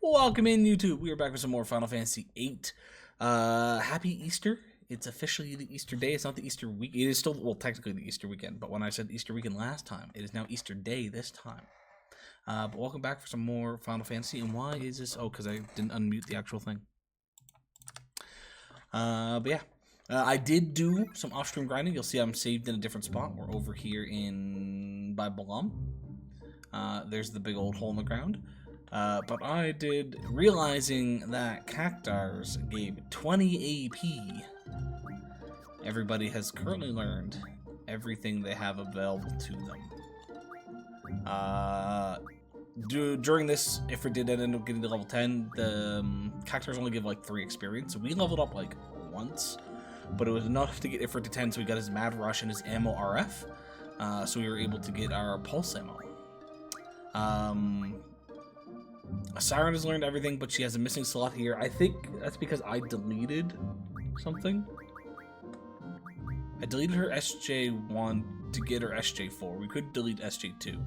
Welcome in, YouTube. We are back with some more Final Fantasy VIII. Happy Easter. It's officially the Easter day. It's not the Easter week. It is still, well, technically the Easter weekend, but when I said Easter weekend last time, it is now Easter day this time. But welcome back for some more Final Fantasy. And why is this? Oh, because I didn't unmute the actual thing. But yeah. I did do some off-stream grinding. You'll see I'm saved in a different spot. We're over here by Balam. There's the big old hole in the ground. But I did, realizing that Cactars gave 20 AP. Everybody has currently learned everything they have available to them. During this, if we did end up getting to level 10, the Cactars only give like 3 experience. So we leveled up like once, but it was enough to get Ifrit to 10, so we got his Mad Rush and his Ammo RF. So we were able to get our Pulse Ammo. Siren has learned everything, but she has a missing slot here. I think that's because I deleted something. I deleted her SJ1 to get her SJ4. We could delete SJ2.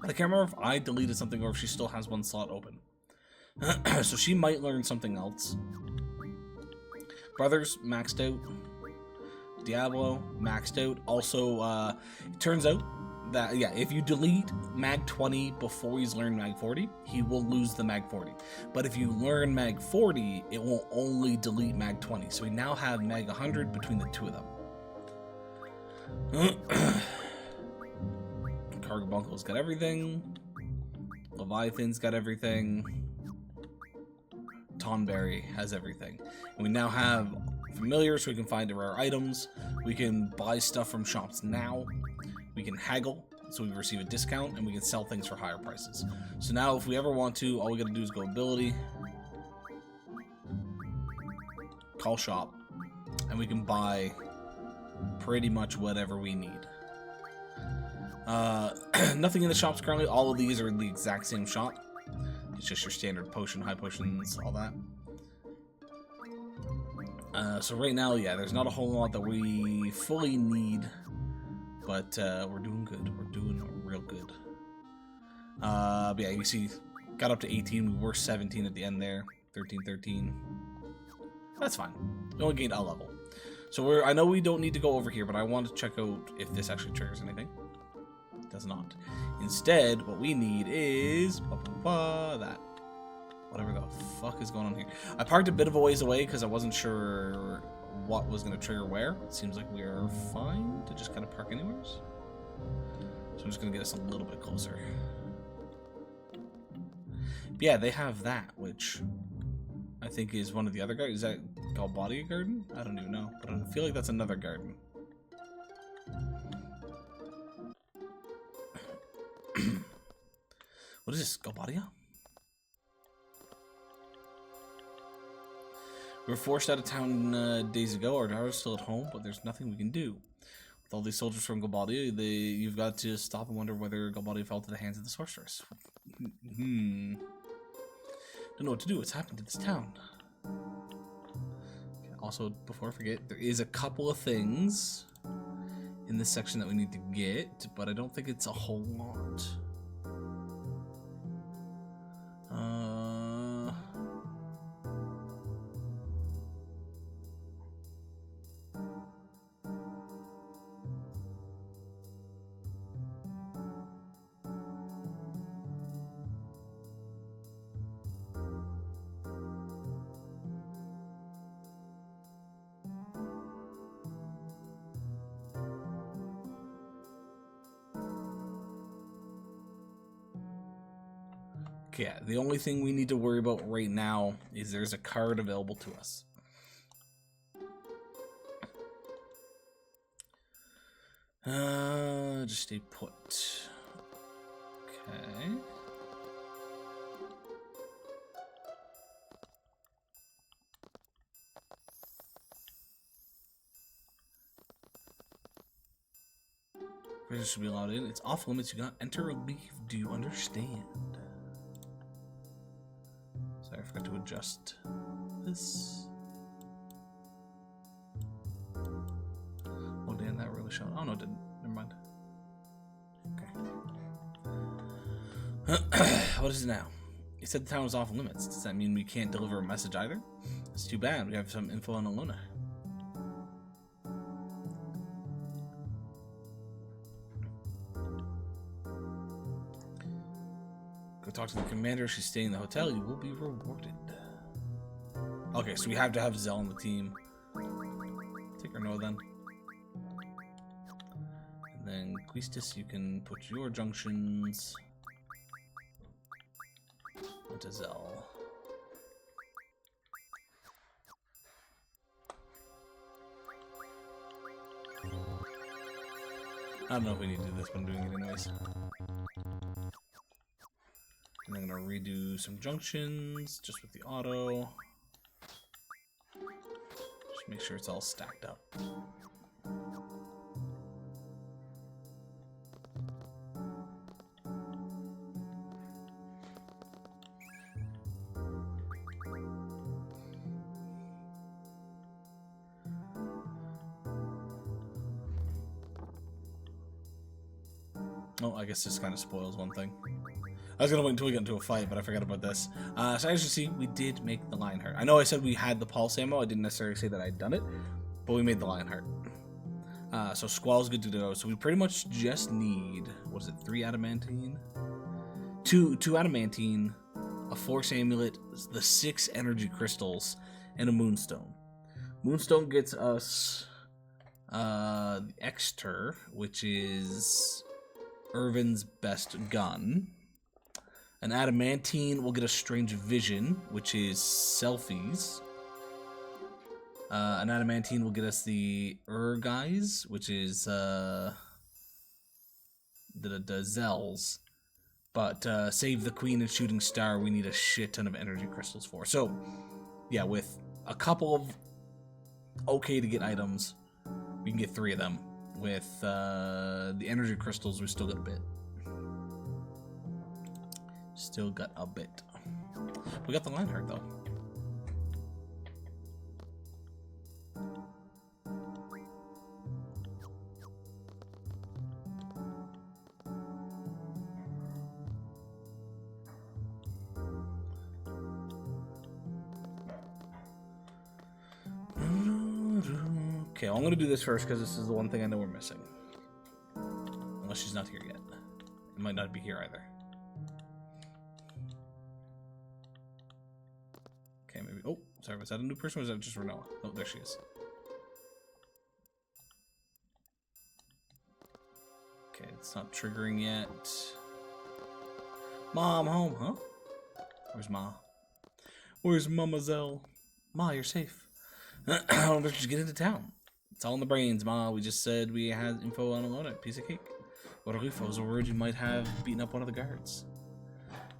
But I can't remember if I deleted something or if she still has one slot open. So she might learn something else. Brothers, maxed out. Diablo, maxed out. Also, it turns out that, yeah, if you delete Mag 20 before he's learned Mag 40, he will lose the Mag 40. But if you learn Mag 40, it will only delete Mag 20. So we now have Mag 100 between the two of them. Cargabunkel's got everything. Leviathan's got everything. Tonberry has everything. And we now have familiars, so we can find rare items. We can buy stuff from shops now. We can haggle, so we receive a discount, and we can sell things for higher prices. So now if we ever want to, all we gotta do is go ability, call shop, and we can buy pretty much whatever we need. Nothing in the shops currently. All of these are in the exact same shop. It's just your standard potion, high potions, all that. So right now, yeah, there's not a whole lot that we fully need, but we're doing good. We're doing real good. But yeah, you see, got up to 18. We were 17 at the end there. 13, 13. That's fine. We only gained a level. So I know we don't need to go over here, but I want to check out if this actually triggers anything. It does not. Instead, what we need is that. Whatever the fuck is going on here. I parked a bit of a ways away because I wasn't sure what was going to trigger where. It seems like we're fine to just kind of park anywhere. So I'm just going to get us a little bit closer. But yeah, they have that, which I think is one of the other gardens. Is that Galbadia Garden? I don't even know, but I feel like that's another garden. What is this, Galbadia? We were forced out of town days ago. Our daughter's still at home, but there's nothing we can do. With all these soldiers from Galbadia, you've got to stop and wonder whether Galbadia fell to the hands of the sorceress. Don't know what to do. What's happened to this town? Okay, also, before I forget, there is a couple of things in this section that we need to get, but I don't think it's a whole lot. Yeah, the only thing we need to worry about right now is there's a card available to us. Just stay put. Okay. Visitors should be allowed in. It's off limits. You cannot enter or leave. Do you understand? Sorry, I forgot to adjust this. Oh, damn, that really showed. Oh, no, it didn't. Never mind. Okay. What is it now? You said the town was off limits. Does that mean we can't deliver a message either? It's too bad. We have some info on Alona. Go talk to the commander. She's staying in the hotel. You will be rewarded. Okay, so we have to have Zell on the team. Take her no then. And then Quistis, you can put your junctions onto Zell. I don't know if we need to do this, but I'm doing it anyways. And I'm gonna redo some junctions just with the auto. Just make sure it's all stacked up. Oh, I guess this kind of spoils one thing. I was gonna wait until we get into a fight, but I forgot about this. So as you see, we did make the Lionheart. I know I said we had the pulse ammo. I didn't necessarily say that I'd done it, but we made the Lionheart. So Squall's good to go. So we pretty much just need, what is it, 3 adamantine? 2 adamantine, a Force amulet, the 6 energy crystals, and a moonstone. Moonstone gets us the Exter, which is Irvin's best gun. An adamantine will get a strange vision, which is Selfie's. An adamantine will get us the Urgais, which is the Zell's. But Save the Queen and Shooting Star, we need a shit ton of energy crystals for. So, yeah, with a couple of okay to get items, we can get 3 of them. With the energy crystals, we still got a bit. Still got a bit. We got the Lionheart though. Okay, well, I'm gonna do this first because this is the one thing I know we're missing. Unless she's not here yet. It might not be here either. Okay, maybe. Oh, sorry. Was that a new person or was that just Renoa? Oh, there she is. Okay, it's not triggering yet. Mom, home, huh? Where's Ma? Where's Mama Zell? Ma, you're safe. I don't know if you get into town. It's all in the brains, Ma. We just said we had info on Alona. Piece of cake. Rodolfo was worried you might have beaten up one of the guards.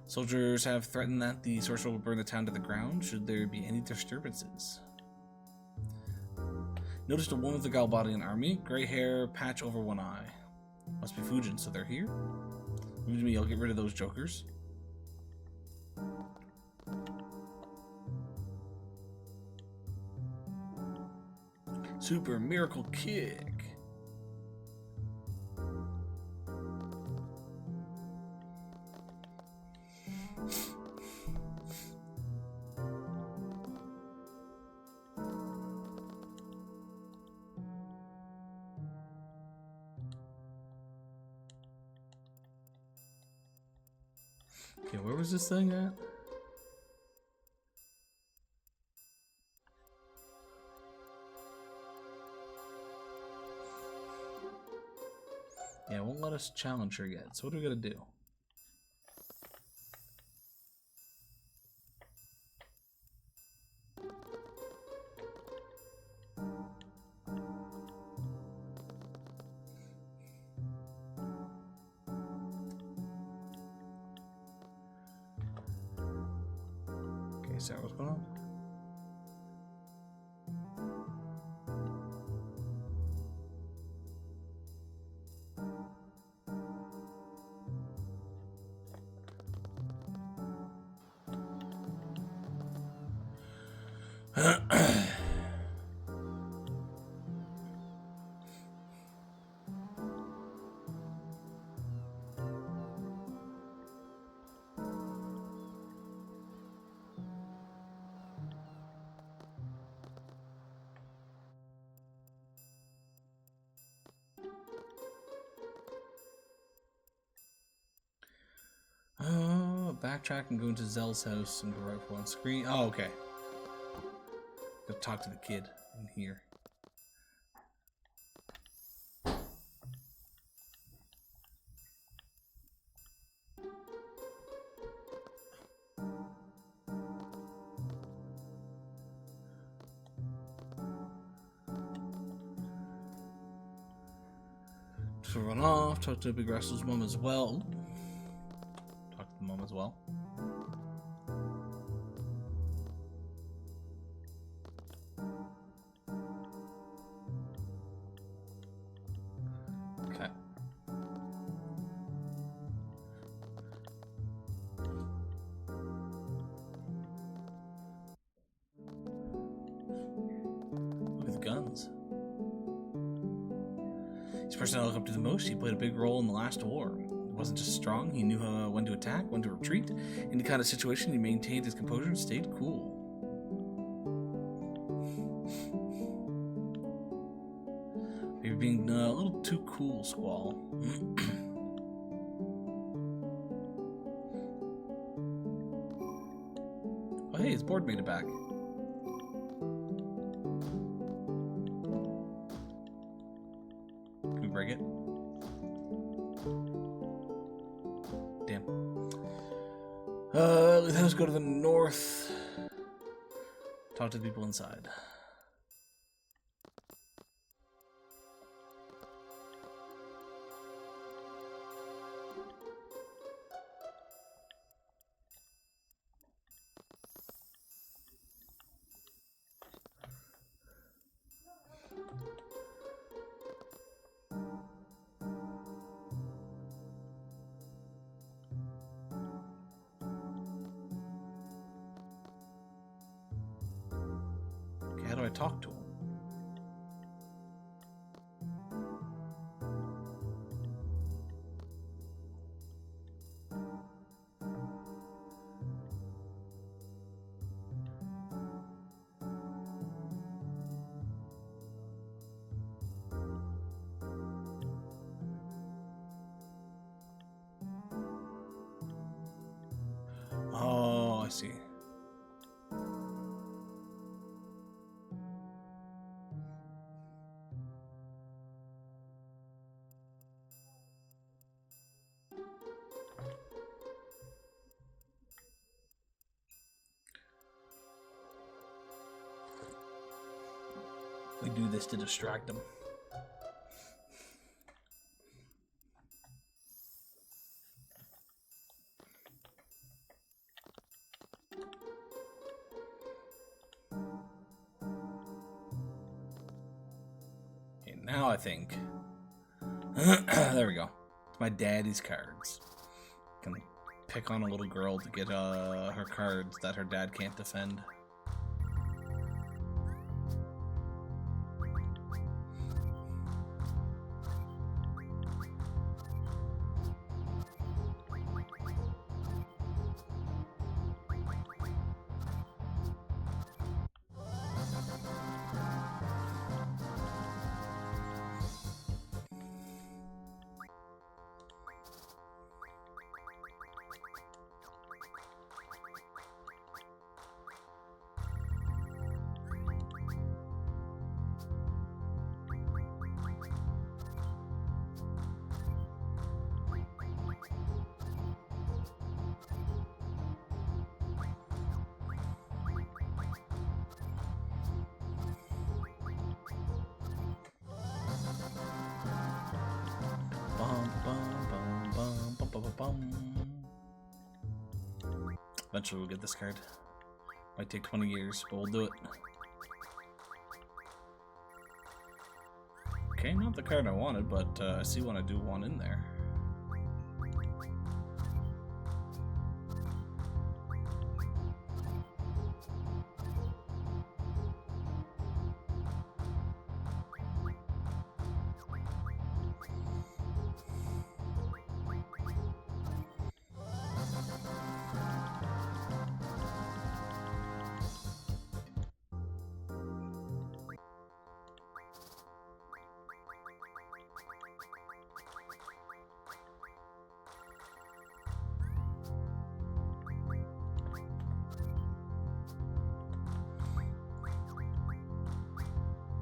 Soldiers have threatened that the sorcerer will burn the town to the ground should there be any disturbances. Noticed a woman with the Galbadian army. Gray hair, patch over one eye. Must be Fujin, so they're here? Leave me, I'll get rid of those jokers. Super Miracle Kick. Okay, where was this thing at? Yeah, it won't let us challenge her yet. So what are we gonna do? Okay, so what's going on? backtrack and go into Zell's house and go right for on screen. Oh, okay. Gotta talk to the kid in here. To run off, talk to Big Russell's mom as well. Talk to the mom as well. Okay. Look at the guns. He's the person I look up to the most. He played a big role in the last war. He wasn't just strong, he knew when to attack, when to retreat. In any kind of situation, he maintained his composure and stayed cool. Maybe being a little too cool, Squall. Oh, hey, his board made it back. Can we break it? Damn. Let's go to the north. Talk to the people inside. How do I talk to him? Oh, I see. We do this to distract them. Okay, now I think. There we go. It's my daddy's cards. Can pick on a little girl to get her cards that her dad can't defend. Eventually we'll get this card. Might take 20 years, but we'll do it. Okay, not the card I wanted, but I see one I do want in there.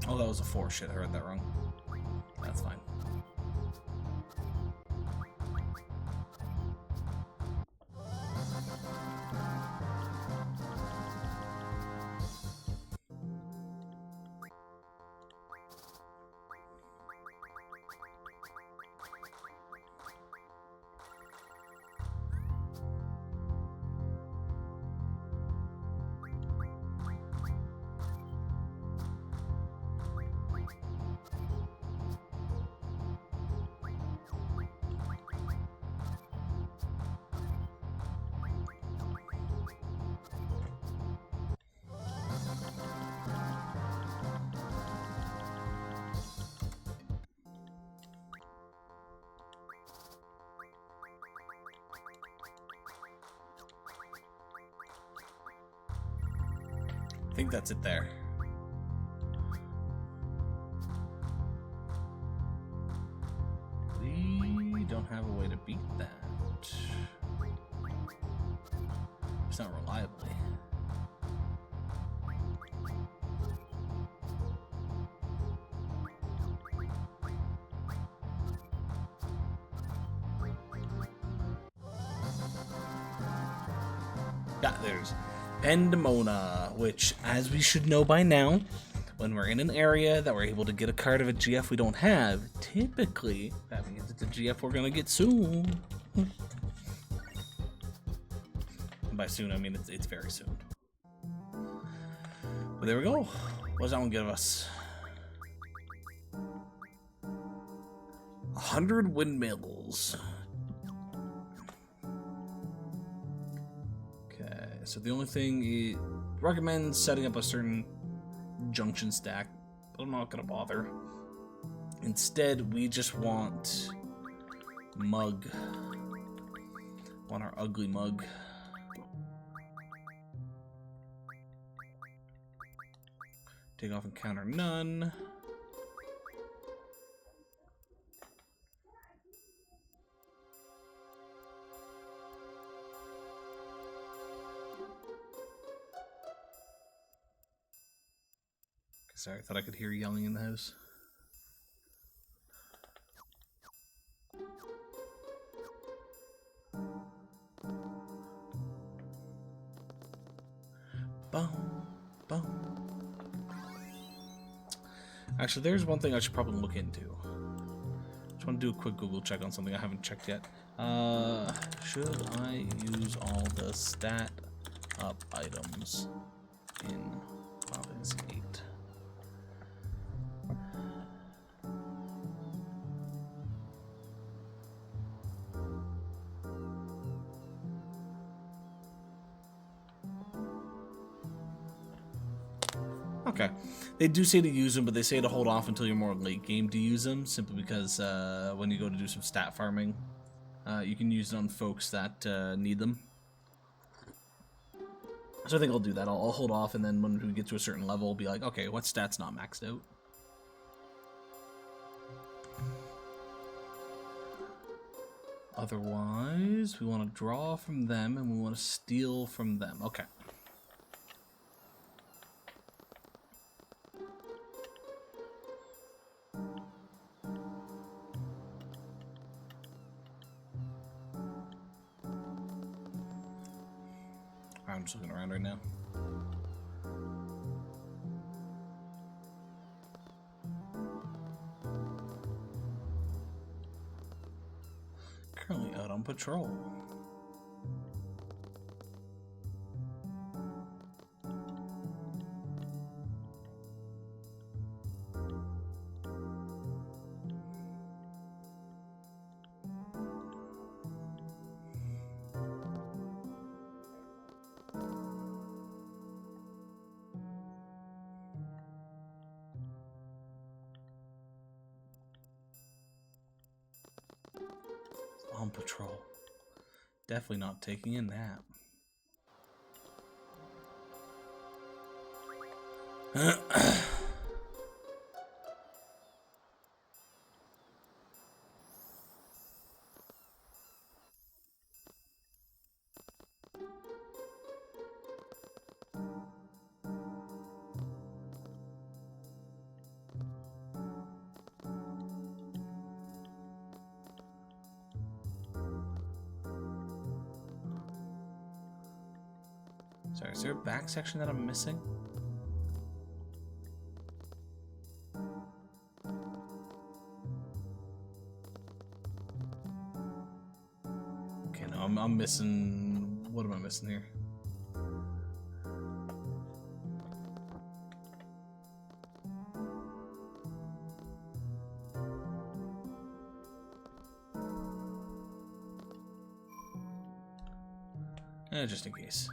Oh, that was a 4. Shit, I read that wrong. That's fine. I think that's it there. We don't have a way to beat that. It's not reliably. Yeah, there's Pandemona, which, as we should know by now, when we're in an area that we're able to get a card of a GF we don't have, typically that means it's a GF we're gonna get soon. And by soon, I mean it's very soon. But there we go. What does that one give us? 100 windmills. Okay, so the only thing it recommends setting up a certain junction stack, but I'm not gonna bother. Instead, we just want mug. Want our ugly mug. Take off encounter none. Sorry, I thought I could hear yelling in the house. Boom, boom. Actually, there's one thing I should probably look into. Just want to do a quick Google check on something I haven't checked yet. Should I use all the stat up items in Final Fantasy VIII? Okay. They do say to use them, but they say to hold off until you're more late game to use them, simply because when you go to do some stat farming, you can use it on folks that need them. So I think I'll do that. I'll hold off, and then when we get to a certain level, I'll be like, okay, what stat's not maxed out? Otherwise, we want to draw from them, and we want to steal from them. Okay. I'm just looking around right now. Currently out on patrol. On patrol. Definitely not taking a nap. Sorry, is there a back section that I'm missing? Okay, no, I'm missing... What am I missing here? Just in case.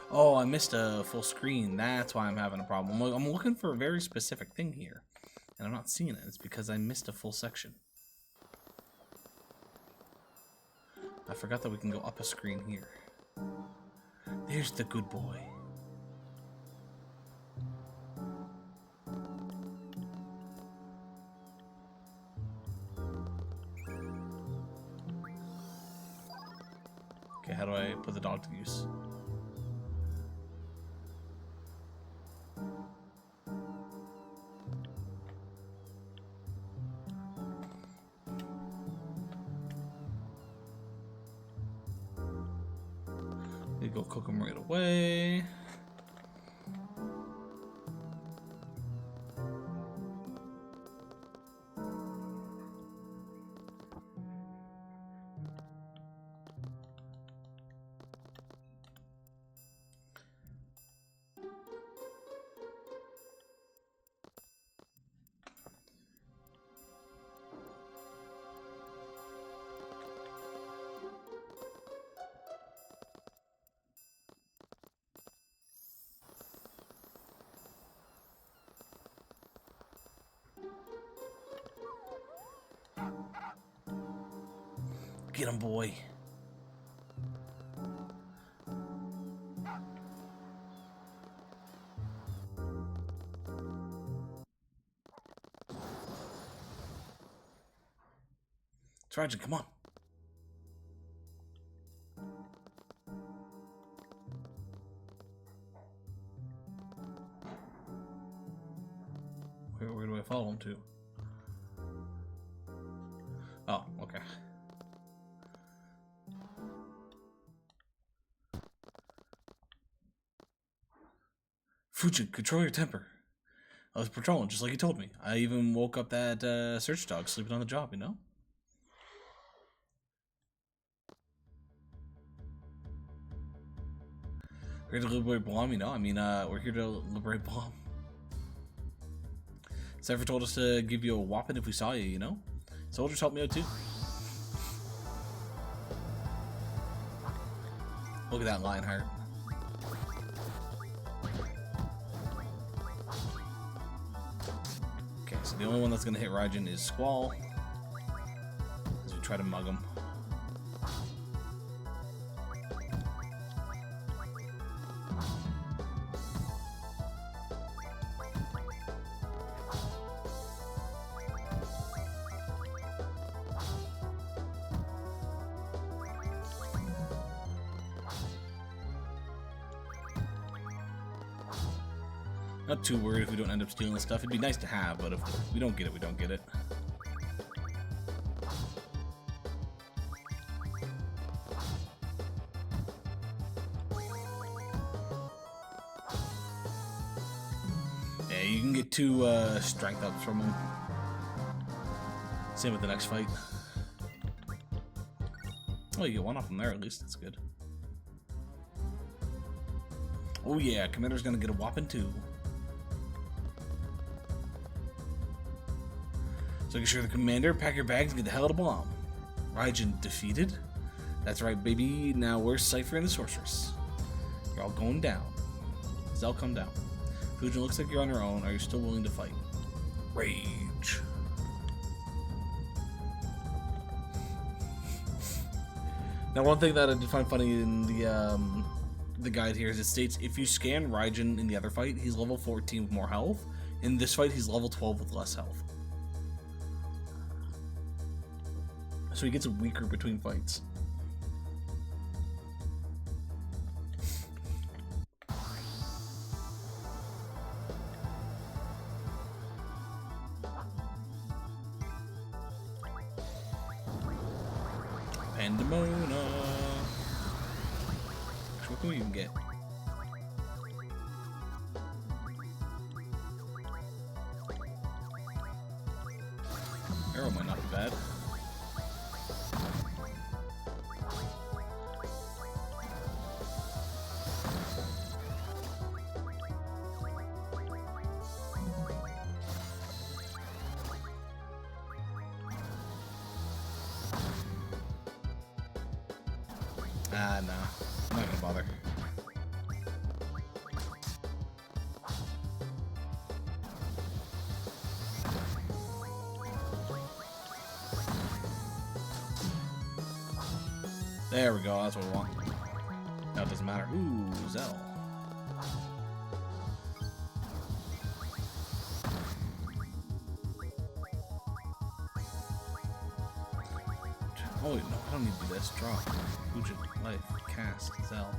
Oh, I missed a full screen. That's why I'm having a problem. I'm looking for a very specific thing here, and I'm not seeing it. It's because I missed a full section. I forgot that we can go up a screen here. There's the good boy. Okay, how do I put the dog to use? You go cook them right away. Get him, boy. Raijin, come on. Where do I follow him to? Oh, okay. Fujin, control your temper. I was patrolling just like you told me. I even woke up that search dog sleeping on the job, you know? We're here to liberate Blom, you know? I mean, we're here to liberate Blom. Cypher told us to give you a whopping if we saw you, you know? Soldiers help me out too. Look at that Lionheart. Okay, so the only one that's gonna hit Raijin is Squall. As we try to mug him. Not too worried if we don't end up stealing stuff. It'd be nice to have, but if we don't get it, we don't get it. Yeah, you can get 2 strength ups from him. Same with the next fight. Oh, you get 1 off from there at least. That's good. Oh yeah, Commander's gonna get a whopping 2. So make sure the Commander, pack your bags and get the hell out of Blom. Raijin defeated? That's right, baby. Now where's Cypher and the Sorceress? You're all going down. Zell, come down. Fujin, looks like you're on your own. Are you still willing to fight? Rage. Now, one thing that I did find funny in the guide here is it states if you scan Raijin in the other fight, he's level 14 with more health. In this fight, he's level 12 with less health. So he gets weaker between fights. And Mona. What can we even get? Arrow might not be bad. Ah, no. I'm not gonna bother. There we go, that's what we want. Now it doesn't matter. Ooh, Zell. Oh wait, no, I don't need to do this. Drop. Fujin, life, cast, Zell.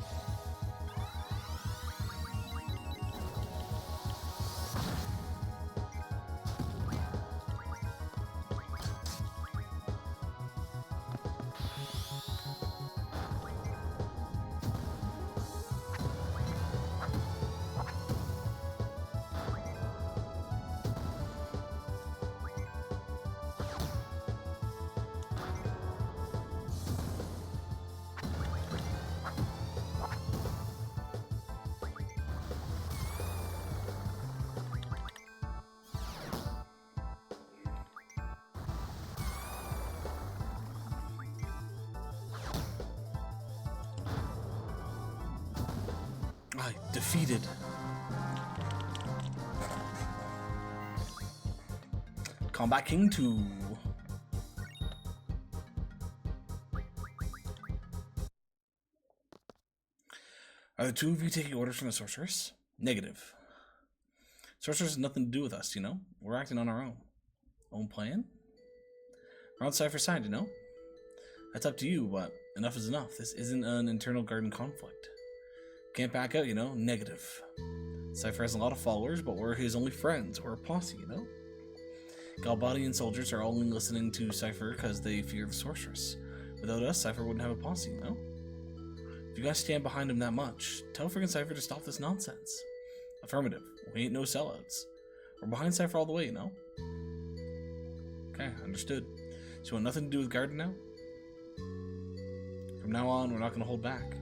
I defeated. Combat King 2. Are the two of you taking orders from the sorceress? Negative. Sorceress has nothing to do with us, you know? We're acting on our own plan? We're on Cypher's side, you know? That's up to you, but enough is enough. This isn't an internal garden conflict. Can't back out, you know? Negative. Cypher has a lot of followers, but we're his only friends. We're a posse, you know? Galbadian soldiers are only listening to Cypher because they fear the sorceress. Without us, Cypher wouldn't have a posse, you know? If you guys stand behind him that much, tell friggin' Cypher to stop this nonsense. Affirmative. We ain't no sellouts. We're behind Cypher all the way, you know? Okay, understood. So you want nothing to do with Garden now? From now on, we're not going to hold back.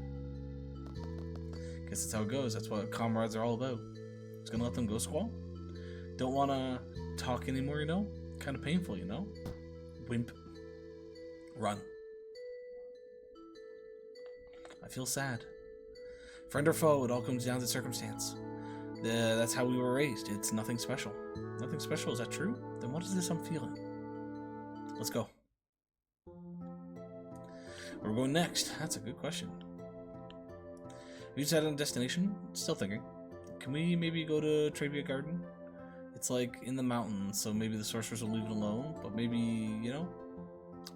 Guess that's how it goes. That's what comrades are all about. Just gonna let them go, Squall? Don't want to talk anymore, you know? Kind of painful, you know? Wimp. Run. I feel sad. Friend or foe, it all comes down to circumstance. That's how we were raised. It's nothing special. Nothing special, is that true? Then what is this I'm feeling? Let's go. Where are we going next? That's a good question. We decided on a destination? Still thinking. Can we maybe go to Trabia Garden? It's like in the mountains, so maybe the sorcerers will leave it alone, but maybe, you know?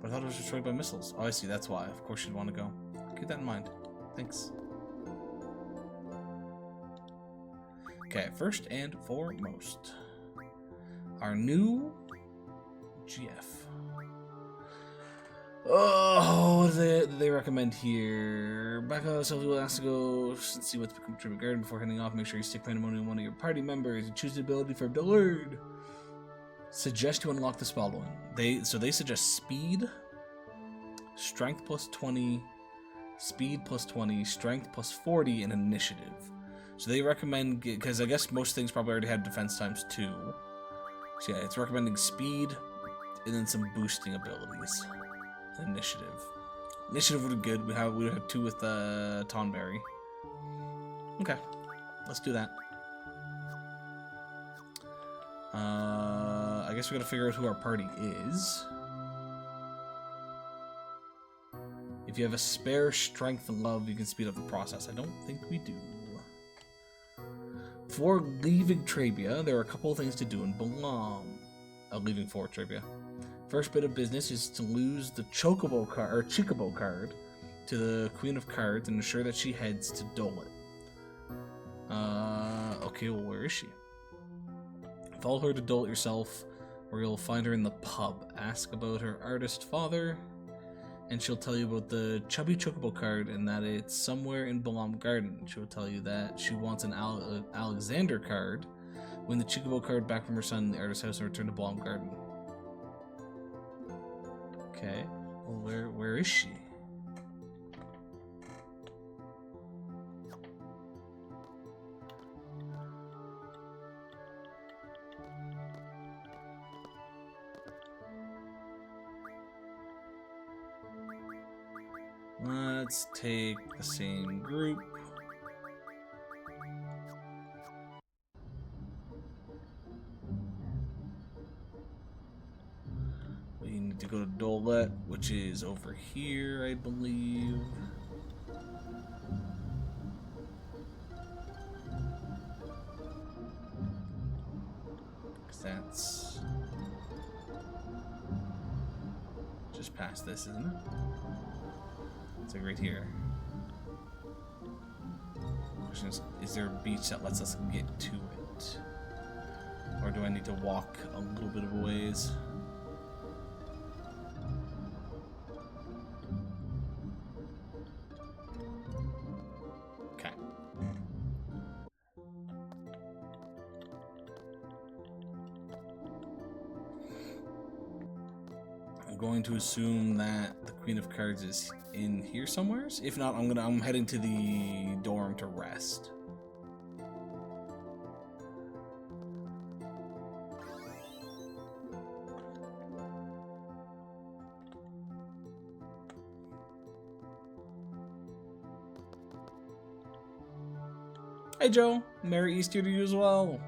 But I thought it was destroyed by missiles. Oh, I see, that's why. Of course you'd want to go. Keep that in mind. Thanks. Okay, first and foremost, our new GF. Oh, what do they recommend here? Back on so we'll ask to go see what's become Tribute Garden before heading off. Make sure you stick Pandemonium one of your party members and choose the ability for Delude. Suggest to unlock the spell one. They suggest speed, strength plus 20, speed plus 20, strength plus 40, and initiative. So they recommend, because I guess most things probably already have defense times 2. So yeah, it's recommending speed and then some boosting abilities. Initiative. Initiative would be good. We have 2 with Tonberry. Okay, let's do that. I guess we gotta figure out who our party is. If you have a spare strength and love, you can speed up the process. I don't think we do. Before leaving Trabia, there are a couple of things to do and belong. Leaving for Trabia. First bit of business is to lose the Chocobo card or Chicobo card to the Queen of Cards and ensure that she heads to Dolet. Okay, well, where is she? Follow her to Dolet yourself, where you'll find her in the pub. Ask about her artist father and she'll tell you about the Chubby Chocobo card and that it's somewhere in Balamb Garden. She'll tell you that she wants an Alexander card. Win the Chocobo card back from her son in the artist's house and return to Balamb Garden. Okay. Well, where is she? Let's take the same group. We need to go to Dolet, which is over here, I believe. Because that's just past this, isn't it? It's like right here. Question is there a beach that lets us get to it? Or do I need to walk a little bit of a ways? Okay. I'm going to assume that the Queen of Cards is in here somewhere. If not, I'm heading to the dorm to rest. Hey Joe, Merry Easter to you as well.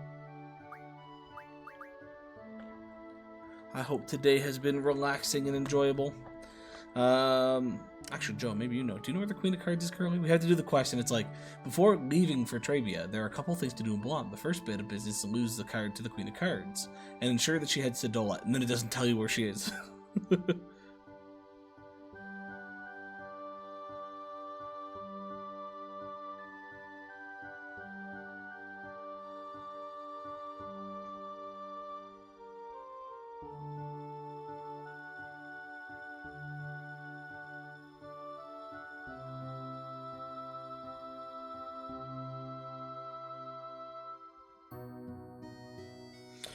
I hope today has been relaxing and enjoyable. Actually, Joe, maybe you know. Do you know where the Queen of Cards is currently? We have to do the question. It's like, before leaving for Trabia, there are a couple things to do in Balamb. The first bit of business is to lose the card to the Queen of Cards and ensure that she heads to Dolet, and then it doesn't tell you where she is.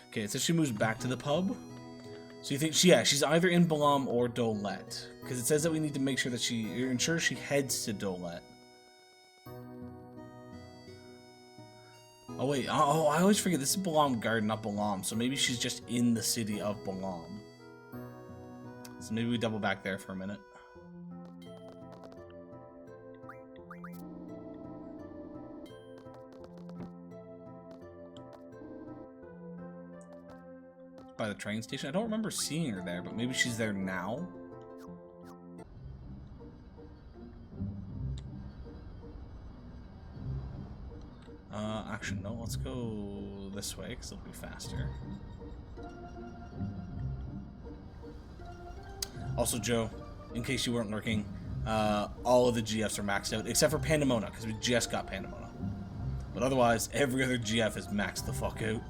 Okay, so she moves back to the pub. So you think she's either in Balamb or Dolet, because it says that we need to make sure that ensure she heads to Dolet. Oh wait, oh I always forget this is Balamb Garden, not Balamb. So maybe she's just in the city of Balamb. So maybe we double back there for a minute. By the train station. I don't remember seeing her there, but maybe she's there now. Actually, no. Let's go this way because it'll be faster. Also, Joe, in case you weren't lurking, all of the GFs are maxed out except for Pandemona because we just got Pandemona. But otherwise, every other GF is maxed the fuck out.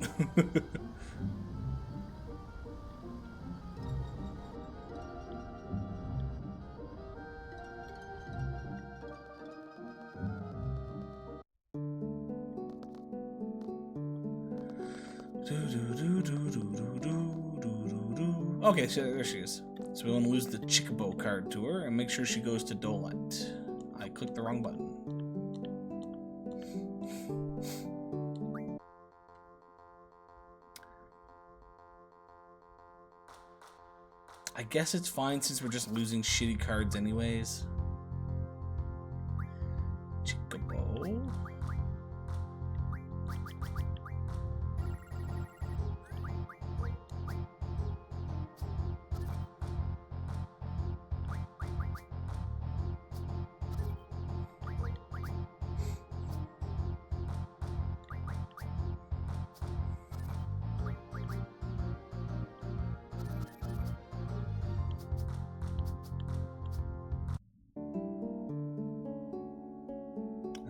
Okay, so there she is. So we want to lose the Chocobo card to her and make sure she goes to Dolet. I clicked the wrong button. I guess it's fine since we're just losing shitty cards anyways. Chocobo.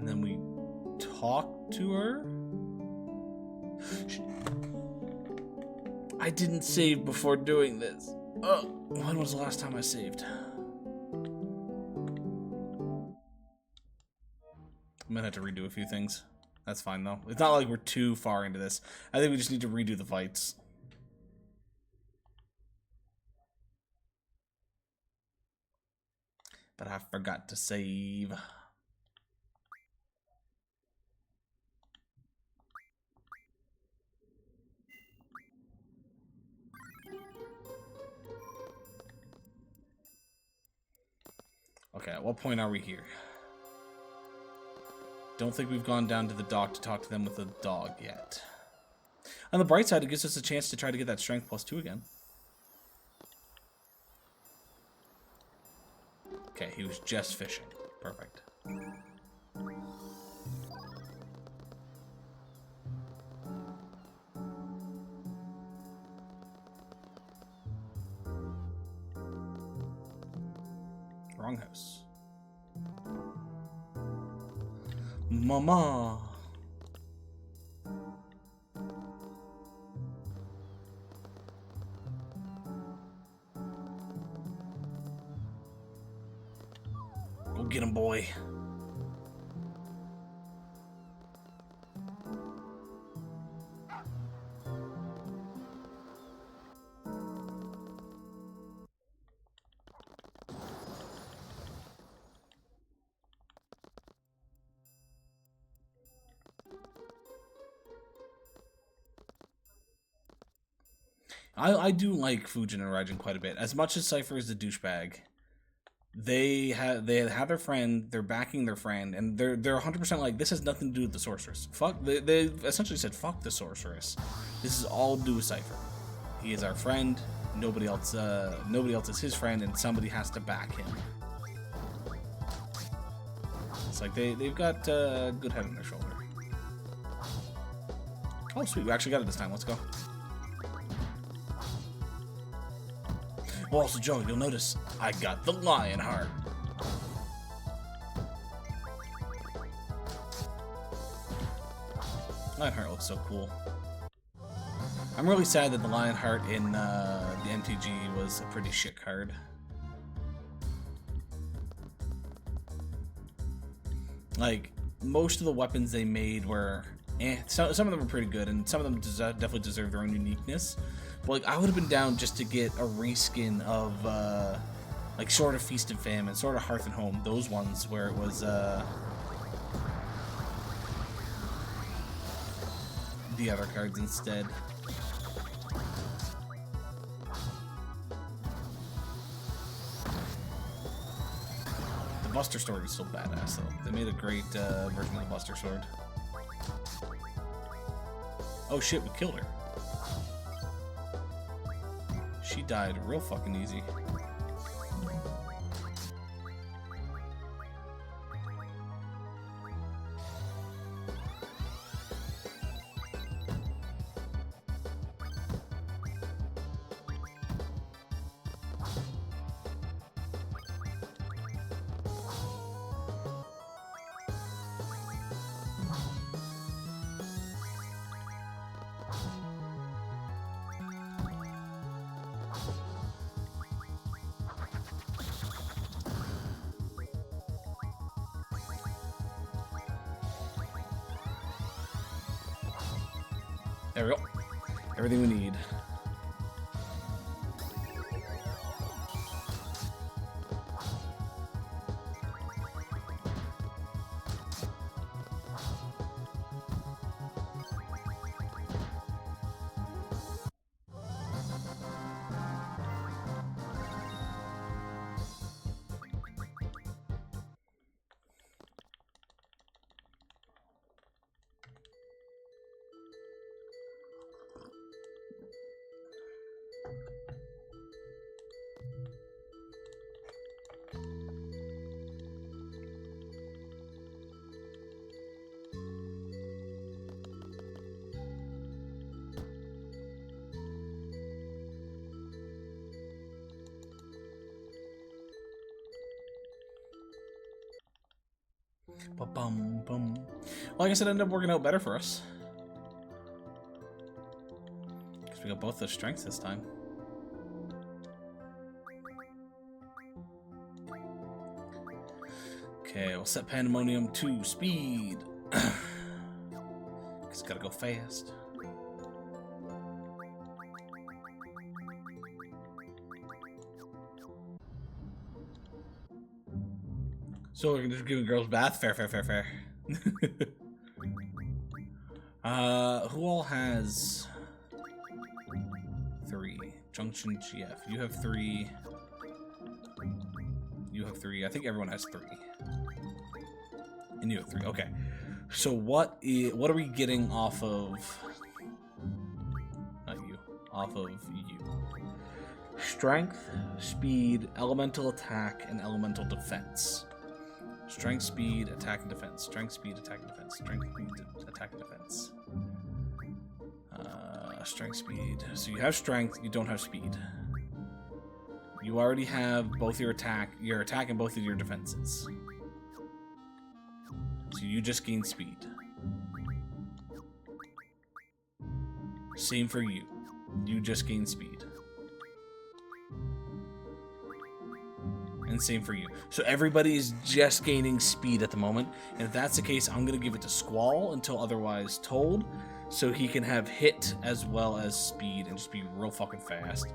Then we talk to her. I didn't save before doing this. When was the last time I saved? might have to redo a few things. That's fine, though. It's not like we're too far into this. I think we just need to redo the fights. But I forgot to save. Okay, at what point are we here? Don't think we've gone down to the dock to talk to them with the dog yet. On the bright side, it gives us a chance to try to get that strength +2 again. Okay, he was just fishing. Perfect. Wrong house. Mama. Go get him, boy. I do like Fujin and Raijin quite a bit. As much as Cypher is a douchebag, they have their friend, they're backing their friend, and they're 100% like, this has nothing to do with the sorceress. Fuck, they essentially said, fuck the sorceress. This is all to do with Cypher. He is our friend. Nobody else is his friend, and somebody has to back him. It's like they've got a good head on their shoulder. Oh sweet, we actually got it this time. Let's go. Oh, also, Joe, you'll notice I got the lion heart. Lion heart looks so cool. I'm really sad that the lion heart in the MTG was a pretty shit card. Like, most of the weapons they made were some of them were pretty good, and some of them definitely deserve their own uniqueness. But, like, I would have been down just to get a reskin of, like, Sword of Feast and Famine, Sword of Hearth and Home, those ones where it was, the other cards instead. The Buster Sword is still badass, though. They made a great version of the Buster Sword. Oh shit, we killed her. She died real fucking easy. There we go. Everything we need. Ba-bum, bum. Well, I guess it ended up working out better for us. Because we got both those strengths this time. Okay, we'll set Pandemonium to speed. It's gotta go fast. So we're just giving girls bath? Fair. Who all has 3? Junction GF. You have 3. You have 3. I think everyone has 3. And you have 3. Okay. So what are we getting off of? Not you. Off of you. Strength, speed, elemental attack, and elemental defense. Strength, speed, attack, and defense. Strength, speed, attack, and defense. Strength, speed, attack, and defense. Strength, speed. So you have strength, you don't have speed. You already have both your attack and both of your defenses. So you just gain speed. Same for you. You just gain speed. And same for you. So everybody is just gaining speed at the moment. And if that's the case, I'm going to give it to Squall until otherwise told. So he can have hit as well as speed and just be real fucking fast.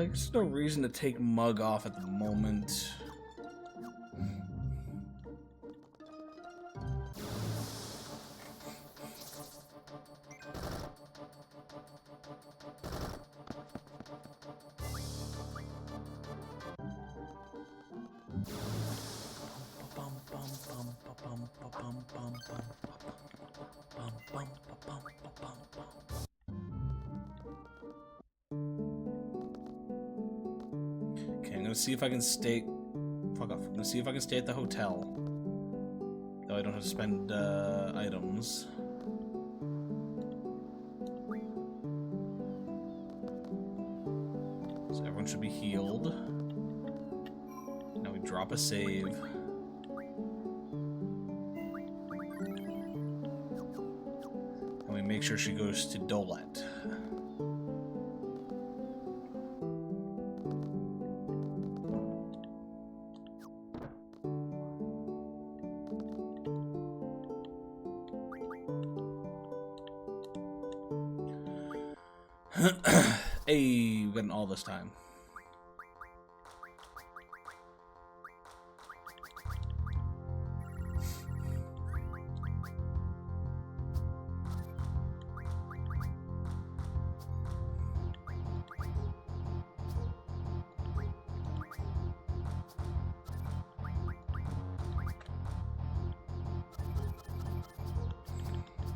There's no reason to take Mug off at the moment. Okay, I'm gonna see if I can stay. Fuck off. I'm gonna see if I can stay at the hotel. Though I don't have to spend items. So everyone should be healed. Now we drop a save. And we make sure she goes to Dolet. Hey, we're getting all this time.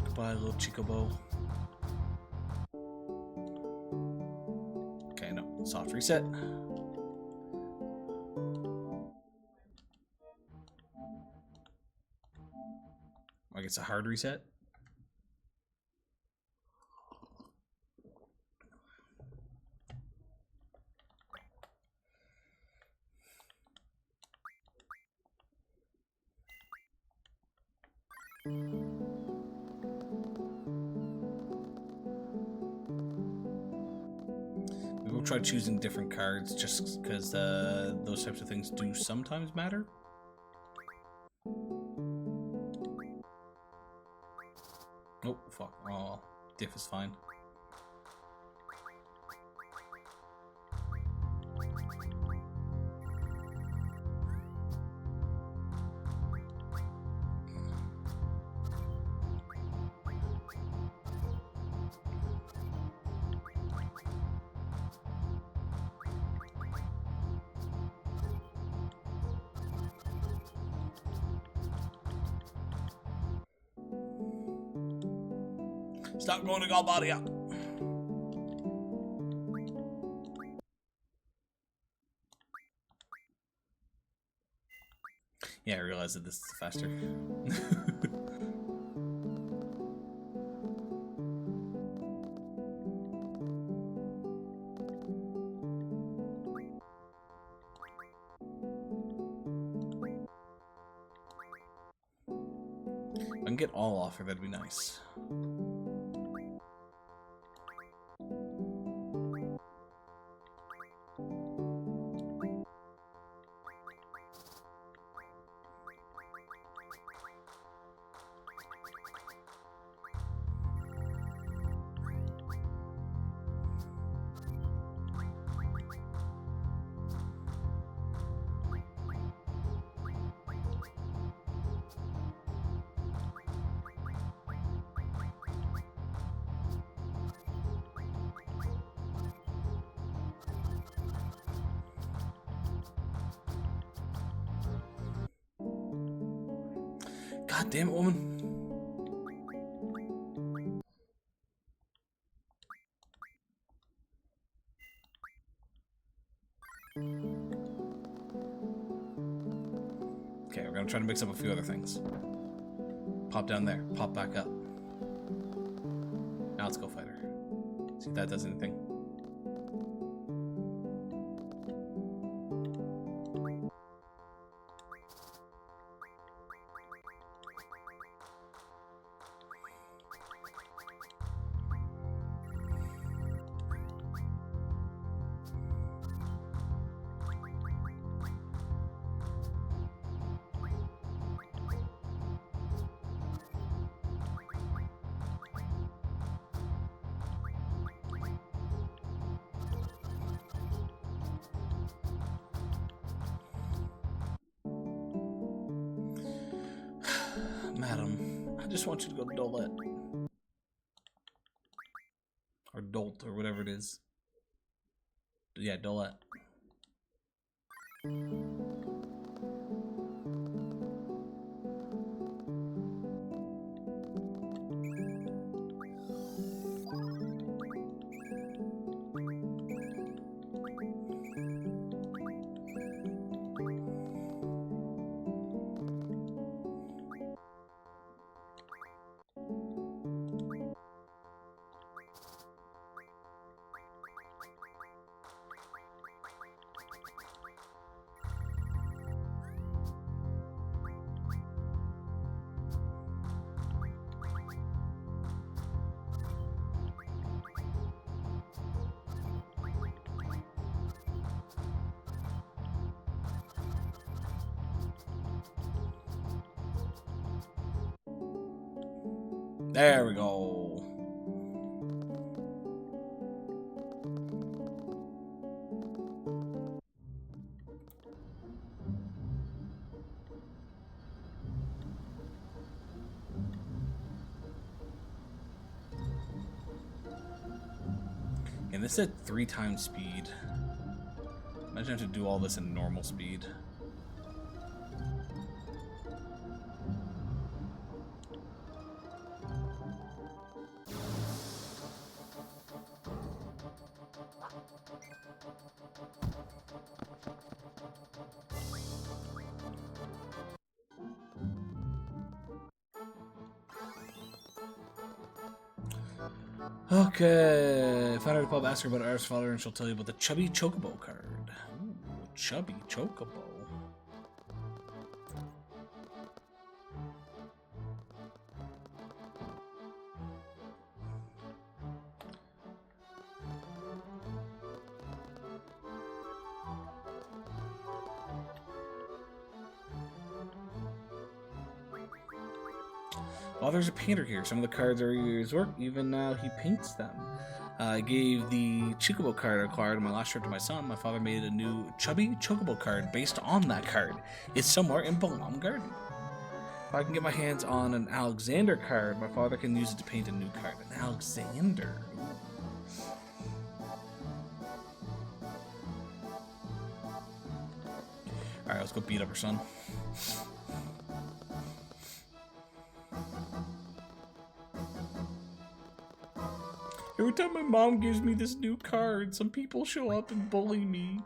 Goodbye, little Chicobo. Soft reset. I guess a hard reset. We'll try choosing different cards just because those types of things do sometimes matter. Oh, fuck. Oh, diff is fine. Stop going to Galbadia. Yeah, I realized that this is faster. I can get all offer, that'd be nice. God damn it, woman. Okay, we're gonna try to mix up a few other things. Pop down there, pop back up. Now let's go fighter. See if that does anything. Madam, I just want you to go to Dolette. Or Dolt, or whatever it is. Yeah, Dolette. There we go. And this at 3 times speed. Imagine I have to do all this in normal speed. Okay, find her to pub, ask her about Ar's father, and she'll tell you about the Chubby Chocobo card. Ooh, Chubby Chocobo. Oh, there's a painter here. Some of the cards are his work. Even now, he paints them. I gave the Chocobo card I acquired on my last trip to my son. My father made a new Chubby Chocobo card based on that card. It's somewhere in Balamb Garden. If I can get my hands on an Alexander card, my father can use it to paint a new card. An Alexander. Alright, let's go beat up her son. Every time my mom gives me this new card, some people show up and bully me.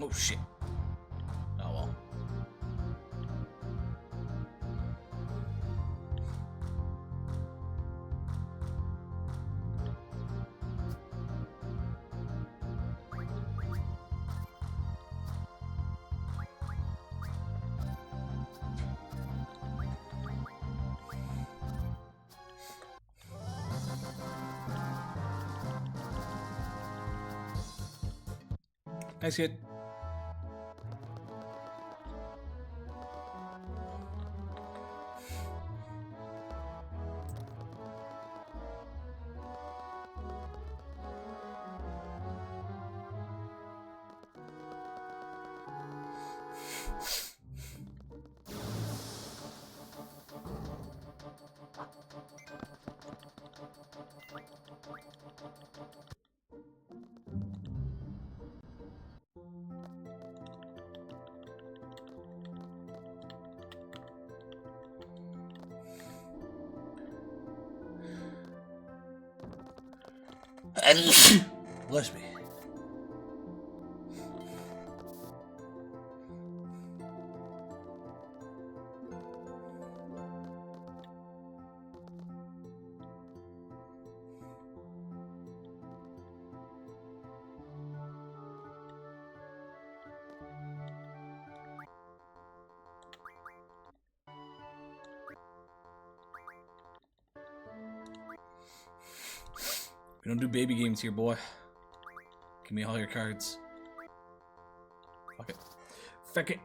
Oh shit. Oh well. Nice hit. Bless me. We don't do baby games here, boy. Give me all your cards. Fuck it. Fuck it.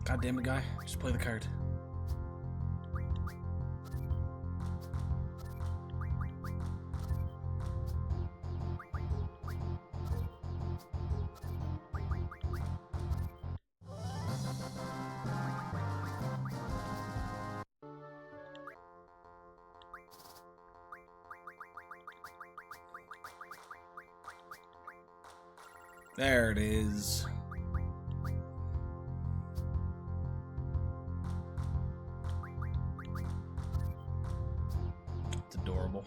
God damn it, guy. Just play the card. There it is. It's adorable.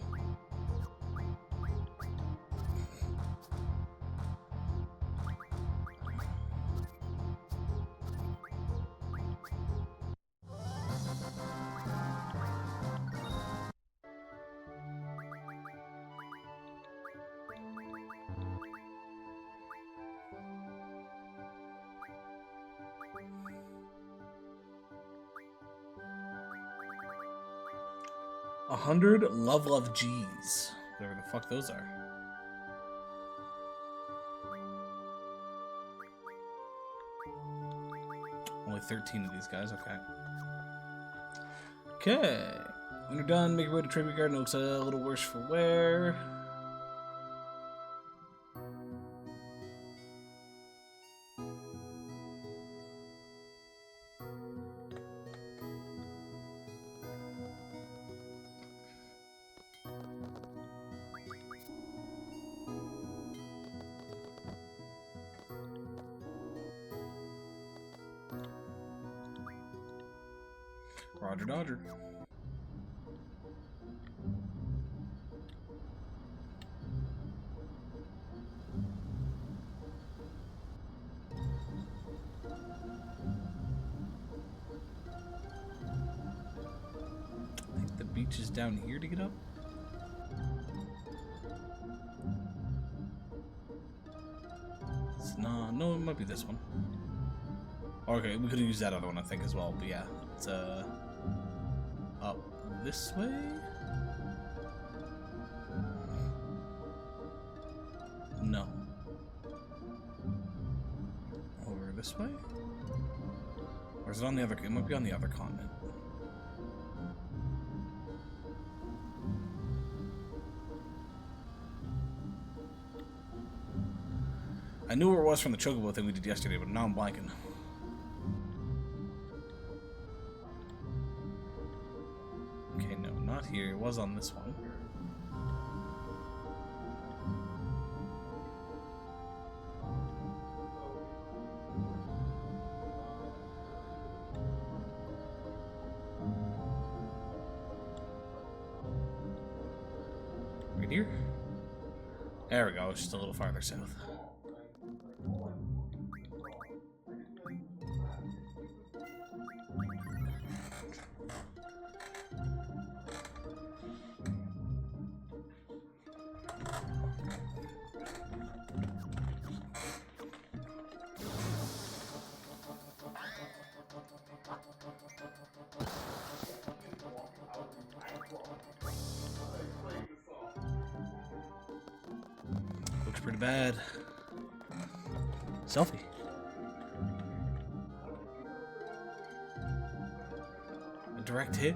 $100 love G's. Whatever the fuck those are. with 13 of these guys. Okay. Okay. When you're done, make your way to Tribute Garden. It looks a little worse for wear. Roger Dodger. I think the beach is down here to get up. It's not, no, it might be this one. Okay, we could have used that other one, I think, as well. But yeah, it's up this way. No. Over this way? Or is it on the other? It might be on the other continent. I knew where it was from the Chocobo thing we did yesterday, but now I'm blanking. Okay, no, not here. It was on this one. Right here? There we go. It's just a little farther south. Looks pretty bad. Selfie. A direct hit?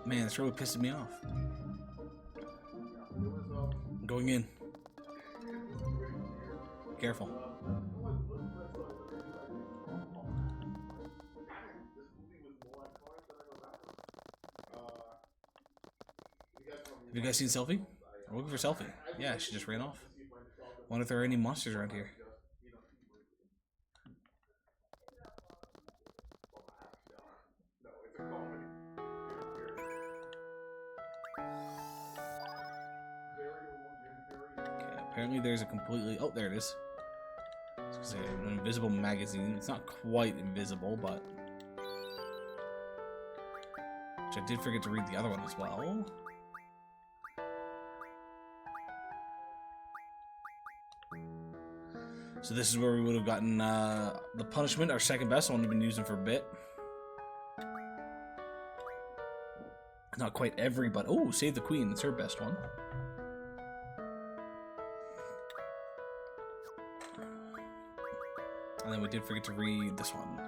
Man, this really pissing me off. I'm going in. Careful. Have you guys seen Selfie? I'm looking for Selfie. Yeah, she just ran off. Wonder if there are any monsters around here. Okay, apparently there's a completely... Oh, there it is. It's an invisible magazine. It's not quite invisible, but... Which I did forget to read the other one as well. So this is where we would have gotten the punishment, our second best one we've been using for a bit. Not quite every, but oh, Save the Queen, that's her best one. And then we did forget to read this one.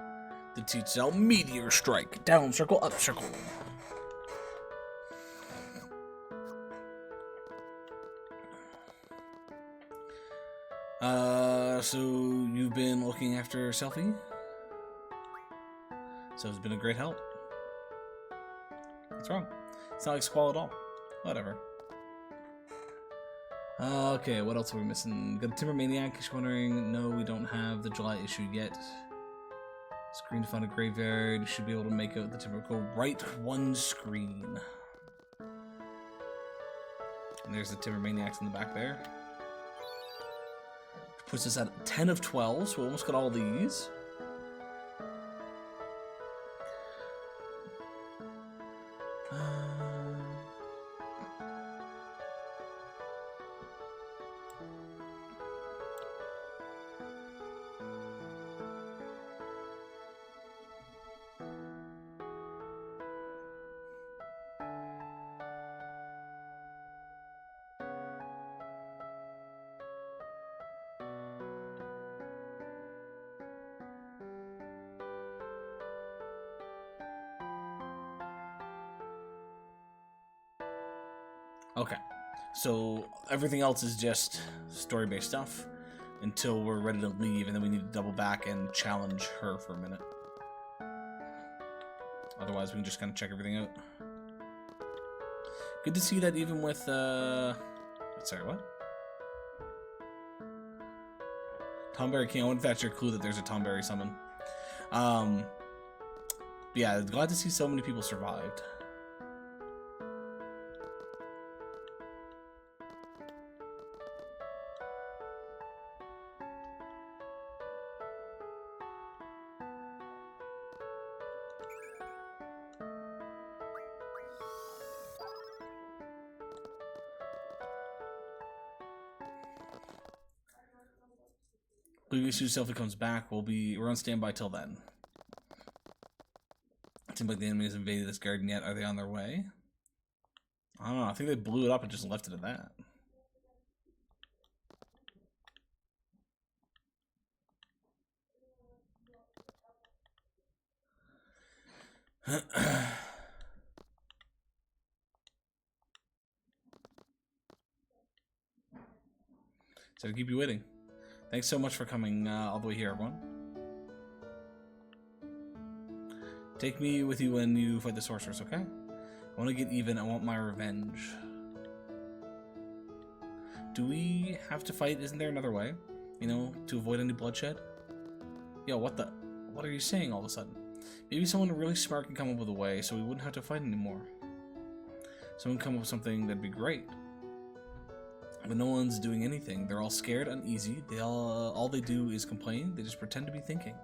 The Tzel Meteor Strike. Down circle, up circle. So you've been looking after Selfie? So it's been a great help. What's wrong? It's not like Squall at all. Whatever. Okay, what else are we missing? Got a Timber Maniac, is wondering. No, we don't have the July issue yet. Screen to find a graveyard. You should be able to make out the Timber. Go right one screen. And there's the Timber Maniacs in the back there. Puts us at 10 of 12, so we almost got all these. Okay. So everything else is just story-based stuff until we're ready to leave, and then we need to double back and challenge her for a minute. Otherwise, we can just kind of check everything out. Good to see that even with, sorry, what? Tomberry King. I wonder if that's your clue that there's a Tomberry summon. Yeah, glad to see so many people survived. As soon as Selphie comes back, we're on standby till then. It seems like the enemy has invaded this garden yet. Are they on their way? I don't know. I think they blew it up and just left it at that. So to keep you waiting. Thanks so much for coming all the way here, everyone. Take me with you when you fight the sorceress, okay? I want to get even. I want my revenge. Do we have to fight? Isn't there another way? You know, to avoid any bloodshed? Yo, what the? What are you saying all of a sudden? Maybe someone really smart can come up with a way so we wouldn't have to fight anymore. Someone come up with something that'd be great. But no one's doing anything. They're all scared, uneasy. All they do is complain. They just pretend to be thinking.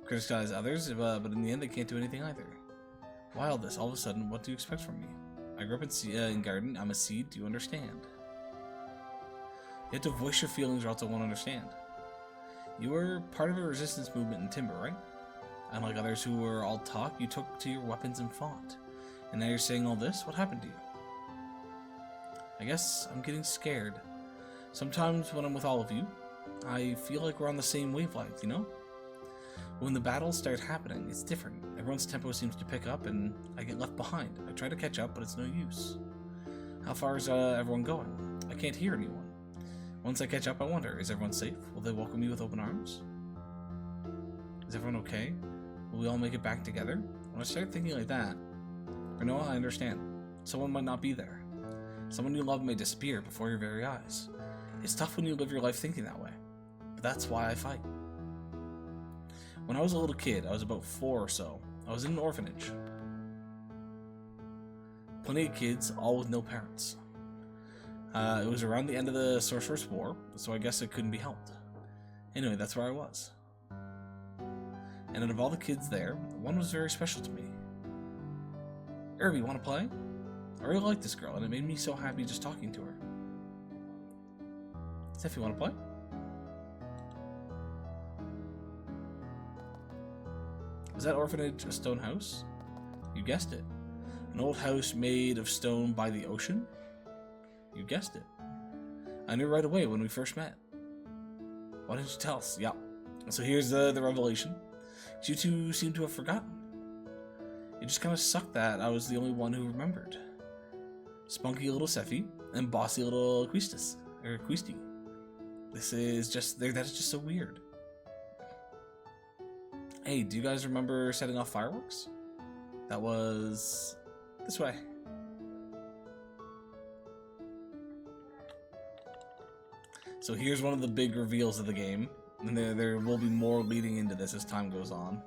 Criticize others, but in the end they can't do anything either. Why all this? All of a sudden, what do you expect from me? I grew up in garden. I'm a seed. Do you understand? You have to voice your feelings or else I won't understand. You were part of a resistance movement in Timber, right? Unlike others who were all talk, you took to your weapons and fought. And now you're saying all this? What happened to you? I guess I'm getting scared. Sometimes when I'm with all of you, I feel like we're on the same wavelength, you know? When the battles start happening, it's different. Everyone's tempo seems to pick up and I get left behind. I try to catch up, but it's no use. How far is everyone going? I can't hear anyone. Once I catch up, I wonder, is everyone safe? Will they welcome me with open arms? Is everyone okay? Will we all make it back together? When I start thinking like that, I know I understand. Someone might not be there. Someone you love may disappear before your very eyes. It's tough when you live your life thinking that way, but that's why I fight. When I was a little kid, I was about 4 or so, I was in an orphanage. Plenty of kids, all with no parents. It was around the end of the Sorcerer's War, so I guess it couldn't be helped. Anyway, that's where I was. And out of all the kids there, one was very special to me. Irby, want to play? I really like this girl, and it made me so happy just talking to her. Steph, you want to play? Is that orphanage a stone house? You guessed it. An old house made of stone by the ocean? You guessed it. I knew right away when we first met. Why didn't you tell us? Yeah. So here's the revelation. You two seem to have forgotten. It just kind of sucked that I was the only one who remembered. Spunky little Sephi and bossy little Quistis. That is just so weird. Hey, do you guys remember setting off fireworks? That was this way. So here's one of the big reveals of the game, and there will be more leading into this as time goes on.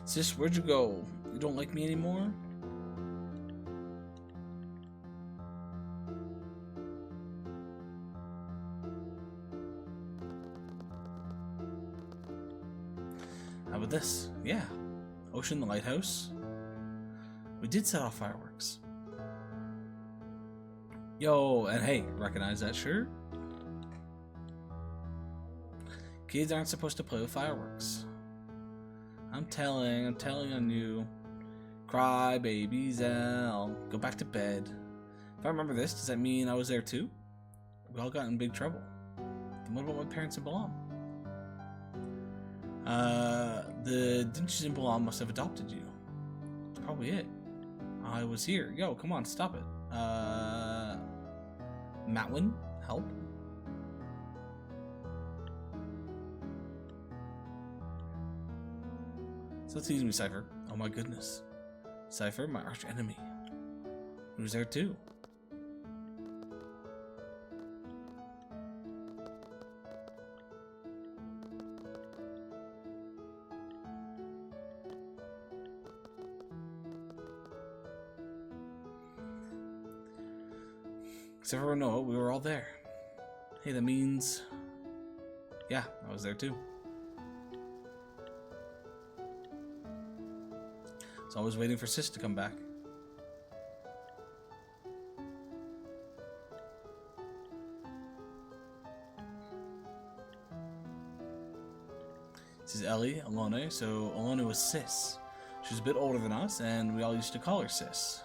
Sis, where'd you go? You don't like me anymore? How about this? Yeah. Ocean the Lighthouse. We did set off fireworks. Yo, and hey, recognize that shirt? Kids aren't supposed to play with fireworks. I'm telling on you. Cry, baby Zell. Go back to bed. If I remember this, does that mean I was there too? We all got in big trouble. Then what about my parents in Balam? The Dinches in Balam must have adopted you. That's probably it. I was here. Yo, come on, stop it. Matwin, help? So tease me, Cypher. Oh my goodness. Cypher, my arch enemy. He was there too. Except for Noah, we were all there. Hey, that means... yeah, I was there too. So I was waiting for Sis to come back. This is Ellie, Alone. So Alone was Sis. She was a bit older than us, and we all used to call her Sis.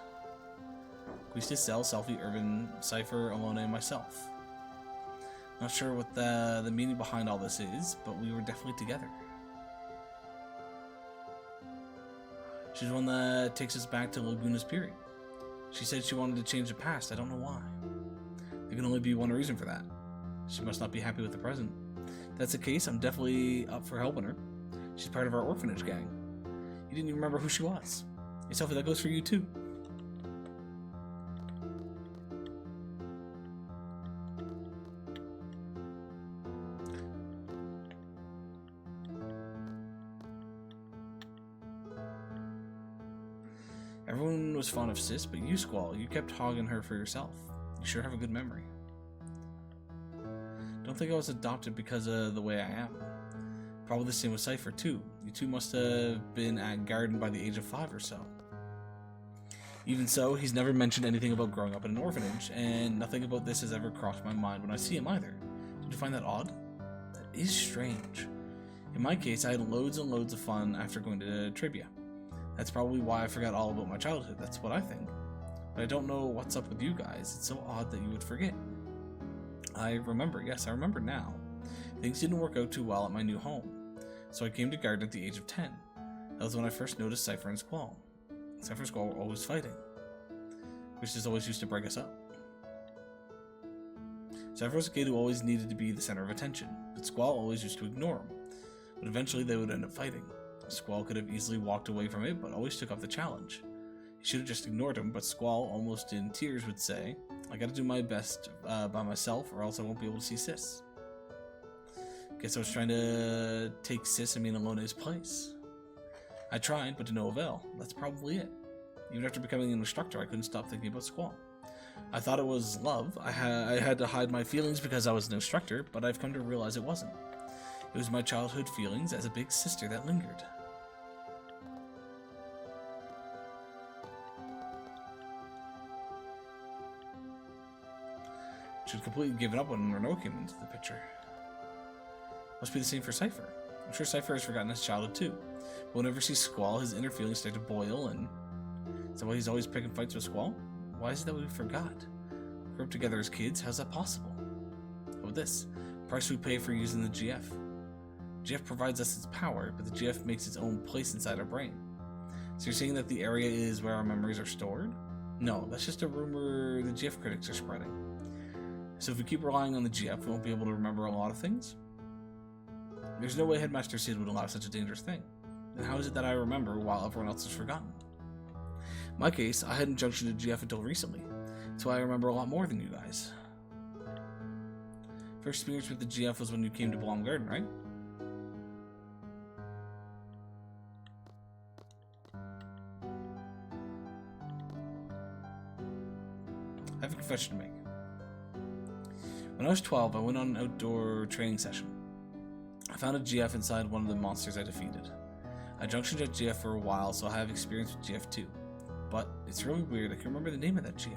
We used to sell Selfie, Urban, Cypher, Alone, and myself. Not sure what the meaning behind all this is, but we were definitely together. She's the one that takes us back to Laguna's period. She said she wanted to change the past. I don't know why. There can only be one reason for that. She must not be happy with the present. If that's the case, I'm definitely up for helping her. She's part of our orphanage gang. You didn't even remember who she was. Hey, Selfie, that goes for you too. Everyone was fond of Sis, but you, Squall, you kept hogging her for yourself. You sure have a good memory. Don't think I was adopted because of the way I am. Probably the same with Cypher, too. You two must have been at Garden by the age of 5 or so. Even so, he's never mentioned anything about growing up in an orphanage, and nothing about this has ever crossed my mind when I see him either. Did you find that odd? That is strange. In my case, I had loads and loads of fun after going to Trivia. That's probably why I forgot all about my childhood, that's what I think. But I don't know what's up with you guys. It's so odd that you would forget. I remember, yes, I remember now. Things didn't work out too well at my new home. So I came to Garden at the age of 10. That was when I first noticed Cypher and Squall. Cypher and Squall were always fighting, which just always used to break us up. Cypher was a kid who always needed to be the center of attention, but Squall always used to ignore him. But eventually they would end up fighting. Squall could have easily walked away from it, but always took up the challenge. He should have just ignored him, but Squall, almost in tears, would say, I gotta do my best by myself, or else I won't be able to see Sis. Guess I was trying to take Sis and me and Alone's place. I tried, but to no avail. That's probably it. Even after becoming an instructor, I couldn't stop thinking about Squall. I thought it was love. I had to hide my feelings because I was an instructor, but I've come to realize it wasn't. It was my childhood feelings as a big sister that lingered. She had completely given up when Renault came into the picture. Must be the same for Cypher. I'm sure Cypher has forgotten his childhood too. But whenever he sees Squall, his inner feelings start to boil, and is that why he's always picking fights with Squall? Why is it that we forgot? We grew up together as kids, how's that possible? How about this? Price we pay for using the GF. GF provides us its power, but the GF makes its own place inside our brain. So you're saying that the area is where our memories are stored? No, that's just a rumor the GF critics are spreading. So if we keep relying on the GF, we won't be able to remember a lot of things? There's no way Headmaster Sid would allow such a dangerous thing. Then how is it that I remember while everyone else has forgotten? In my case, I hadn't junctioned to GF until recently. That's why I remember a lot more than you guys. First experience with the GF was when you came to Balam Garden, right? I have a confession to make. When I was 12, I went on an outdoor training session. I found a GF inside one of the monsters I defeated. I junctioned at GF for a while, so I have experience with GF too. But it's really weird, I can remember the name of that GF.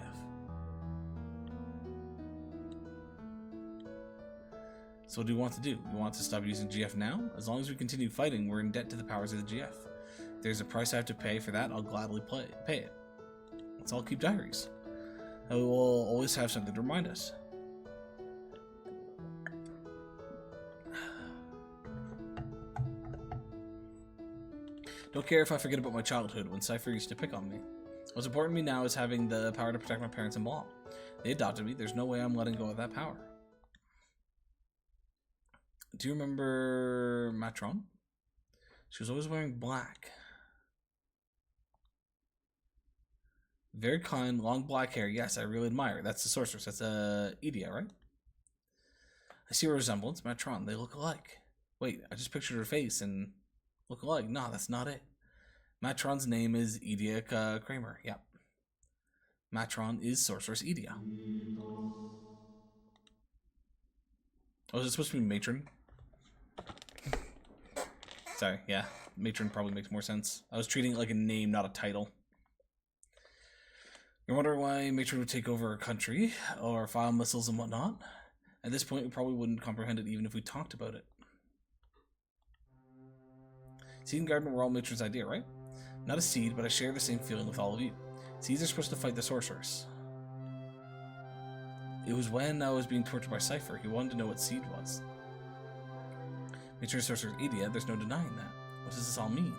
So what do we want to do? We want to stop using GF now? As long as we continue fighting, we're in debt to the powers of the GF. If there's a price I have to pay for that, I'll gladly pay it. Let's all keep diaries. And we will always have something to remind us. Don't care if I forget about my childhood when Cypher used to pick on me. What's important to me now is having the power to protect my parents and mom. They adopted me. There's no way I'm letting go of that power. Do you remember Matron? She was always wearing black. Very kind, long black hair. Yes, I really admire her. That's the sorceress. That's Edea, right? I see a resemblance. Matron. They look alike. Wait, I just pictured her face and look alike. No, that's not it. Matron's name is Edea Kramer. Yep. Matron is Sorceress Edea. Oh, is it supposed to be Matron? Sorry, yeah. Matron probably makes more sense. I was treating it like a name, not a title. You're wondering why Matron would take over a country, or file missiles and whatnot? At this point, we probably wouldn't comprehend it even if we talked about it. Seed and Garden were all Matron's idea, right? Not a seed, but I share the same feeling with all of you. Seeds are supposed to fight the sorceress. It was when I was being tortured by Cypher. He wanted to know what seed was. Matron's Sorceress Edea, there's no denying that. What does this all mean?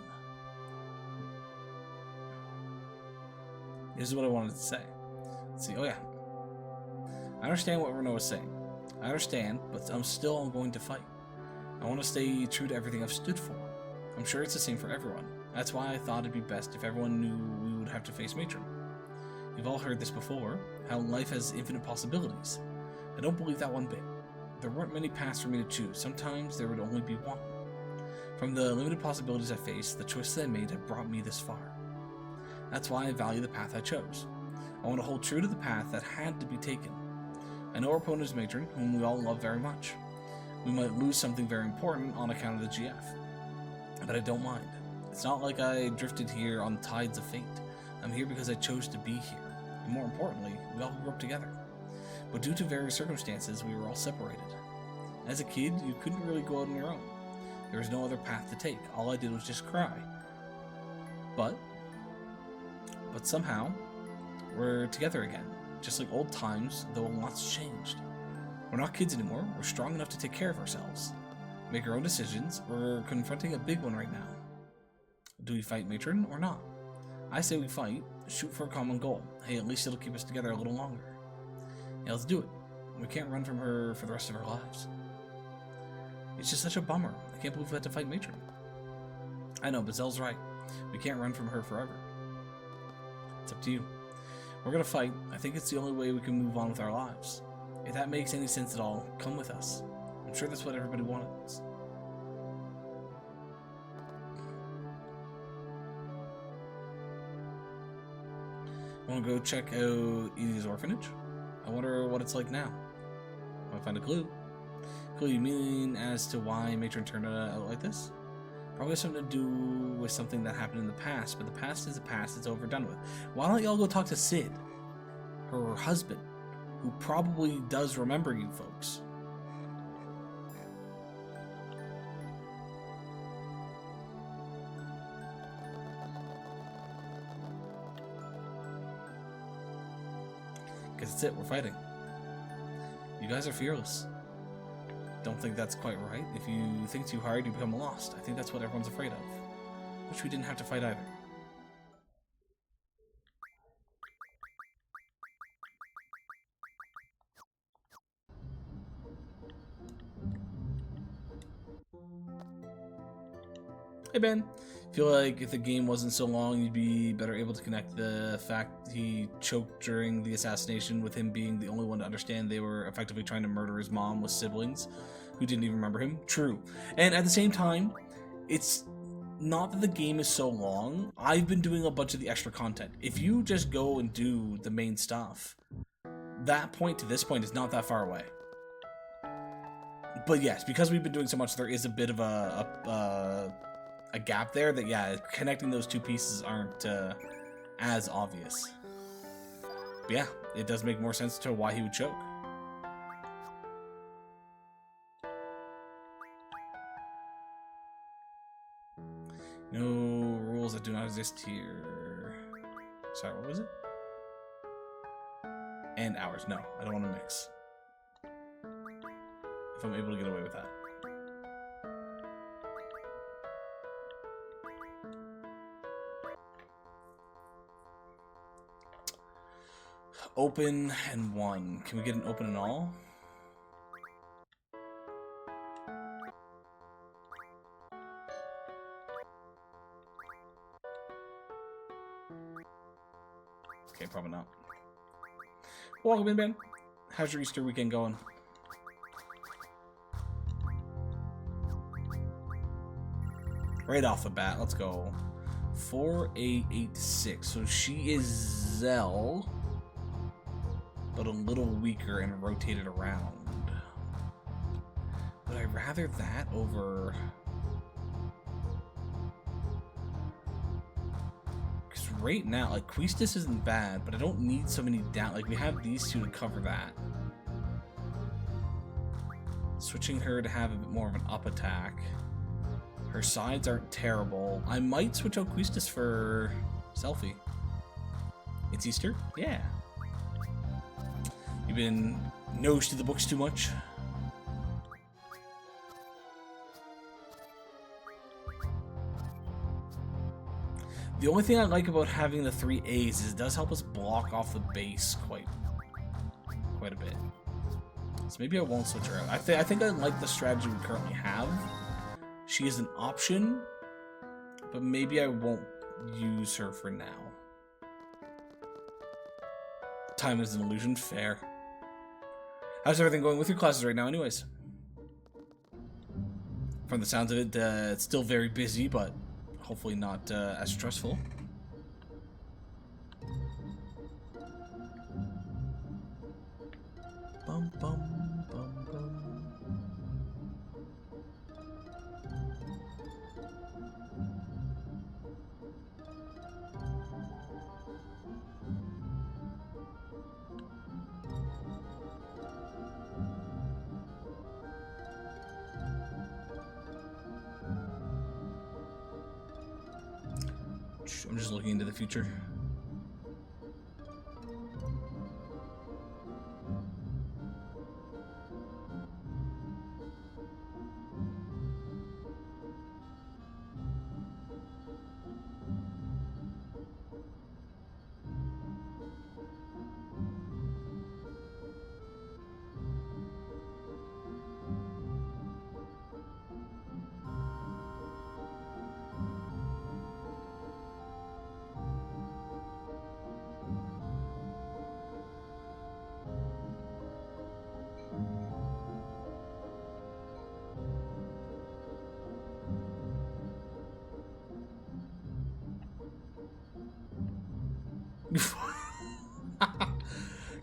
This is what I wanted to say. Let's see. Oh, yeah. I understand what Renault is saying. I understand, but I'm still going to fight. I want to stay true to everything I've stood for. I'm sure it's the same for everyone. That's why I thought it'd be best if everyone knew we would have to face Matron. You've all heard this before, how life has infinite possibilities. I don't believe that one bit. There weren't many paths for me to choose. Sometimes there would only be one. From the limited possibilities I faced, the choices I made have brought me this far. That's why I value the path I chose. I want to hold true to the path that had to be taken. I know our opponent is Matron, whom we all love very much. We might lose something very important on account of the GF. But I don't mind. It's not like I drifted here on tides of fate. I'm here because I chose to be here. And more importantly, we all grew up together. But due to various circumstances, we were all separated. As a kid, you couldn't really go out on your own. There was no other path to take. All I did was just cry. But somehow, we're together again. Just like old times, though a lot's changed. We're not kids anymore. We're strong enough to take care of ourselves. Make our own decisions. We're confronting a big one right now. Do we fight Matron or not? I say we fight, shoot for a common goal. Hey, at least it'll keep us together a little longer. Yeah, let's do it. We can't run from her for the rest of our lives. It's just such a bummer. I can't believe we had to fight Matron. I know, but Zell's right. We can't run from her forever. It's up to you. We're gonna fight. I think it's the only way we can move on with our lives. If that makes any sense at all, come with us. I'm sure that's what everybody wants. Want to go check out Edea's orphanage? I wonder what it's like now. Might find a clue. Clue, you mean as to why Matron turned out like this? Probably has something to do with something that happened in the past, but the past is the past, it's over, done with. Why don't y'all go talk to Sid, her husband, who probably does remember you folks? Guess that's it, we're fighting. You guys are fearless. Don't think that's quite right. If you think too hard, you become lost. I think that's what everyone's afraid of. Wish we didn't have to fight either. Hey Ben, feel like if the game wasn't so long, you'd be better able to connect the fact he choked during the assassination with him being the only one to understand they were effectively trying to murder his mom with siblings who didn't even remember him. True. And at the same time, it's not that the game is so long. I've been doing a bunch of the extra content. If you just go and do the main stuff, that point to this point is not that far away. But yes, because we've been doing so much, there is a bit of a gap there that, yeah, connecting those two pieces aren't as obvious. But yeah, it does make more sense to why he would choke. do not exist here. Sorry, what was it? And hours. No, I don't want to mix. If I'm able to get away with that. Open and 1. Can we get an open and all? Okay, probably not. Welcome in, Ben. How's your Easter weekend going? Right off the bat, let's go. 4886. So she is Zell, but a little weaker and rotated around. But I'd rather that over... Because right now, like, Queestus isn't bad, but I don't need so many down... Like, we have these two to cover that. Switching her to have a bit more of an up attack. Her sides aren't terrible. I might switch out Queestus for Selphie. It's Easter? Yeah. You've been nose to the books too much? The only thing I like about having the 3 A's is it does help us block off the base quite a bit. So maybe I won't switch her out. I think I like the strategy we currently have. She is an option, but maybe I won't use her for now. Time is an illusion. Fair. How's everything going with your classes right now anyways? From the sounds of it, it's still very busy, but hopefully not as stressful. Bum, bum, bum, bum. I'm just looking into the future.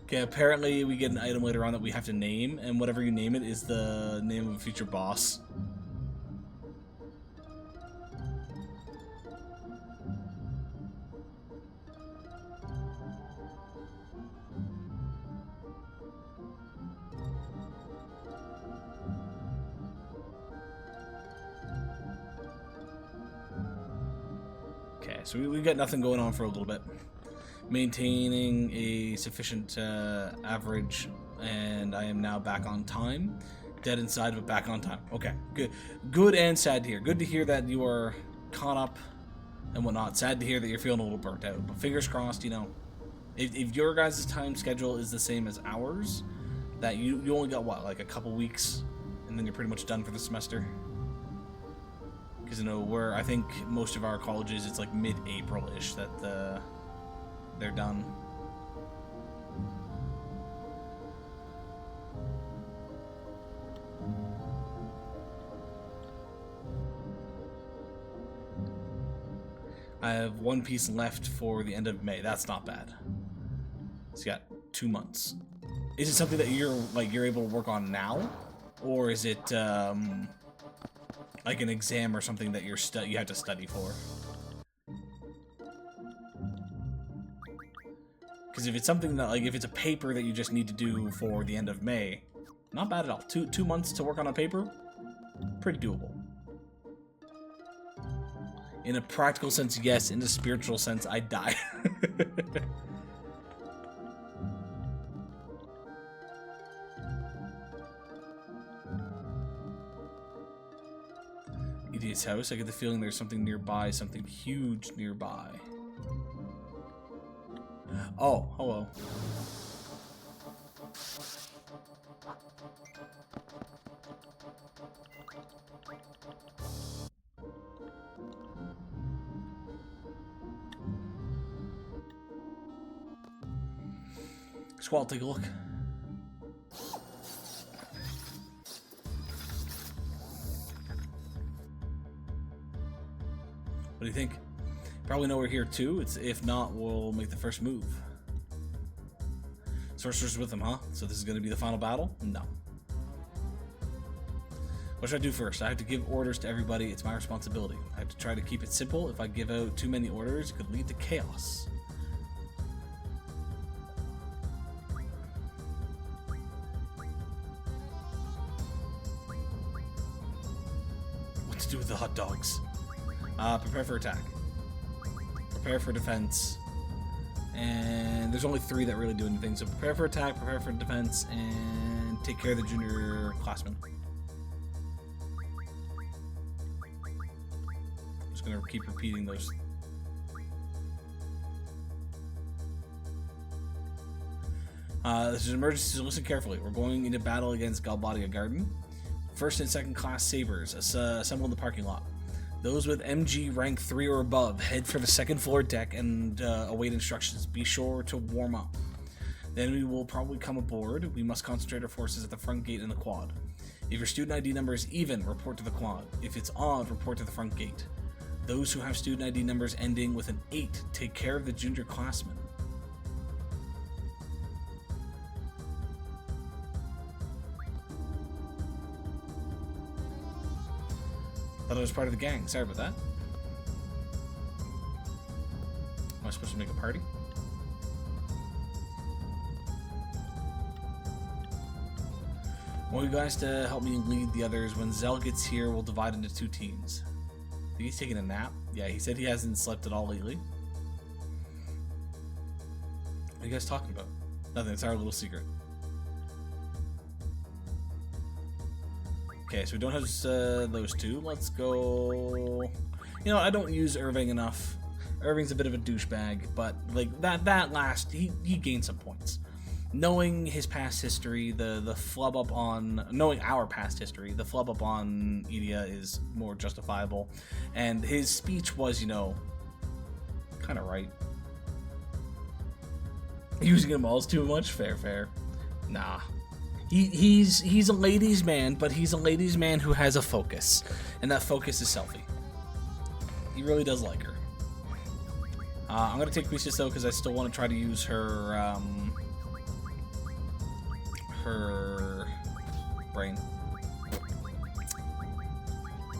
Okay, apparently we get an item later on that we have to name, and whatever you name it is the name of a future boss. Okay, so we got nothing going on for a little bit. Maintaining a sufficient average, and I am now back on time. Dead inside, but back on time. Okay, good. Good and sad to hear. Good to hear that you are caught up and whatnot. Sad to hear that you're feeling a little burnt out. But fingers crossed, you know, if your guys' time schedule is the same as ours, that you only got, what, like a couple weeks, and then you're pretty much done for the semester? Because, you know, I think most of our colleges, it's like mid-April-ish that they're done. I have one piece left for the end of May. That's not bad. So you got 2 months. Is it something that you're able to work on now, or is it like an exam or something that you have to study for? Because if it's something that, like, if it's a paper that you just need to do for the end of May, not bad at all. Two months to work on a paper, pretty doable. In a practical sense, yes. In a spiritual sense, I die. Idiot's house. I get the feeling there's something nearby, something huge nearby. Oh, hello. Squall, take a look. What do you think? Probably know we're here too. If not, we'll make the first move. Sorcerer's with them, huh? So this is going to be the final battle? No. What should I do first? I have to give orders to everybody. It's my responsibility. I have to try to keep it simple. If I give out too many orders, it could lead to chaos. What to do with the hot dogs? Prepare for attack. Prepare for defense. And there's only 3 that really do anything. So prepare for attack, prepare for defense, and take care of the junior classmen. I'm just going to keep repeating those. This is an emergency, so listen carefully. We're going into battle against Galbadia Garden. First and second class sabers assemble in the parking lot. Those with MG rank 3 or above head for the second floor deck and await instructions. Be sure to warm up. Then we will probably come aboard. We must concentrate our forces at the front gate and the quad. If your student ID number is even, report to the quad. If it's odd, report to the front gate. Those who have student ID numbers ending with an 8, take care of the junior classmen. Thought I was part of the gang. Sorry about that. Am I supposed to make a party? I want you guys to help me lead the others. When Zell gets here, we'll divide into 2 teams. I think he's taking a nap. Yeah, he said he hasn't slept at all lately. What are you guys talking about? Nothing. It's our little secret. Okay, so we don't have those 2. Let's go... You know, I don't use Irving enough. Irving's a bit of a douchebag, but like that last, he gained some points. Knowing his past history, the flub up on... Knowing our past history, the flub up on Edea is more justifiable. And his speech was, you know, kind of right. Using them all is too much? Fair. Nah. He's a ladies' man, but he's a ladies' man who has a focus, and that focus is Selphie. He really does like her. I'm gonna take Quisius though because I still want to try to use her her brain,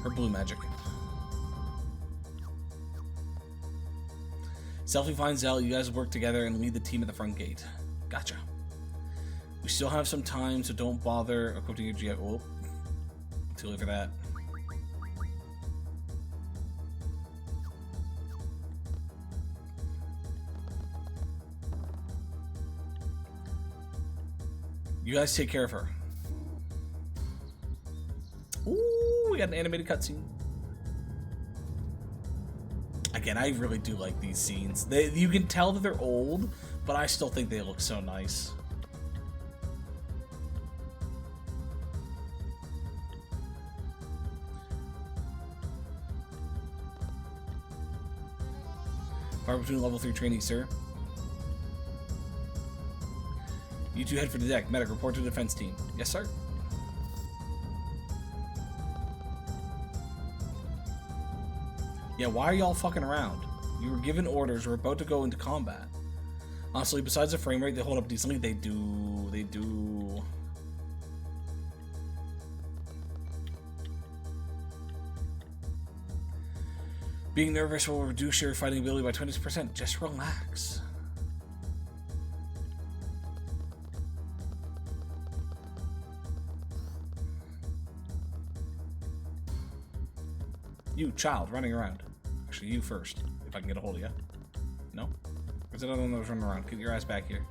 her blue magic. Selphie finds out. You guys work together and lead the team at the front gate. Gotcha. We still have some time, so don't bother equipping your GF. Oh, too late for that. You guys take care of her. Ooh, we got an animated cutscene. Again, I really do like these scenes. You can tell that they're old, but I still think they look so nice. Far between level 3 trainees, sir. You 2 head for the deck. Medic, report to the defense team. Yes, sir. Yeah, why are y'all fucking around? You were given orders. We're about to go into combat. Honestly, besides the frame rate, they hold up decently. They do. Being nervous will reduce your fighting ability by 20%. Just relax. You, child, running around. actually, you first, if I can get a hold of you. No? There's another one that was running around. Get your ass back here.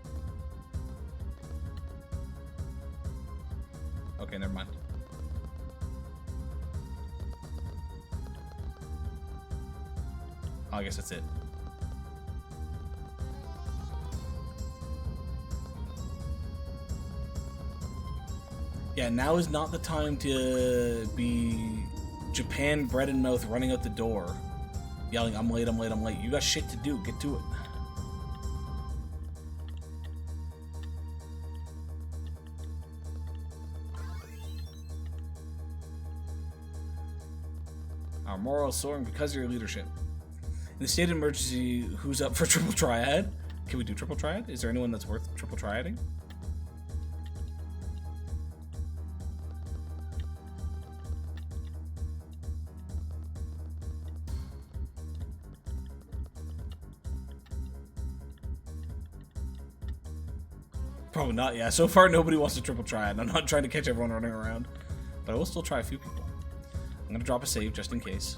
Okay, never mind. Oh, I guess that's it. Yeah, now is not the time to be Japan bread and mouth running out the door, yelling, I'm late, I'm late, I'm late. You got shit to do. Get to it. Our morals soaring because of your leadership. In the state of emergency, who's up for triple triad? Can we do triple triad? Is there anyone that's worth triple triading? Probably not, yeah. So far, nobody wants to triple triad. I'm not trying to catch everyone running around. But I will still try a few people. I'm going to drop a save just in case.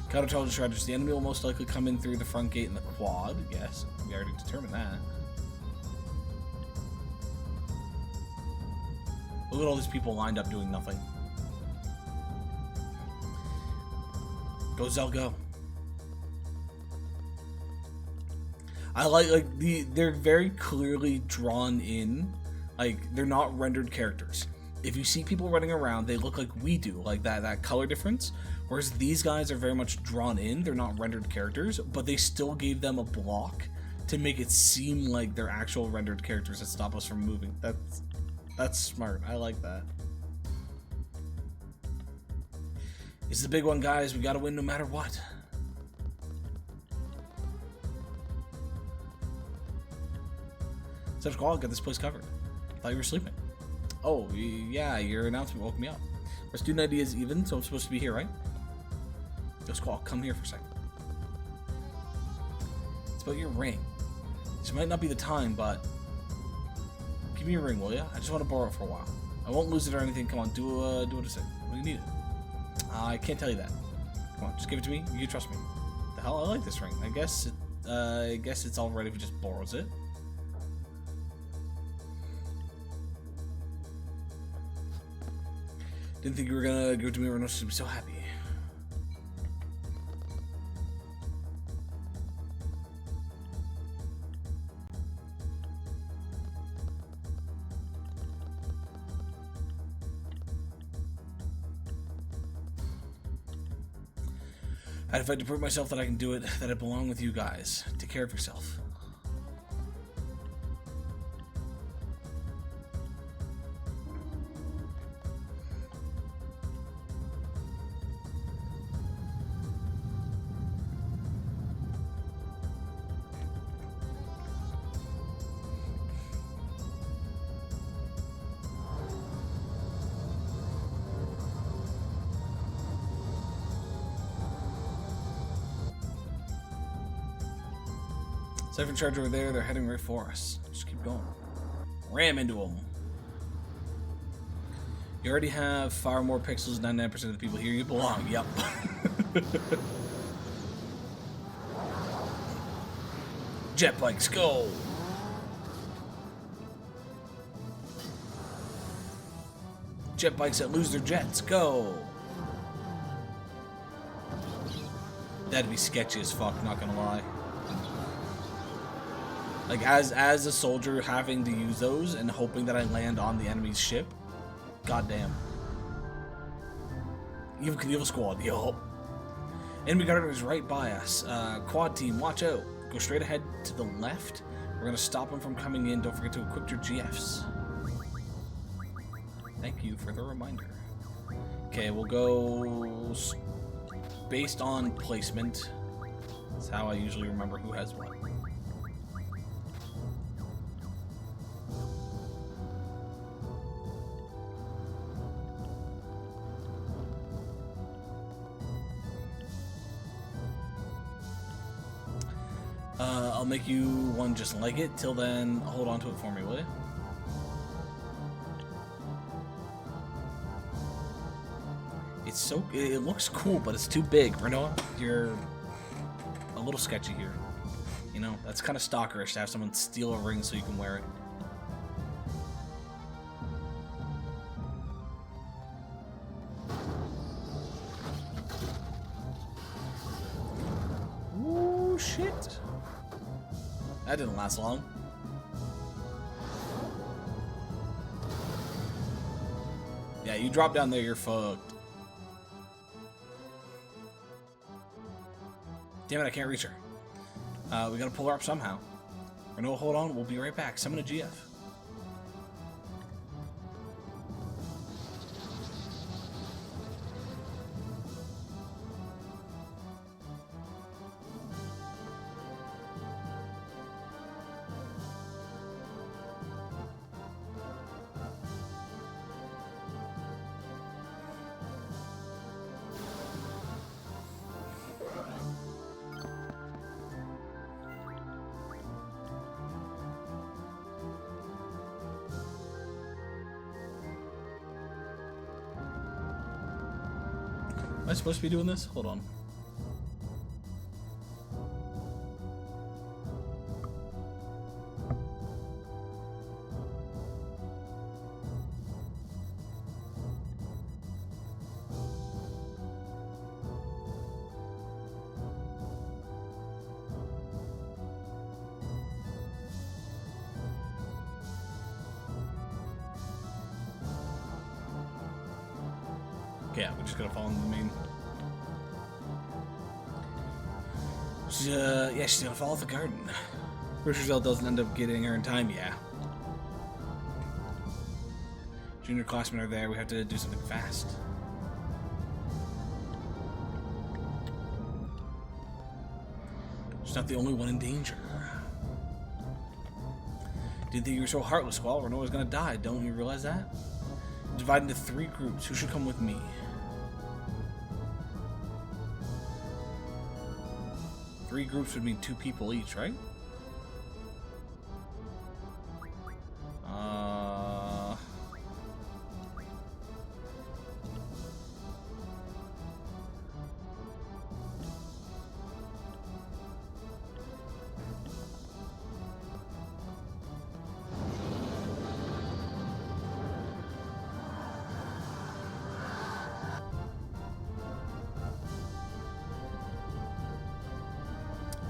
Counterintelligence strategy. The enemy will most likely come in through the front gate in the quad. Yes, we already determined that. Look at all these people lined up doing nothing. Go Zell, go. I like they're very clearly drawn in, like they're not rendered characters. If you see people running around, they look like we do, like that color difference. Whereas these guys are very much drawn in. They're not rendered characters, but they still gave them a block to make it seem like they're actual rendered characters that stop us from moving. That's smart. I like that. This is the big one, guys. We gotta win no matter what. Such call, get this place covered. I thought you were sleeping. Oh, yeah, your announcement woke me up. Our student ID is even, so I'm supposed to be here, right? Yo, Squall, come here for a second. It's about your ring. This might not be the time, but give me your ring, will ya? I just want to borrow it for a while. I won't lose it or anything. Come on, do what I say. What do you need it? I can't tell you that. Come on, just give it to me. You can trust me. The hell, I like this ring. I guess it's all right if it just borrows it. Didn't think you were gonna give it to me or else to be so happy. I'd fight to prove myself that I can do it, that I belong with you guys. Take care of yourself. Siphon charge over there, they're heading right for us. Just keep going. Ram into them. You already have far more pixels than 99% of the people here. You belong, yep. Jet bikes, go! Jet bikes that lose their jets, go! That'd be sketchy as fuck, not gonna lie. Like, as a soldier, having to use those and hoping that I land on the enemy's ship. Goddamn. Evil squad, yo. Enemy guard is right by us. Quad team, watch out. Go straight ahead to the left. We're gonna stop them from coming in. Don't forget to equip your GFs. Thank you for the reminder. Okay, we'll go based on placement. That's how I usually remember who has what. I'll make you one just like it. Till then, hold on to it for me, will you? It's so... It looks cool, but it's too big. Rinoa, you're a little sketchy here. You know, that's kind of stalkerish to have someone steal a ring so you can wear it. Ooh, shit. That didn't last long. Yeah, you drop down there, you're fucked. Damn it, I can't reach her. We gotta pull her up somehow. Rinoa, hold on, we'll be right back. Summon a GF. Am I supposed to be doing this? Hold on. Yeah, we're just gonna follow the main. Yeah, she's gonna follow the garden. Richardell doesn't end up getting her in time, yeah. Junior classmen are there, we have to do something fast. She's not the only one in danger. Didn't think you were so heartless, Squall. Rinoa's gonna die, don't you realize that? Divided into 3 groups. Who should come with me? 3 groups would mean 2 people each, right?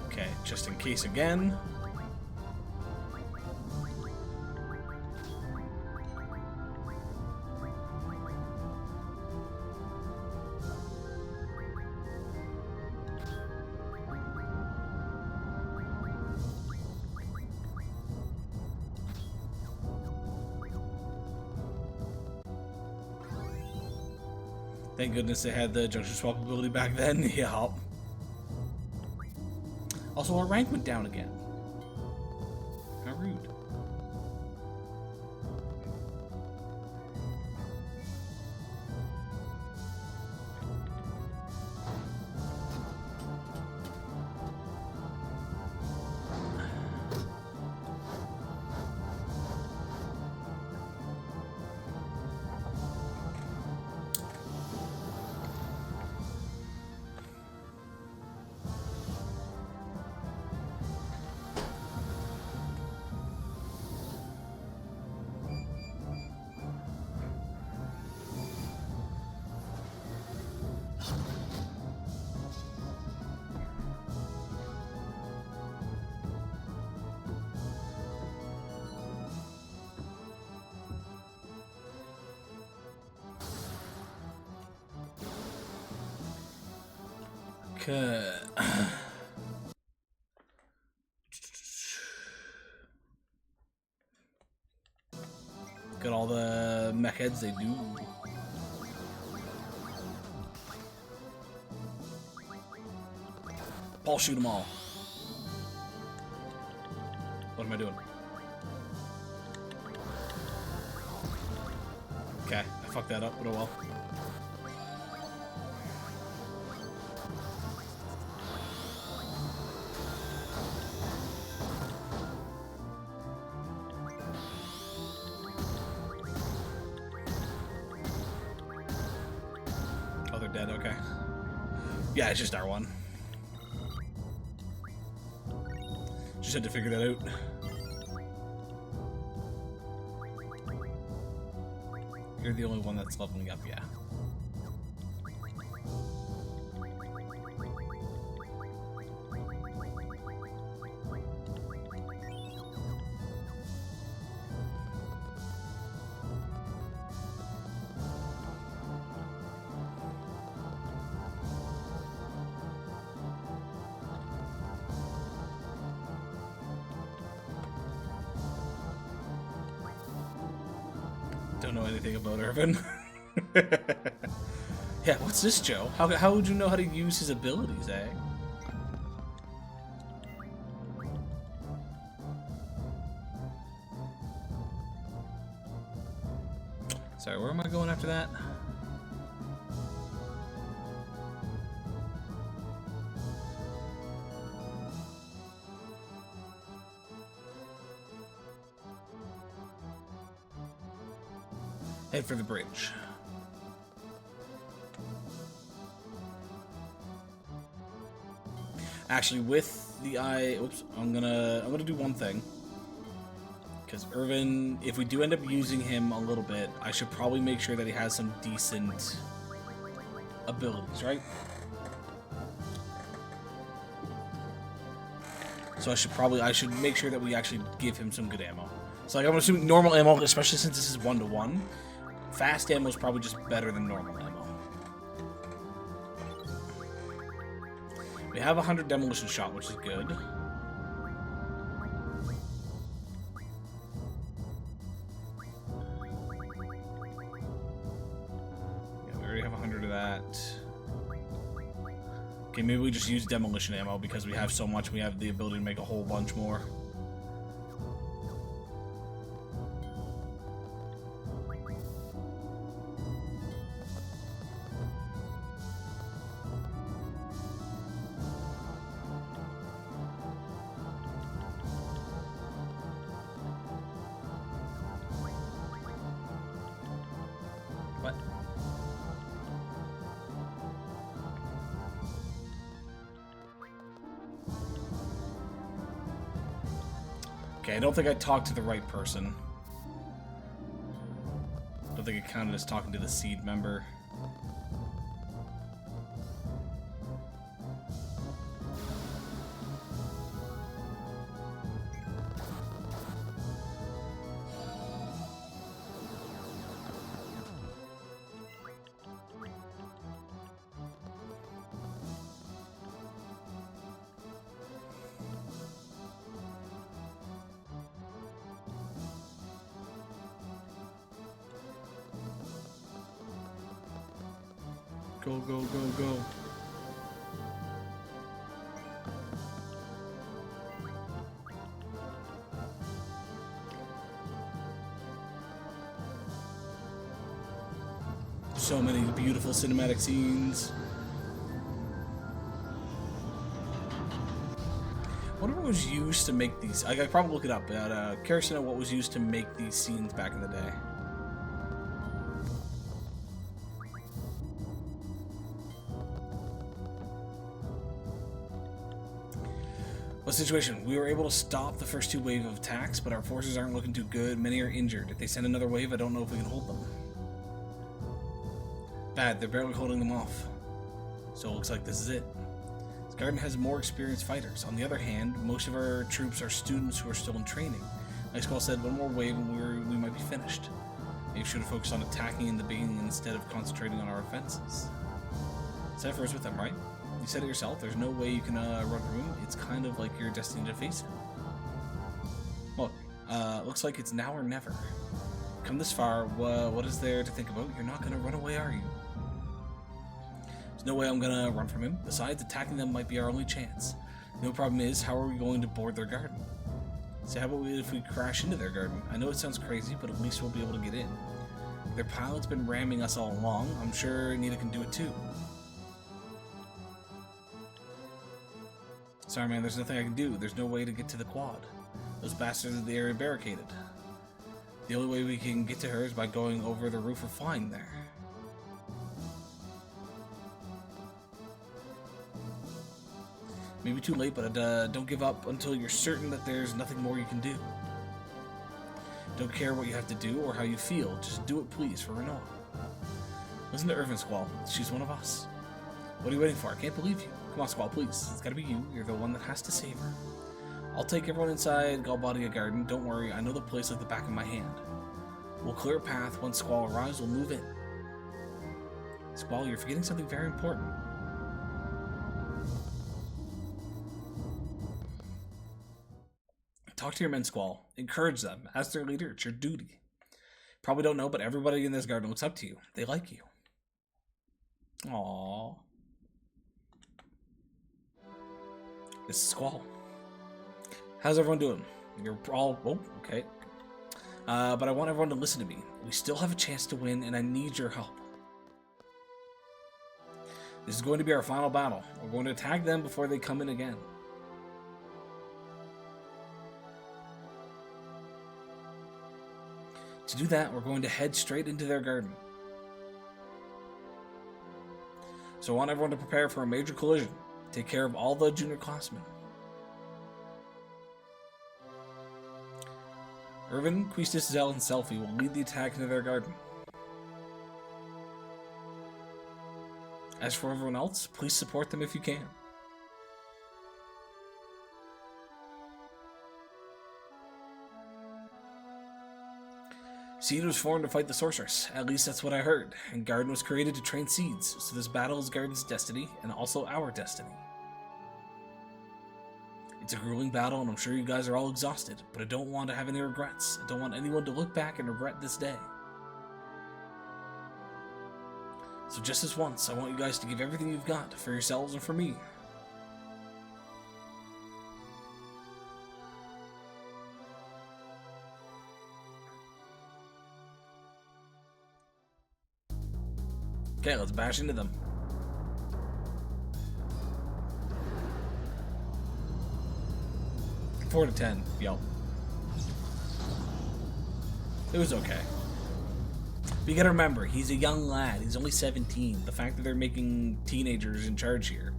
Okay, just in case again. Thank goodness they had the junction swap ability back then. Yeah. Also, our rank went down again. How rude. Okay. Look at all the mech heads they do. I'll shoot them all. What am I doing? Okay, I fucked that up, but oh well. dead, okay. Yeah, it's just R1. Just had to figure that out. You're the only one that's leveling up, yeah. Don't know anything about Irvin. Yeah, what's this, Joe? How would you know how to use his abilities, eh? Sorry, where am I going after that? Head for the bridge. Actually, with the oops, I'm gonna do one thing. Because Irvin, if we do end up using him a little bit, I should probably make sure that he has some decent abilities, right? So I should make sure that we actually give him some good ammo. So like I'm assuming normal ammo, especially since this is 1-to-1, fast ammo is probably just better than normal ammo. We have 100 demolition shot, which is good. Yeah, we already have 100 of that. Okay, maybe we just use demolition ammo because we have so much, we have the ability to make a whole bunch more. What? Okay, I don't think I talked to the right person. I don't think it counted as talking to the seed member. Go, go, go, go. So many beautiful cinematic scenes. What was used to make these? I could probably look it up, but curious to know what was used to make these scenes back in the day. What situation? We were able to stop the first two waves of attacks, but our forces aren't looking too good. Many are injured. If they send another wave, I don't know if we can hold them. Bad, they're barely holding them off. So it looks like this is it. This garden has more experienced fighters. On the other hand, most of our troops are students who are still in training. Like Squall said, one more wave and we might be finished. Maybe we should have focused on attacking in the beginning instead of concentrating on our offenses. Cypher is with them, right? You said it yourself, there's no way you can run from him. It's kind of like you're destined to face him. Well, looks like it's now or never. Come this far, what is there to think about? You're not going to run away, are you? There's no way I'm going to run from him. Besides, attacking them might be our only chance. No problem is, how are we going to board their garden? So how about if we crash into their garden? I know it sounds crazy, but at least we'll be able to get in. Their pilot's been ramming us all along. I'm sure Nita can do it too. Sorry, man, there's nothing I can do. There's no way to get to the quad. Those bastards in the area barricaded. The only way we can get to her is by going over the roof or flying there. Maybe too late, but don't give up until you're certain that there's nothing more you can do. Don't care what you have to do or how you feel. Just do it, please, for Rinoa. Listen to Irvin, Squall. She's one of us. What are you waiting for? I can't believe you. Come on, Squall, please. It's gotta be you. You're the one that has to save her. I'll take everyone inside Galbadia Garden. Don't worry, I know the place like the back of my hand. We'll clear a path. Once Squall arrives, we'll move in. Squall, you're forgetting something very important. Talk to your men, Squall. Encourage them. As their leader, it's your duty. Probably don't know, but everybody in this garden looks up to you. They like you. Aww. This is Squall. How's everyone doing? You're all... Oh, okay. But I want everyone to listen to me. We still have a chance to win, and I need your help. This is going to be our final battle. We're going to attack them before they come in again. To do that, we're going to head straight into their garden. So I want everyone to prepare for a major collision. Take care of all the junior classmen. Irvin, Quistis, Zell, and Selphie will lead the attack into their garden. As for everyone else, please support them if you can. Seed was formed to fight the sorceress, at least that's what I heard, and Garden was created to train seeds, so this battle is Garden's destiny, and also our destiny. It's a grueling battle, and I'm sure you guys are all exhausted, but I don't want to have any regrets. I don't want anyone to look back and regret this day. So just this once, I want you guys to give everything you've got, for yourselves and for me. Okay, let's bash into them. Four to 10. Yo. It was okay. But you gotta remember, he's a young lad. He's only 17. The fact that they're making teenagers in charge here.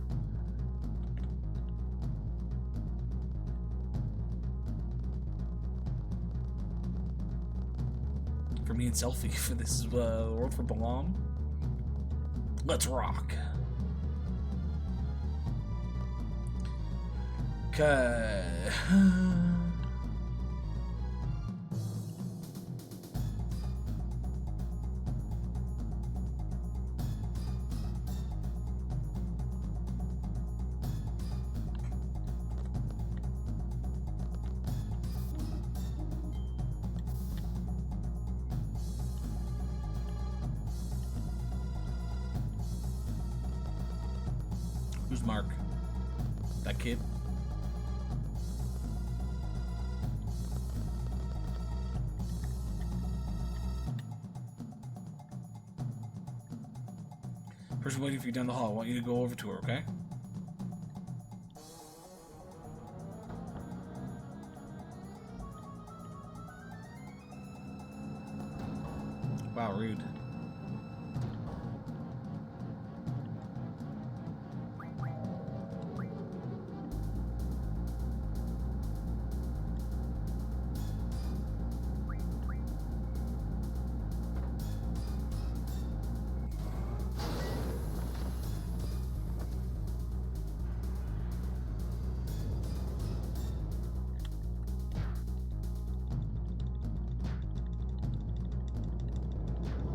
For me and Selphie, for this is World for Balam. Let's rock. Okay. Who's Mark? That kid? Person waiting for you down the hall. I want you to go over to her, okay? Wow, rude.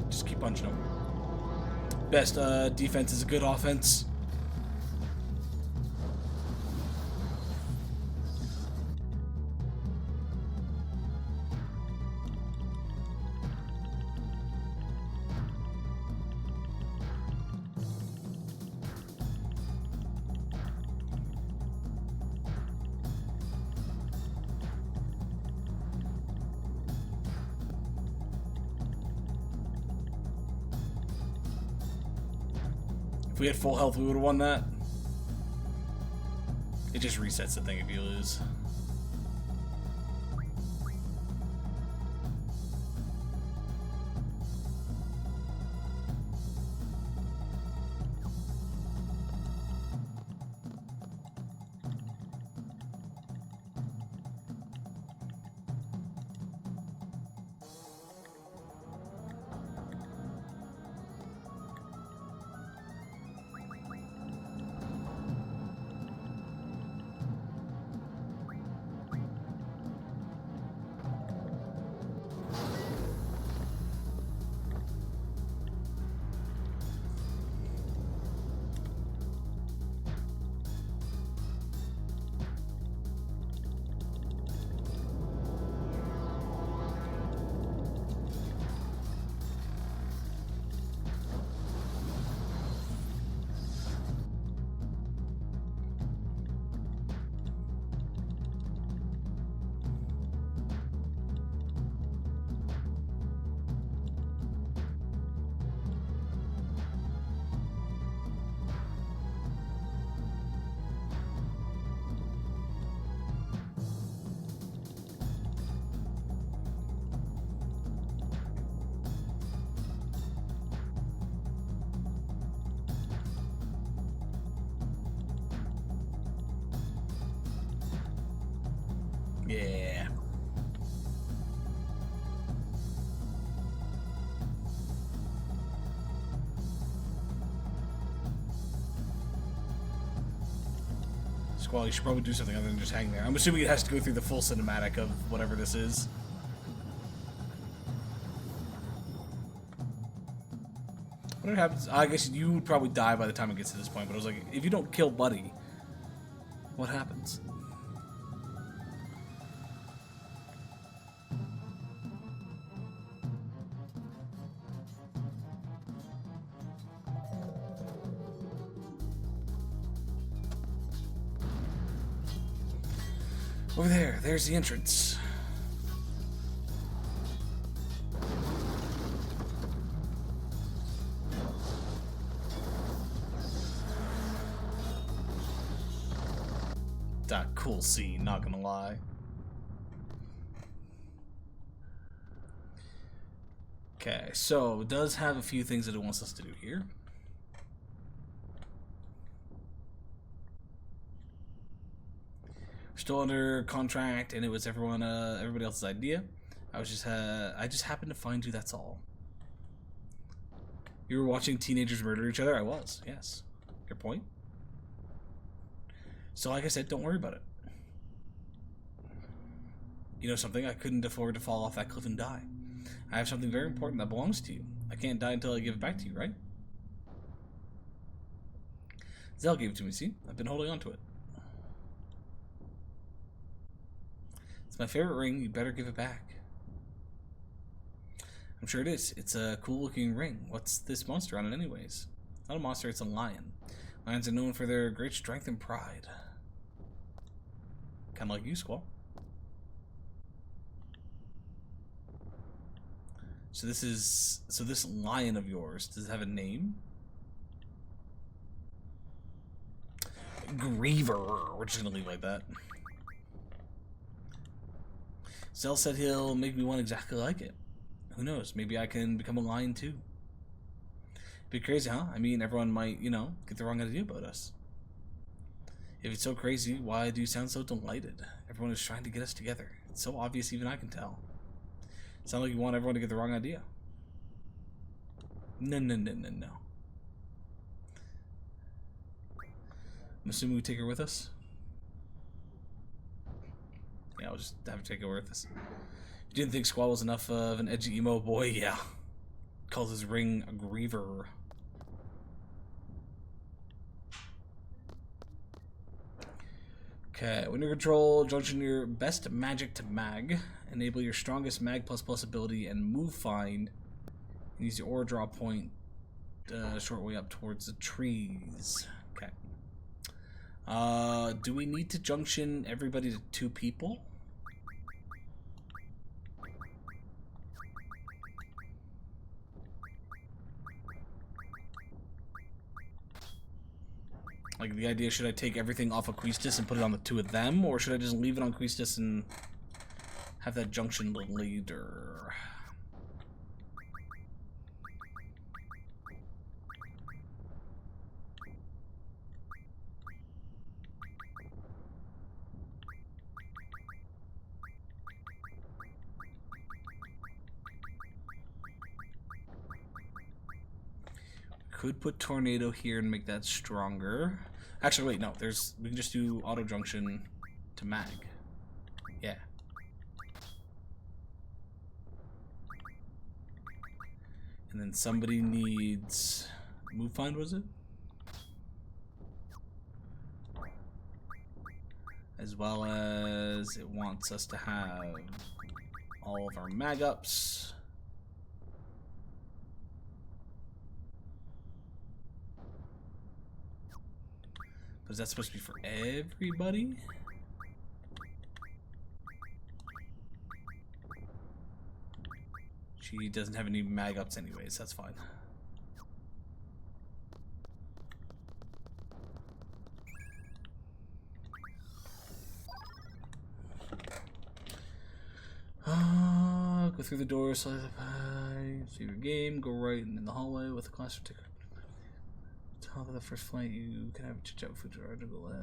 Just keep punching him. Best defense is a good offense. If we had full health, we would have won that. It just resets the thing if you lose. Yeah. Squall, you should probably do something other than just hang there. I'm assuming it has to go through the full cinematic of whatever this is. What happens? I guess you would probably die by the time it gets to this point, but I was like, if you don't kill Buddy, what happens? Over there, there's the entrance. That cool scene, not gonna lie. Okay, so it does have a few things that it wants us to do here. We're still under contract, and it was everybody else's idea. I just happened to find you. That's all. You were watching teenagers murder each other. I was. Yes. Your point. So, like I said, don't worry about it. You know something? I couldn't afford to fall off that cliff and die. I have something very important that belongs to you. I can't die until I give it back to you, right? Zell gave it to me, see? I've been holding on to it. It's my favorite ring. You better give it back. I'm sure it is. It's a cool-looking ring. What's this monster on it anyways? It's not a monster, it's a lion. Lions are known for their great strength and pride. Kind of like you, Squall. So this lion of yours, does it have a name? Griever. We're just gonna leave it like that. Zell said he'll make me one exactly like it. Who knows? Maybe I can become a lion too. Be crazy, huh? I mean, everyone might, you know, get the wrong idea about us. If it's so crazy, why do you sound so delighted? Everyone is trying to get us together. It's so obvious, even I can tell. It sounds like you want everyone to get the wrong idea. No. I'm assuming we take her with us. Yeah, I'll just have to take her with us. You didn't think Squall was enough of an edgy emo boy? Yeah. Calls his ring a Griever. Okay, when you control, junction your best magic to mag. Enable your strongest mag plus ability and move find. Use your aura draw point short way up towards the trees. Okay. Do we need to junction everybody to 2 people? Like, the idea, should I take everything off of Quistis and put it on the 2 of them, or should I just leave it on Quistis and have that junction later? Could put Tornado here and make that stronger. Actually, wait, no. We can just do auto junction to mag. Yeah. And then somebody needs move find, was it? As well as it wants us to have all of our mag ups. But is that supposed to be for everybody? She doesn't have any mag ups anyways, that's fine. Go through the door, select the pie, save your game, go right and in the hallway with the class ticket. Top of the first flight, you can have a chit chat with food or to go left.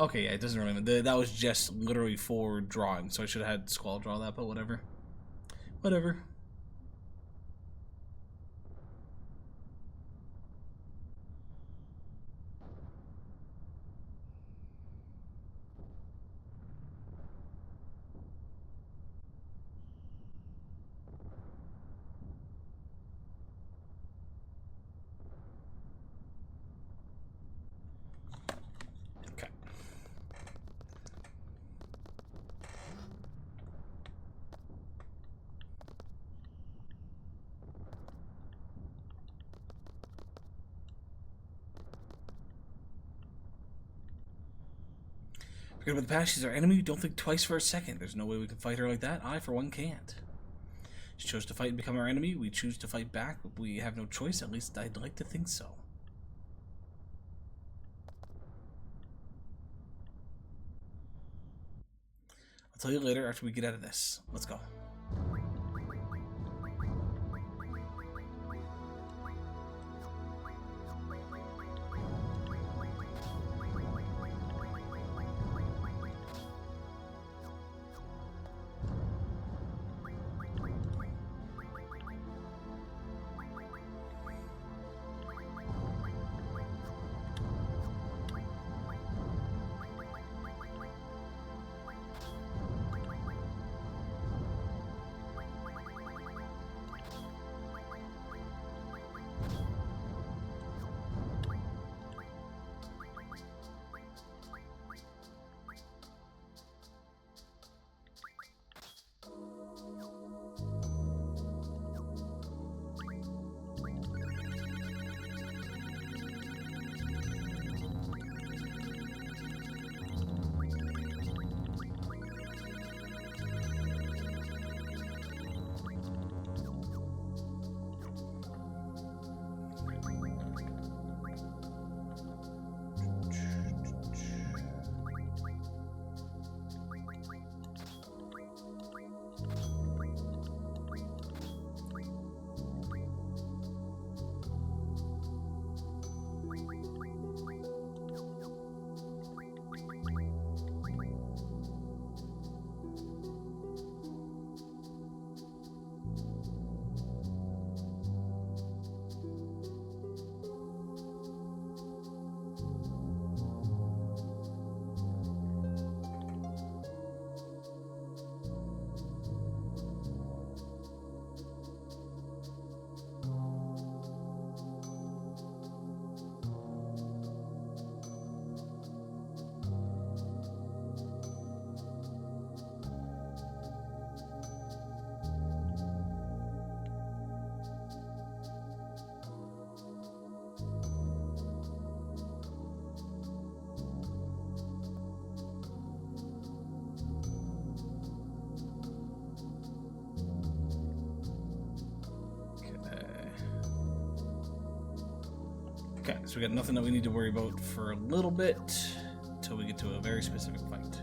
Okay, yeah, it doesn't really matter. That was just literally for drawing, so I should have had Squall draw that, but whatever. Whatever. Okay. Forget about the past. She's our enemy. Don't think twice for a second. There's no way we can fight her like that. I, for one, can't. She chose to fight and become our enemy. We choose to fight back, but we have no choice. At least I'd like to think so. I'll tell you later after we get out of this. Let's go. Okay, so we got nothing that we need to worry about for a little bit until we get to a very specific fight.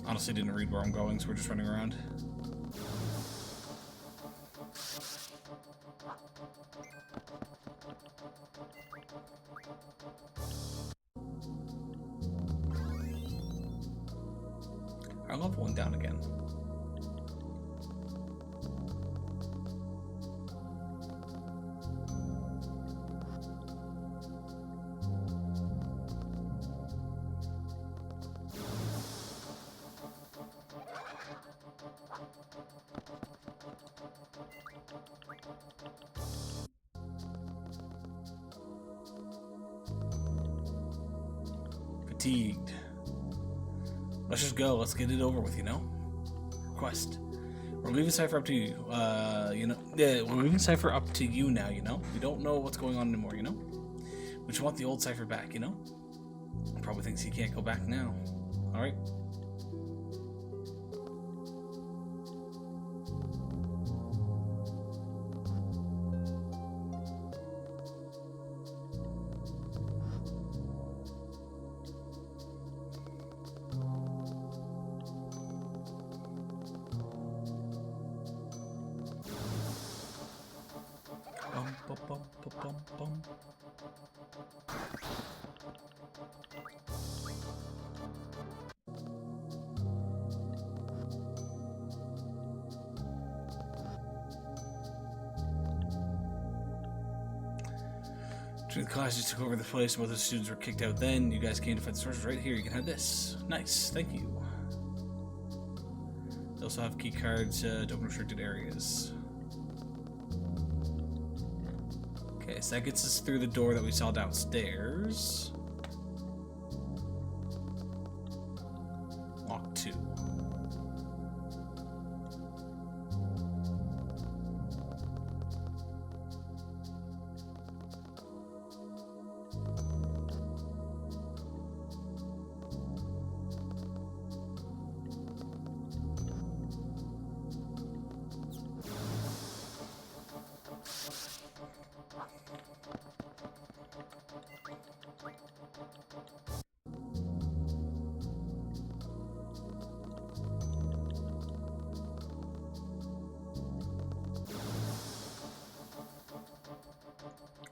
Honestly, didn't read where I'm going, so we're just running around. I love one down again. Fatigued. Let's just go. Let's get it over with, you know? Request. We're leaving Cypher up to you. Yeah, we're leaving Cypher up to you now, you know? We don't know what's going on anymore, you know? We just want the old Cypher back, you know? Probably thinks he can't go back now. Alright? bum. The classes took over the place. Both the students were kicked out then. You guys came to find the sources right here. You can have this. Nice. Thank you. They also have key cards to open restricted areas. Okay, so that gets us through the door that we saw downstairs. Lock 2.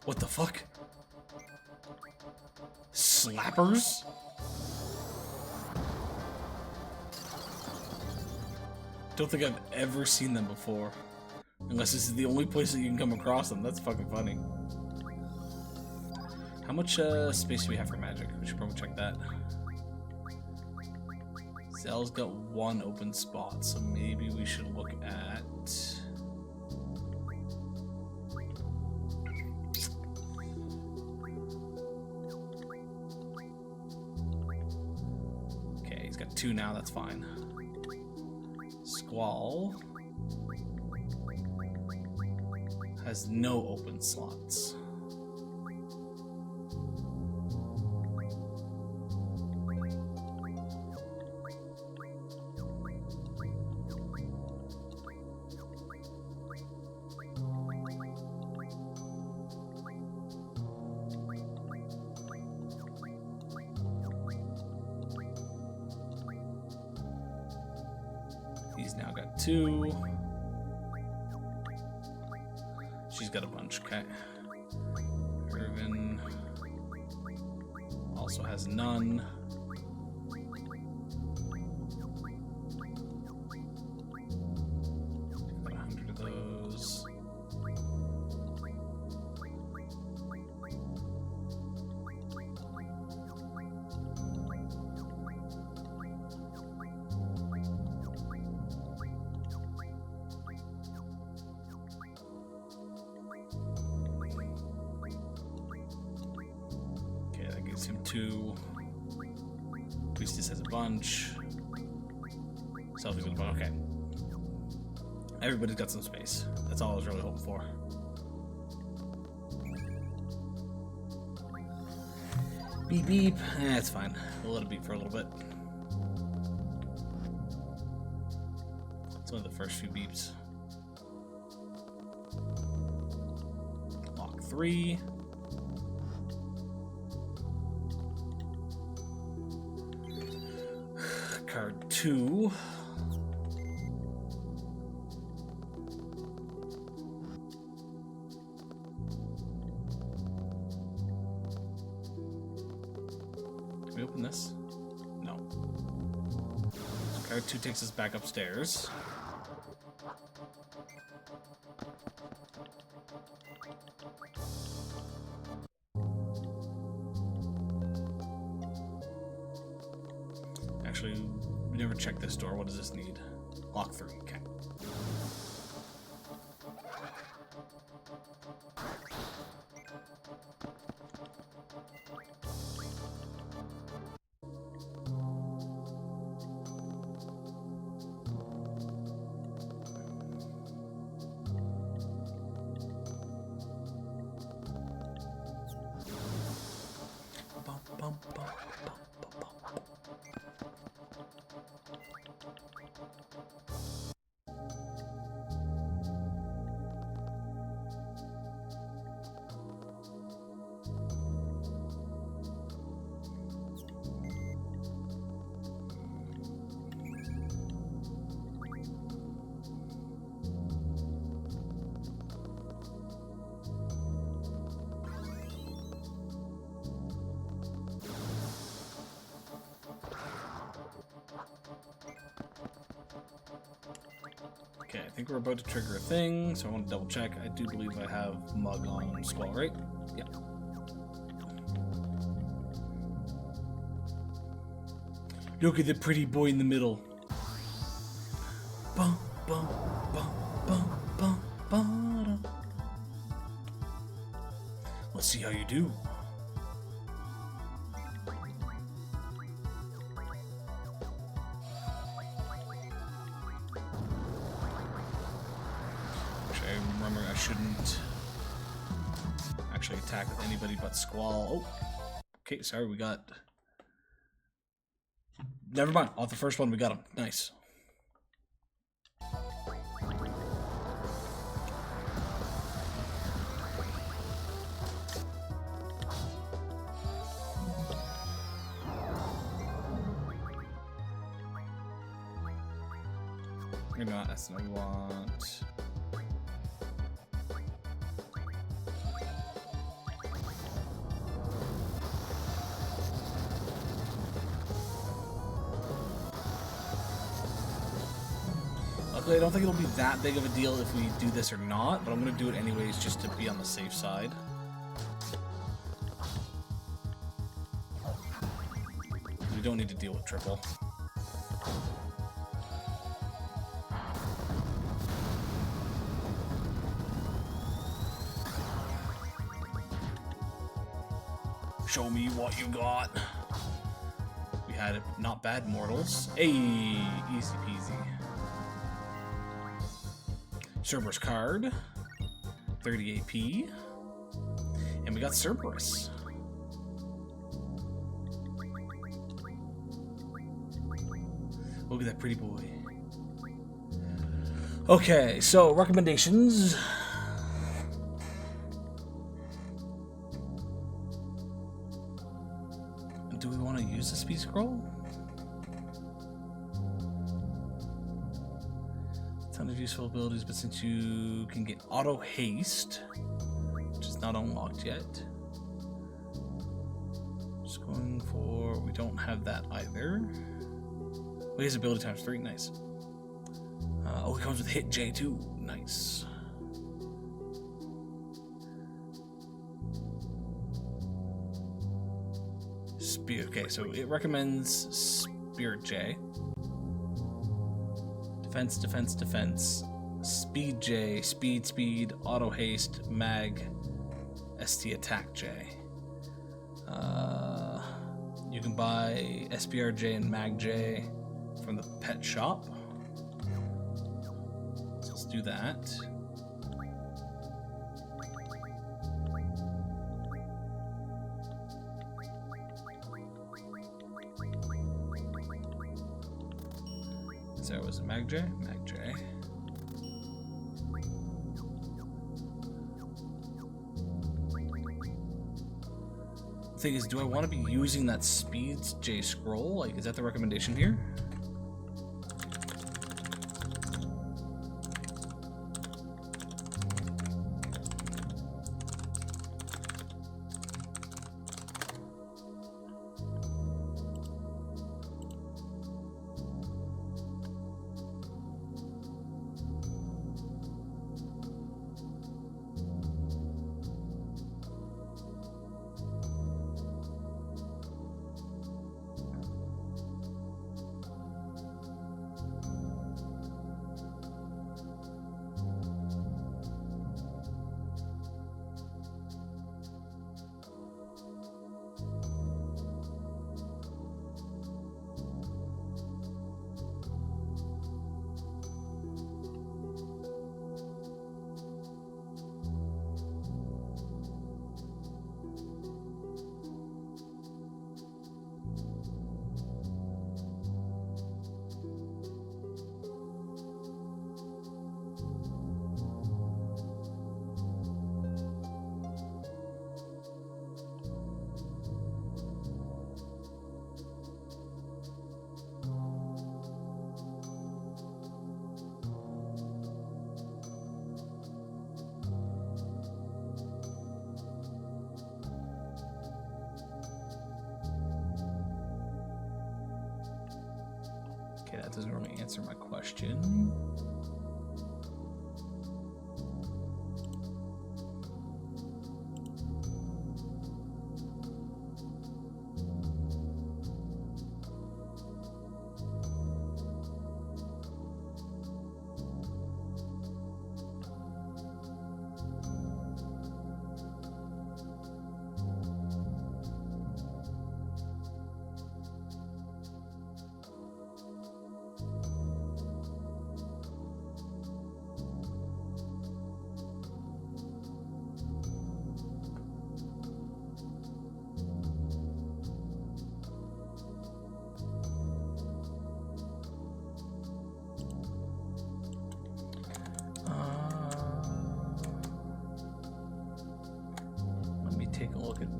What the fuck? Slappers? Don't think I've ever seen them before. Unless this is the only place that you can come across them. That's fucking funny. How much space do we have for magic? We should probably check that. Zell's got 1 open spot, so maybe we should look at... Okay, he's got 2 now, that's fine. Squall has no open slots. He's now got 2. She's got a bunch, okay. Irvin also has none. Got 100 of those. Him 2. Priestess has a bunch. Selfie with a bunch. Okay. Everybody's got some space. That's all I was really hoping for. Beep beep. It's fine. We'll let it beep for a little bit. It's one of the first few beeps. Lock 3. Card 2. Can we open this? No. Card 2 takes us back upstairs. Actually, we never checked this door. What does this need? Lock 3. Okay. Bum, bum, bum, bum. Okay, I think we're about to trigger a thing, so I want to double check. I do believe I have Mug on Squall, right? Yeah. Look at the pretty boy in the middle. Bum, bum, bum, bum, bum, bum. Let's see how you do. Actually, I remember I shouldn't actually attack with anybody but Squall. Oh, okay, sorry, we got... Never mind, off the first one we got him. Nice. You're not, that's what we want. Luckily, I don't think it'll be that big of a deal if we do this or not, but I'm going to do it anyways just to be on the safe side. We don't need to deal with triple. Show me what you got. We had not bad mortals. Hey, easy peasy. Cerberus card, 30 AP, and we got Cerberus. Look at that pretty boy. Okay, so recommendations. Do we want to use the speed scroll? Ton of useful abilities, but since you can get auto haste, which is not unlocked yet, just going for, we don't have that either. Well, he has ability times 3, nice. Oh, he comes with hit J too, nice. Okay, so it recommends Spirit J. Defense, defense, defense. Speed J, speed, speed, auto haste, mag, ST attack J. You can buy SPR J and mag J from the pet shop. So let's do that. So was it Mag J? Mag J. The thing is, do I want to be using that Speed J scroll? Like, is that the recommendation here? Okay, that doesn't really answer my question.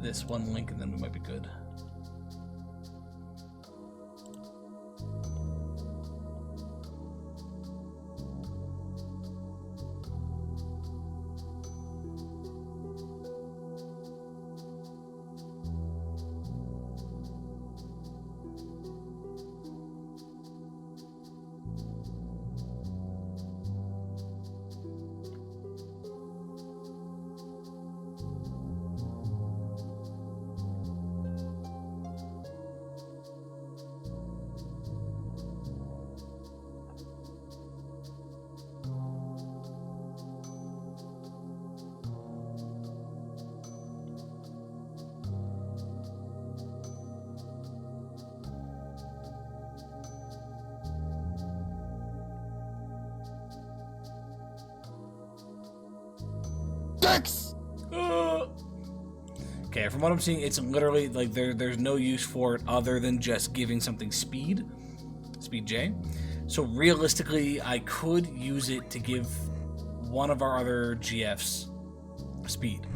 this one link, and then we might be good. Okay, from what I'm seeing, it's literally like there's no use for it other than just giving something speed J. So realistically, I could use it to give one of our other GFs speed.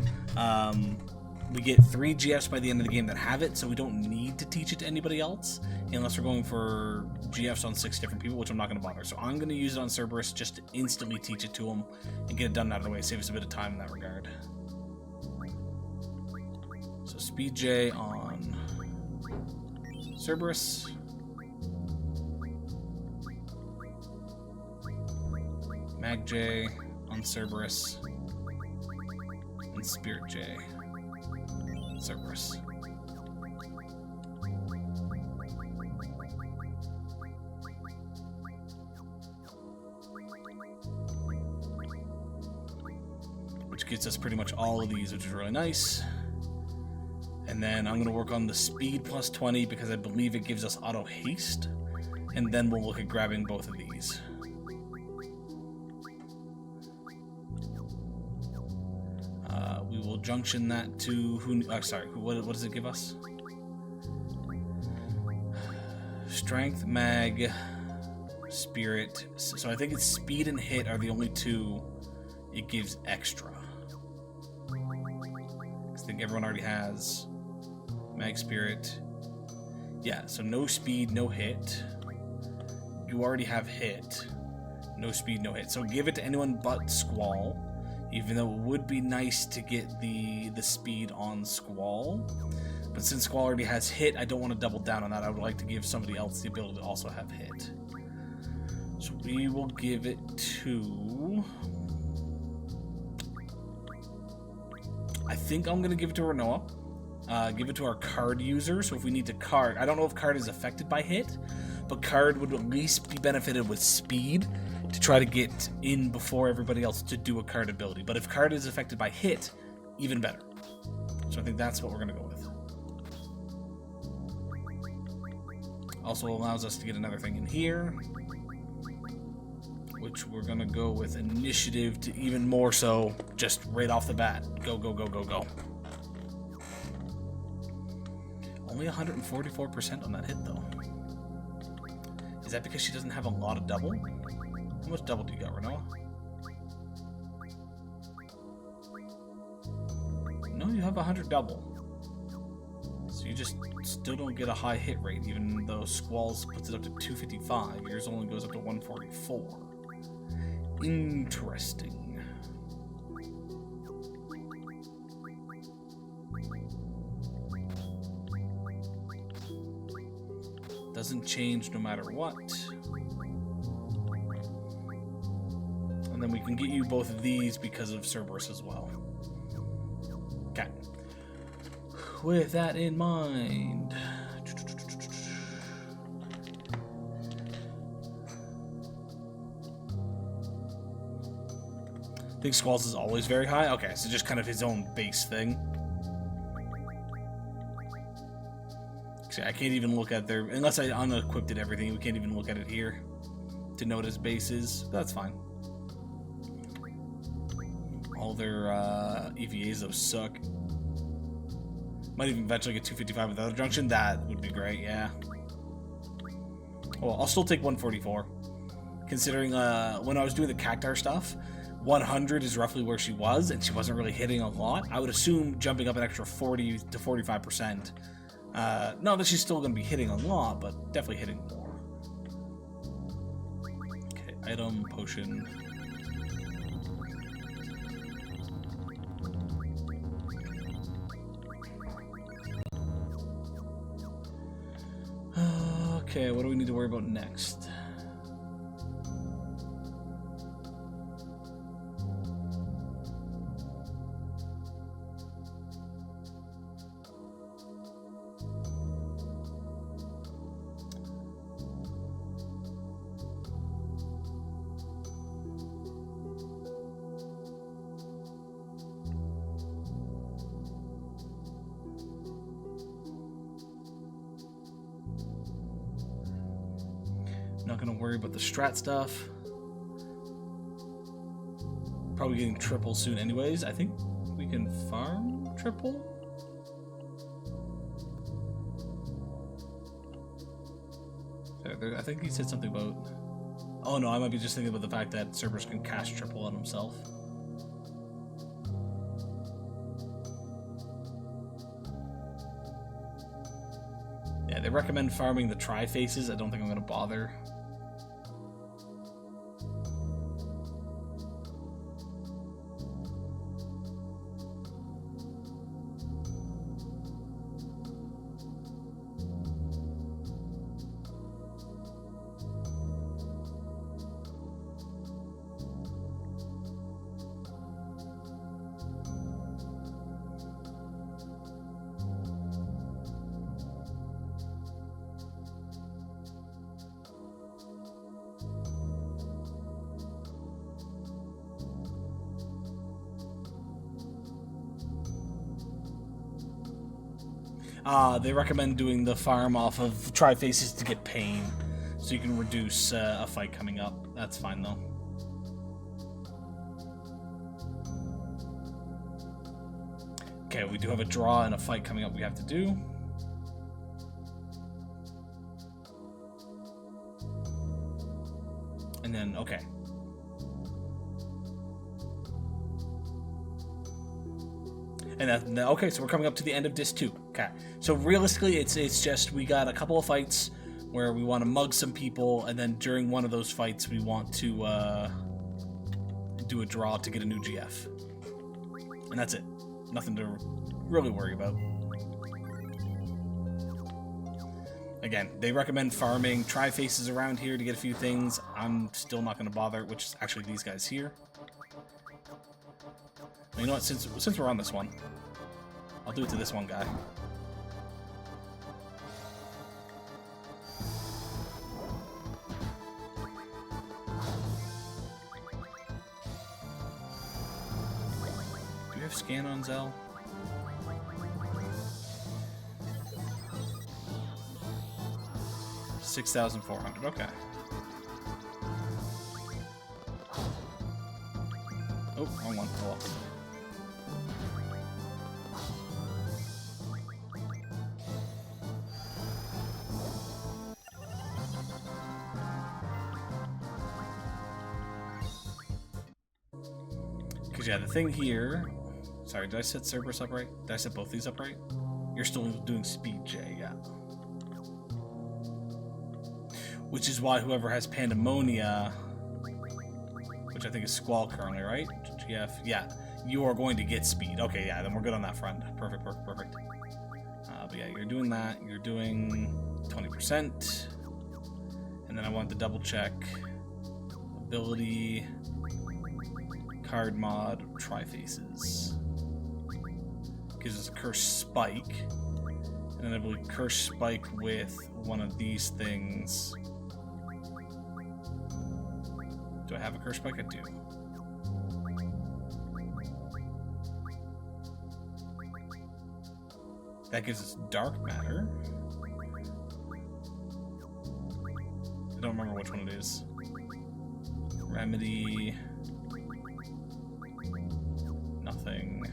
We get 3 GFs by the end of the game that have it, so we don't need to teach it to anybody else unless we're going for GFs on 6 different people, which I'm not going to bother. So I'm going to use it on Cerberus just to instantly teach it to them and get it done out of the way. Save us a bit of time in that regard. So Speed J on Cerberus. Mag J on Cerberus. And Spirit J. Cerberus. Which gets us pretty much all of these, which is really nice. And then I'm going to work on the speed plus 20 because I believe it gives us auto haste. And then we'll look at grabbing both of these. We will junction that to what does it give us? Strength, mag, spirit. So I think it's speed and hit are the only 2 it gives extra. I think everyone already has mag, spirit. Yeah, so no speed, no hit. You already have hit. No speed, no hit. So give it to anyone but Squall. Even though it would be nice to get the speed on Squall. But since Squall already has hit, I don't want to double down on that. I would like to give somebody else the ability to also have hit. So we will give it to... I think I'm going to give it to Rinoa. Give it to our card user. So if we need to card... I don't know if card is affected by hit, but card would at least be benefited with speed to try to get in before everybody else to do a card ability. But if card is affected by hit, even better. So I think that's what we're going to go with. Also allows us to get another thing in here, which we're going to go with initiative to even more so just right off the bat. Go, go, go, go, go. Only 144% on that hit, though. Is that because she doesn't have a lot of double? How much double do you got, Rinoa? No, you have 100 double. So you just still don't get a high hit rate, even though Squall's puts it up to 255. Yours only goes up to 144. Interesting. Doesn't change no matter what. And then we can get you both of these because of Cerberus as well. Okay. With that in mind... I think Squall's is always very high? Okay, so just kind of his own base thing. See, I can't even look at their... Unless I unequipped everything, we can't even look at it here to know what his base is. That's fine. All their EVAs, though, suck. Might even eventually get 255 without a junction. That would be great, yeah. Well, I'll still take 144. Considering when I was doing the Cactuar stuff, 100 is roughly where she was, and she wasn't really hitting a lot. I would assume jumping up an extra 40 to 45%. Not that she's still going to be hitting a lot, but definitely hitting more. Okay, item, potion. Okay, what do we need to worry about next? Not gonna worry about the strat stuff. Probably getting triple soon anyways. I think we can farm triple. I think he said something about... Oh no, I might be just thinking about the fact that Cerberus can cast triple on himself. Yeah, they recommend farming the tri-faces. I don't think I'm gonna bother. They recommend doing the farm off of tri-faces to get pain, so you can reduce a fight coming up. That's fine though. Okay, we do have a draw and a fight coming up we have to do. And then, okay. And okay, so we're coming up to the end of Disc 2. Okay, so realistically, it's just we got a couple of fights where we want to mug some people, and then during one of those fights, we want to do a draw to get a new GF. And that's it. Nothing to really worry about. Again, they recommend farming tri-faces around here to get a few things. I'm still not going to bother, which is actually these guys here. You know what, since we're on this one, I'll do it to this one guy. Do we have scan on Zell? $6,400, okay. Oh, wrong one. Oh, well. Because, yeah, the thing here... Sorry, did I set Cerberus up right? Did I set both these up right? You're still doing speed J, yeah. Which is why whoever has Pandemonia, which I think is Squall currently, right? GF, yeah. You are going to get speed. Okay, yeah, then we're good on that front. Perfect, perfect, perfect. But yeah, you're doing that. You're doing 20%. And then I want to double check ability... Card mod, tri-faces. Gives us a Curse Spike. And then I believe Curse Spike with one of these things. Do I have a Curse Spike? I do. That gives us Dark Matter. I don't remember which one it is. Remedy... Nothing.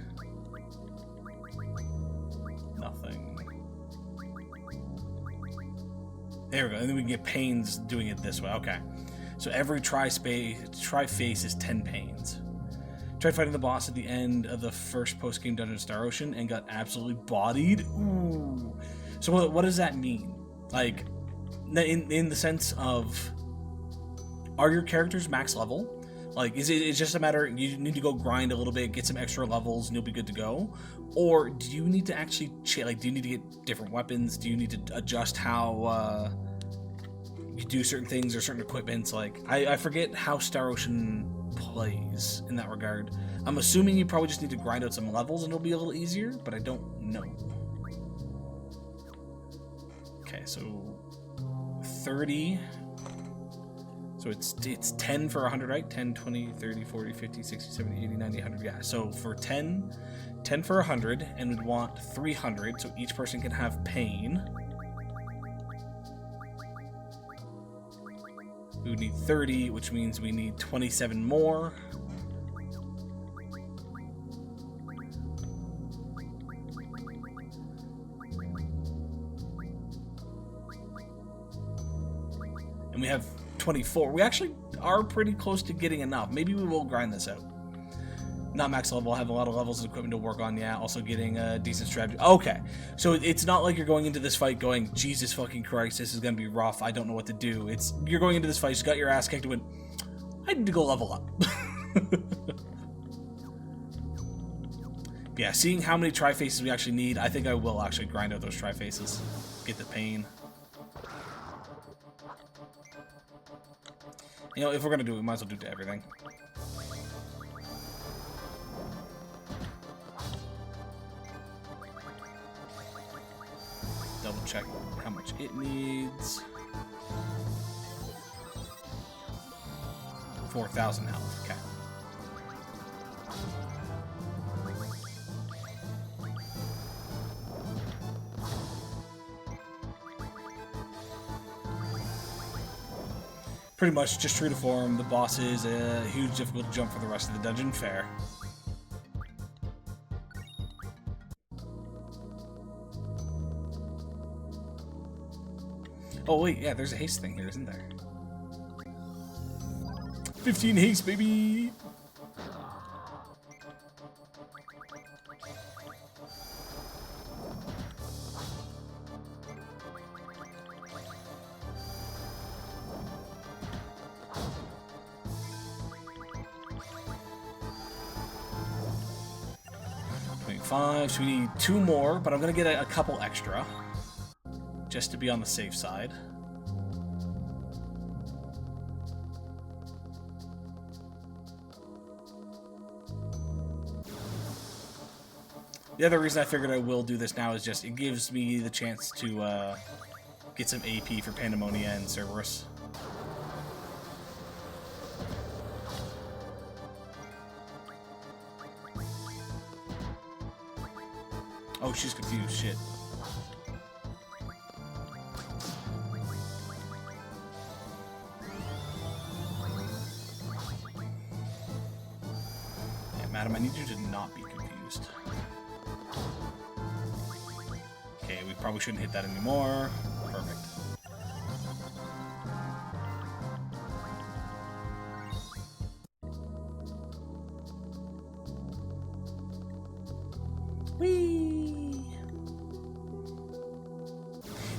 Nothing. There we go. And then we can get pains doing it this way. Okay. So every tri-face is 10 pains. Tried fighting the boss at the end of the first post-game dungeon Star Ocean and got absolutely bodied. Ooh. So what does that mean? Like, in the sense of, are your characters max level? Like, it's just a matter, you need to go grind a little bit, get some extra levels, and you'll be good to go? Or do you need to actually, like, do you need to get different weapons? Do you need to adjust how you do certain things or certain equipments? Like, I forget how Star Ocean plays in that regard. I'm assuming you probably just need to grind out some levels and it'll be a little easier, but I don't know. Okay, so 30. So it's 10 for 100, right? 10, 20, 30, 40, 50, 60, 70, 80, 90, 100. Yeah, so for 10 for 100, and we'd want 300, so each person can have pain. We would need 30, which means we need 27 more. And we have 24. We actually are pretty close to getting enough. Maybe we will grind this out. Not max level. I have a lot of levels of equipment to work on. Yeah, also getting a decent strategy. Okay, so it's not like you're going into this fight going, Jesus fucking Christ, this is going to be rough. I don't know what to do. It's, you're going into this fight, you got your ass kicked and went, I need to go level up. Yeah, seeing how many tri-faces we actually need, I think I will actually grind out those tri-faces. Get the pain. You know, if we're going to do it, we might as well do it to everything. Double check how much it needs. 4,000 health. Okay. Pretty much just true to form. The boss is a huge difficult jump for the rest of the dungeon. Fair. Oh wait, yeah, there's a haste thing here, isn't there? 15 haste, baby! So we need 2 more, but I'm gonna get a couple extra just to be on the safe side. The other reason I figured I will do this now is just it gives me the chance to get some AP for Pandemonia and Cerberus. Oh, she's confused. Shit. Yeah, madam, I need you to not be confused. Okay, we probably shouldn't hit that anymore. Perfect. Whee!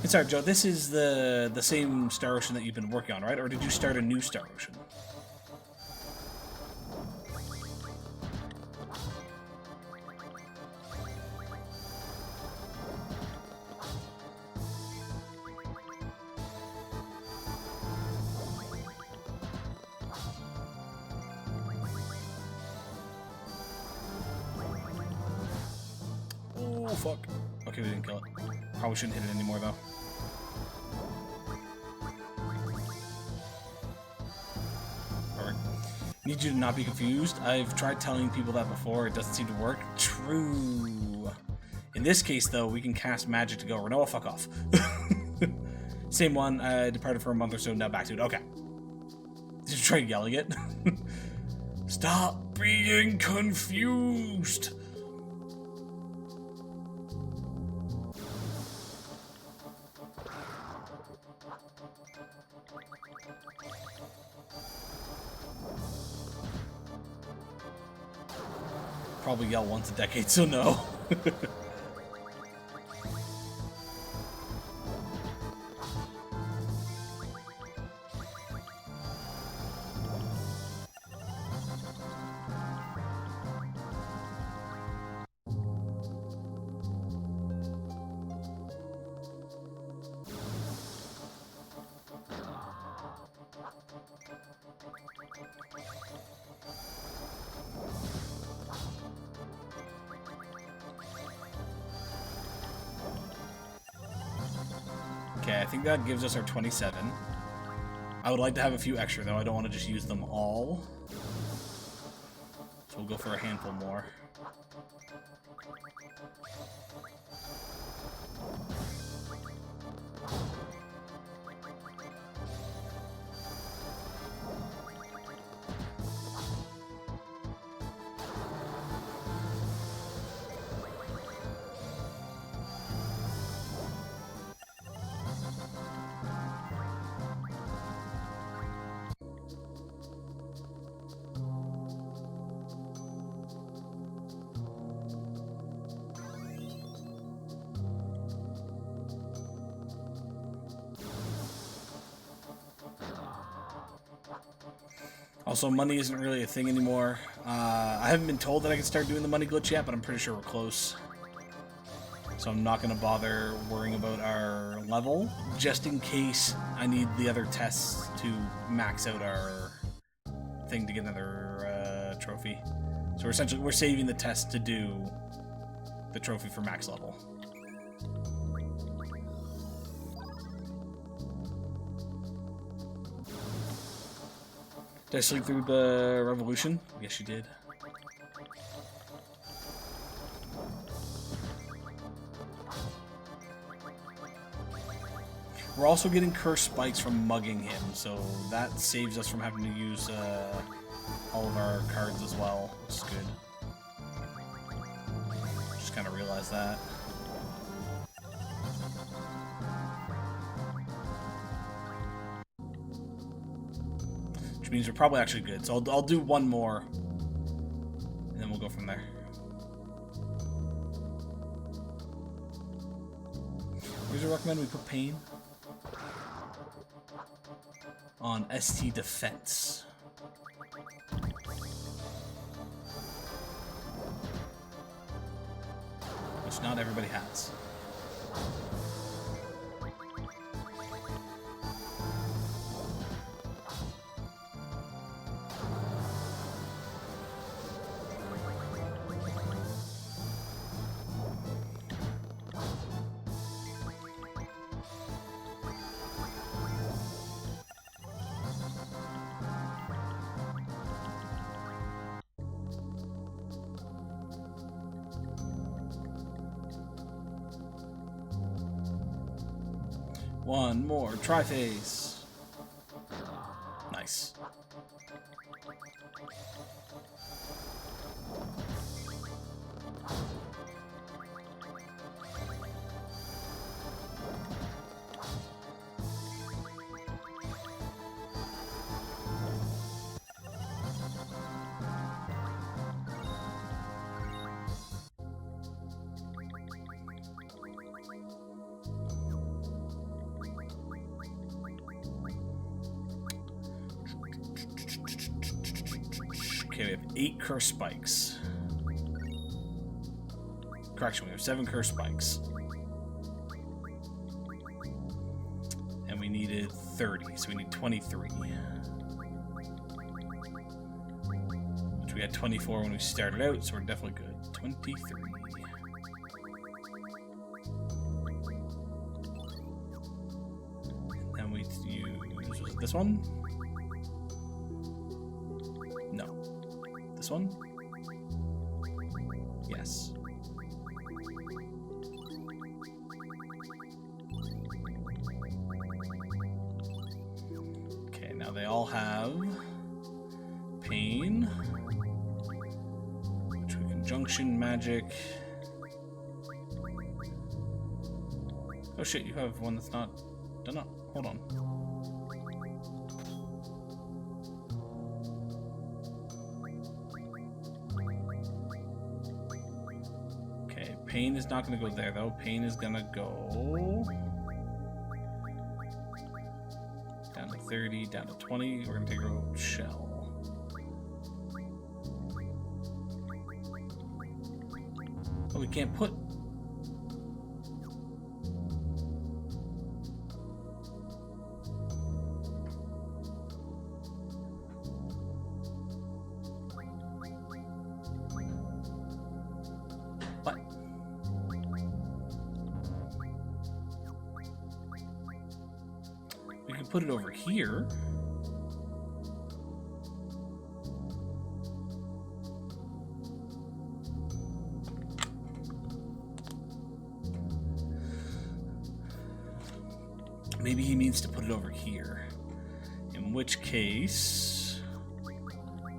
And sorry, Joe, this is the same Star Ocean that you've been working on, right? Or did you start a new Star Ocean? Oh, fuck. Okay, we didn't kill it. Probably shouldn't hit it anymore, though. Perfect. Need you to not be confused. I've tried telling people that before. It doesn't seem to work. True. In this case, though, we can cast magic to go. Renoa, fuck off. Same one. I departed for a month or so. Now back to it. Okay. Did you try yelling it? Stop being confused. probably yell once a decade, so no. Okay, I think that gives us our 27. I would like to have a few extra, though. I don't want to just use them all. So we'll go for a handful more. Also, money isn't really a thing anymore. I haven't been told that I can start doing the money glitch yet, but I'm pretty sure we're close. So I'm not going to bother worrying about our level, just in case I need the other tests to max out our thing to get another trophy. So we're saving the test to do the trophy for max level. Did I sleep through the revolution? Yes, you did. We're also getting cursed spikes from mugging him, so that saves us from having to use all of our cards as well, which is good. Just kind of realized that. Which means we're probably actually good. So I'll do one more, and then we'll go from there. Would you recommend we put Pain on ST Defense? Which not everybody has. One more Tri-Phase. Nice. Okay, we have 8 curse spikes. Correction, we have 7 curse spikes. And we needed 30, so we need 23. Which we had 24 when we started out, so we're definitely good. 23. And then we use this one. This one? Yes. Okay, now they all have Pain, which we Conjunction Magic. Oh shit, you have one that's not done up. Hold on. Pain is not going to go there, though. Pain is going to go down to 30, down to 20. We're going to take a shell. Oh, we can't put... What? We can put it over here. Maybe he means to put it over here. In which case,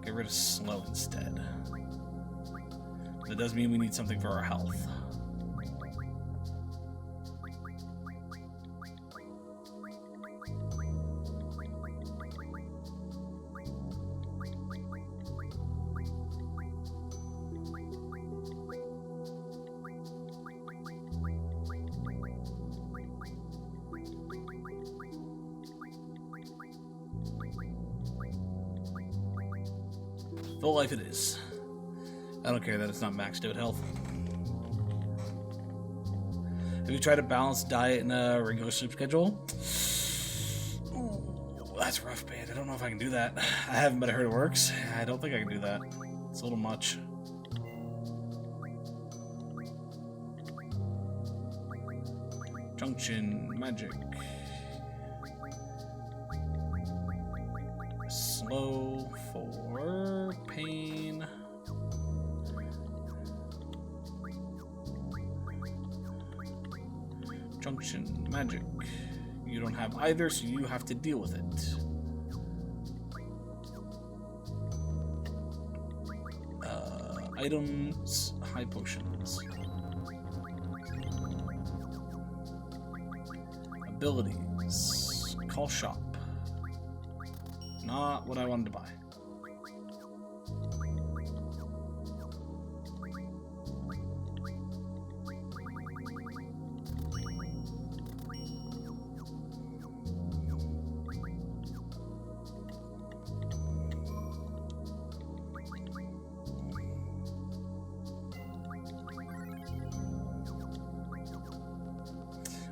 get rid of slow instead. That does mean we need something for our health. Full life it is. I don't care that it's not maxed out health. Have you tried a balanced diet and a regular sleep schedule? Ooh, that's rough, man. I don't know if I can do that. I haven't, but I heard it works. I don't think I can do that. It's a little much. Junction magic. Slow for pain. Junction magic. You don't have either, so you have to deal with it. Items, high potions. Abilities. Call shop. Not what I wanted to buy.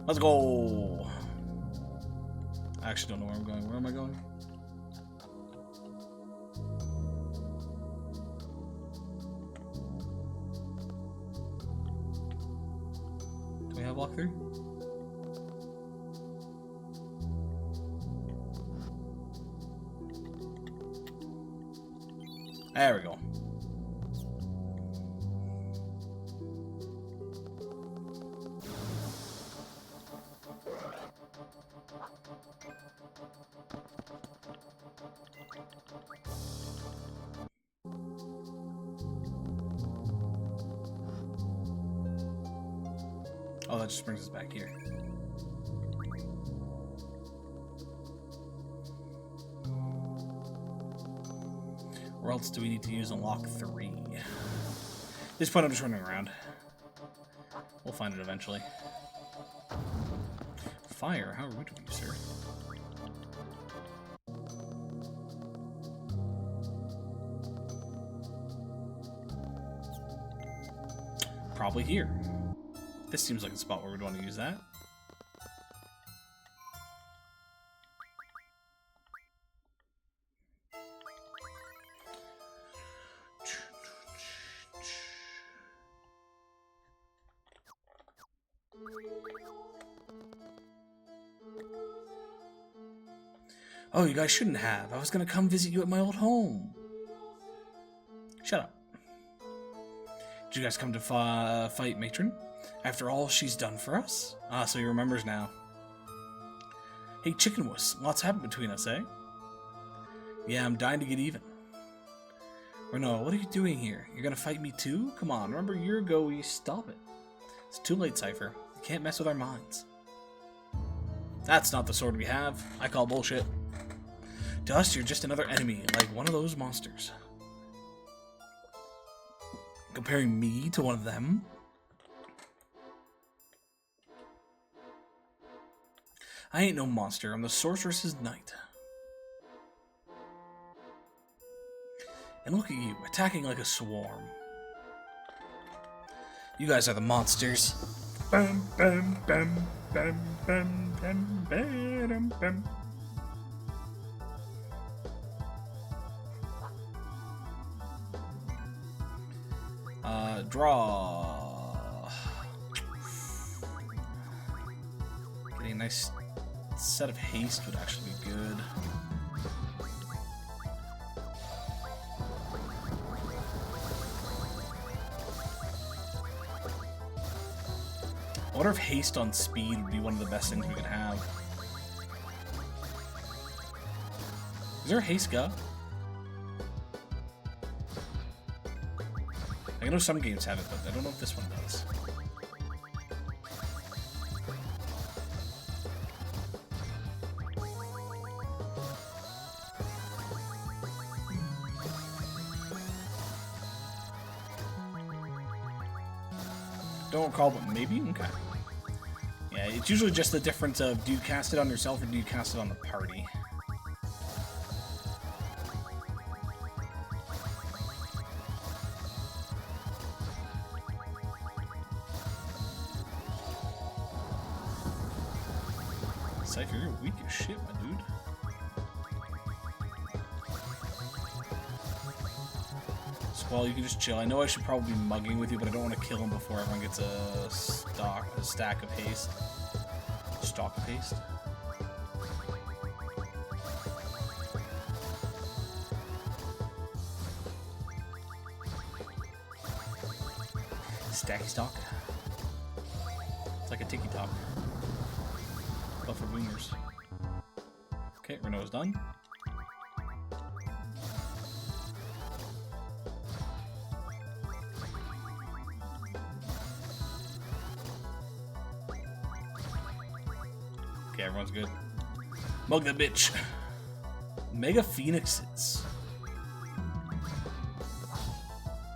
Let's go. I actually don't know where I'm going. Where am I going? Do we have walkthrough? There we go. Oh, that just brings us back here. Where else do we need to use unlock 3? At this point, I'm just running around. We'll find it eventually. Fire? How rude of you, sir. Probably here. This seems like a spot where we'd want to use that. Oh, you guys shouldn't have. I was going to come visit you at my old home. Shut up. Did you guys come to fight Matron? After all she's done for us? Ah, so he remembers now. Hey, Chicken Wuss, lots happened between us, eh? Yeah, I'm dying to get even. Reno, what are you doing here? You're gonna fight me too? Come on, remember a year ago we stop it. It's too late, Cypher. You can't mess with our minds. That's not the sword we have. I call bullshit. To us, you're just another enemy, like one of those monsters. Comparing me to one of them? I ain't no monster. I'm the sorceress's knight. And look at you, attacking like a swarm. You guys are the monsters. Bam, bam, bam, bam, bam, bam, bam, bam. Draw. Getting a nice set of haste would actually be good. I wonder if haste on speed would be one of the best things we could have. Is there a haste go? I know some games have it, but I don't know if this one does. Don't recall, but maybe? Okay. Yeah, it's usually just the difference of do you cast it on yourself or do you cast it on the party? Cypher, you're weak as shit, my dude. Squall, you can just chill. I know I should probably be mugging with you, but I don't want to kill him before everyone gets a stack of haste. Stock of haste. Stacky stock. It's like a tiki top. But for wingers. Okay, Renault's done. Okay, everyone's good. Mug that bitch. Mega Phoenixes.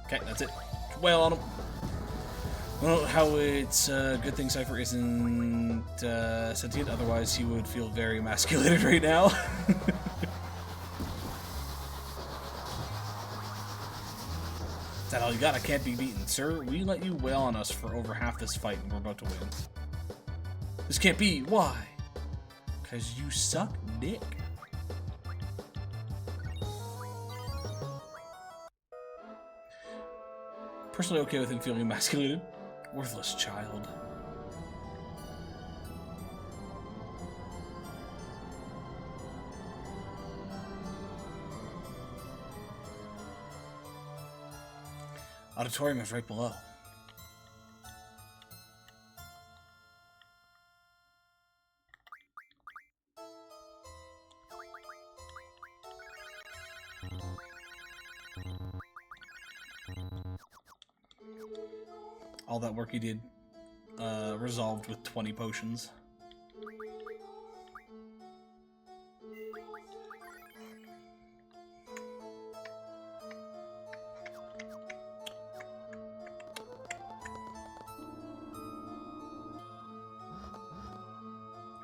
Okay, that's it. Wail on him. Well, how it's a good thing Cypher isn't sentient, otherwise he would feel very emasculated right now. Is that all you got? I can't be beaten. Sir, we let you wail on us for over half this fight and we're about to win. This can't be. Why? Because you suck dick. Personally okay with him feeling emasculated. Worthless child. Auditorium is right below. All that work he did resolved with 20 potions.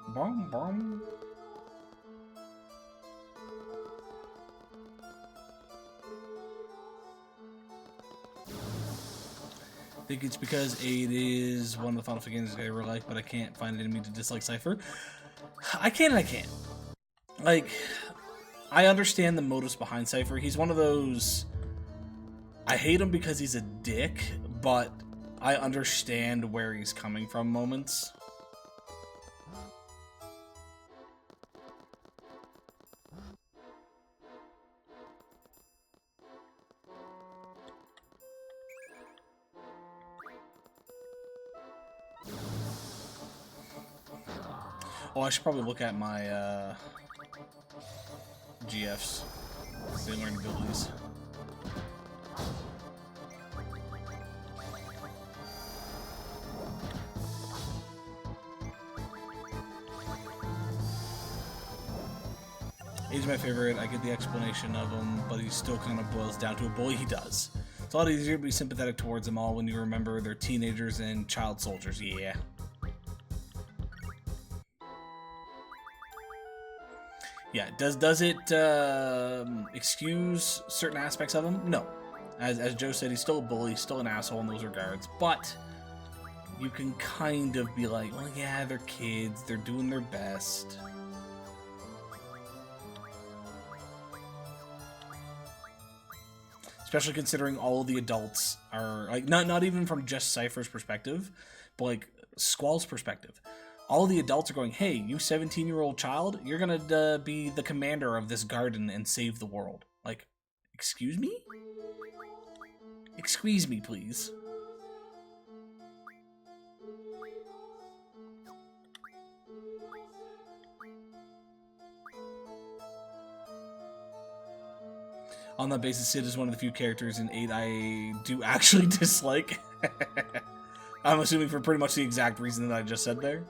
Bum, bum. I think it's because 8 is one of the Final Fantasy games I ever like, but I can't find an enemy to dislike Cypher. I can and I can't. Like, I understand the motives behind Cypher. He's one of those... I hate him because he's a dick, but I understand where he's coming from moments. Oh, I should probably look at my GFs. They learn abilities. He's my favorite. I get the explanation of him, but he still kind of boils down to a bully. He does. It's a lot easier to be sympathetic towards them all when you remember they're teenagers and child soldiers. Yeah. Yeah, does it excuse certain aspects of him? No. As Joe said, he's still a bully, still an asshole in those regards, but you can kind of be like, well, yeah, they're kids, they're doing their best. Especially considering all the adults are, like, not even from just Cypher's perspective, but, like, Squall's perspective. All the adults are going, hey, you 17-year-old child, you're gonna be the commander of this garden and save the world. Like, excuse me? Excuse me, please. On that basis, Sid is one of the few characters in 8 I do actually dislike. I'm assuming for pretty much the exact reason that I just said there.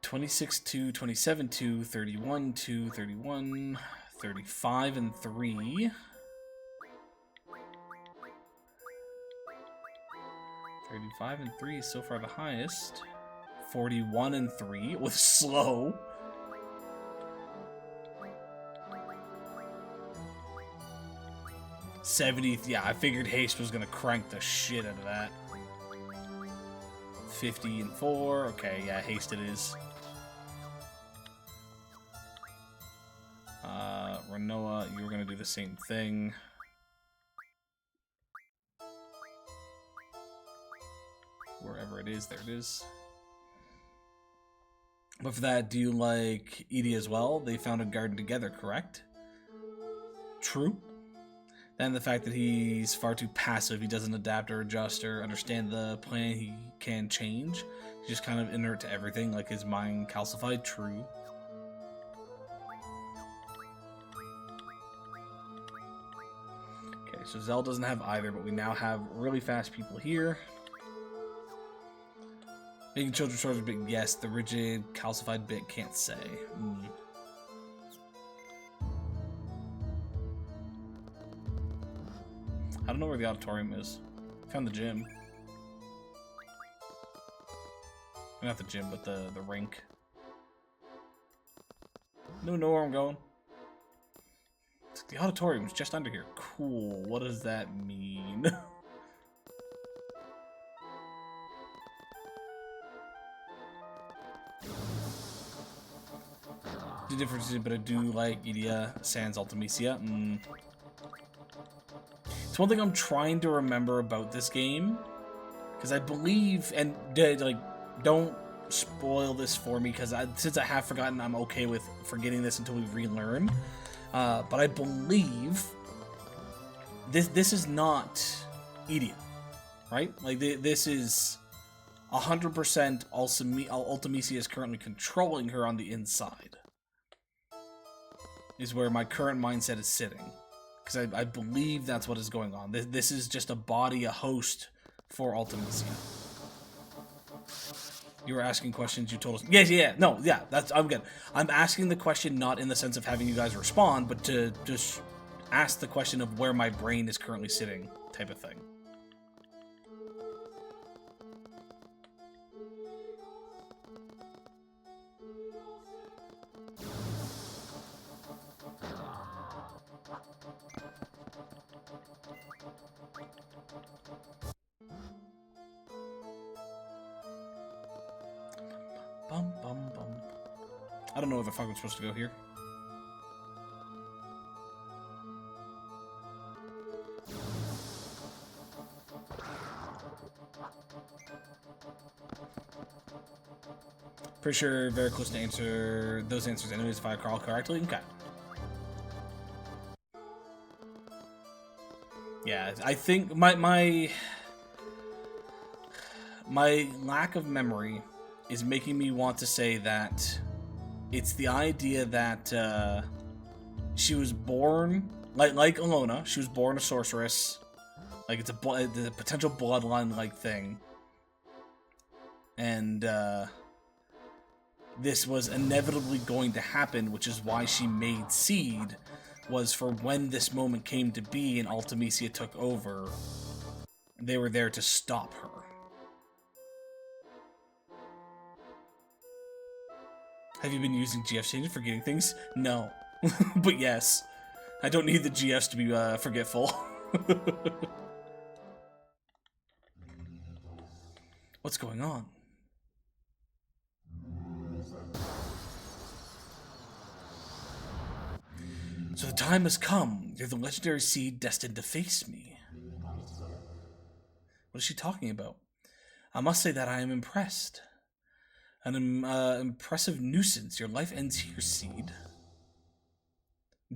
(26-2, 27-2, 31-2, 31, 35 and 3. 35 and 3 is so far the highest. 41 and 3 with slow. (70th), yeah, I figured Haste was gonna crank the shit out of that. 50 and 4, okay, yeah, Haste it is. Renoa, you were gonna do the same thing. Wherever it is, there it is. But for that, do you like Edie as well? They found a garden together, correct? True. Then the fact that he's far too passive, he doesn't adapt or adjust or understand the plan he can change. He's just kind of inert to everything, like his mind calcified. True. Okay, so Zell doesn't have either, but we now have really fast people here. Making children short of bit, yes. The rigid, calcified bit, can't say. I don't know where the auditorium is. Found the gym. Not the gym, but the rink. No, know where I'm going. The auditorium's just under here. Cool. What does that mean? The difference is, but I do like Edea sans Ultimecia. It's one thing I'm trying to remember about this game, because I believe, and like, don't spoil this for me, because since I have forgotten, I'm okay with forgetting this until we relearn. But I believe this is not Edea, right? Like this is 100% Ultimecia is currently controlling her on the inside. Is where my current mindset is sitting. Because I believe that's what is going on. This is just a body, a host for Ultimecia. You were asking questions, you told us. Yes, yeah, no, yeah, I'm good. I'm asking the question not in the sense of having you guys respond, but to just ask the question of where my brain is currently sitting, type of thing. Bum, bum, bum. I don't know where the fuck I'm supposed to go here. Pretty sure very close to answer those answers anyways if I recall correctly. Okay. Yeah, I think my lack of memory is making me want to say that it's the idea that she was born like Alona. She was born a sorceress. Like it's a potential bloodline like thing. And this was inevitably going to happen, which is why she made Seed, was for when this moment came to be and Ultimecia took over, they were there to stop her. Have you been using GF changes for getting things? No. But yes. I don't need the GFs to be forgetful. What's going on? So the time has come. You're the legendary Seed destined to face me. What is she talking about? I must say that I am impressed. An impressive nuisance. Your life ends here, Seed.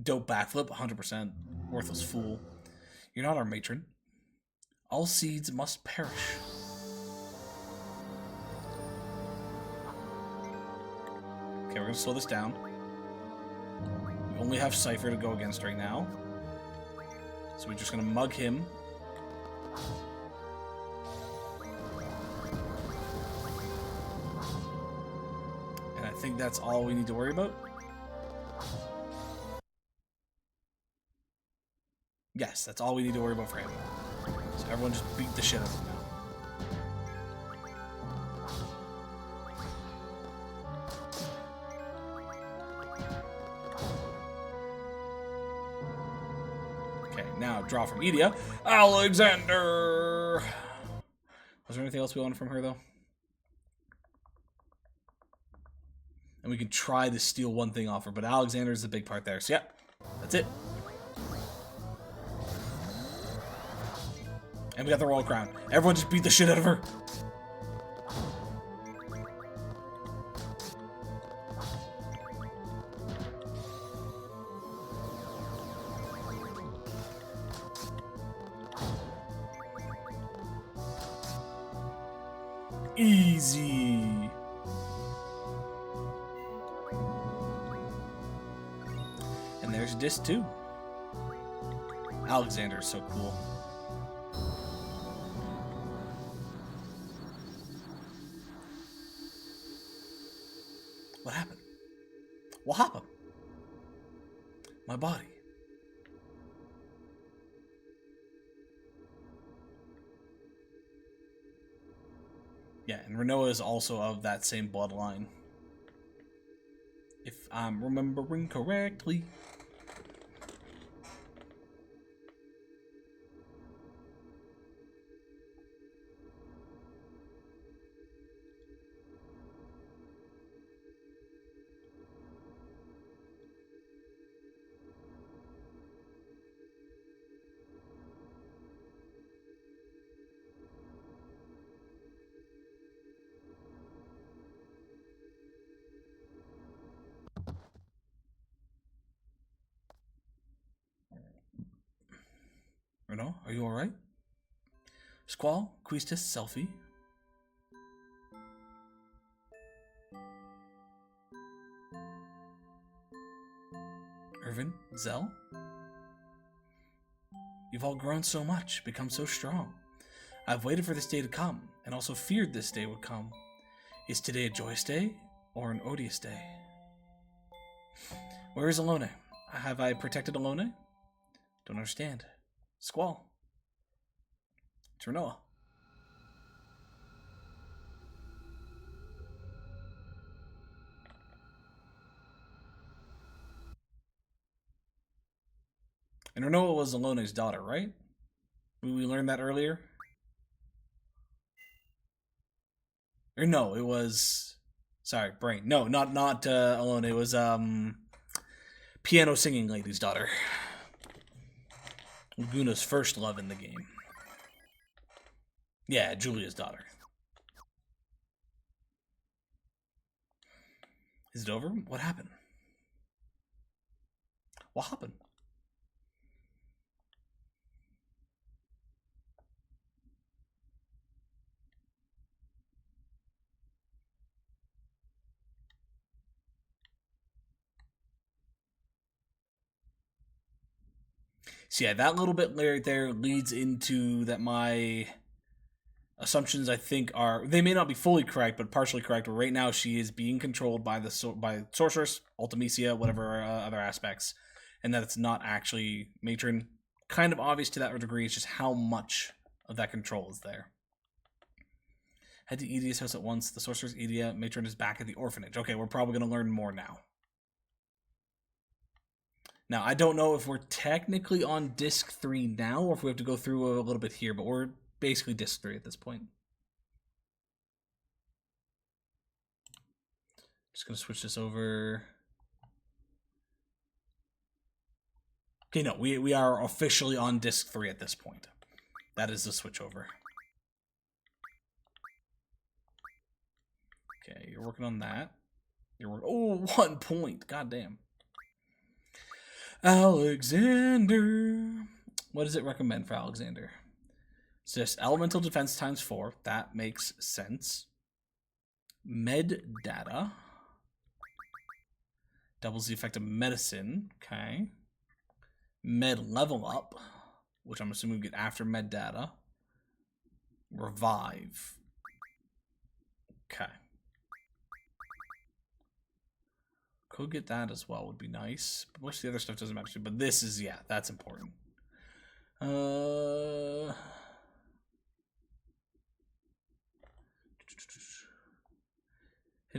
Dope backflip, 100%. Worthless fool. You're not our matron. All seeds must perish. Okay, we're gonna slow this down. We only have Cypher to go against right now. So we're just gonna mug him. And I think that's all we need to worry about. Yes, that's all we need to worry about for him. So everyone just beat the shit out of him now. Okay, now draw from Edea. Alexander! Was there anything else we wanted from her, though? And we can try to steal one thing off her, but Alexander's the big part there. So yeah, that's it. And we got the Royal Crown. Everyone just beat the shit out of her. Easy. And there's disc 2. Alexander's so cool. What happened? What happened? My body. Yeah, and Rinoa is also of that same bloodline. If I'm remembering correctly. Rinoa, are you alright? Squall, Queestus, Selfie. Irvin, Zell. You've all grown so much, become so strong. I've waited for this day to come, and also feared this day would come. Is today a joyous day, or an odious day? Where is Alone? Have I protected Alone? Don't understand. Squall. It's Rinoa. And Rinoa was Alone's daughter, right? We learned that earlier? Or no, it was... Sorry, brain. No, not Alone. It was, piano singing lady's daughter. Laguna's first love in the game. Yeah, Julia's daughter. Is it over? What happened? What happened? So yeah, that little bit right there leads into that my assumptions I think are, they may not be fully correct, but partially correct. But right now she is being controlled by by Sorceress, Ultimecia, whatever other aspects, and that it's not actually Matron. Kind of obvious to that degree. It's just how much of that control is there. Head to Edia's house at once. The Sorceress Edia. Matron is back at the orphanage. Okay, we're probably going to learn more now. Now, I don't know if we're technically on Disc 3 now, or if we have to go through a little bit here, but we're basically Disc 3 at this point. Just going to switch this over. Okay, no, we are officially on Disc 3 at this point. That is the switch over. Okay, you're working on that. Oh, 1 point. God damn. Alexander. What does it recommend for Alexander? It's just elemental defense times 4. That makes sense. Med data. Doubles the effect of medicine. Okay. Med level up, which I'm assuming we get after med data. Revive. Okay. Could get that as well, would be nice. But most of the other stuff doesn't matter. But this is, yeah, that's important. Head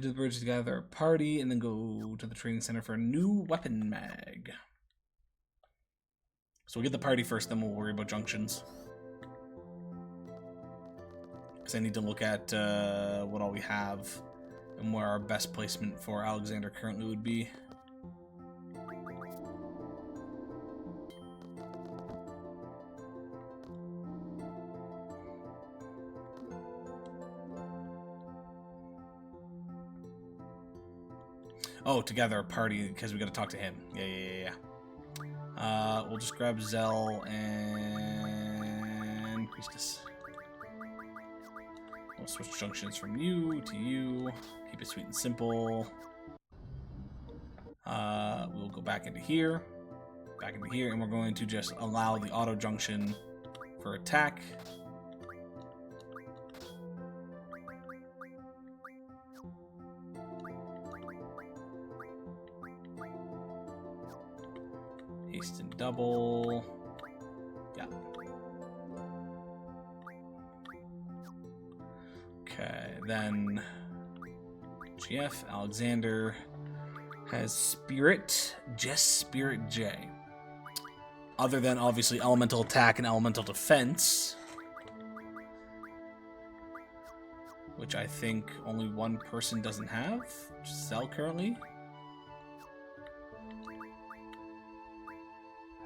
to the bridge to gather a party, and then go to the training center for a new weapon mag. So we'll get the party first, then we'll worry about junctions. Because I need to look at what all we have and where our best placement for Alexander currently would be. Oh, together a party, because we got to talk to him. Yeah. We'll just grab Zell and Priestess. We'll switch junctions from you to you. Keep it sweet and simple. We'll go back into here, and we're going to just allow the auto junction for attack. Haste and double. Yeah. Okay, then GF Alexander has Spirit, just Spirit J. Other than obviously elemental attack and elemental defense, which I think only one person doesn't have, which is Zell currently.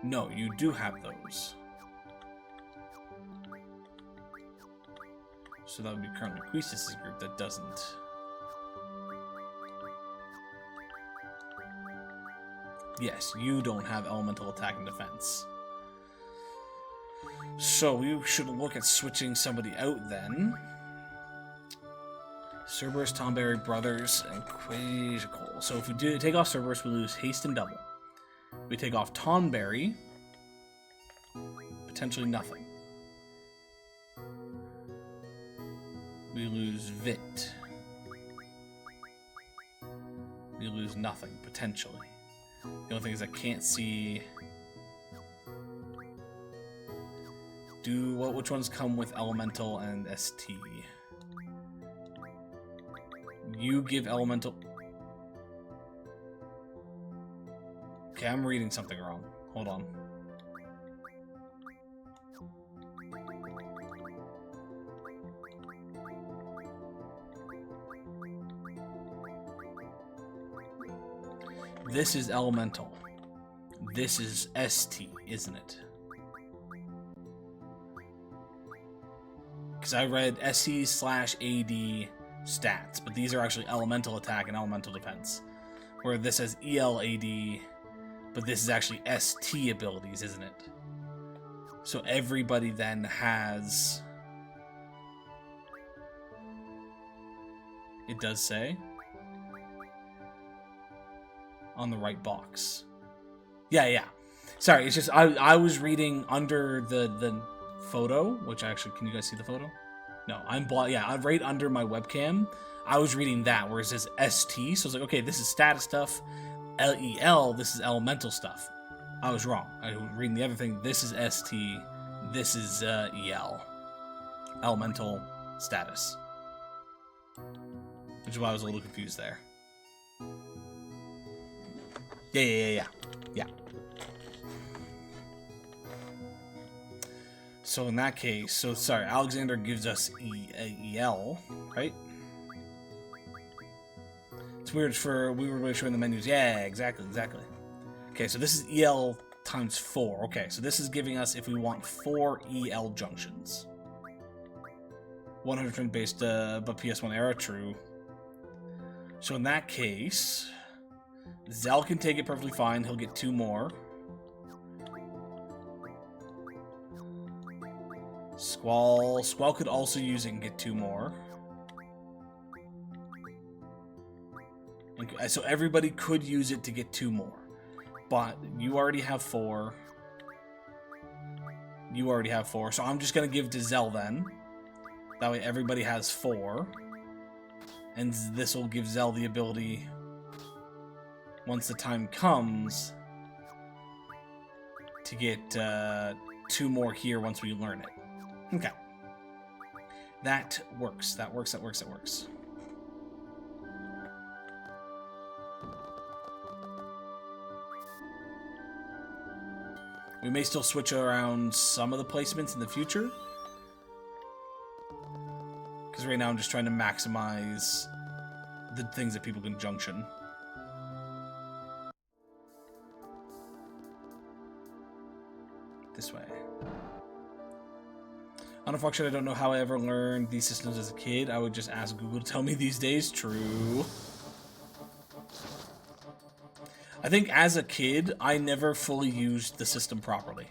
No, you do have those. So that would be currently Quistis' group that doesn't. Yes, you don't have elemental attack and defense. So we should look at switching somebody out then. Cerberus, Tonberry, Brothers, and Quasical. So if we do take off Cerberus, we lose haste and double. We take off Tonberry, potentially nothing. We lose Vit. We lose nothing, potentially. The only thing is I can't see... which ones come with Elemental and ST? You give Elemental... Okay, I'm reading something wrong. Hold on. This is Elemental. This is ST, isn't it? Because I read SC/AD stats, but these are actually Elemental Attack and Elemental Defense. Where this says ELAD, but this is actually ST abilities, isn't it? So everybody then has... It does say... on the right box. Yeah. Sorry, it's just I was reading under the photo, which actually, can you guys see the photo? No, I'm blind. Yeah, I'm right under my webcam. I was reading that, where it says ST, so I was like, okay, this is status stuff. LEL, this is elemental stuff. I was wrong. I was reading the other thing. This is ST. This is EL. Elemental status. Which is why I was a little confused there. Yeah. So in that case, sorry, Alexander gives us EL, right? It's weird we were really showing the menus. Yeah, exactly. Okay, so this is EL times 4. Okay, so this is giving us if we want 4 EL junctions. 100% based, but PS1 era, true. So in that case, Zell can take it perfectly fine. He'll get 2 more. Squall could also use it and get 2 more. Okay, so everybody could use it to get 2 more. But you already have 4. You already have 4. So I'm just going to give to Zell then. That way everybody has 4. And this will give Zell the ability, once the time comes, to get 2 more here once we learn it. Okay. That works. That works. We may still switch around some of the placements in the future. Because right now I'm just trying to maximize the things that people can junction. This way. Unfortunately, I don't know how I ever learned these systems as a kid. I would just ask Google to tell me these days. True. I think as a kid, I never fully used the system properly.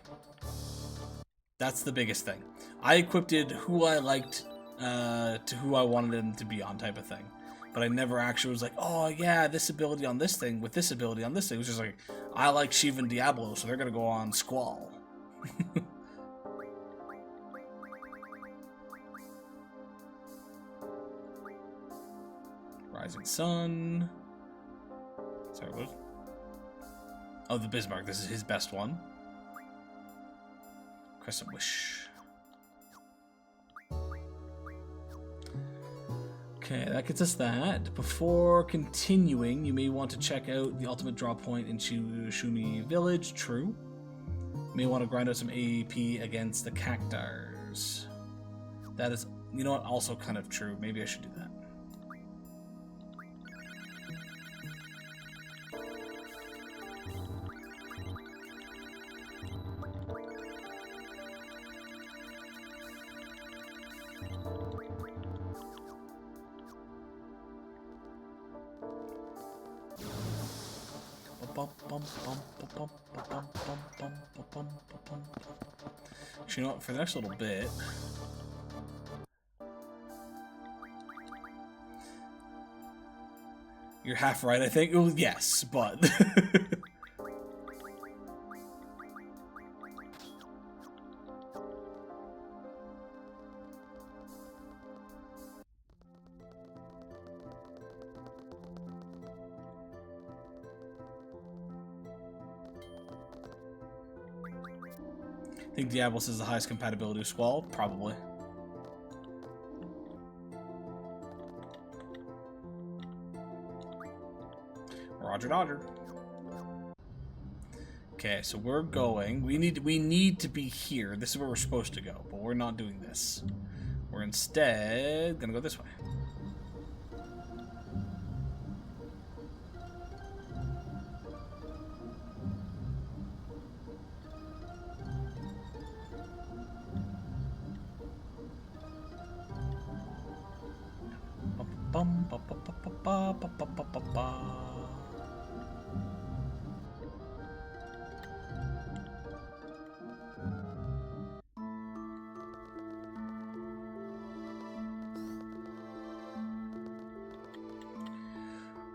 That's the biggest thing. I equipped who I liked to who I wanted them to be on, type of thing. But I never actually was like, oh yeah, this ability on this thing with this ability on this thing. It was just like, I like Shiva and Diablo, so they're gonna go on Squall. Rising Sun. Sorry, what? Oh, the Bismarck. This is his best one. Crescent Wish. Okay, that gets us that. Before continuing, you may want to check out the ultimate draw point in Shumi Village. True. You may want to grind out some AEP against the Cactars. That is, you know what, also kind of true. Maybe I should do that. You know what, for the next little bit, you're half right, I think. Well, yes, but I think Diablos is the highest compatibility with Squall, probably. Roger, Dodger. Okay, so we're going. We need to be here. This is where we're supposed to go, but we're not doing this. We're instead gonna go this way.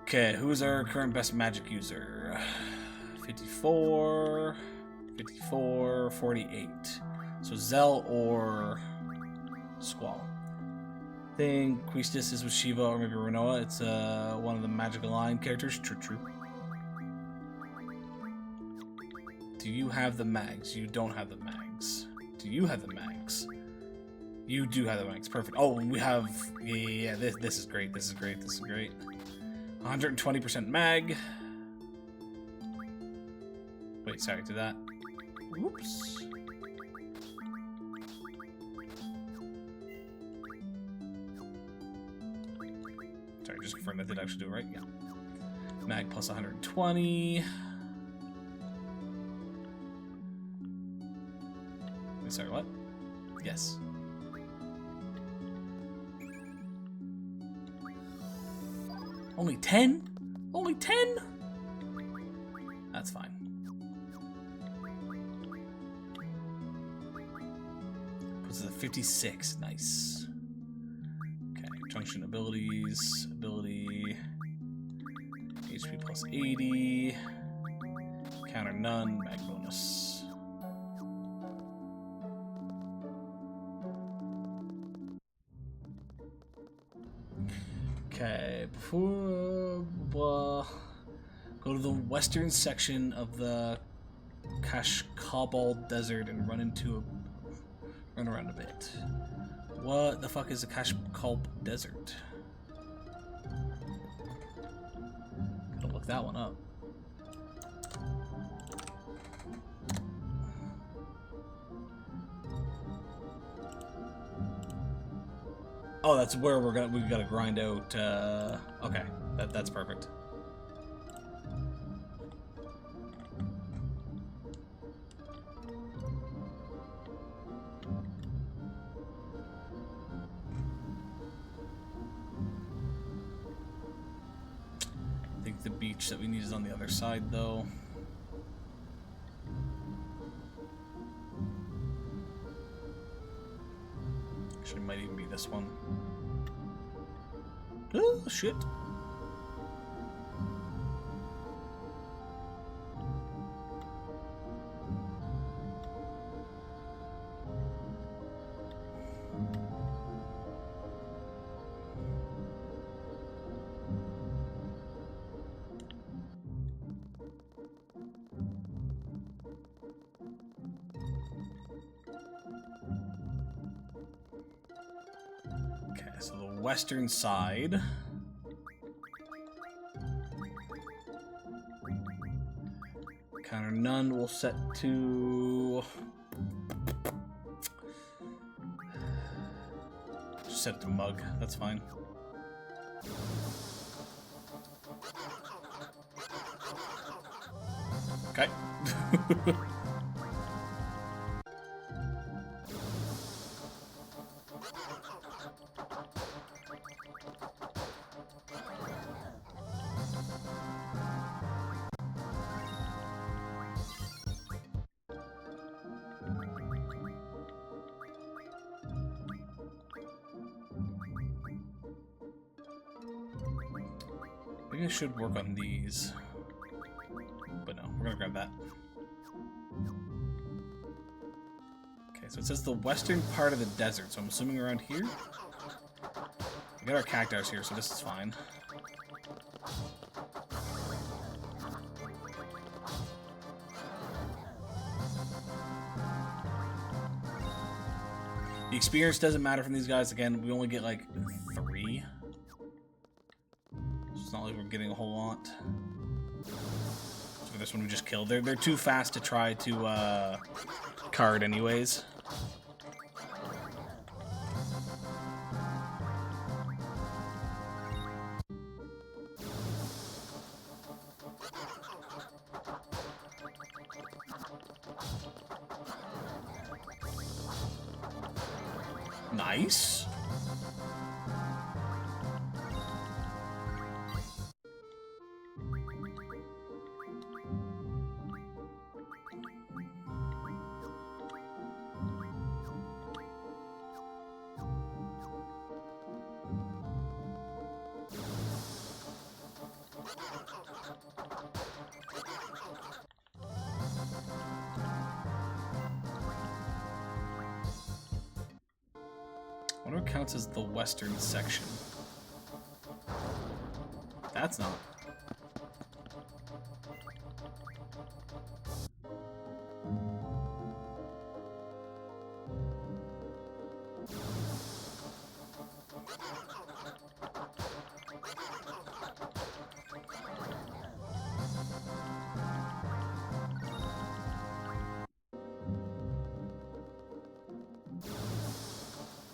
Okay, who's our current best magic user? 54, 54, 48. So Zell or Squall. think Quistis is with Shiva or maybe Renoa. It's one of the Magical Line characters. True. Do you have the mags? You don't have the mags. Do you have the mags? You do have the mags. Perfect. Oh, we have... Yeah, this is great. This is great. 120% mag. Wait, sorry, did that... Whoops. Sorry, just confirm that did actually do it right. Yeah. Mag plus 120. Wait, sorry, what? Yes. Only 10? Only 10? That's fine. Puts it at 56. Nice. Okay, junction abilities. Ability. HP plus 80. Counter none. Mag bonus. Okay, before go to the western section of the Kashkabal Desert and run around a bit. What the fuck is a Kashkabal Desert? Gotta look that one up. Oh, that's where we've got to grind out. Okay, that's perfect. I think the beach that we need is on the other side, though. Actually, it might even be this one. Oh, shit. So the western side. Counter none will set to... Just set it to mug, that's fine. Okay. Maybe I should work on these. But no, we're gonna grab that. Okay, so it says the western part of the desert, so I'm assuming around here? We got our cactus here, so this is fine. The experience doesn't matter from these guys. Again, we only get like 3. It's not like we're getting a whole lot. So for this one, we just killed. They're too fast to try to card anyways. Nice. What counts as the western section? That's not.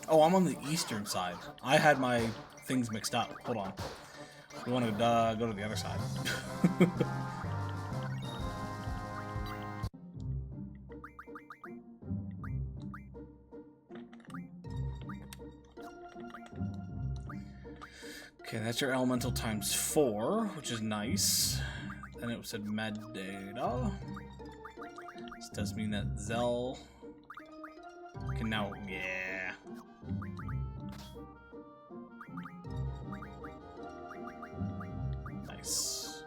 Oh, I'm on the eastern side. I had my things mixed up. Hold on. We want to go to the other side. Okay, that's your elemental times 4, which is nice. Then it said med data. This does mean that Zell can now, yeah. Nice.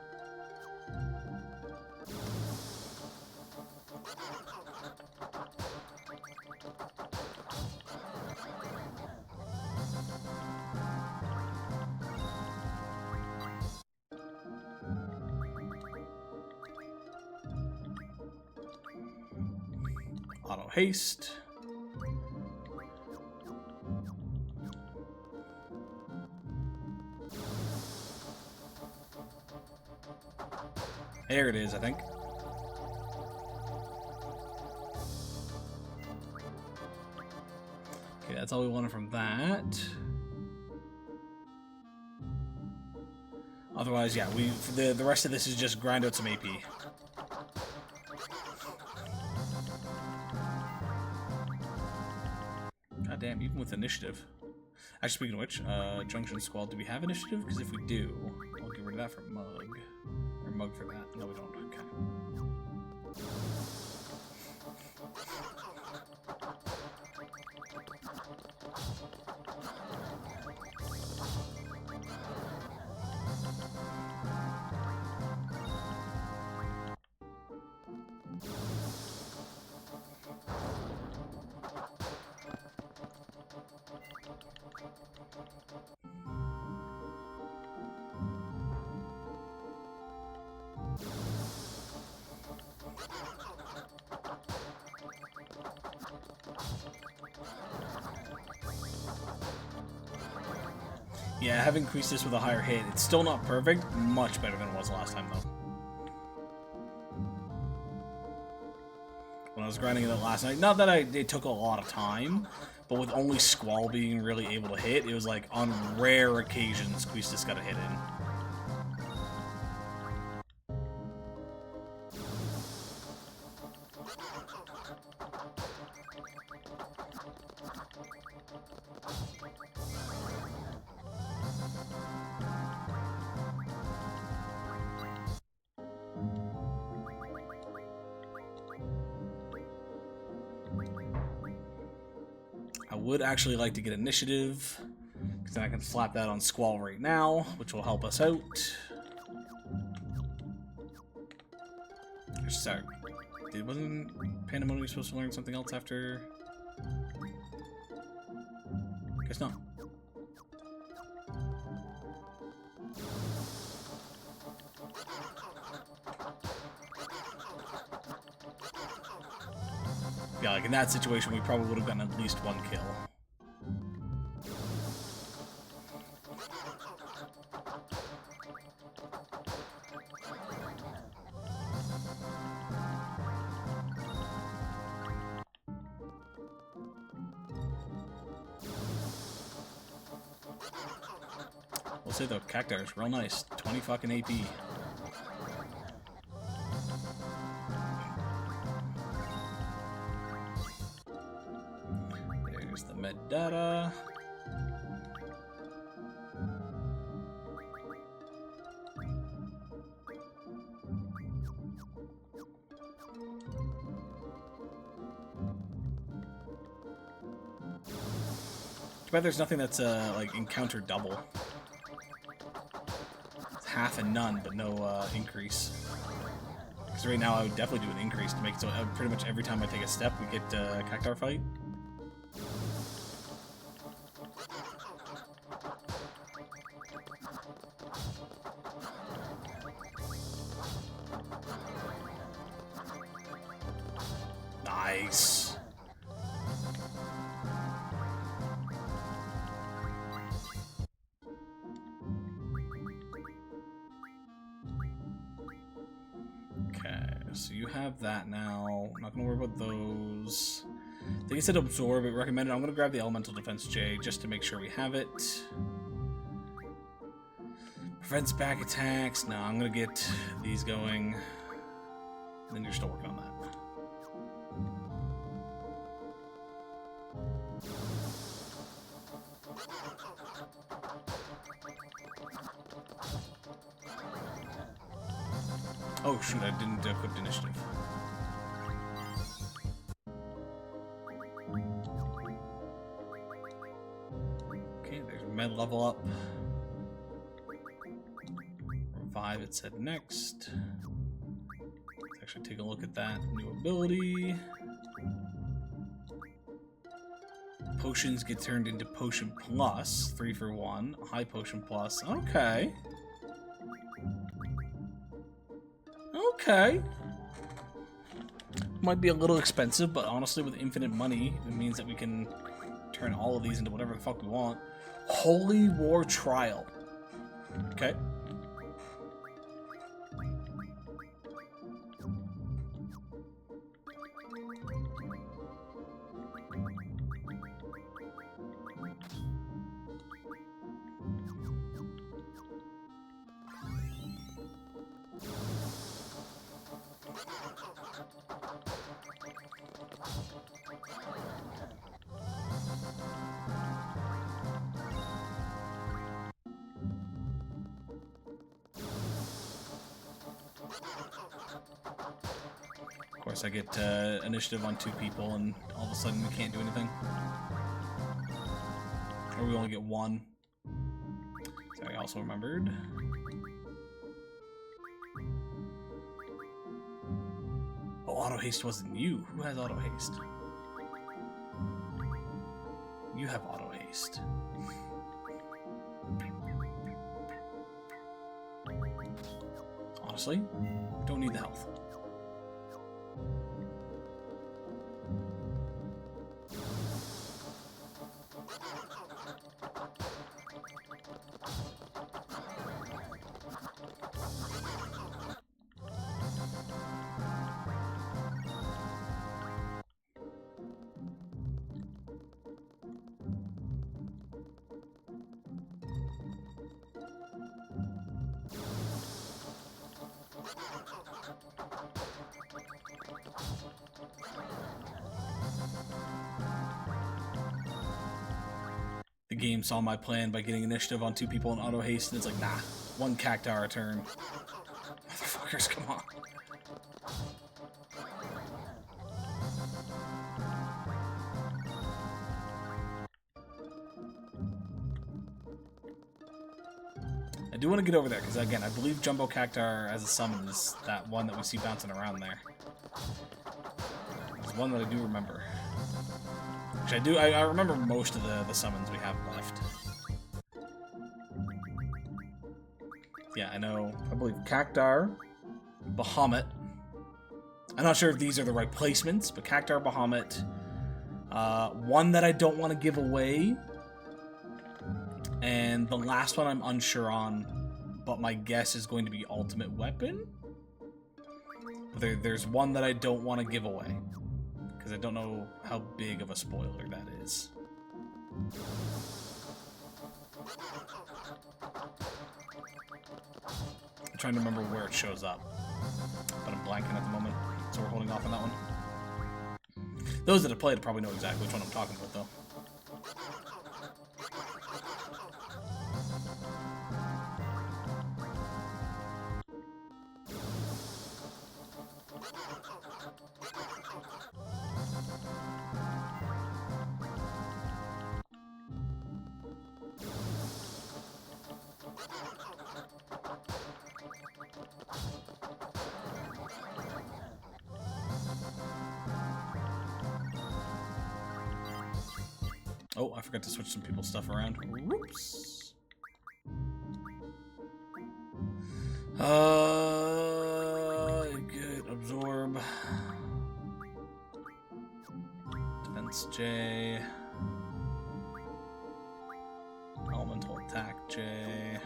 Auto haste. There it is, I think. Okay, that's all we wanted from that. Otherwise, yeah, the rest of this is just grind out some AP. God damn, even with initiative. Actually, speaking of which, Junction Squad, do we have initiative? Because if we do, I'll get rid of that for Mug. Or Mug for that. No, we don't. Okay. Yeah, having increased this with a higher hit, it's still not perfect. Much better than it was last time, though. When I was grinding it last night, not that it took a lot of time, but with only Squall being really able to hit, it was like on rare occasions Quistis got a hit in. I would actually like to get initiative, because then I can slap that on Squall right now, which will help us out. Sorry, wasn't Pandemonium supposed to learn something else after? Guess not. Yeah, like in that situation, we probably would have gotten at least one kill. We'll say though, Cactuar is real nice. 20 fucking AP. There's the med data. Too bad there's nothing that's like encounter double. It's half and none, but no increase. Because right now I would definitely do an increase to make it so pretty much every time I take a step we get Cactuar fight. Nice. Okay, so you have that now. I'm not gonna worry about those. I think it said absorb it recommended. I'm gonna grab the elemental defense J just to make sure we have it. Prevents back attacks. No, I'm gonna get these going. And then you're still working on that. Oh shoot, I didn't equip initiative. Okay, there's med level up. Revive, it said next. Let's actually take a look at that new ability. Potions get turned into Potion Plus, 3 for 1. High Potion Plus. Okay. Okay. Might be a little expensive, but honestly, with infinite money, it means that we can turn all of these into whatever the fuck we want. Holy War Trial. Okay. Of course, I get initiative on 2 people, and all of a sudden we can't do anything. Or we only get 1. So I also remembered. Oh, auto haste wasn't you. Who has auto haste? You have auto haste. Honestly, don't need the health. The game saw my plan by getting initiative on 2 people in auto haste, and it's like, nah, 1 cactuar a turn. Motherfuckers, come on. I do want to get over there, because again, I believe Jumbo Cactuar as a summon is that one that we see bouncing around there. There's one that I do remember. Which I remember most of the summons we have left. Yeah, I know, I believe Cactuar, Bahamut. I'm not sure if these are the right placements, but Cactuar, Bahamut. One that I don't want to give away. And the last one I'm unsure on, but my guess is going to be Ultimate Weapon. There's one that I don't want to give away, because I don't know how big of a spoiler that is. I'm trying to remember where it shows up, but I'm blanking at the moment, so we're holding off on that one. Those that have played probably know exactly which one I'm talking about, though. Oh, I forgot to switch some people's stuff around. Whoops. Good. Absorb. Defense J. Elemental attack J.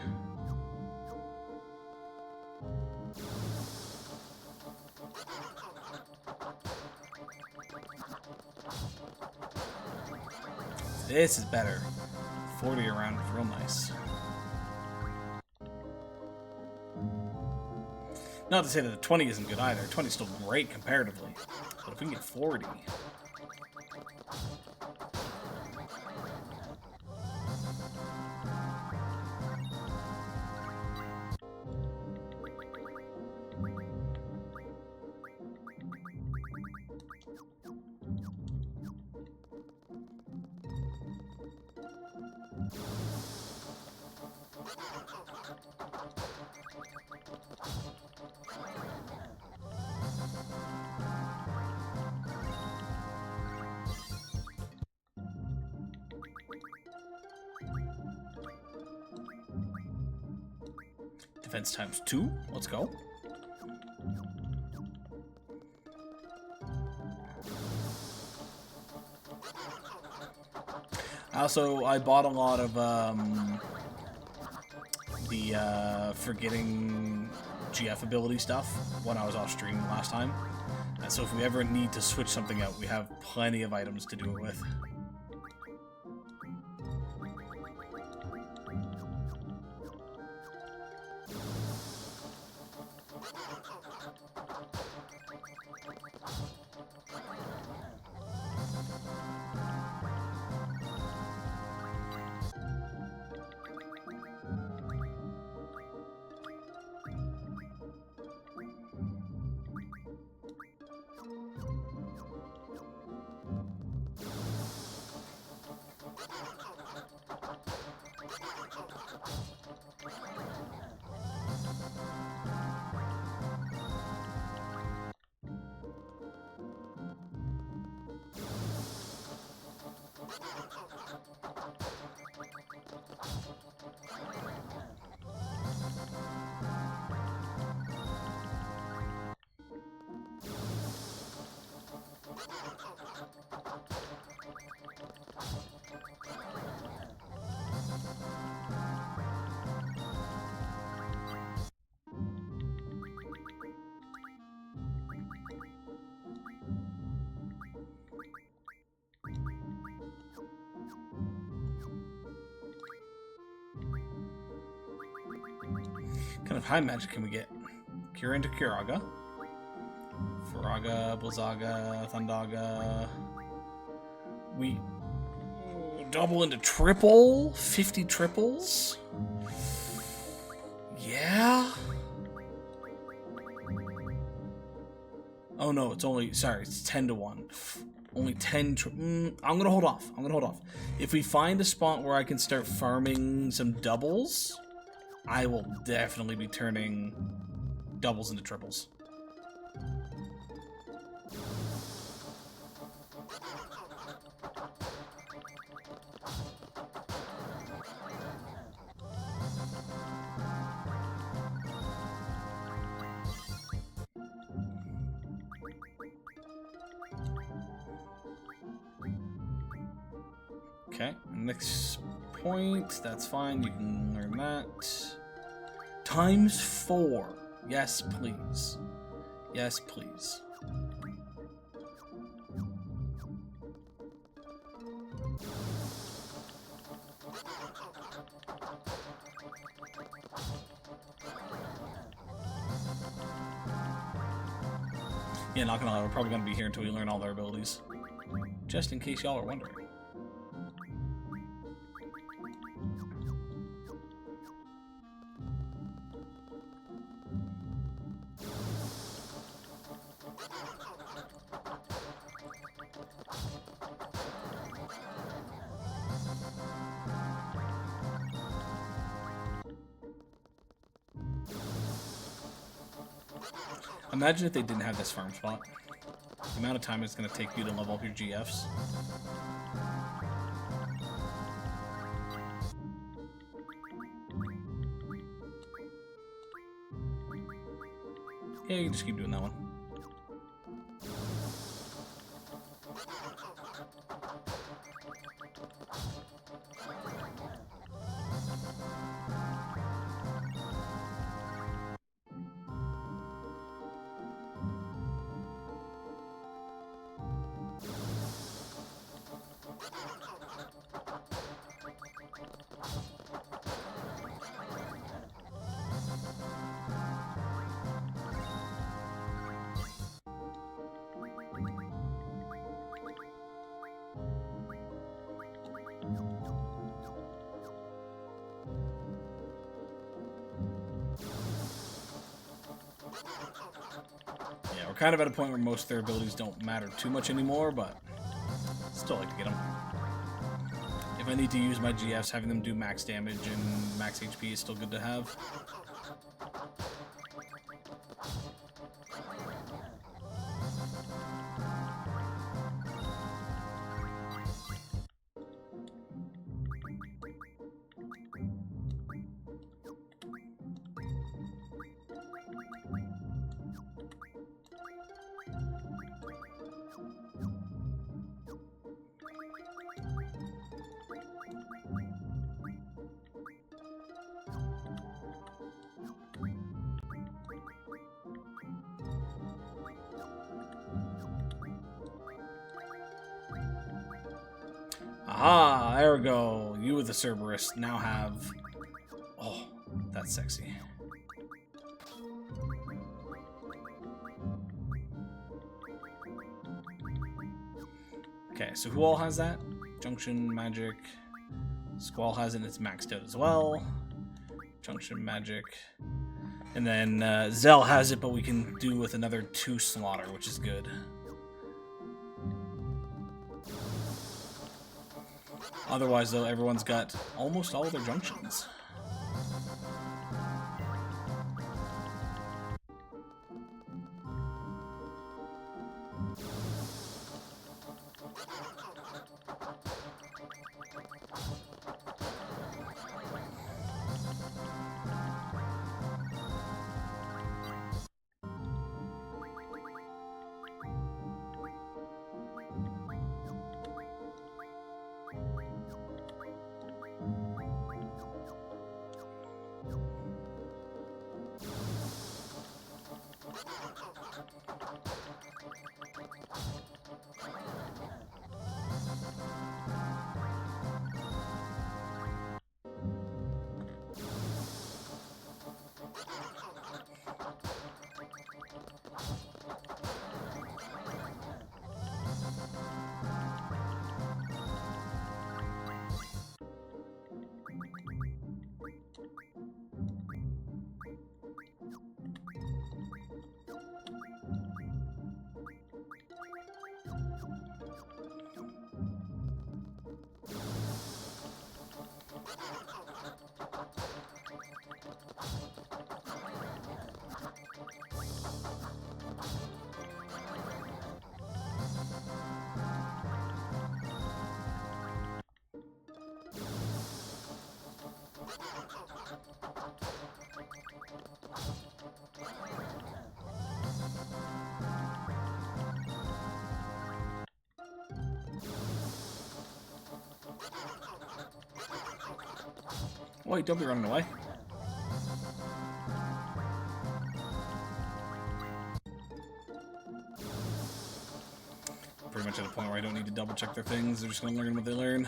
This is better. 40 around is real nice. Not to say that the 20 isn't good either. 20 is still great comparatively. But if we can get 40... Defense times 2. Let's go. I bought a lot of the forgetting GF ability stuff when I was off stream last time. And so if we ever need to switch something out, we have plenty of items to do it with. What kind of high magic can we get? Cure into Curaga. Faraga, Blizzaga, Thundaga. We double into triple? 50 triples? Yeah? Oh no, it's only, sorry, it's 10 to 1. Only 10 I'm gonna hold off. If we find a spot where I can start farming some doubles, I will definitely be turning doubles into triples. Okay, next point, that's fine, you can learn that. Times 4. Yes, please. Yes, please. Yeah, not gonna lie, we're probably gonna be here until we learn all their abilities. Just in case y'all are wondering. Imagine if they didn't have this farm spot. The amount of time it's going to take you to level up your GFs. Yeah, you can just keep doing that one. we're kind of at a point where most of their abilities don't matter too much anymore, but still like to get them. If I need to use my GFs, having them do max damage and max HP is still good to have. Aha, there we go. You with the Cerberus now have... Oh, that's sexy. Okay, so who all has that? Junction, Magic. Squall has it, and it's maxed out as well. Junction, Magic. And then Zell has it, but we can do with another 2 Slaughter, which is good. Otherwise, though, everyone's got almost all of their junctions. Wait, don't be running away. Pretty much at a point where I don't need to double check their things. They're just going to learn what they learn.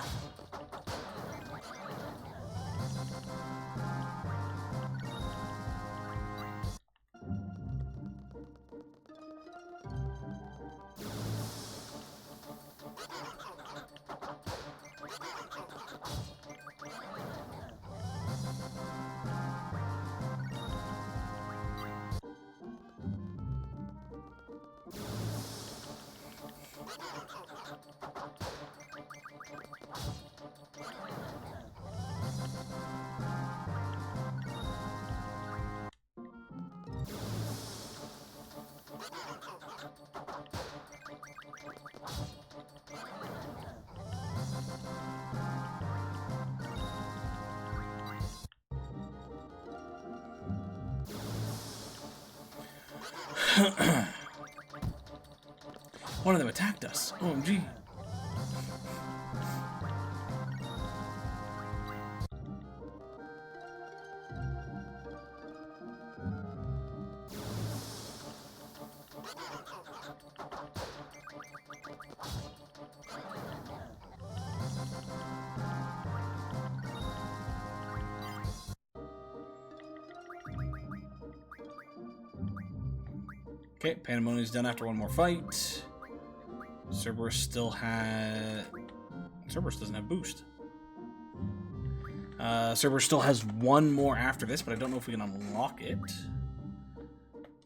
One of them attacked us. OMG. Okay, Pandemonium's done after one more fight. Cerberus still has... Cerberus doesn't have boost. Cerberus still has one more after this, but I don't know if we can unlock it.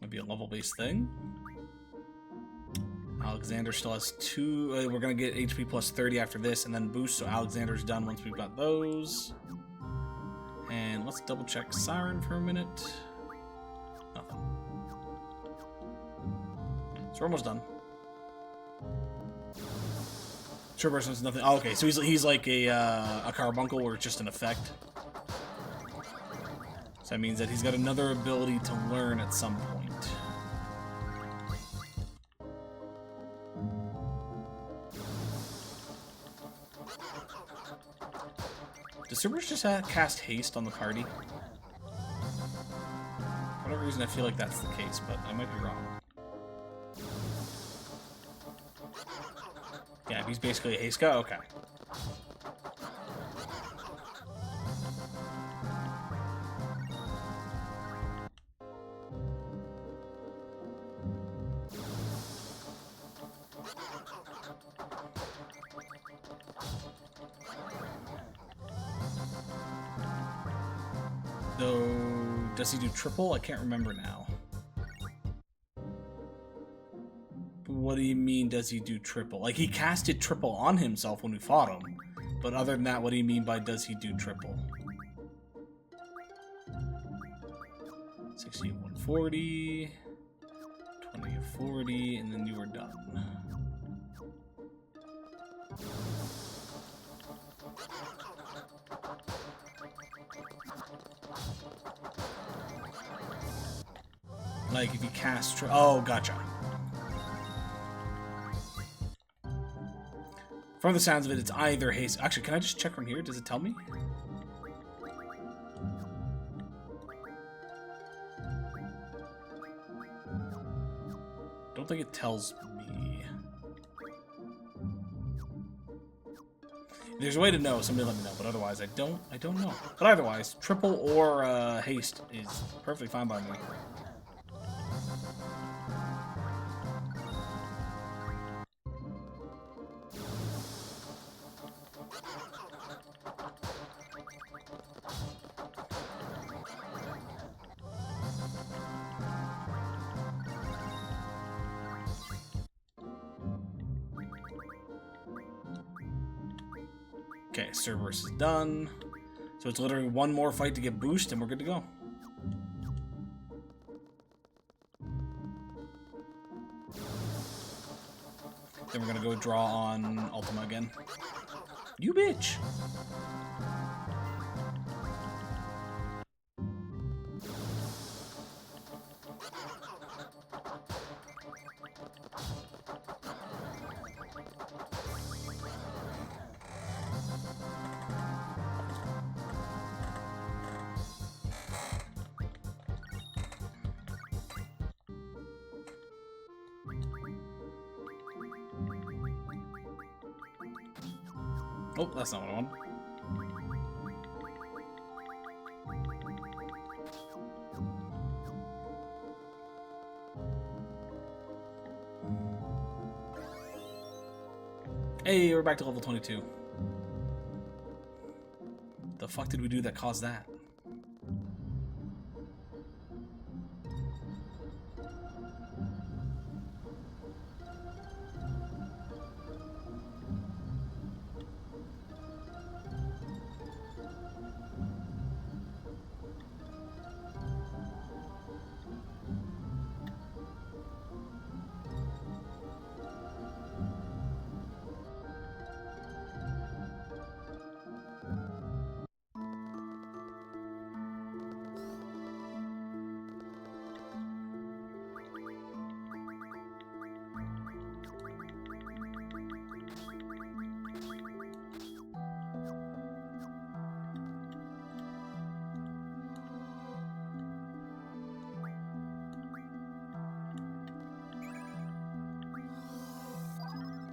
Might be a level-based thing. Alexander still has 2. We're going to get HP plus 30 after this, and then boost, so Alexander's done once we've got those. And let's double check Siren for a minute. Nothing. So we're almost done. Sure, person's nothing. Oh, okay, so he's like a carbuncle, or just an effect. So that means that he's got another ability to learn at some point. Does Cerberus just cast haste on the party? For whatever reason, I feel like that's the case, but I might be wrong. Yeah, he's basically a haste guy? Okay. So, does he do triple? I can't remember now. What do you mean, does he do triple? Like, he casted triple on himself when we fought him. But other than that, what do you mean by does he do triple? 60 of 140, 20 of 40, and then you were done. Like, if you cast... Oh, gotcha. From the sounds of it, it's either haste... Actually, can I just check from here? Does it tell me? Don't think it tells me. If there's a way to know, somebody let me know. But otherwise, I don't know. But otherwise, triple or haste is perfectly fine by me. Okay, Cerberus is done. So it's literally one more fight to get boost, and we're good to go. Then we're gonna go draw on Ultima again. You bitch! Oh, that's not what I want. Hey, we're back to level 22. The fuck did we do that caused that?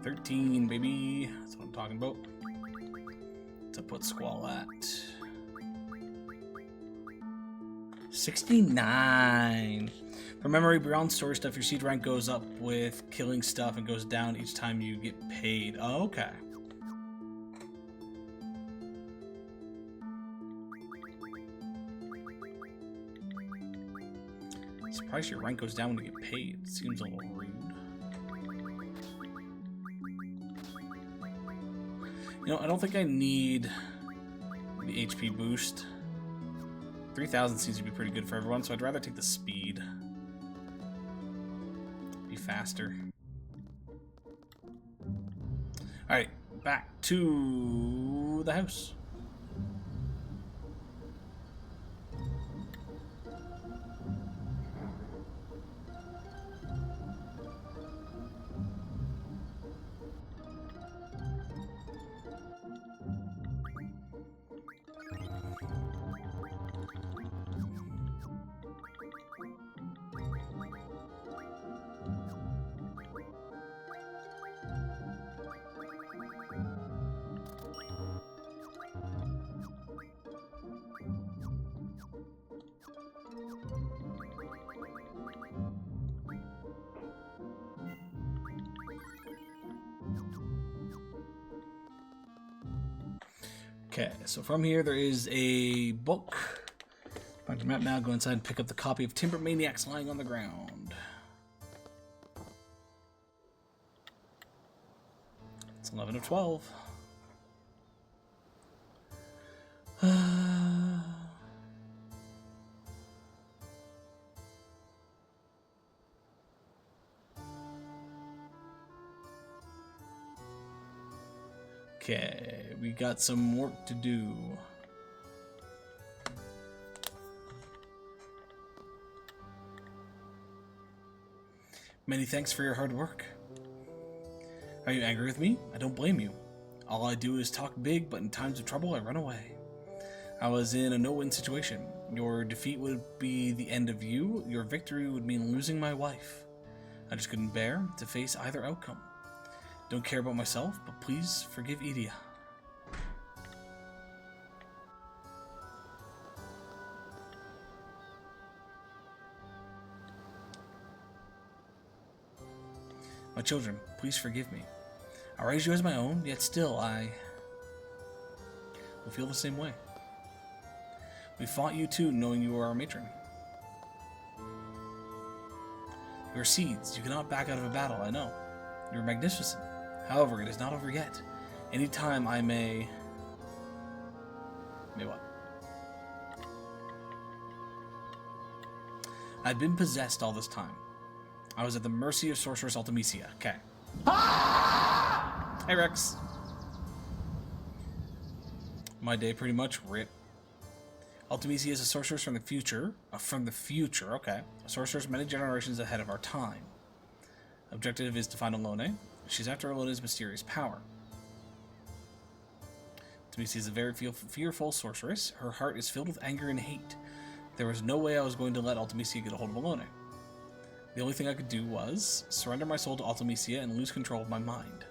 $13, baby. That's what I'm talking about. To put Squall at 69. From memory, beyond story stuff, your seed rank goes up with killing stuff and goes down each time you get paid. Oh, okay. Surprised your rank goes down when you get paid. Seems a little rude. You know, I don't think I need the HP boost. 3,000 seems to be pretty good for everyone, so I'd rather take the speed. Be faster. Alright, back to the house. Okay, so from here there is a book. Find your map now, go inside and pick up the copy of Timber Maniacs lying on the ground. It's 11 of 12. Okay, we got some work to do. Many thanks for your hard work. Are you angry with me? I don't blame you. All I do is talk big, but in times of trouble, I run away. I was in a no-win situation. Your defeat would be the end of you. Your victory would mean losing my wife. I just couldn't bear to face either outcome. Don't care about myself, but please forgive Edea. My children, please forgive me. I raised you as my own, yet still I will feel the same way. We fought you too, knowing you were our matron. You are seeds. You cannot back out of a battle, I know. You are magnificent. However, it is not over yet. Any time I may what? I've been possessed all this time. I was at the mercy of Sorceress Ultimecia. Okay. Hey, Rex. My day pretty much rip. Ultimecia is a sorceress from the future. Okay. A sorceress many generations ahead of our time. Objective is to find Elone. She's after Elone's mysterious power. Ultimecia is a very fearful sorceress. Her heart is filled with anger and hate. There was no way I was going to let Ultimecia get a hold of Elone. The only thing I could do was surrender my soul to Ultimecia and lose control of my mind.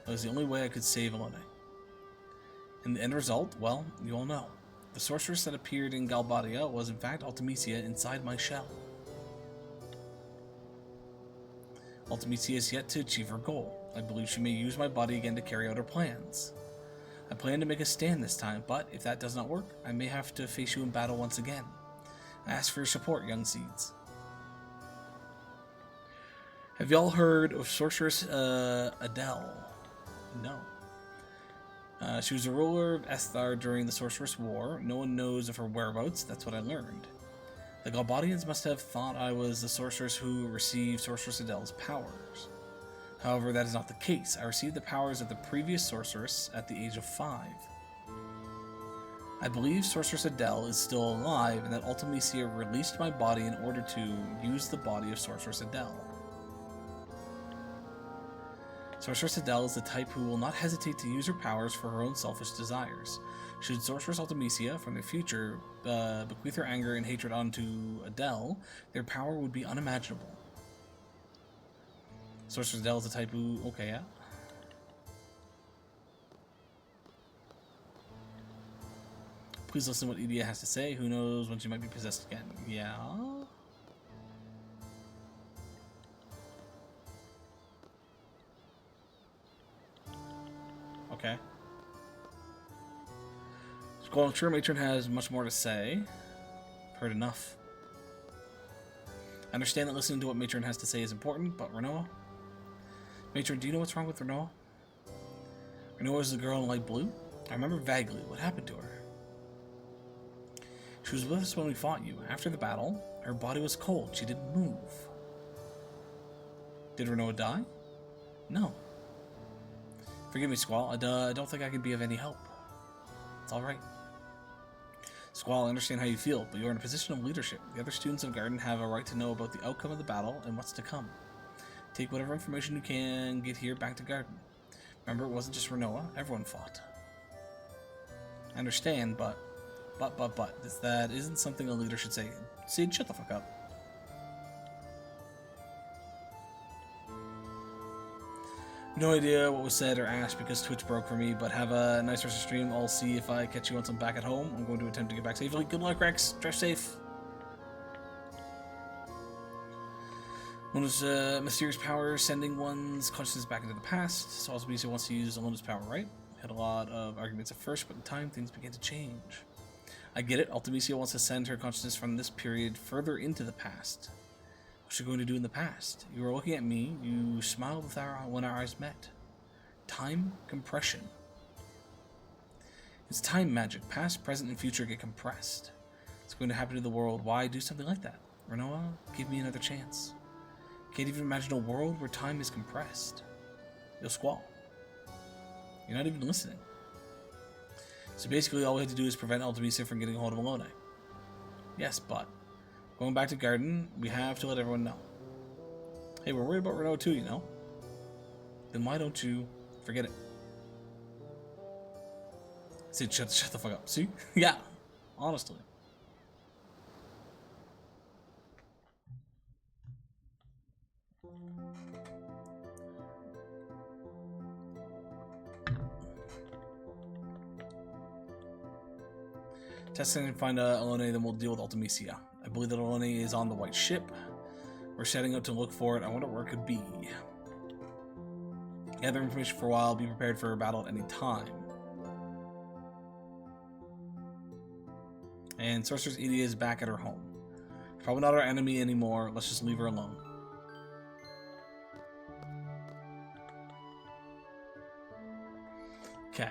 That was the only way I could save Elone. And the end result, well, you all know. The sorceress that appeared in Galbadia was in fact Ultimecia inside my shell. Ultimecia is yet to achieve her goal. I believe she may use my body again to carry out her plans. I plan to make a stand this time, but if that does not work, I may have to face you in battle once again. I ask for your support, young seeds. Have y'all heard of Sorceress Adele? No. She was a ruler of Esthar during the Sorceress War. No one knows of her whereabouts. That's what I learned. The Galbadians must have thought I was the sorceress who received Sorceress Adele's powers. However, that is not the case. I received the powers of the previous sorceress at the age of 5. I believe Sorceress Adele is still alive and that Ultimecia released my body in order to use the body of Sorceress Adele. Sorceress Adele is the type who will not hesitate to use her powers for her own selfish desires. Should Sorceress Ultimecia from the future bequeath her anger and hatred onto Adele, their power would be unimaginable. Sorceress Adele is the type who... Okay, yeah. Please listen to what Edea has to say. Who knows when she might be possessed again. Yeah? Okay. Well, I'm sure Matron has much more to say. I've heard enough. I understand that listening to what Matron has to say is important, but Rinoa? Matron, do you know what's wrong with Rinoa? Renoa was the girl in light blue? I remember vaguely. What happened to her? She was with us when we fought you. After the battle, her body was cold. She didn't move. Did Renoa die? No. Forgive me, Squall. I don't think I can be of any help. It's alright. Squall, I understand how you feel, but you're in a position of leadership. The other students of Garden have a right to know about the outcome of the battle and what's to come. Take whatever information you can get here back to Garden. Remember, it wasn't just Renoa. Everyone fought. I understand, but. That isn't something a leader should say. Sid, shut the fuck up. No idea what was said or asked because Twitch broke for me, but have a nice rest of the stream. I'll see if I catch you once I'm back at home. I'm going to attempt to get back safely. Good luck, Rex. Drive safe. Luna's mysterious power, sending one's consciousness back into the past. So Altamisia wants to use Luna's power, right? Had a lot of arguments at first, but in time things began to change. I get it. Altamisia wants to send her consciousness from this period further into the past. What's she going to do in the past? You were looking at me. You smiled with when our eyes met. Time compression. It's time magic. Past, present, and future get compressed. It's going to happen to the world. Why do something like that? Renoa, give me another chance. Can't even imagine a world where time is compressed. You'll Squall. You're not even listening. So basically all we had to do is prevent Altamisia from getting a hold of Malone. Yes, but going back to Garden, we have to let everyone know. Hey, we're worried about Renoa too, you know? Then why don't you forget it? Sid, shut the fuck up. See? Yeah, honestly. Testing and find Alone, then we'll deal with Altamisia. I believe that Alone is on the white ship. We're setting out to look for it. I wonder where it could be. Gather information for a while. Be prepared for a battle at any time. And Sorceress Edea is back at her home. Probably not our enemy anymore. Let's just leave her alone. Okay.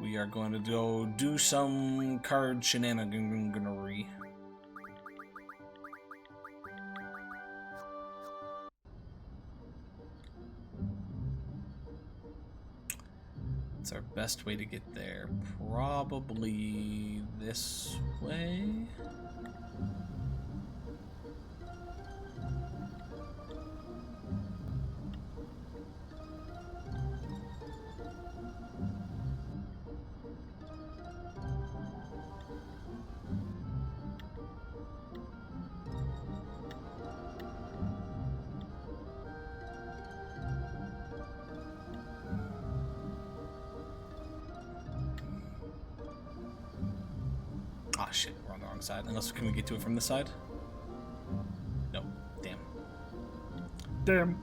We are going to go do some card shenaniganery. What's our best way to get there? Probably this way? Ah, shit, we're on the wrong side. Unless, can we get to it from this side? No. Damn. Damn.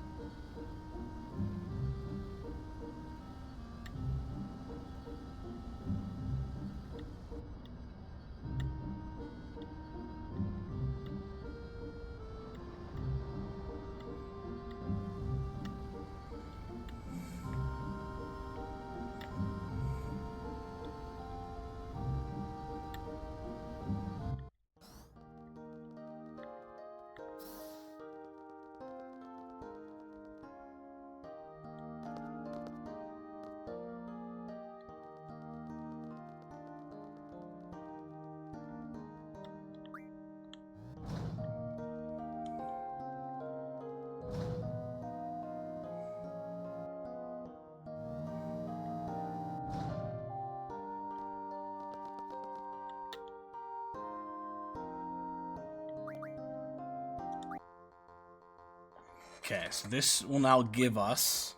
Okay, so this will now give us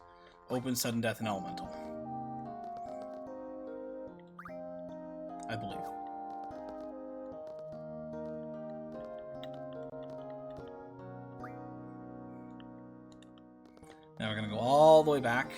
open, sudden death, and elemental. I believe. Now we're going to go all the way back.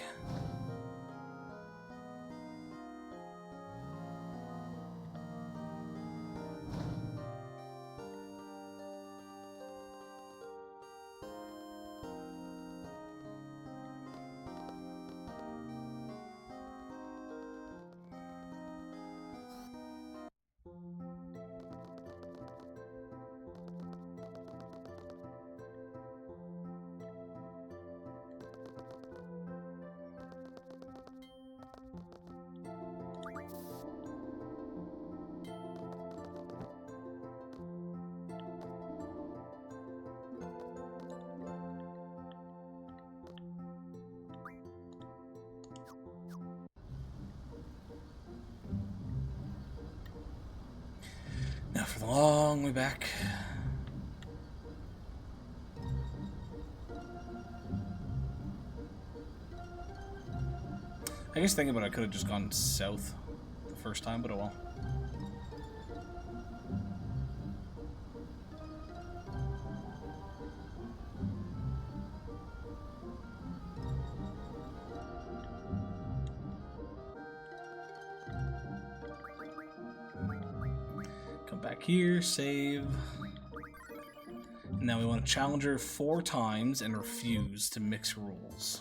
long way back. I guess thinking about it, I could have just gone south the first time, but oh well. Come back here, save. Now we want to challenger 4 times and refuse to mix rules.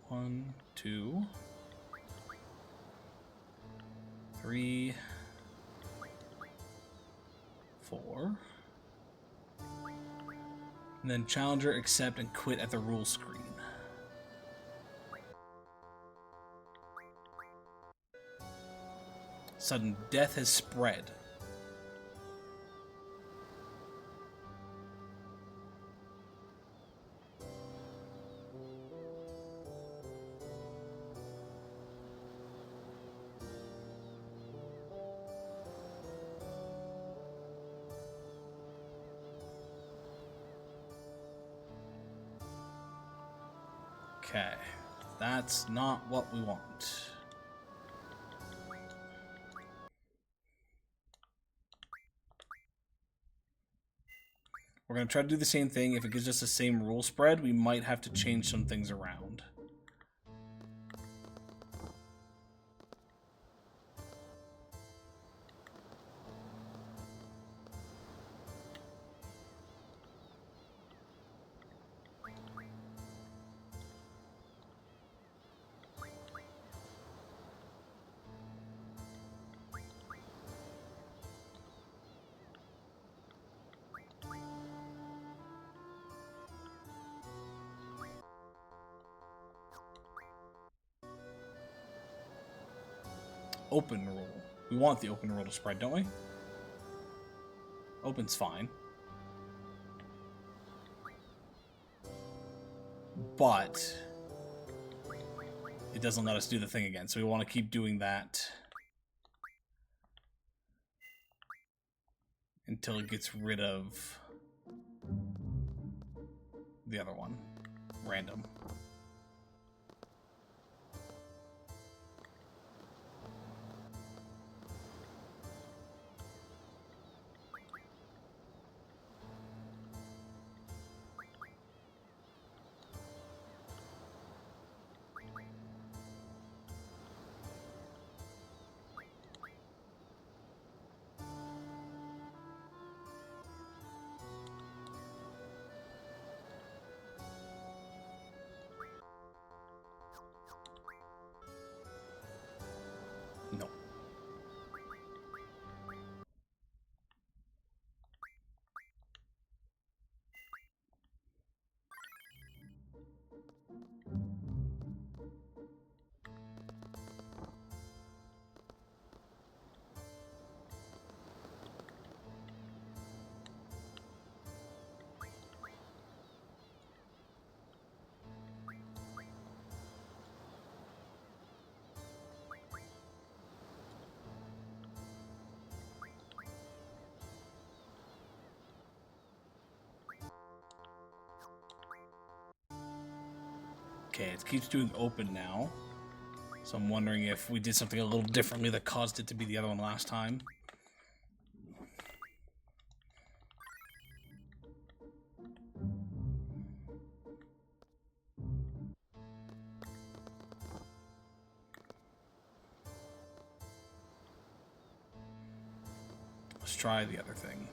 One, 2, 3, 4. And then challenger, accept, and quit at the rule screen. Sudden death has spread. Okay, that's not what we want. We're going to try to do the same thing. If it gives us the same rule spread, we might have to change some things around. Open rule. We want the open rule to spread, don't we? Open's fine. But it doesn't let us do the thing again, so we want to keep doing that until it gets rid of the other one. Random. No. Okay, it keeps doing open now. So I'm wondering if we did something a little differently that caused it to be the other one last time. Let's try the other thing.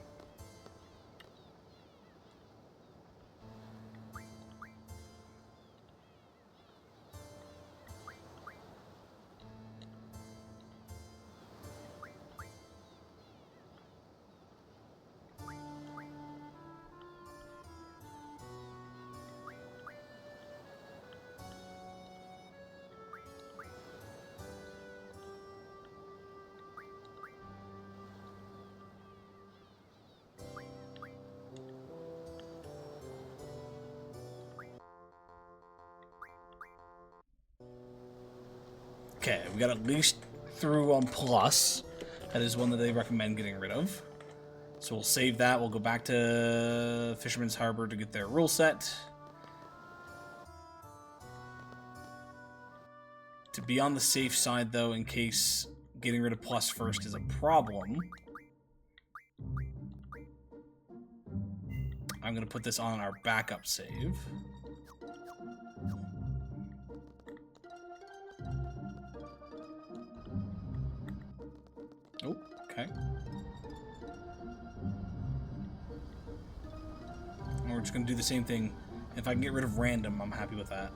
Okay, we got at least through on Plus. That is one that they recommend getting rid of. So we'll save that. We'll go back to Fisherman's Harbor to get their rule set. To be on the safe side, though, in case getting rid of Plus first is a problem, I'm going to put this on our backup save. Oh, okay. And we're just going to do the same thing. If I can get rid of random, I'm happy with that.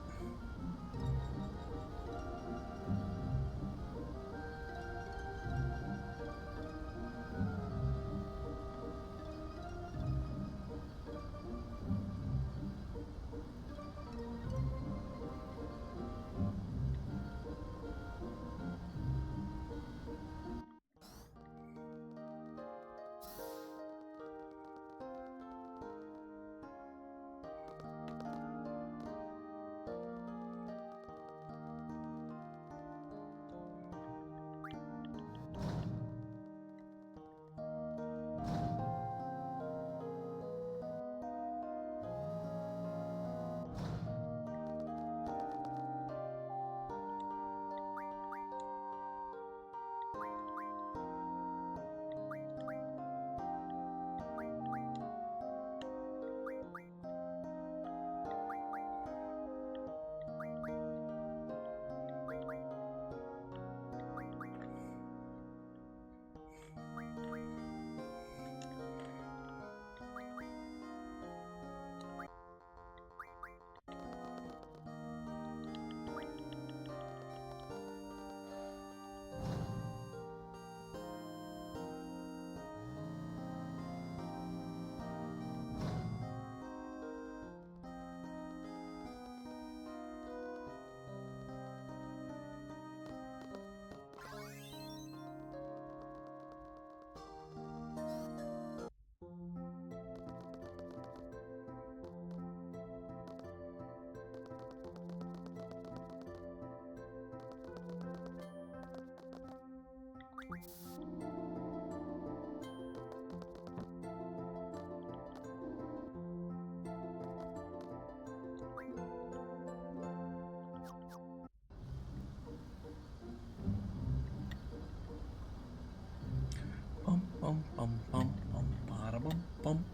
Bum, bum, bum, bum, bum, bada, bum, bum.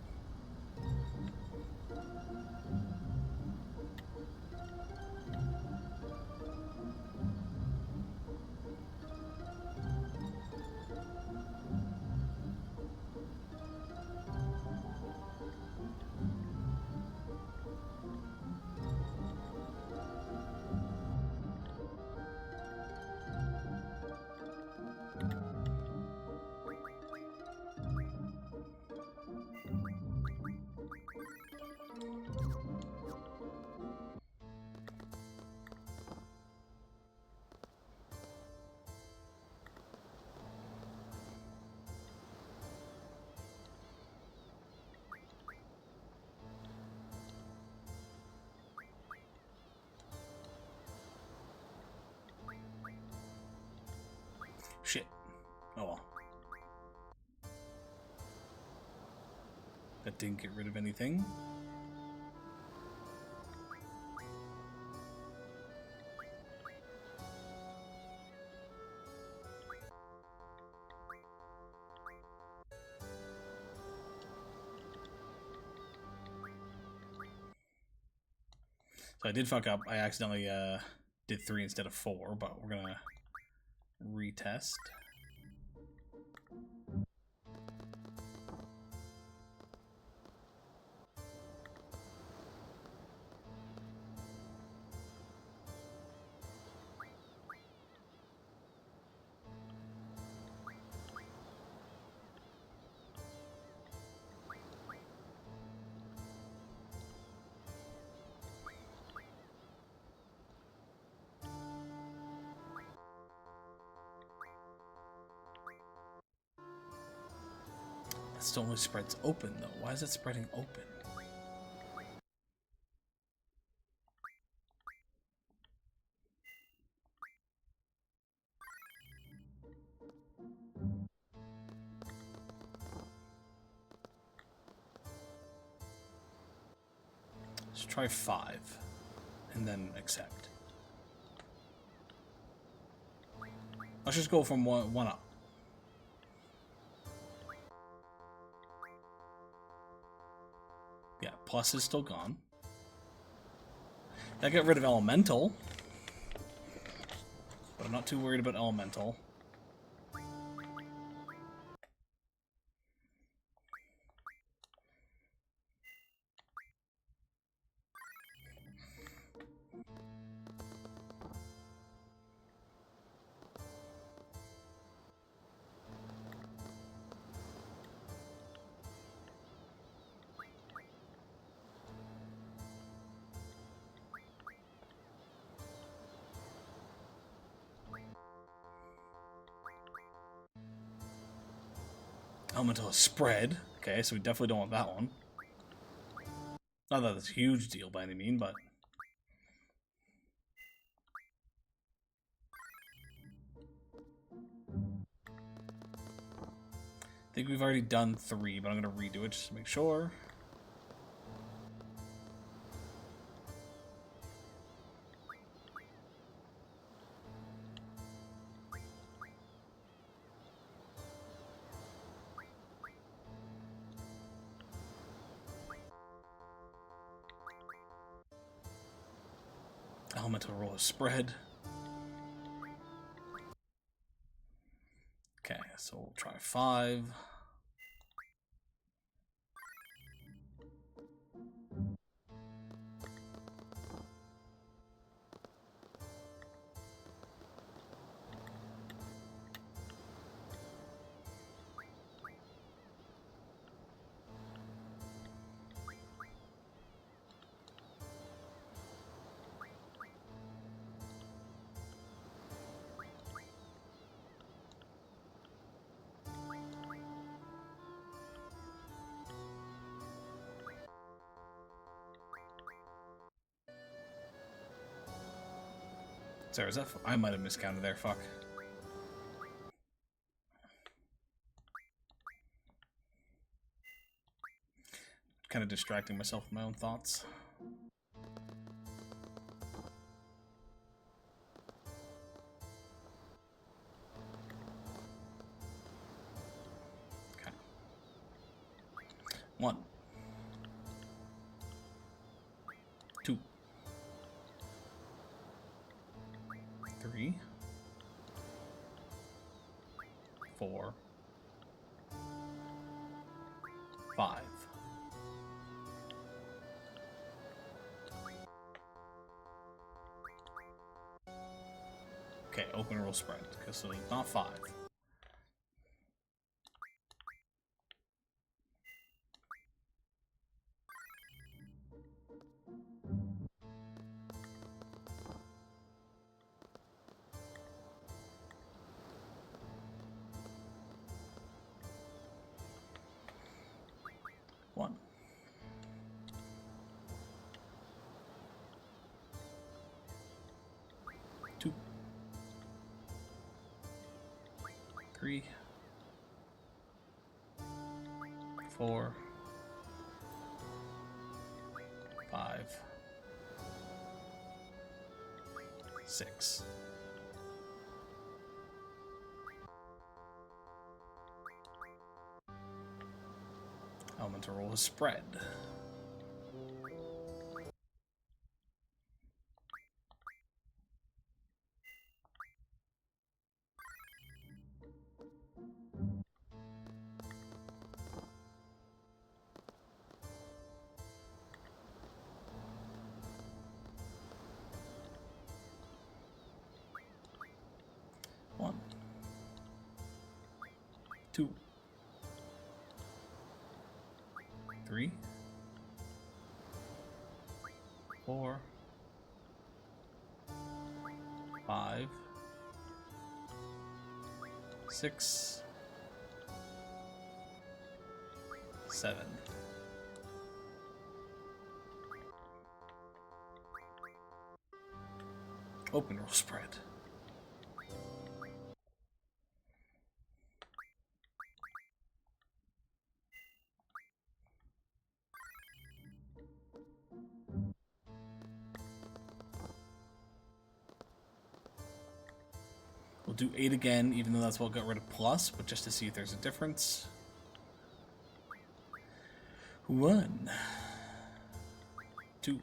Shit. Oh well. That didn't get rid of anything. So I did fuck up. I accidentally did 3 instead of 4, but we're gonna retest. It still only spreads open though. Why is it spreading open? Let's try 5, and then accept. Let's just go from one up. Yeah, plus is still gone. I got rid of Elemental, but I'm not too worried about Elemental. Elemental is spread. Okay, so we definitely don't want that one. Not that it's a huge deal by any means, but... I think we've already done 3, but I'm going to redo it just to make sure. Elemental roll is spread. Okay, so we'll try 5. Sorry, is that... I might have miscounted there, fuck. Kind of distracting myself with my own thoughts. Okay. 1. 2. 3. 4. 5. Okay, open roll spread, because so it's not 5. One. 2. 3. 4. 5. 6. Elemental roll is spread. One. 2. 3. 4. 5. 6. 7. Open roll spread. We'll do 8 again, even though that's what got rid of plus, but just to see if there's a difference. 1, 2,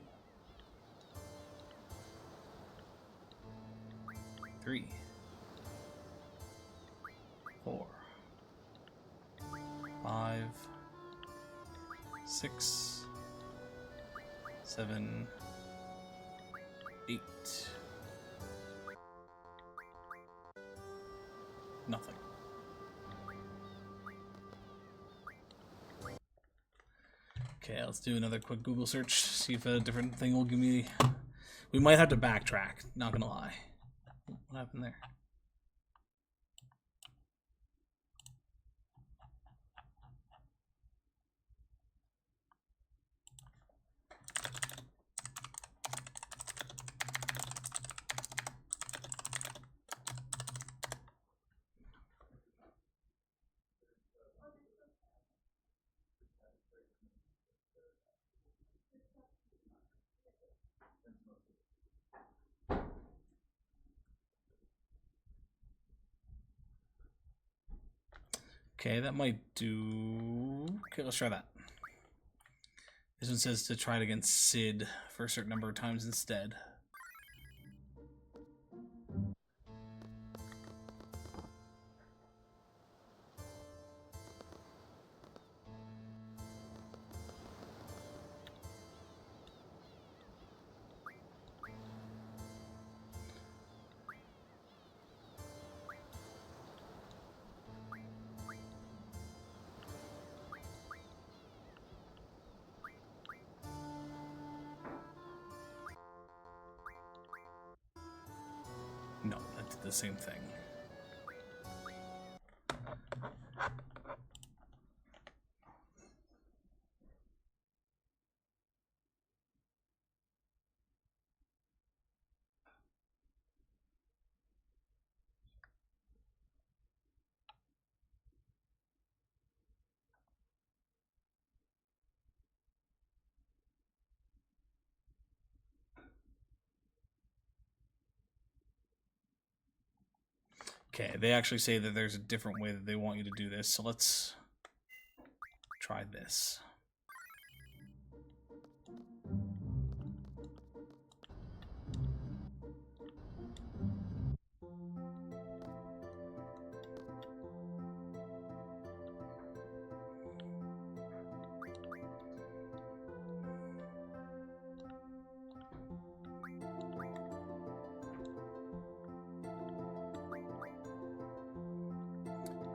3, 4, 5, 6, 7, 8. Nothing. Okay, let's do another quick Google search, see if a different thing will give me... We might have to backtrack, not gonna lie. What happened there? Okay, that might do... Okay, let's try that. This one says to try it against Sid for a certain number of times instead. No, that did the same thing. Okay, they actually say that there's a different way that they want you to do this, so let's try this.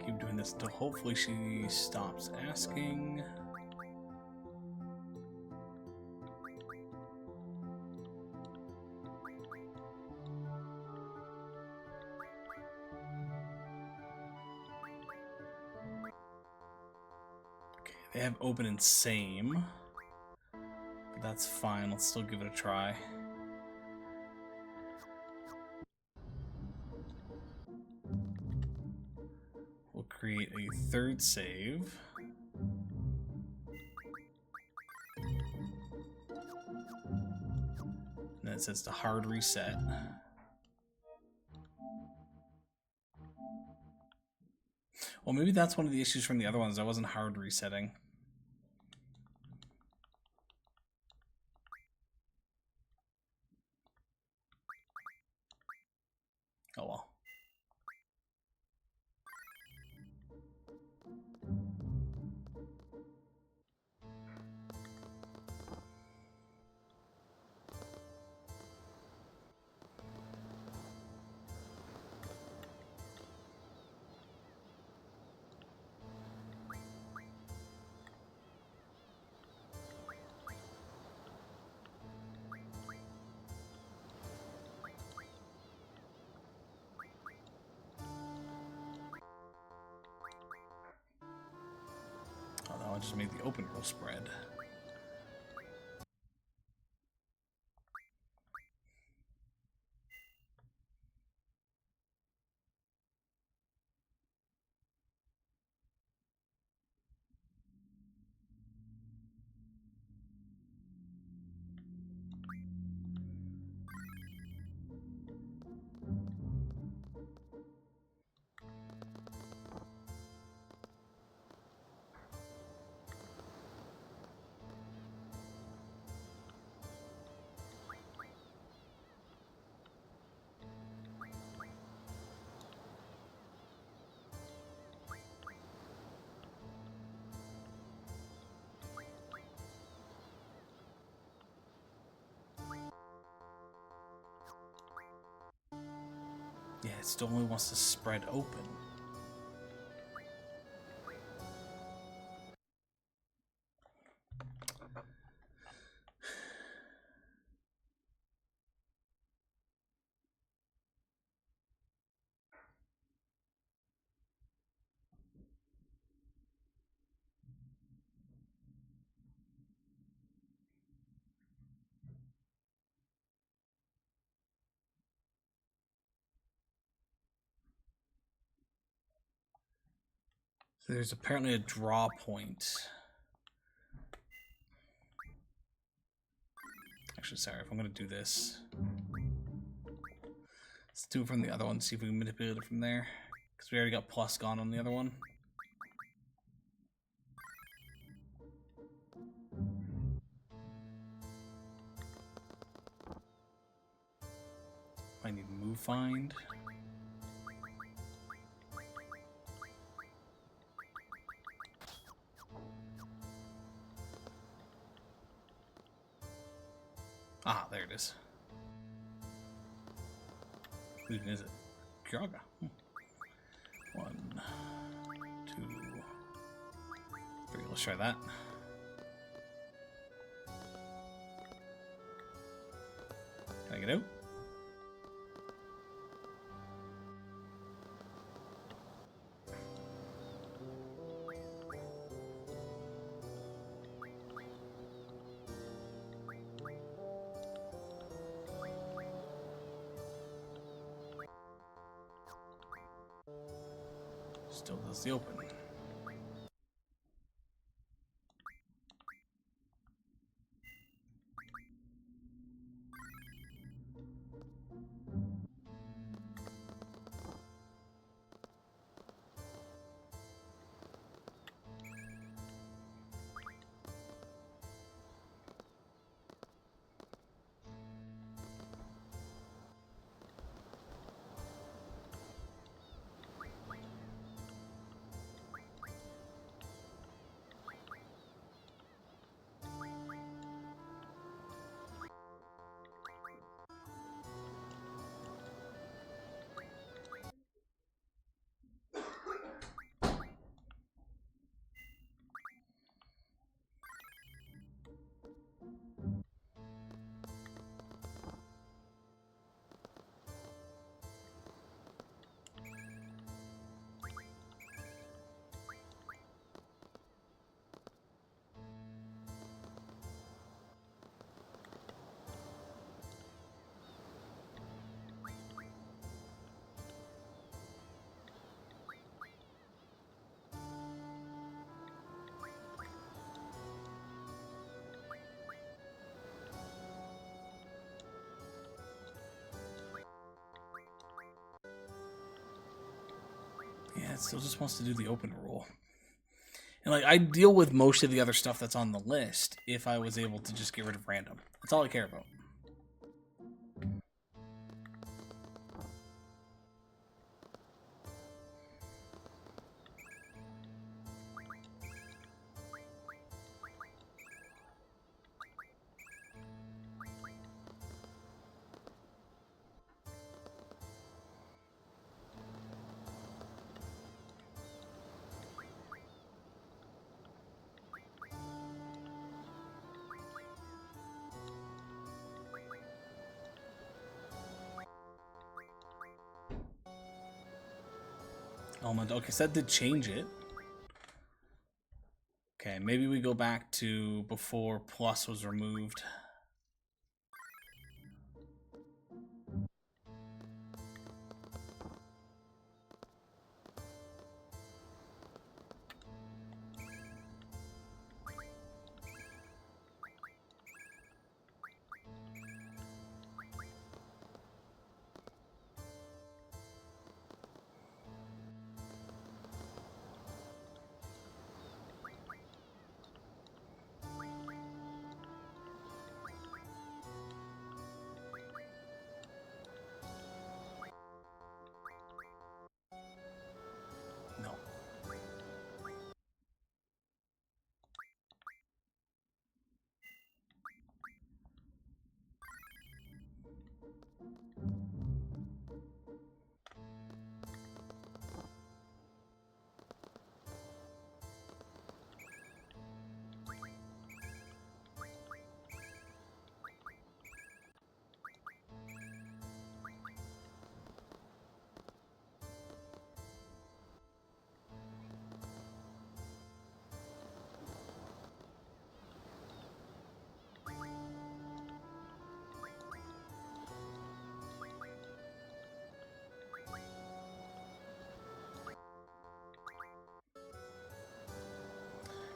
Keep doing this until hopefully she stops asking. Okay, they have open and same, but that's fine. Let's still give it a try. We'll create a third save. And then it says to hard reset. Well, maybe that's one of the issues from the other ones. I wasn't hard resetting. Oh well. I just made the open roll spread. Yeah, it still only wants to spread open. So there's apparently a draw point. Actually, sorry, if I'm going to do this, let's do it from the other one, see if we can manipulate it from there. Because we already got plus gone on the other one. I need move find. Ah, there it is. Who even is it? Kiraga. 1, 2, 3. Let's try that. Can I get out? Still does the open. Yeah, it still just wants to do the open rule. And like, I deal with most of the other stuff that's on the list if I was able to just get rid of random. That's all I care about. Element. Okay, so that did change it. Okay, maybe we go back to before plus was removed.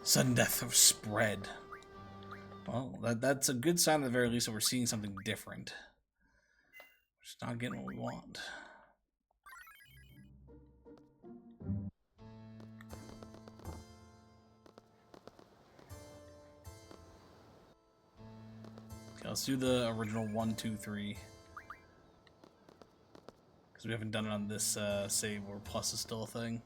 Sudden death have spread. Well, that's a good sign at the very least that we're seeing something different. We're just not getting what we want. Okay, let's do the original 1, 2, 3. Because we haven't done it on this save where plus is still a thing.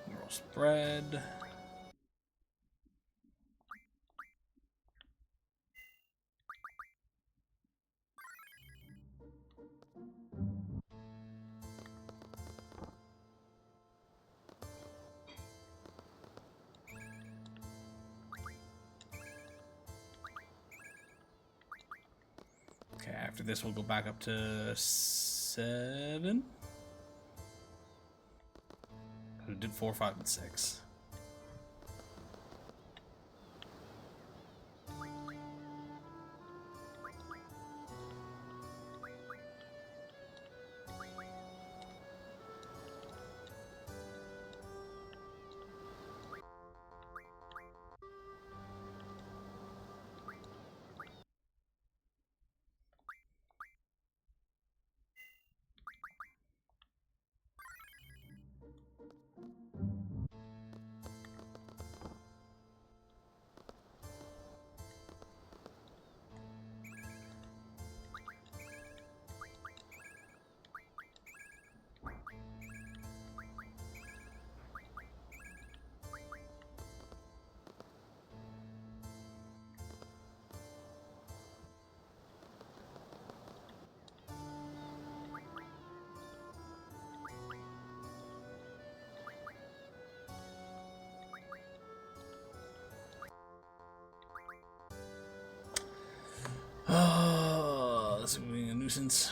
Roll spread. Okay, after this we'll go back up to 7. We did 4, 5, and 6. Oh, this is being a nuisance.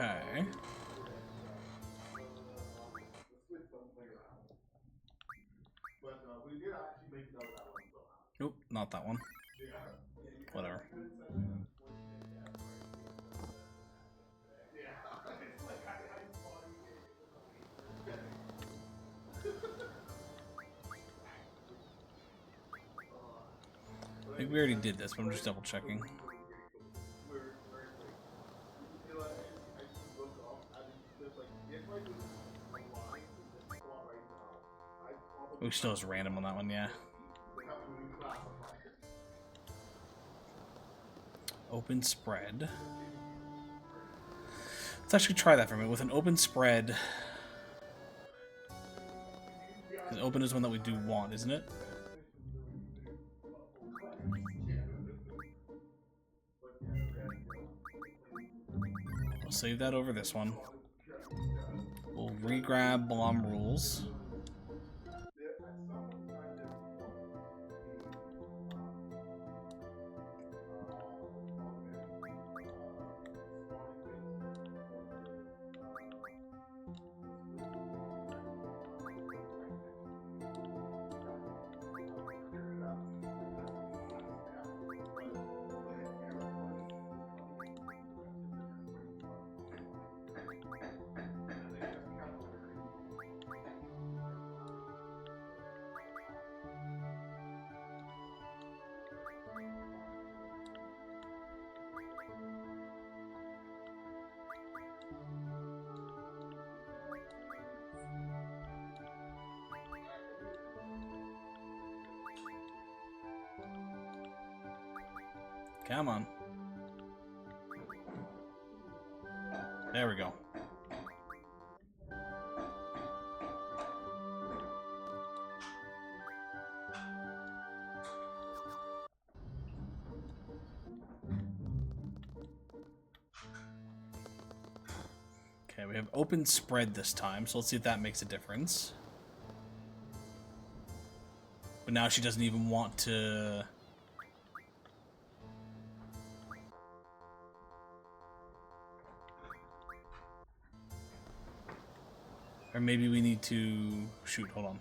Okay. Nope, not that one. Whatever. I think we already did this, but I'm just double checking. We still is random on that one, yeah. Open spread. Let's actually try that for a minute. With an open spread, because open is one that we do want, isn't it? We'll save that over this one. We'll re-grab Blom Rules. Come on. There we go. Okay, we have open spread this time, so let's see if that makes a difference. But now she doesn't even want to... Or maybe we need to... Shoot, hold on.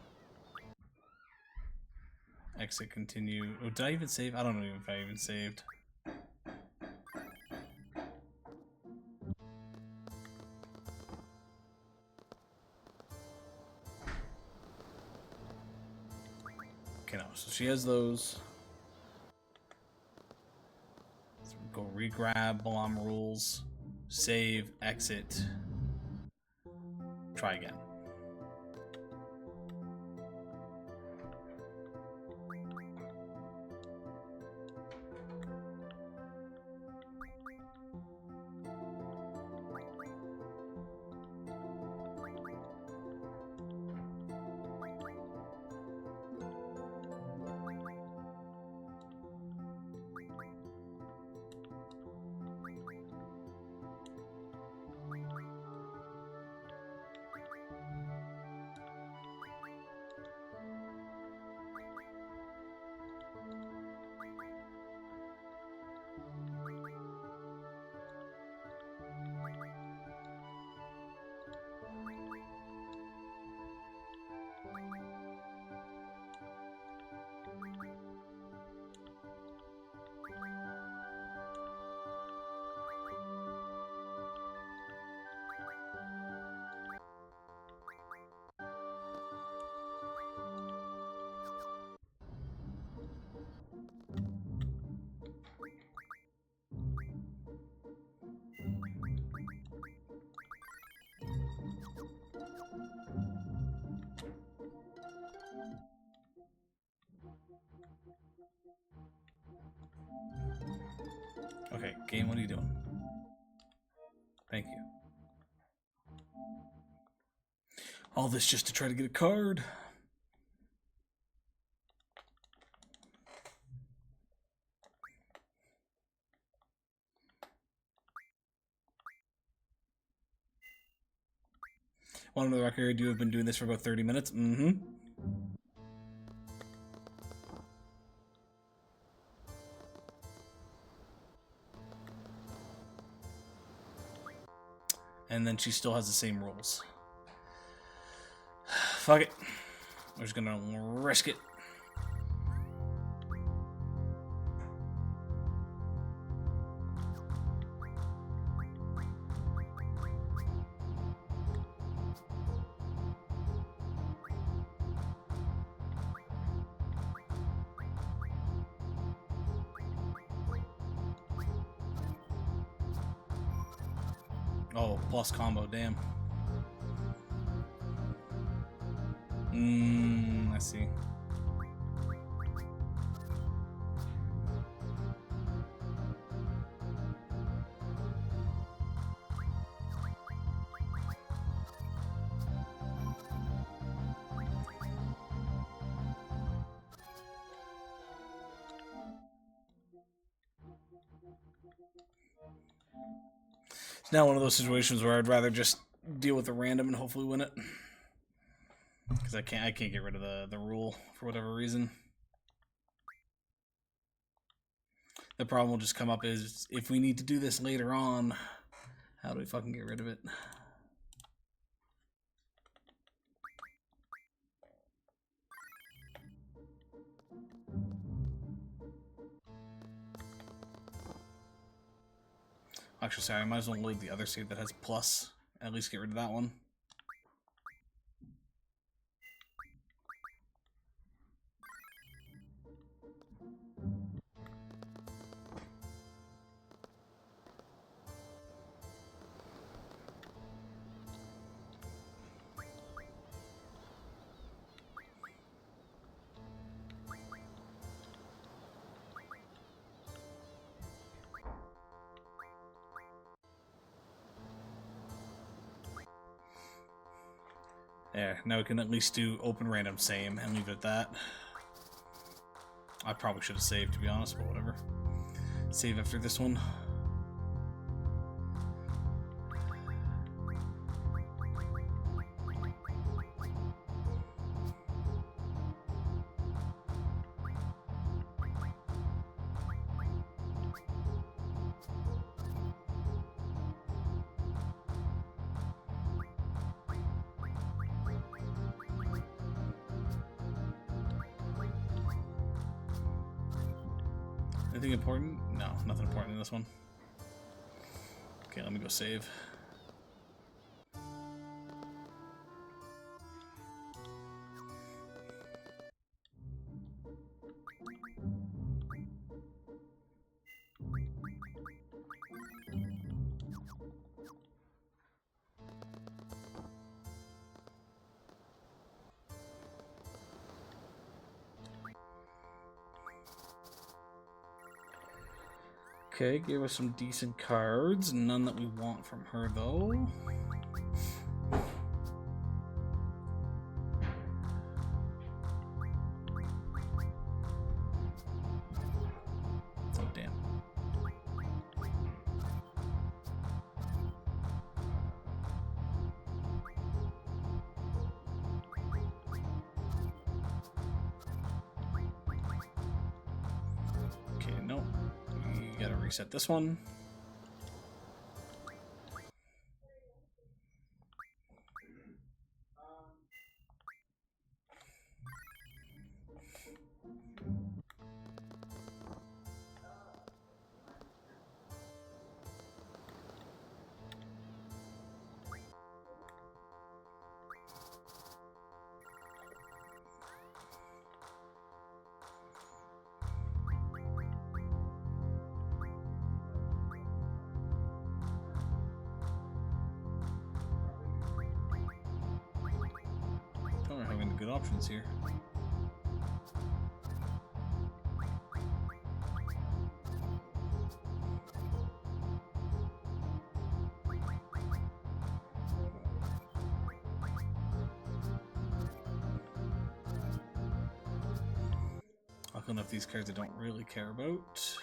Exit, continue. Oh, did I even save? I don't know if I even saved. Okay, no, so she has those. So we'll go re-grab Blom Rules. Save, exit. Try again. Okay, game, what are you doing? Thank you. All this just to try to get a card. On the record, you have been doing this for about 30 minutes. Mm-hmm. And then she still has the same rules. Fuck it. We're just gonna risk it. Oh, plus combo, damn. I see. It's now one of those situations where I'd rather just deal with the random and hopefully win it. Because I can't get rid of the rule for whatever reason. The problem will just come up is if we need to do this later on, how do we fucking get rid of it? Actually, sorry, I might as well leave the other save that has plus. At least get rid of that one. There, now we can at least do open random same and leave it at that. I probably should have saved, to be honest, but whatever. Save after this one. Anything important? No, nothing important in this one. Okay, let me go save. Okay, gave us some decent cards. None that we want from her, though. Oh, damn. Okay, nope. We gotta reset this one. We're having good options here. I'll clean up these cards I don't really care about.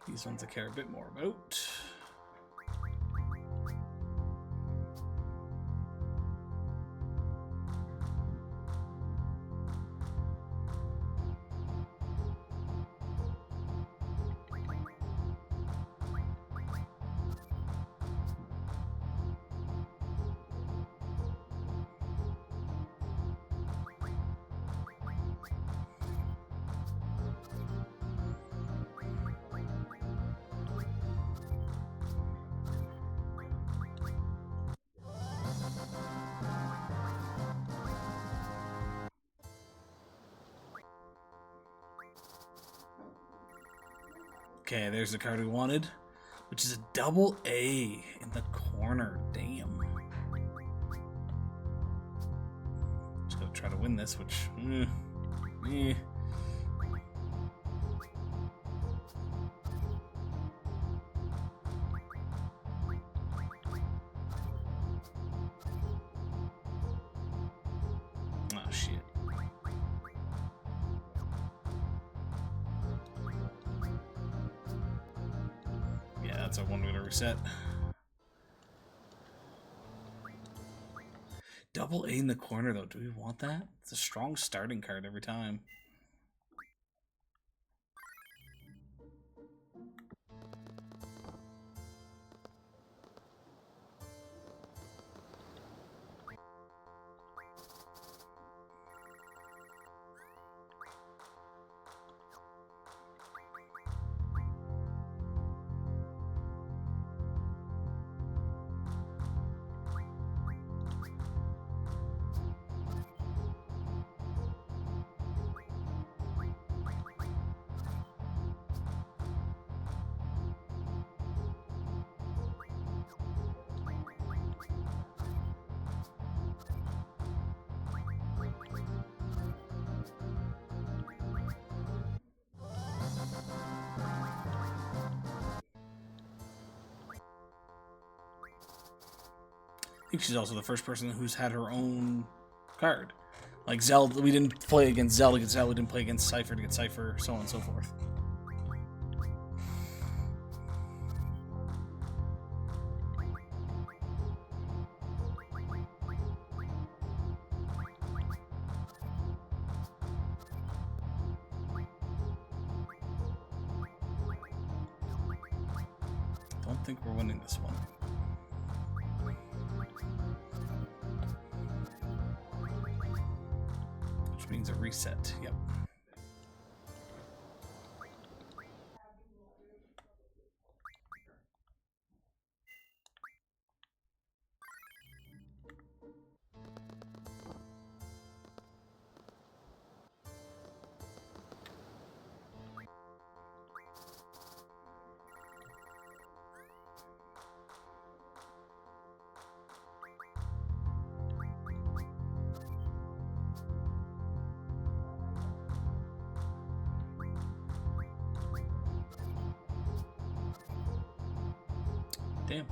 These ones I care a bit more about. Okay, there's the card we wanted, which is a double A in the corner. Damn. Just gotta try to win this, which... eh. Oh, shit. Yeah, that's a one way to reset. Double A in the corner, though. Do we want that? It's a strong starting card every time. I think she's also the first person who's had her own card. Like Zelda, we didn't play against Zelda to get Zelda, we didn't play against Cypher to get Cypher, so on and so forth. Don't think we're winning this one. Which means a reset. Yep. Damn.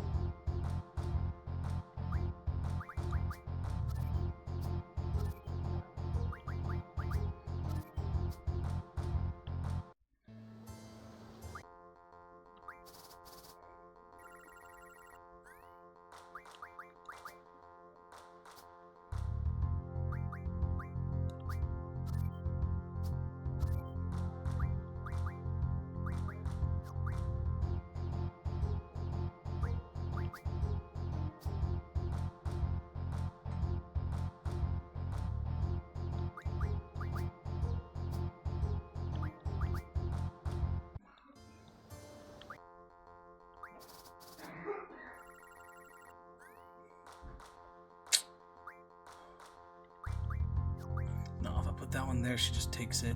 No, if I put that one there, she just takes it.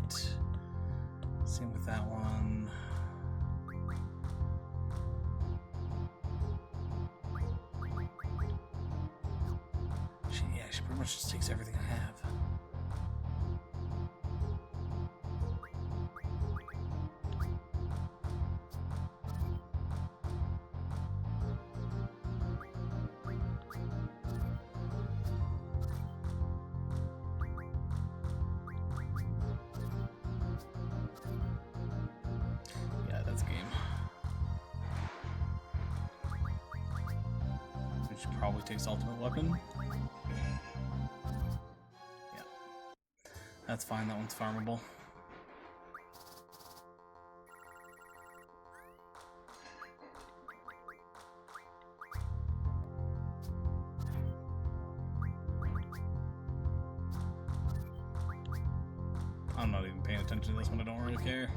Same with that one. She pretty much just takes everything I have. Yeah, that's game. She probably takes ultimate weapon. Yeah. That's fine, that one's farmable. I'm not even paying attention to this one, I don't really care.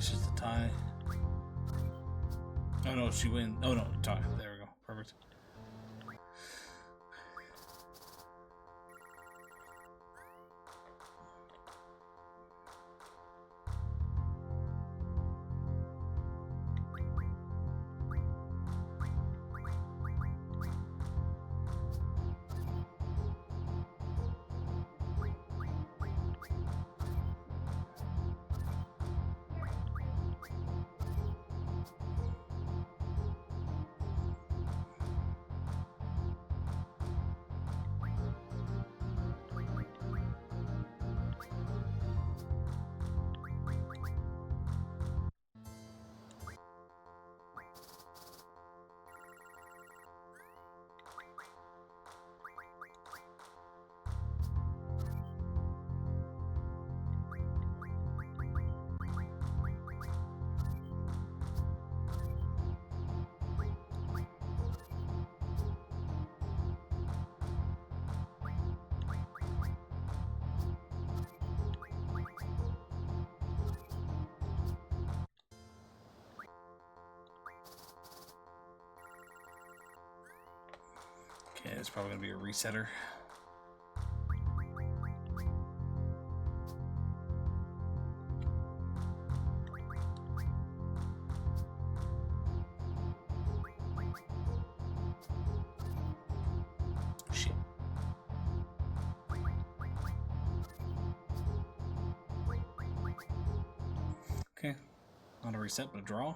it's just a tie. Oh no, she wins. Oh no, tie. There we go. Perfect. Okay, it's probably gonna be a resetter. Shit. Okay, not a reset, but a draw.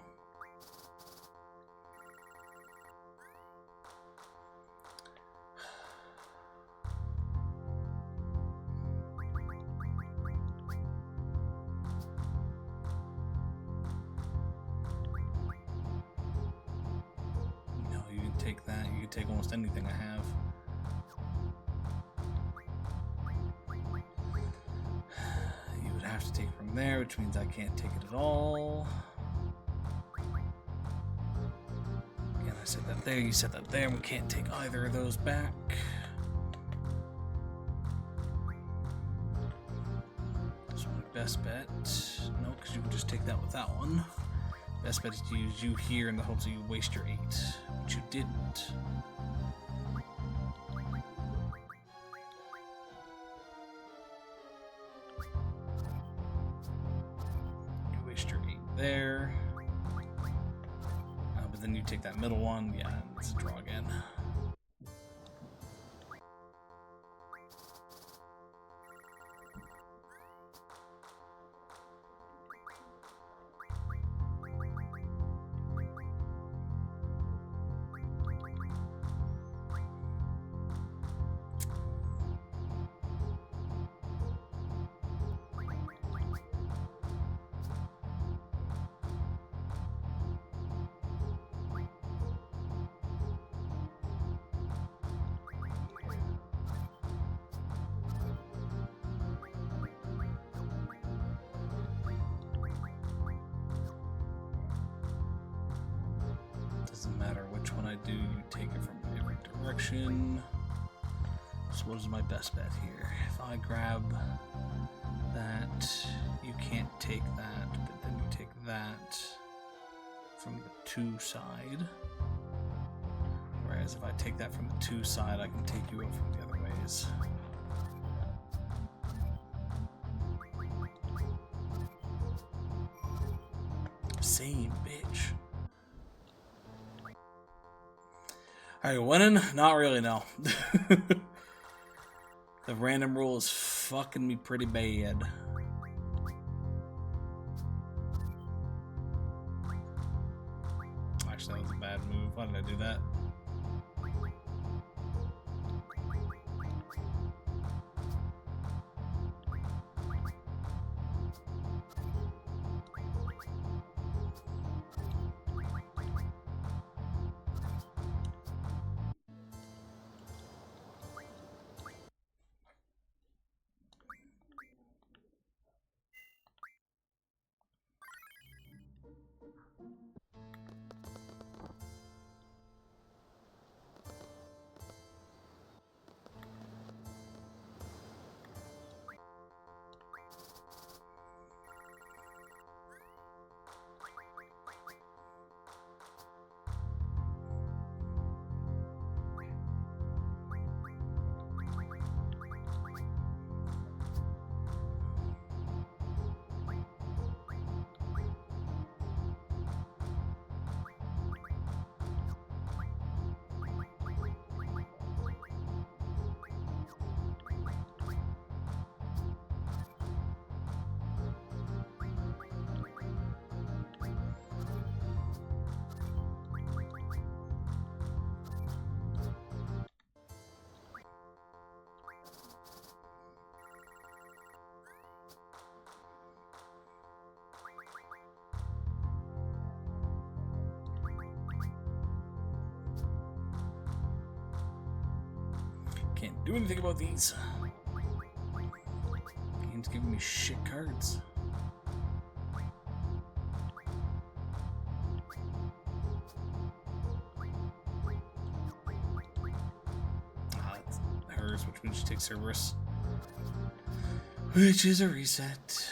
Take that. You can take almost anything I have. You would have to take from there, which means I can't take it at all. Again, I said that there, you said that there, we can't take either of those back. That's my best bet. No, because you can just take that with that one. Best bet is to use you here in the hopes that you waste your 8, which you didn't. You waste your 8 there. But then you take that middle one. Yeah, it's a draw again. Doesn't matter which one I do, you take it from every direction. So what is my best bet here? If I grab that, you can't take that, but then you take that from the 2 side. Whereas if I take that from the 2 side, I can take you out from the other ways. Same bitch. Are you winning? Not really, no. The random rule is fucking me pretty bad. Actually, that was a bad move. Why did I do that? Can't do anything about these. Game's giving me shit cards. It's hers, which means she takes Cerberus. Which is a reset.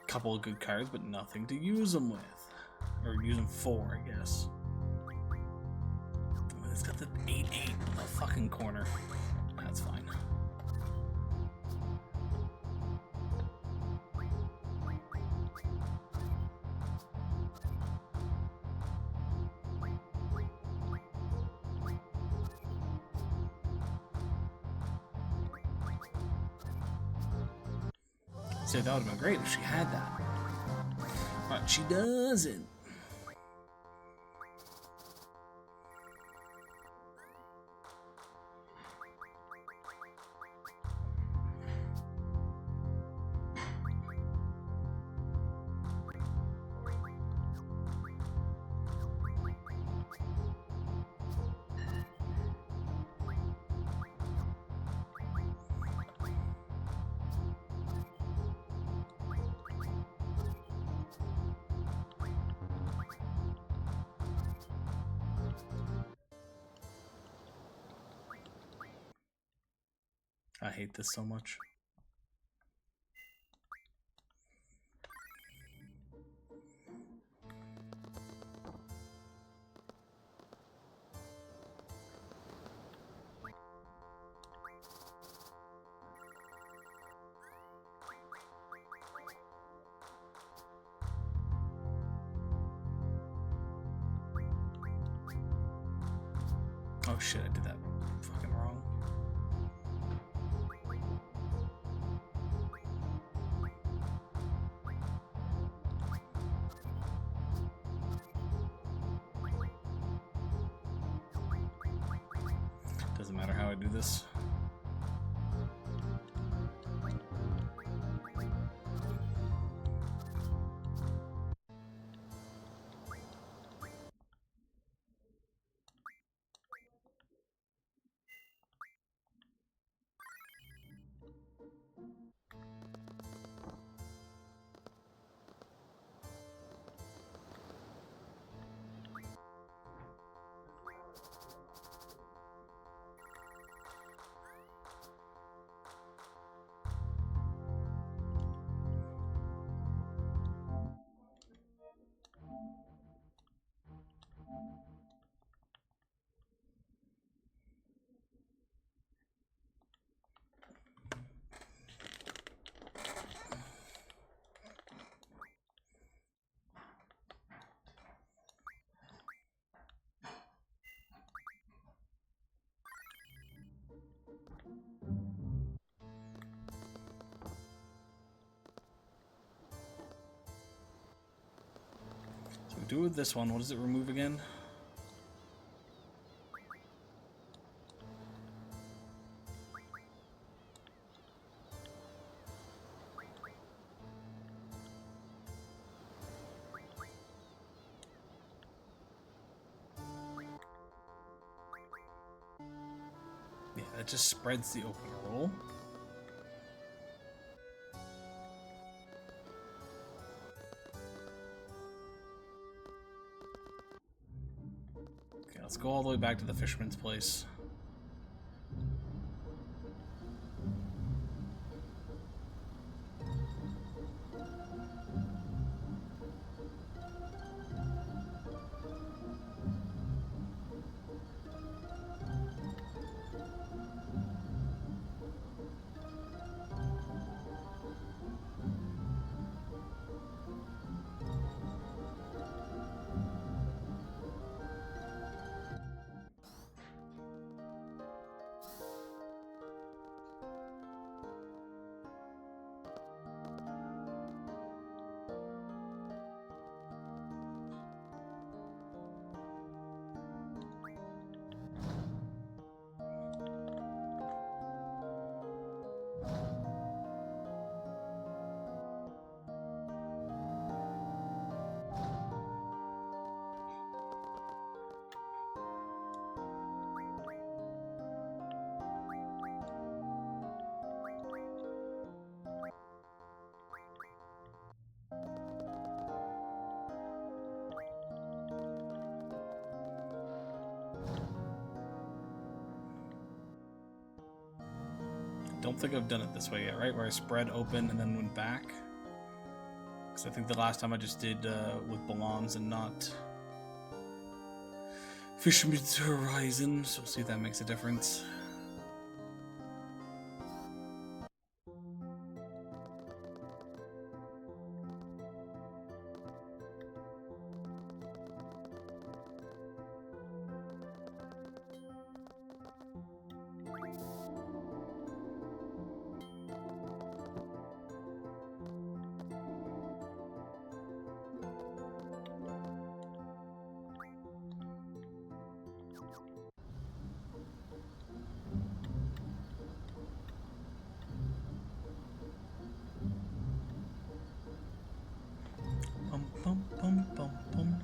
Couple of good cards, but nothing to use them with. Or use them for, I guess. It's got the 8-8 in the fucking corner. That's fine. So that would have been great if she had that. But she doesn't. I hate this so much. Oh shit, I did that fucking wrong. Doesn't matter how I do this. So we do with this one. What does it remove again? Yeah, it just spreads the open roll. Okay, let's go all the way back to the fisherman's place. don't think I've done it this way yet, right? Where I spread open and then went back. Because I think the last time I just did with Balams and not Fisherman's Horizon. So we'll see if that makes a difference. Bum, bum, bum, bum.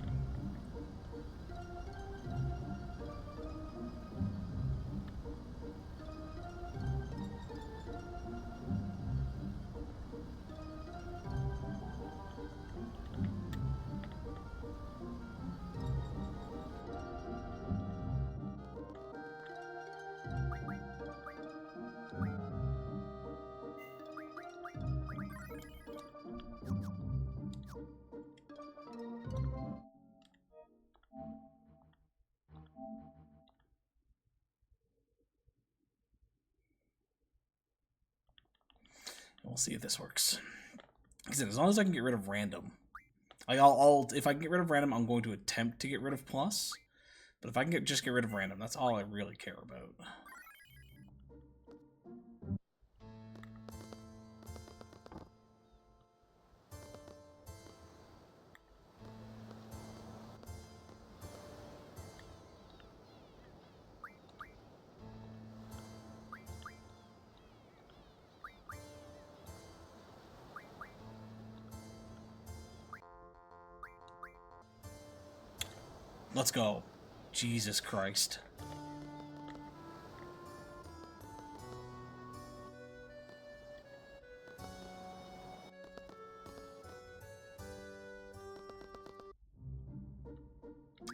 We'll see if this works. As long as I can get rid of random, like if I can get rid of random, I'm going to attempt to get rid of plus. But if I can just get rid of random, that's all I really care about. Let's go. Jesus Christ.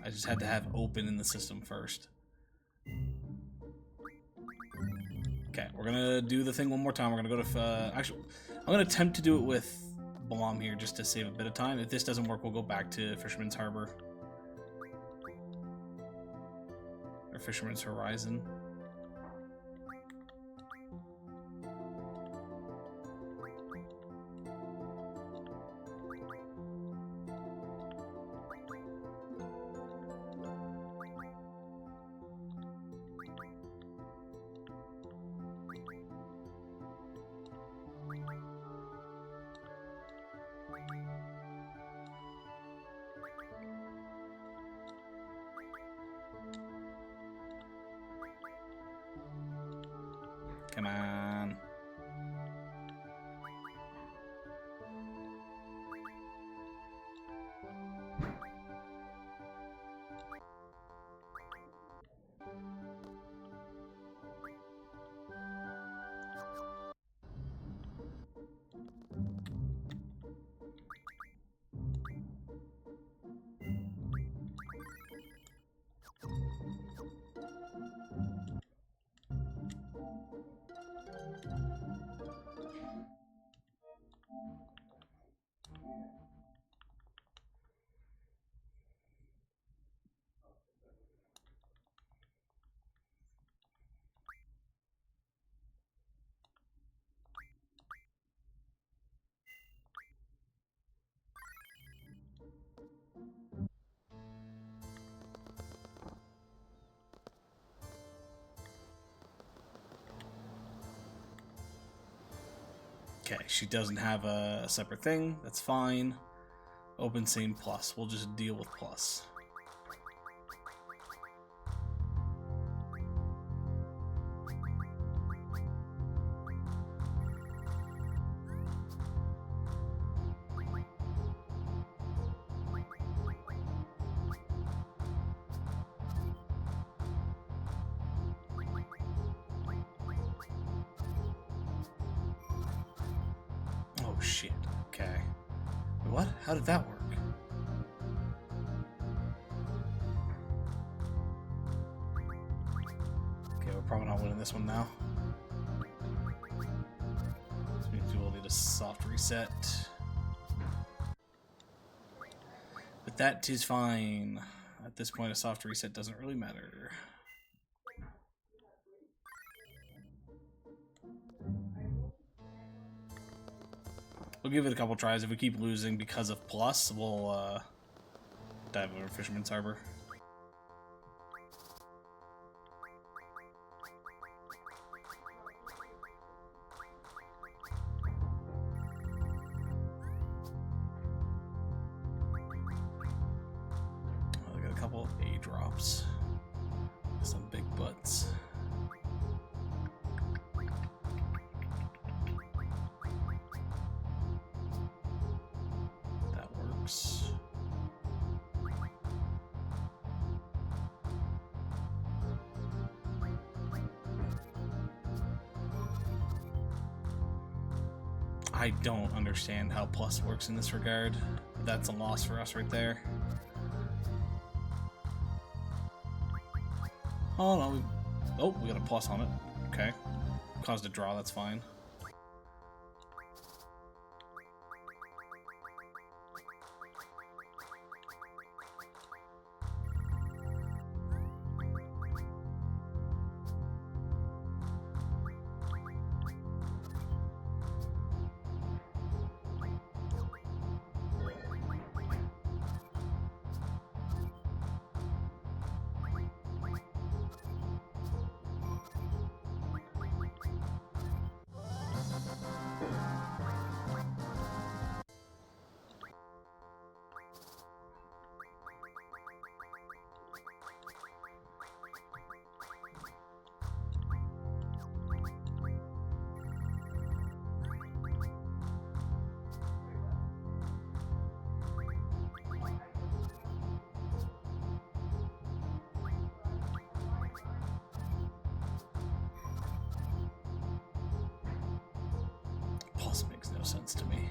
I just had to have open in the system first. Okay, we're gonna do the thing one more time. We're gonna go to... actually, I'm gonna attempt to do it with Balam here just to save a bit of time. If this doesn't work, we'll go back to Fisherman's Harbor. Or Fisherman's Horizon. Come on. Okay, she doesn't have a separate thing. That's fine. Open same plus. We'll just deal with plus. Oh shit. Okay. What? How did that work? Okay, we're probably not winning this one now. a soft reset. But that is fine. At this point, a soft reset doesn't really matter. We'll give it a couple tries. If we keep losing because of plus, we'll dive over Fisherman's Harbor. I got a couple of A drops. Some big butts. I don't understand how plus works in this regard. That's a loss for us right there. Oh no, we got a plus on it. Okay. Caused a draw, that's fine. Plus makes no sense to me.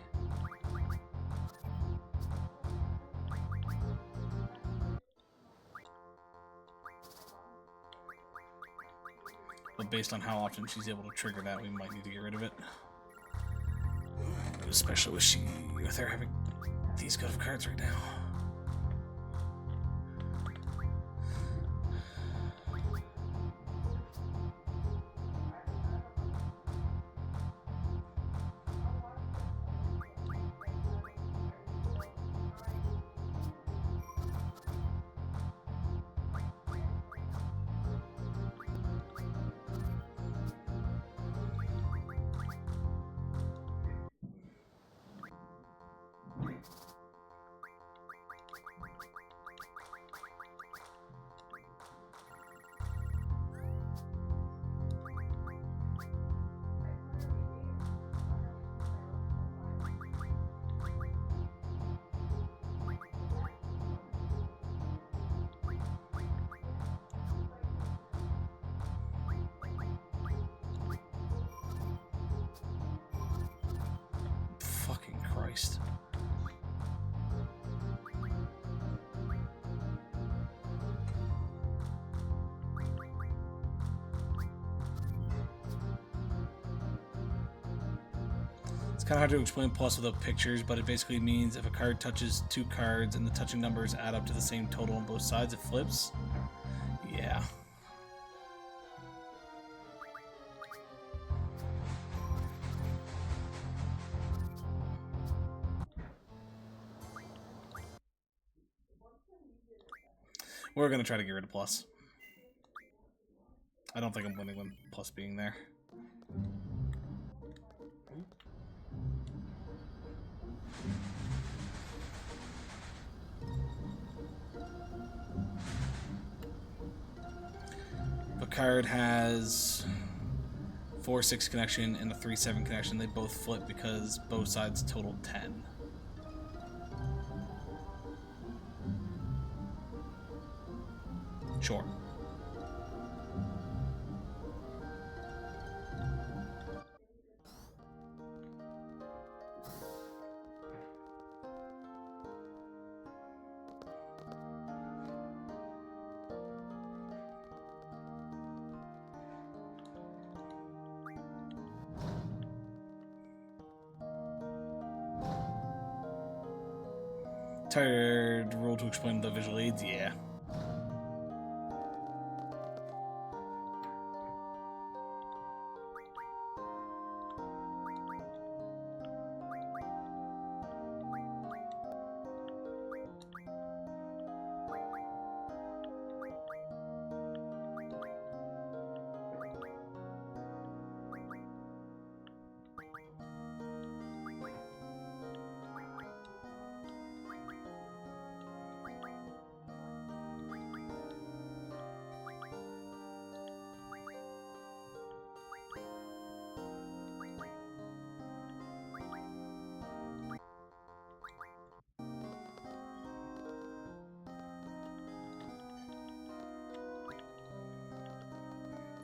But based on how often she's able to trigger that, we might need to get rid of it. Especially with her having these good of cards right now. Fucking Christ. It's kind of hard to explain plus without pictures, but it basically means if a card touches two cards and the touching numbers add up to the same total on both sides, it flips. Yeah. We're going to try to get rid of plus. I don't think I'm winning with plus being there. The card has 4-6 connection and a 3-7 connection. They both flip because both sides total 10. Sure. Tired rule to explain the visual aids? Yeah.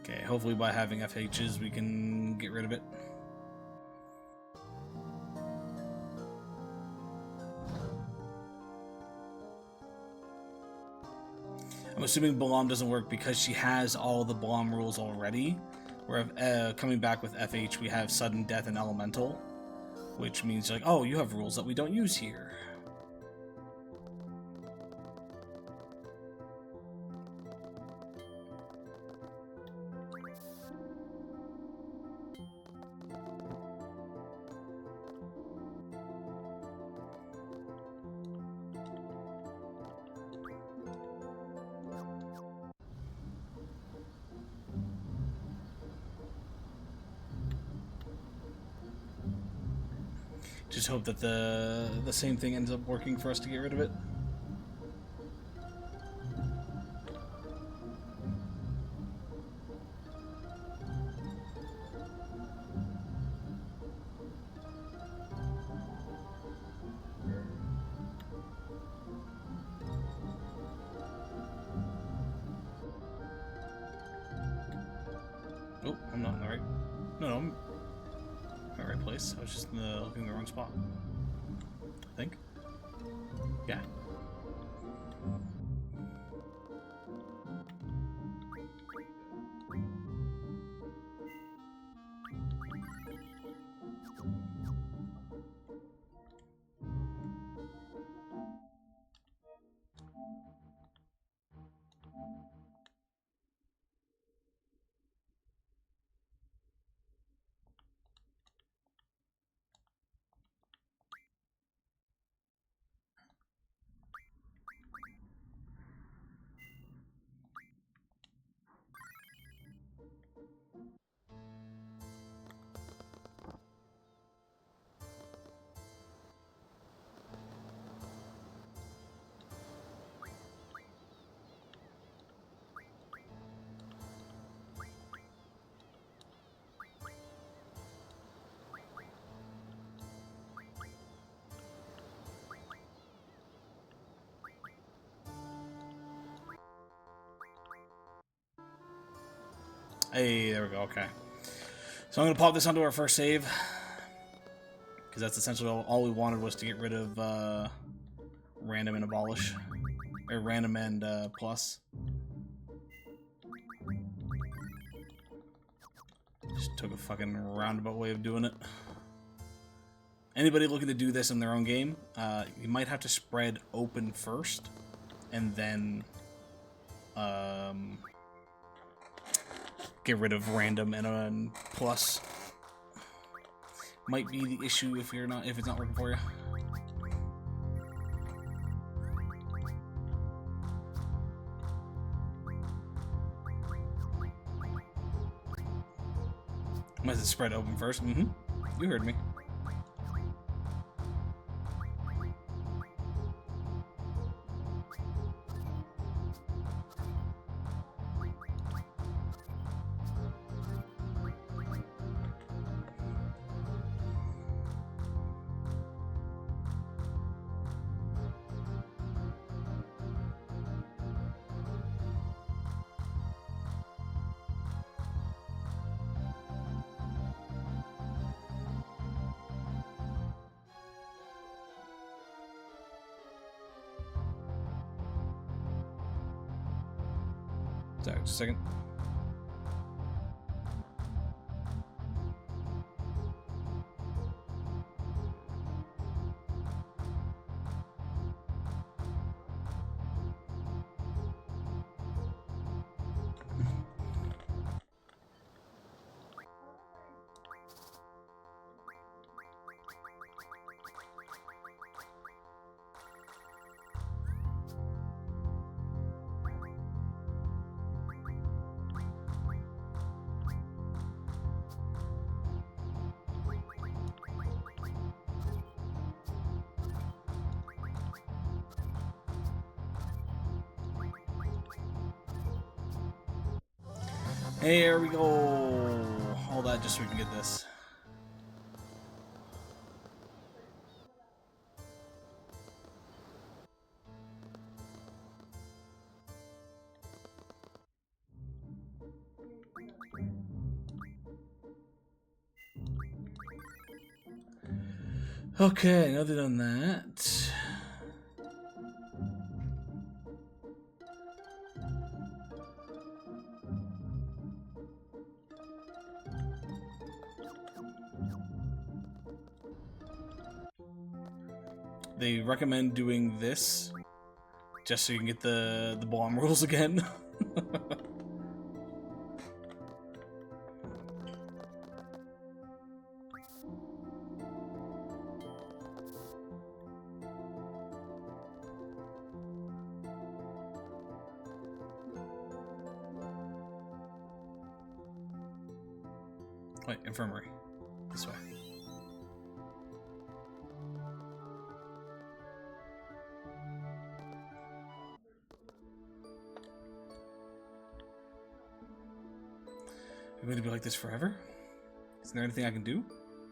Okay, hopefully by having FHs we can get rid of it. I'm assuming Balam doesn't work because she has all the Balam rules already. Where coming back with FH, we have Sudden Death and Elemental, which means like, oh, you have rules that we don't use here. Just hope that the same thing ends up working for us to get rid of it. Oh, I'm not in the right. No, I'm in the right place. I was just looking in the wrong spot. I think. Yeah. Hey, there we go, okay. So I'm going to pop this onto our first save. Because that's essentially all we wanted was to get rid of random and abolish. Or random and plus. Just took a fucking roundabout way of doing it. Anybody looking to do this in their own game, you might have to spread open first. And then get rid of random and plus. Might be the issue if it's not working for you. Might have to spread open first. You heard me. Sorry, just a second. Here we go. All that just so we can get this. Okay, now they've done that. They recommend doing this just so you can get the bomb rules again. Wait, infirmary. This way. You're going to be like this forever? Isn't there anything I can do?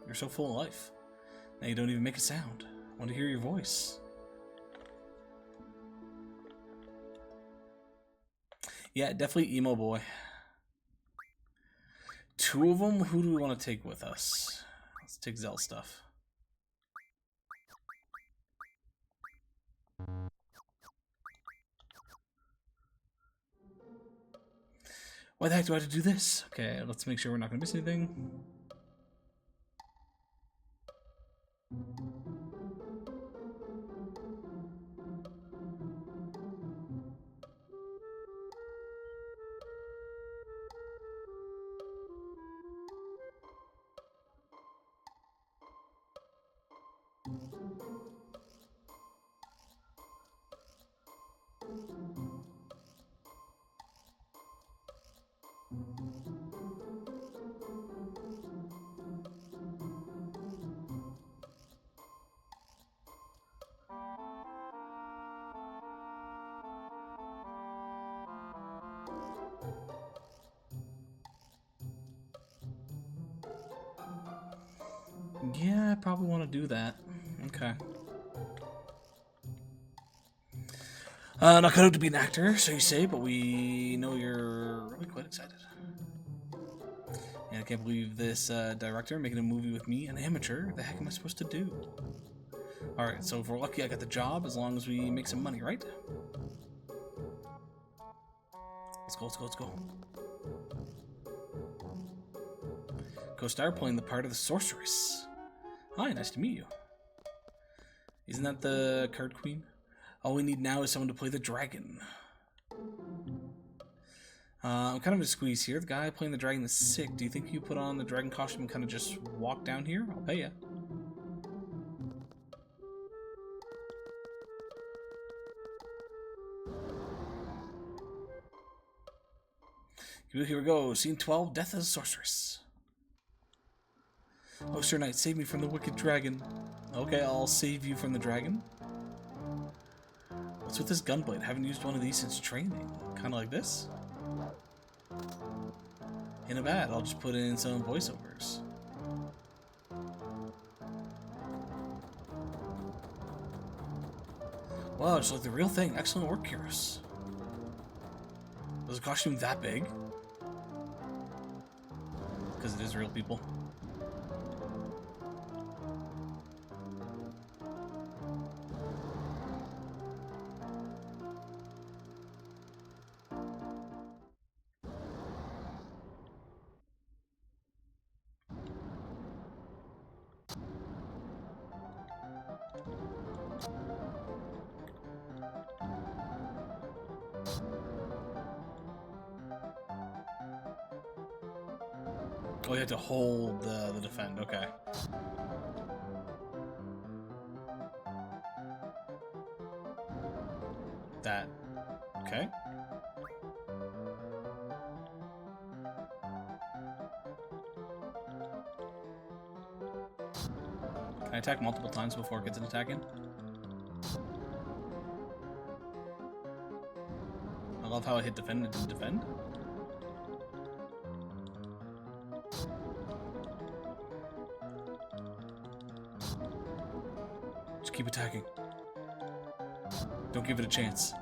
You're so full of life. Now you don't even make a sound. I want to hear your voice. Yeah, definitely emo boy. Two of them? Who do we want to take with us? Let's take Zell stuff. Why the heck do I have to do this? Okay, let's make sure we're not going to miss anything. Yeah, I probably want to do that. Okay. Not cut out to be an actor, so you say, but we know you're really quite excited. And I can't believe this director making a movie with me, an amateur. The heck am I supposed to do? Alright, so if we're lucky I got the job, as long as we make some money, right? Let's go, let's go, let's go. Co-star playing the part of the sorceress. Hi, nice to meet you. Isn't that the card queen? All we need now is someone to play the dragon. I'm kind of a squeeze here. The guy playing the dragon is sick. Do you think you put on the dragon costume and kind of just walk down here? I'll pay you. Here we go. Scene 12, Death as a Sorceress. Oh, Sir Knight, save me from the wicked dragon. Okay, I'll save you from the dragon. What's with this gunblade? Haven't used one of these since training. Kind of like this. Ain't a bad. I'll just put in some voiceovers. Wow, it's like the real thing. Excellent work, Kiros. Was the costume that big? Because it is real, people. Oh, you have to hold the defend, okay. That, okay. Can I attack multiple times before it gets an attack in? I love how I hit defend and didn't defend. Just keep attacking. Don't give it a chance.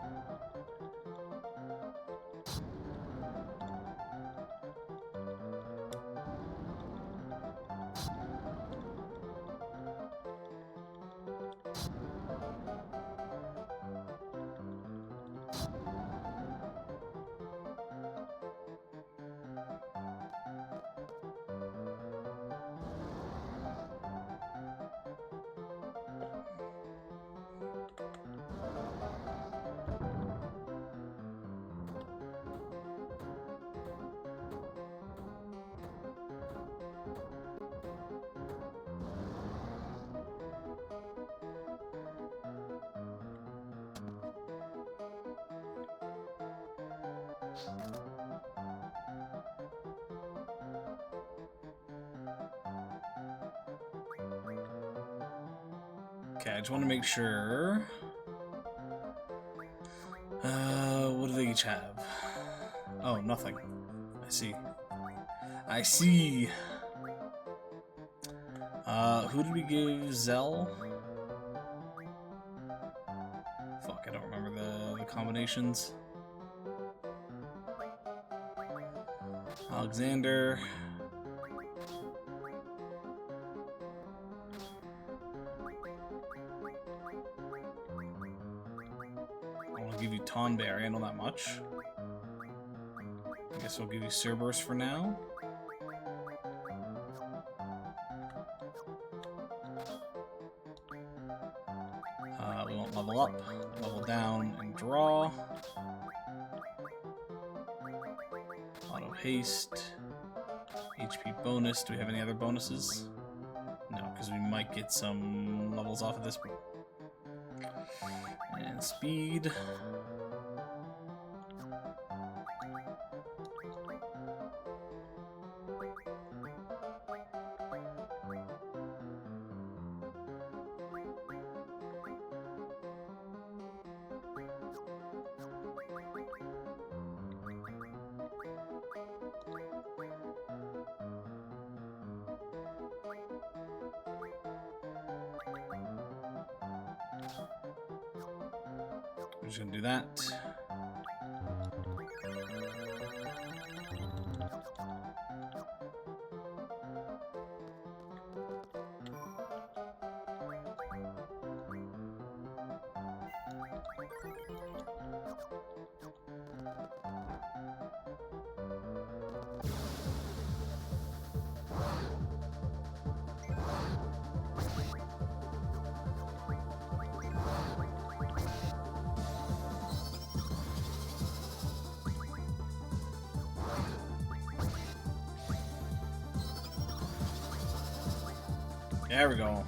Okay, I just want to make sure. What do they each have? Oh, nothing. I see. I see. Who did we give Zell? Fuck, I don't remember the combinations. Alexander. I'll give you Tonberry, I know that much. I guess I'll give you Cerberus for now. We won't level up, level down, and draw. Auto haste. HP bonus. Do we have any other bonuses? No, because we might get some levels off of this. And speed. I'm just gonna do that. There we go.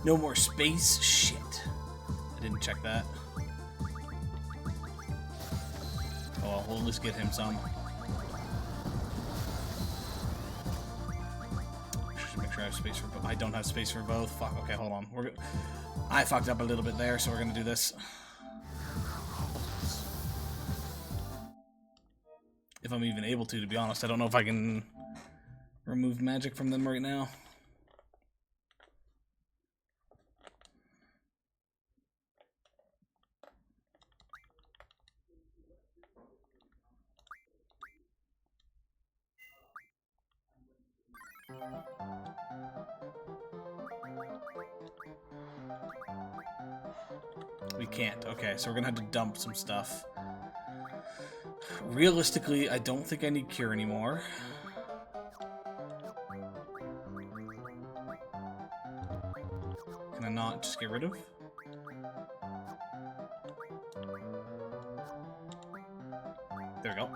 No more space? Shit. I didn't check that. Oh, well, we'll at least get him some. Should make sure I have space for both. I don't have space for both. Fuck, okay, hold on. I fucked up a little bit there, so we're gonna do this. If I'm even able to be honest. I don't know if I can remove magic from them right now. We can't. Okay, so we're gonna have to dump some stuff. Realistically, I don't think I need cure anymore. Can I not just get rid of? There we go.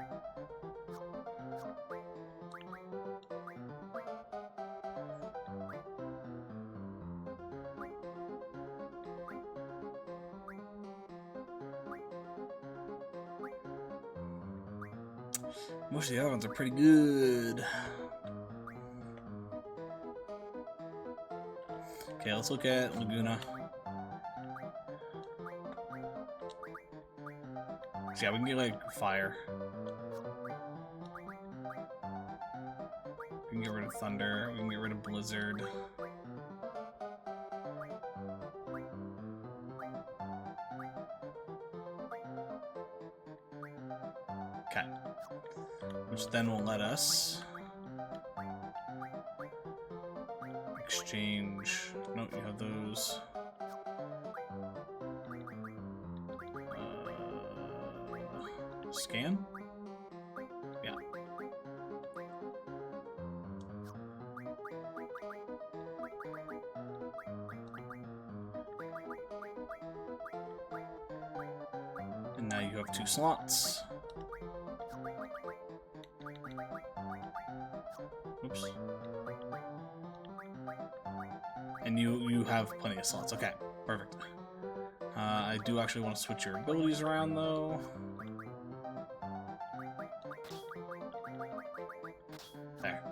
Most of the other ones are pretty good. Okay, let's look at Laguna. So yeah, we can get like fire. We can get rid of Thunder. We can get rid of Blizzard. Okay. Which then will let us exchange. Nope, you have those. Scan? Yeah. And now you have 2 slots. Oops. And you have plenty of slots. Okay, perfect. I do actually want to switch your abilities around, though. There.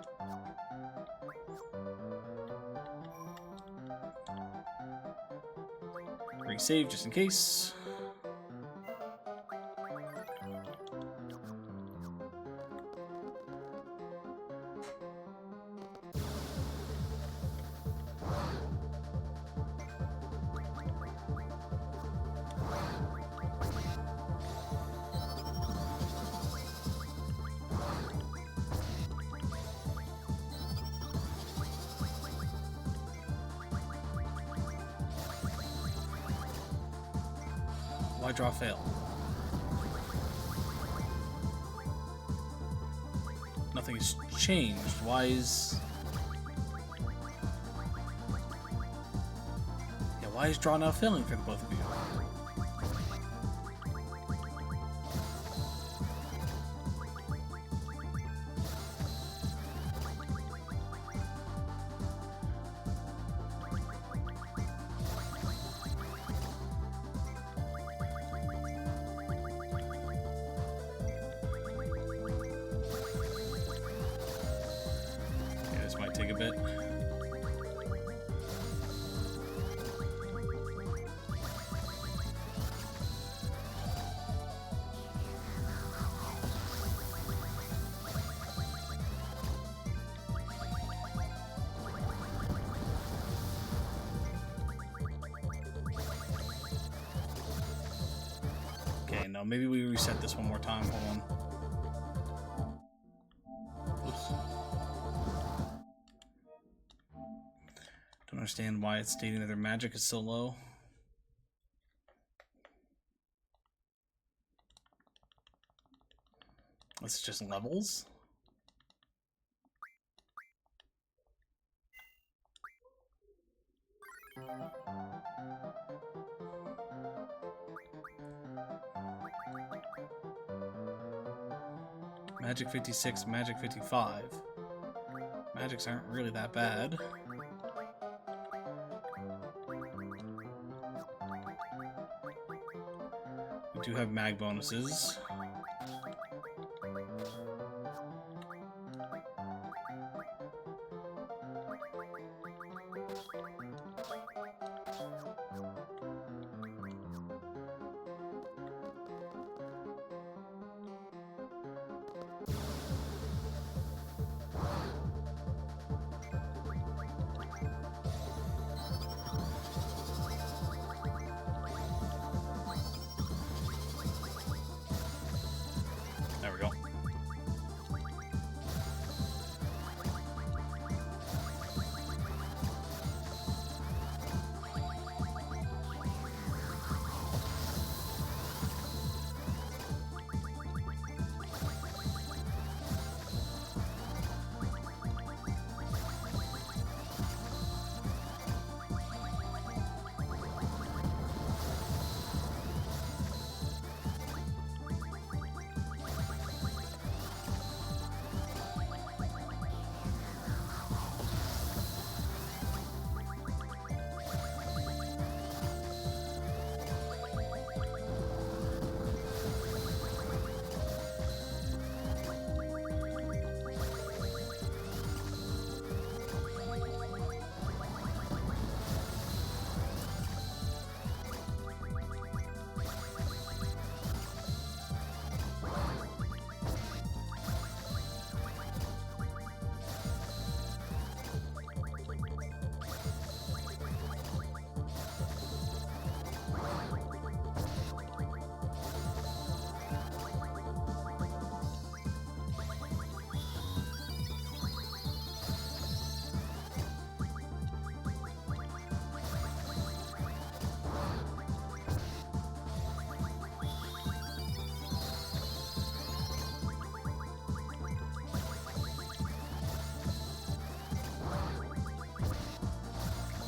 Resave just in case. Why draw fail? Nothing has changed. Why is... Yeah, why is draw now failing for the both of you? Might take a bit. Okay, no, maybe we reset this one more time. Hold on. Don't understand why it's stating that their magic is so low. This is just levels. Magic 56, Magic 55. Magics aren't really that bad. We do have mag bonuses.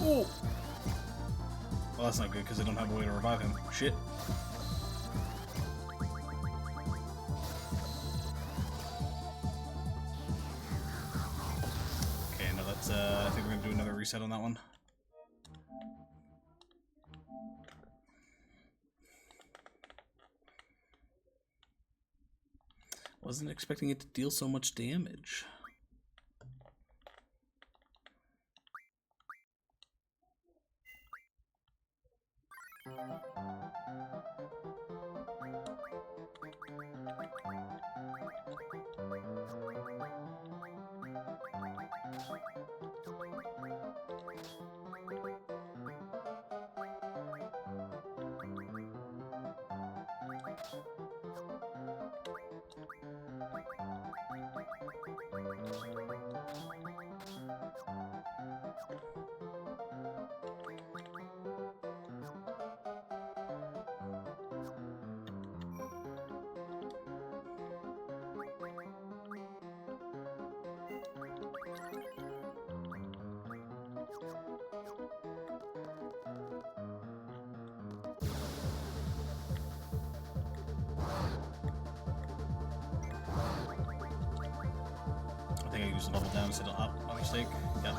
Oh! Well, that's not good because I don't have a way to revive him. Shit. Okay, no, that's, I think we're gonna do another reset on that one. Wasn't expecting it to deal so much damage. I think I used a level down instead of up, my mistake. Yeah.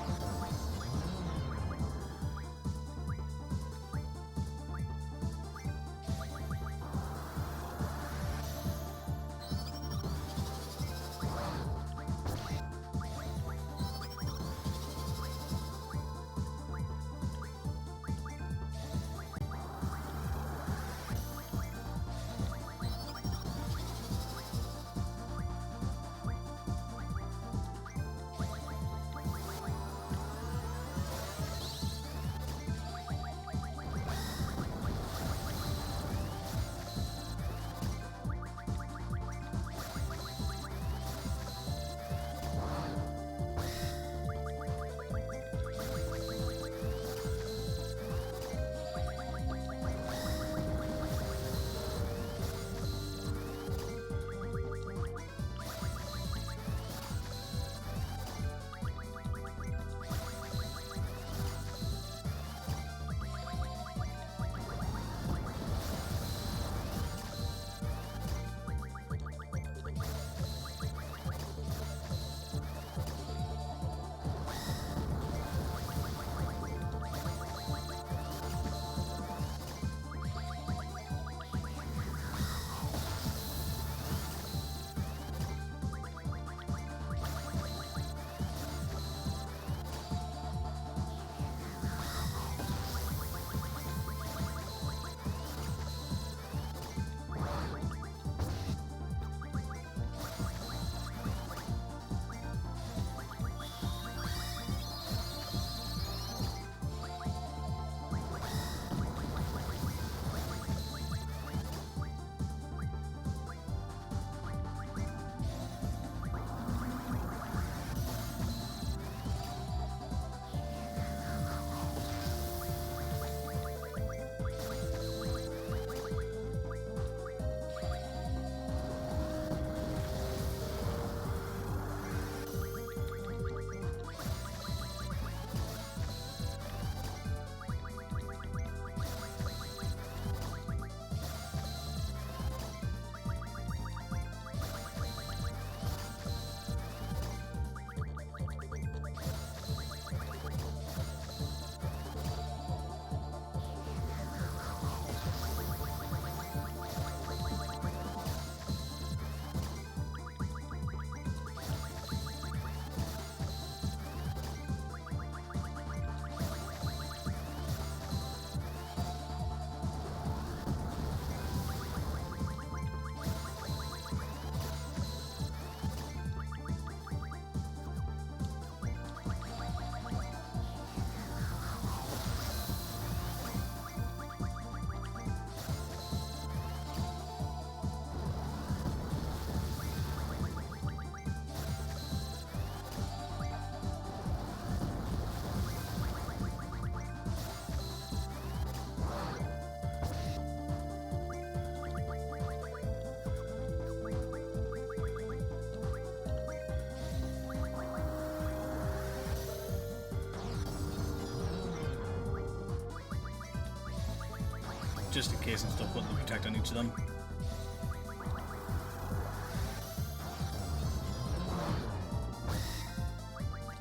just in case I'm still putting the protect on each of them.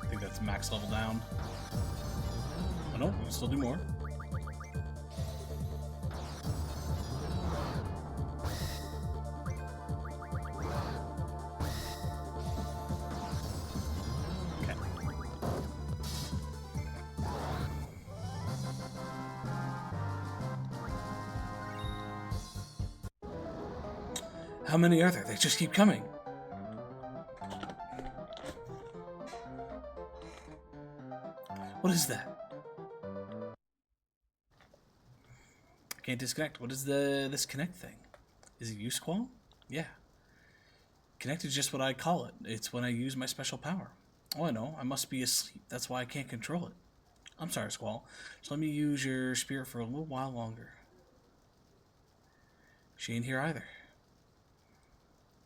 I think that's max level down. Oh no, we can still do more. How many are there? They just keep coming. What is that? I can't disconnect. What is this connect thing? Is it you, Squall? Yeah. Connect is just what I call it. It's when I use my special power. Oh, I know. I must be asleep. That's why I can't control it. I'm sorry, Squall. Just let me use your spirit for a little while longer. She ain't here either.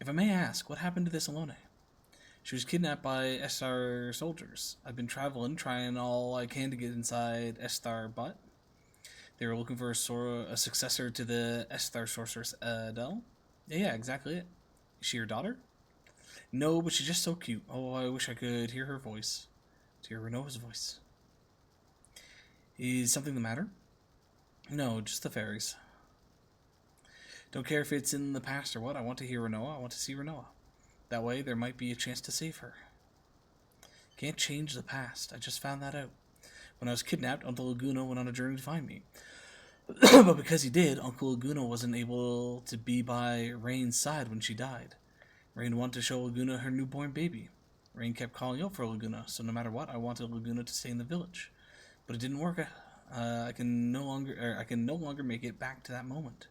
If I may ask, what happened to this Alone? She was kidnapped by Esthar soldiers. I've been traveling, trying all I can to get inside Esthar, but they were looking for a successor to the Esthar sorceress, Adele. Yeah, exactly it. Is she your daughter? No, but she's just so cute. Oh, I wish I could hear her voice. To hear Rinoa's voice. Is something the matter? No, just the fairies. Don't care if it's in the past or what. I want to hear Rinoa. I want to see Rinoa. That way, there might be a chance to save her. Can't change the past. I just found that out. When I was kidnapped, Uncle Laguna went on a journey to find me. But because he did, Uncle Laguna wasn't able to be by Rain's side when she died. Rain wanted to show Laguna her newborn baby. Rain kept calling out for Laguna, so no matter what, I wanted Laguna to stay in the village. But it didn't work. I can no longer make it back to that moment.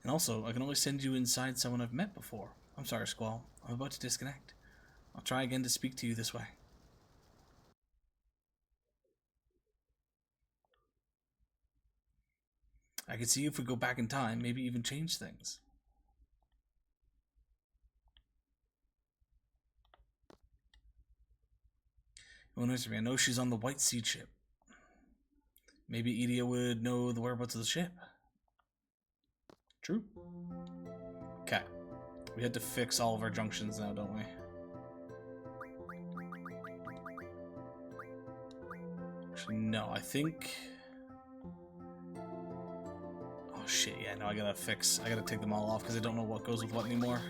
And also, I can only send you inside someone I've met before. I'm sorry, Squall. I'm about to disconnect. I'll try again to speak to you this way. I can see if we go back in time, maybe even change things. Oh, nice of me. I know she's on the White Sea ship. Maybe Edea would know the whereabouts of the ship. True. Okay. We had to fix all of our junctions now, don't we? Actually, no, I think... Oh shit, yeah, no, I gotta take them all off because I don't know what goes with what anymore.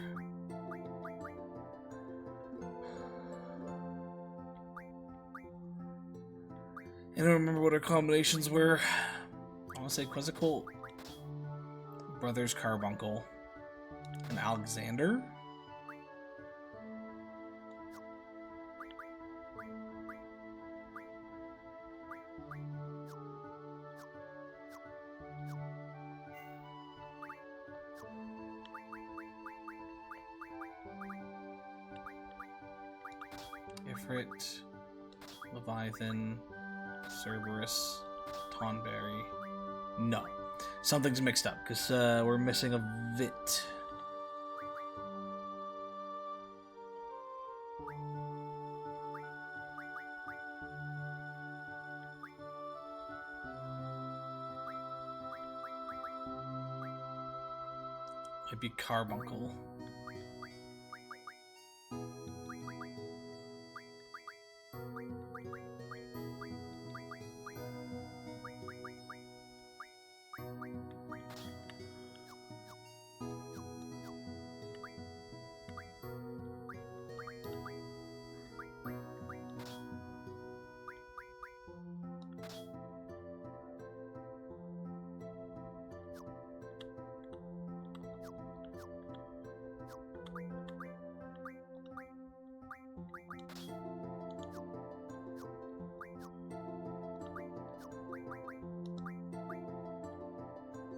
I don't remember what our combinations were. I want to say Quetzalcoatl, Brothers Carbuncle, and Alexander. Ifrit, Leviathan, Cerberus, Tonberry. No. Something's mixed up, because we're missing a Vit. Might be Carbuncle.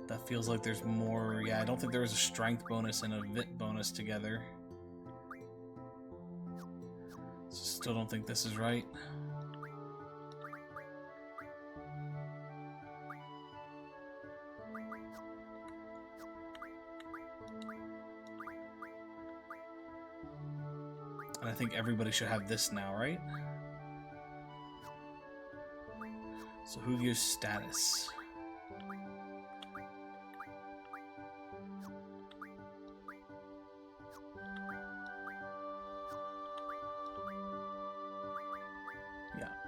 That feels like there's more. Yeah, I don't think there was a strength bonus and a Vit bonus together. Still don't think this is right. And I think everybody should have this now, right? So who gives status?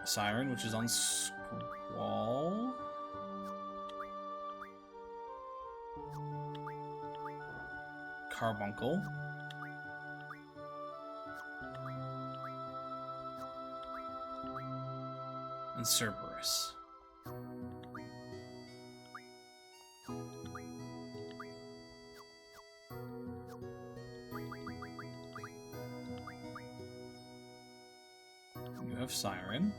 Siren, which is on Squall. Carbuncle. And Cerberus. You have Siren.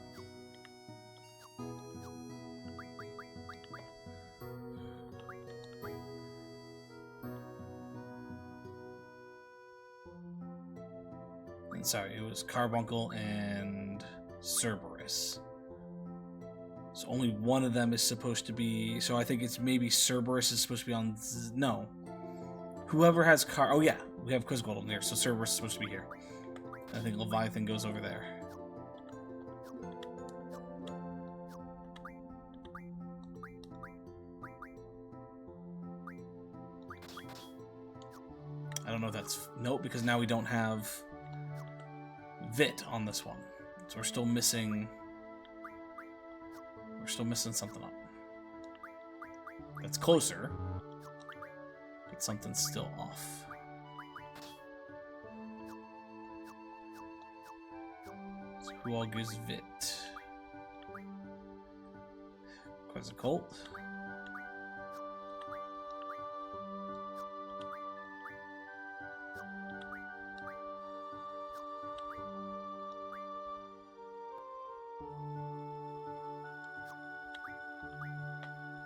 And sorry, it was Carbuncle and Cerberus. So only one of them is supposed to be... So I think it's maybe Cerberus is supposed to be on... No. Whoever has Oh, yeah. We have Quizgold in there, so Cerberus is supposed to be here. I think Leviathan goes over there. I don't know if that's... Nope, because now we don't have Vit on this one. So we're still missing... We're still missing something up. That's closer, but something's still off. So who all gives Vit? Quetzalcoatl.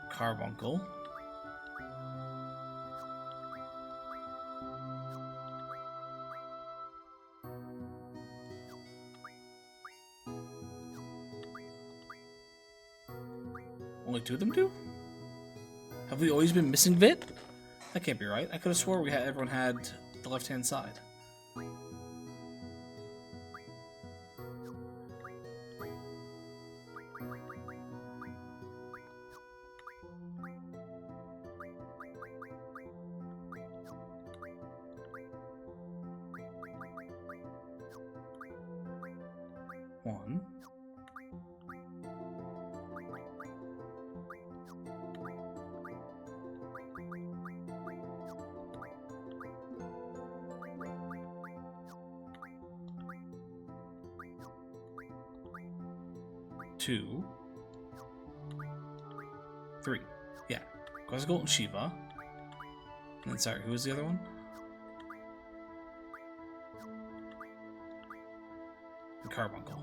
Carbuncle. Only two of them do? Have we always been missing Vit? That can't be right. I could have swore we had everyone had the left-hand side. One. Two. Three. Yeah. Quetzalcoatl and Shiva. And then, sorry, who was the other one? And Carbuncle.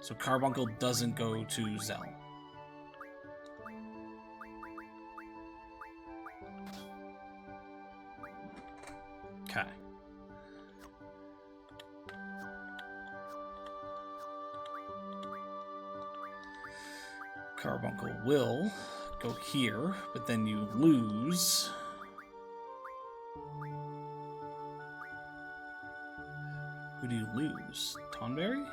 So Carbuncle doesn't go to Zell. Okay. Carbuncle will go here, but then you lose. Who do you lose? Tonberry?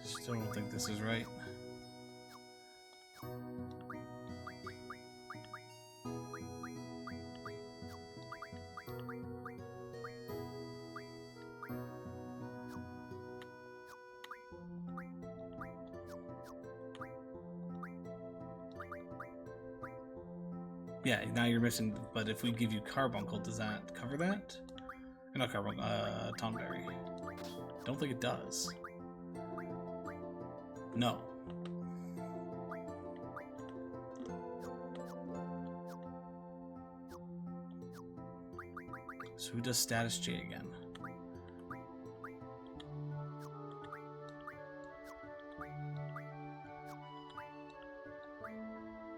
Still don't think this is right. Yeah, now you're missing, but if we give you Carbuncle, does that cover that? Or not Carbuncle, Tonberry. Don't think it does. No. So who does Status J again?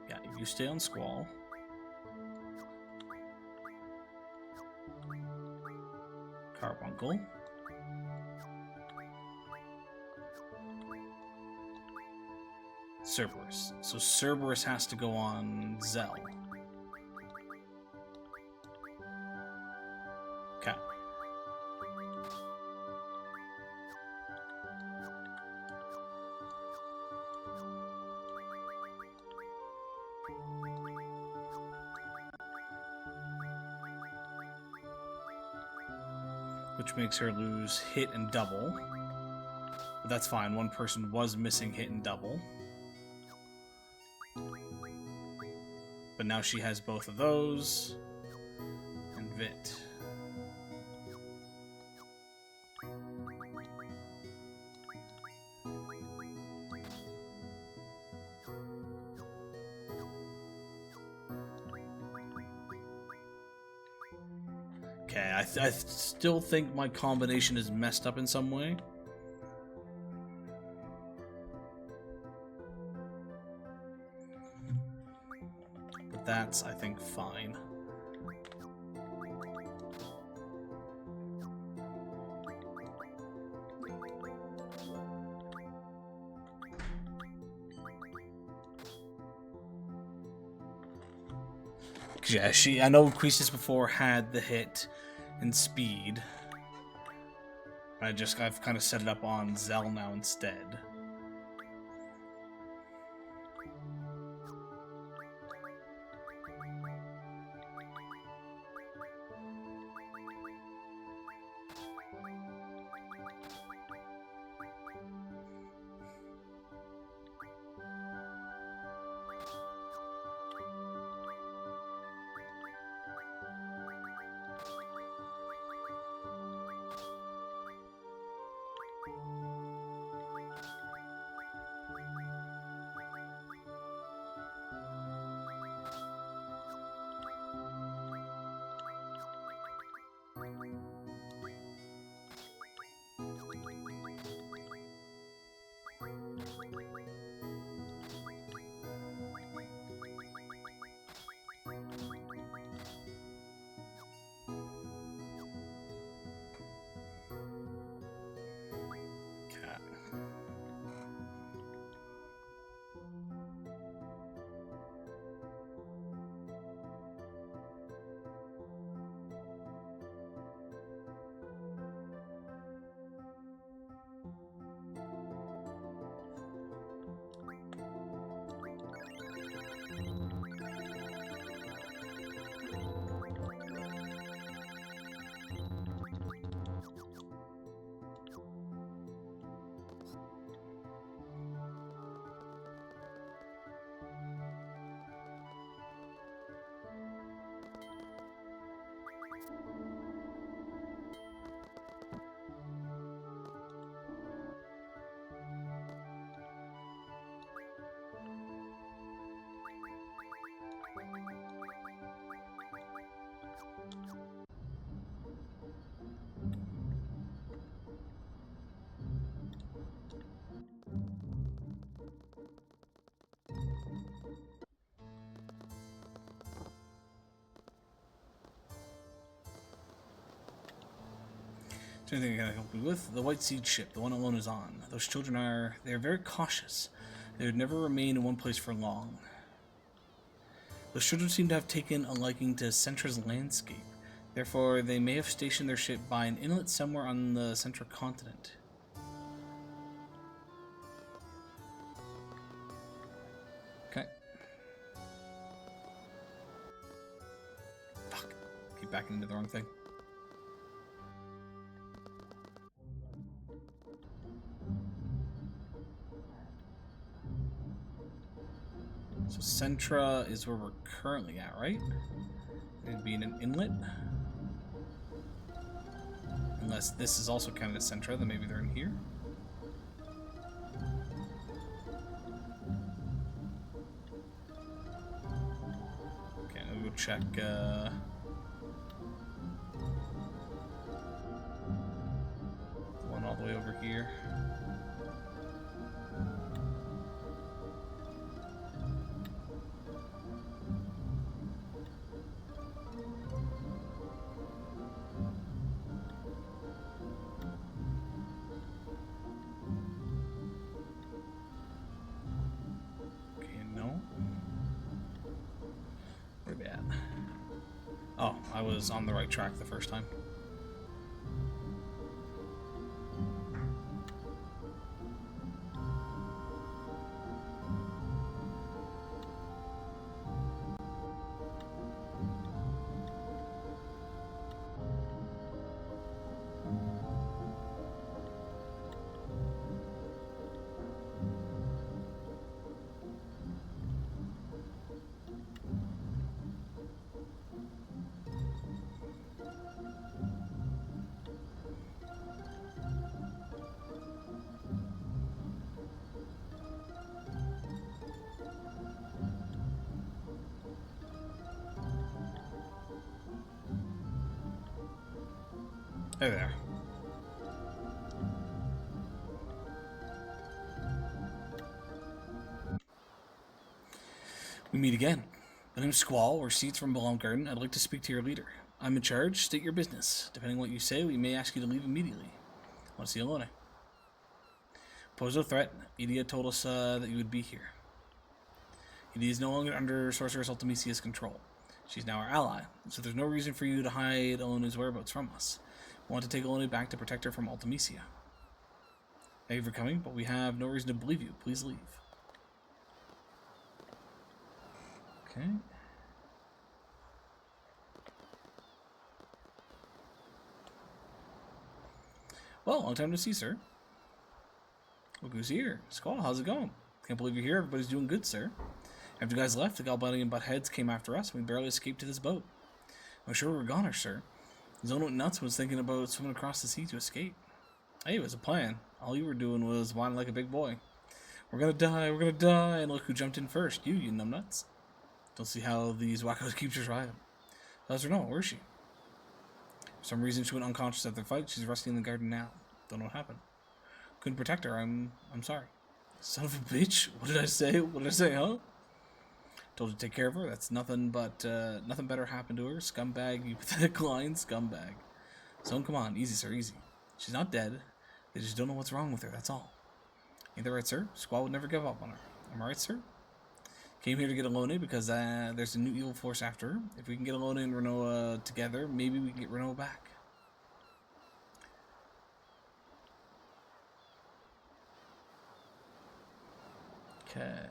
Yeah, you stay on Squall. Carbuncle. Cerberus. So Cerberus has to go on Zell. Okay. which makes her lose hit and double. But that's fine. One person was missing hit and double. But now she has both of those. And Vit. Okay, I still think my combination is messed up in some way. But that's, I think, fine. Yeah, I know Croesus before had the hit and speed. I've kind of set it up on Zell now instead. Is there anything I can help you with? The White Seed ship, the one Alone is on. Those children they're very cautious. They would never remain in one place for long. Those children seem to have taken a liking to Centra's landscape. Therefore, they may have stationed their ship by an inlet somewhere on the Central continent. Okay. Fuck. Keep backing into the wrong thing. So Centra is where we're currently at, right? It'd be in an inlet. Unless this is also counted as Centra, then maybe they're in here. Okay, I'll go check, the one all the way over here. Oh, I was on the right track the first time. Hey there. We meet again. My name's Squall. We're Seeds from Balamb Garden. I'd like to speak to your leader. I'm in charge. State your business. Depending on what you say, we may ask you to leave immediately. I want to see Elona. Pose no threat. Edea told us that you would be here. Edea is no longer under Sorceress Ultimecia's control. She's now our ally, so there's no reason for you to hide Elona's whereabouts from us. We want to take Elona back to protect her from Ultimecia. Thank you for coming, but we have no reason to believe you. Please leave. Okay. Well, long time to see, sir. Look who's here. Squall, how's it going? Can't believe you're here. Everybody's doing good, sir. After you guys left, the Galbanian buttheads came after us, and we barely escaped to this boat. I'm sure we were goners, sir. Zone went nuts was thinking about swimming across the sea to escape. Hey, it was a plan. All you were doing was whining like a big boy. We're gonna die, and look who jumped in first. You numbnuts. Don't see how these wackos keep surviving. Let her know, where is she? For some reason she went unconscious after the fight. She's resting in the garden now. Don't know what happened. Couldn't protect her, I'm sorry. Son of a bitch, what did I say? What did I say, huh? Told you to take care of her. That's nothing but, nothing better happened to her. Scumbag, you pathetic line, scumbag. So come on, easy, sir, easy. She's not dead. They just don't know what's wrong with her, that's all. Ain't that right, sir? Squall would never give up on her. Am I right, sir? Came here to get Elona because there's a new evil force after her. If we can get Elona and Rinoa together, maybe we can get Rinoa back. Okay.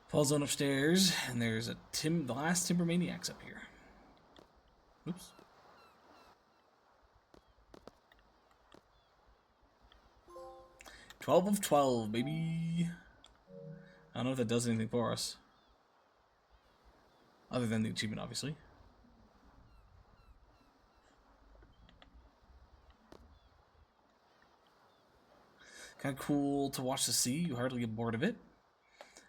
Falls on upstairs, and there's the last Timber Maniacs up here. Oops. "12 of 12, baby." I don't know if that does anything for us. Other than the achievement, obviously. Kind of cool to watch the sea. You hardly get bored of it.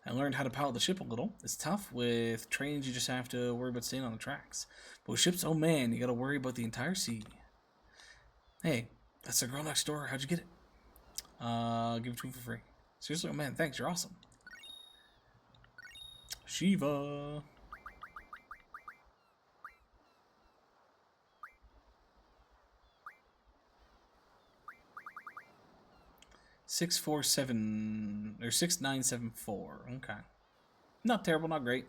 I learned how to pilot the ship a little. It's tough. With trains, you just have to worry about staying on the tracks. But with ships, oh man, you gotta worry about the entire sea. Hey, that's the girl next door. How'd you get it? Give it to me for free. Seriously? Oh man, thanks. You're awesome. Shiva. $647 or $6974. Okay, not terrible, not great.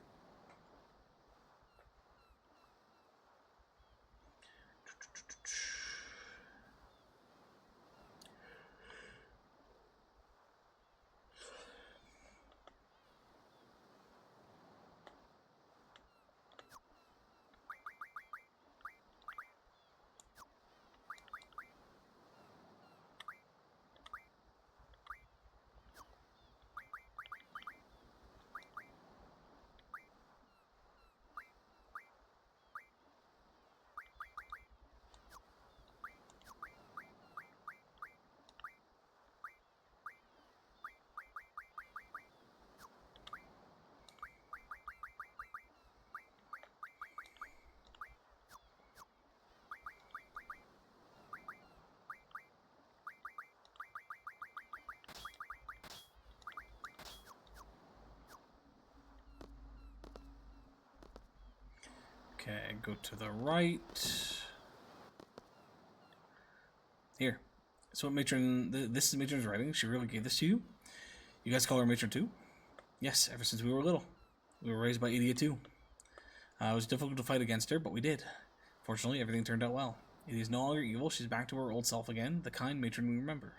Okay, go to the right. Here. So what Matron... This is Matron's writing. She really gave this to you? You guys call her Matron too? Yes, ever since we were little. We were raised by Edea too. It was difficult to fight against her, but we did. Fortunately, everything turned out well. Edea is no longer evil. She's back to her old self again. The kind Matron we remember.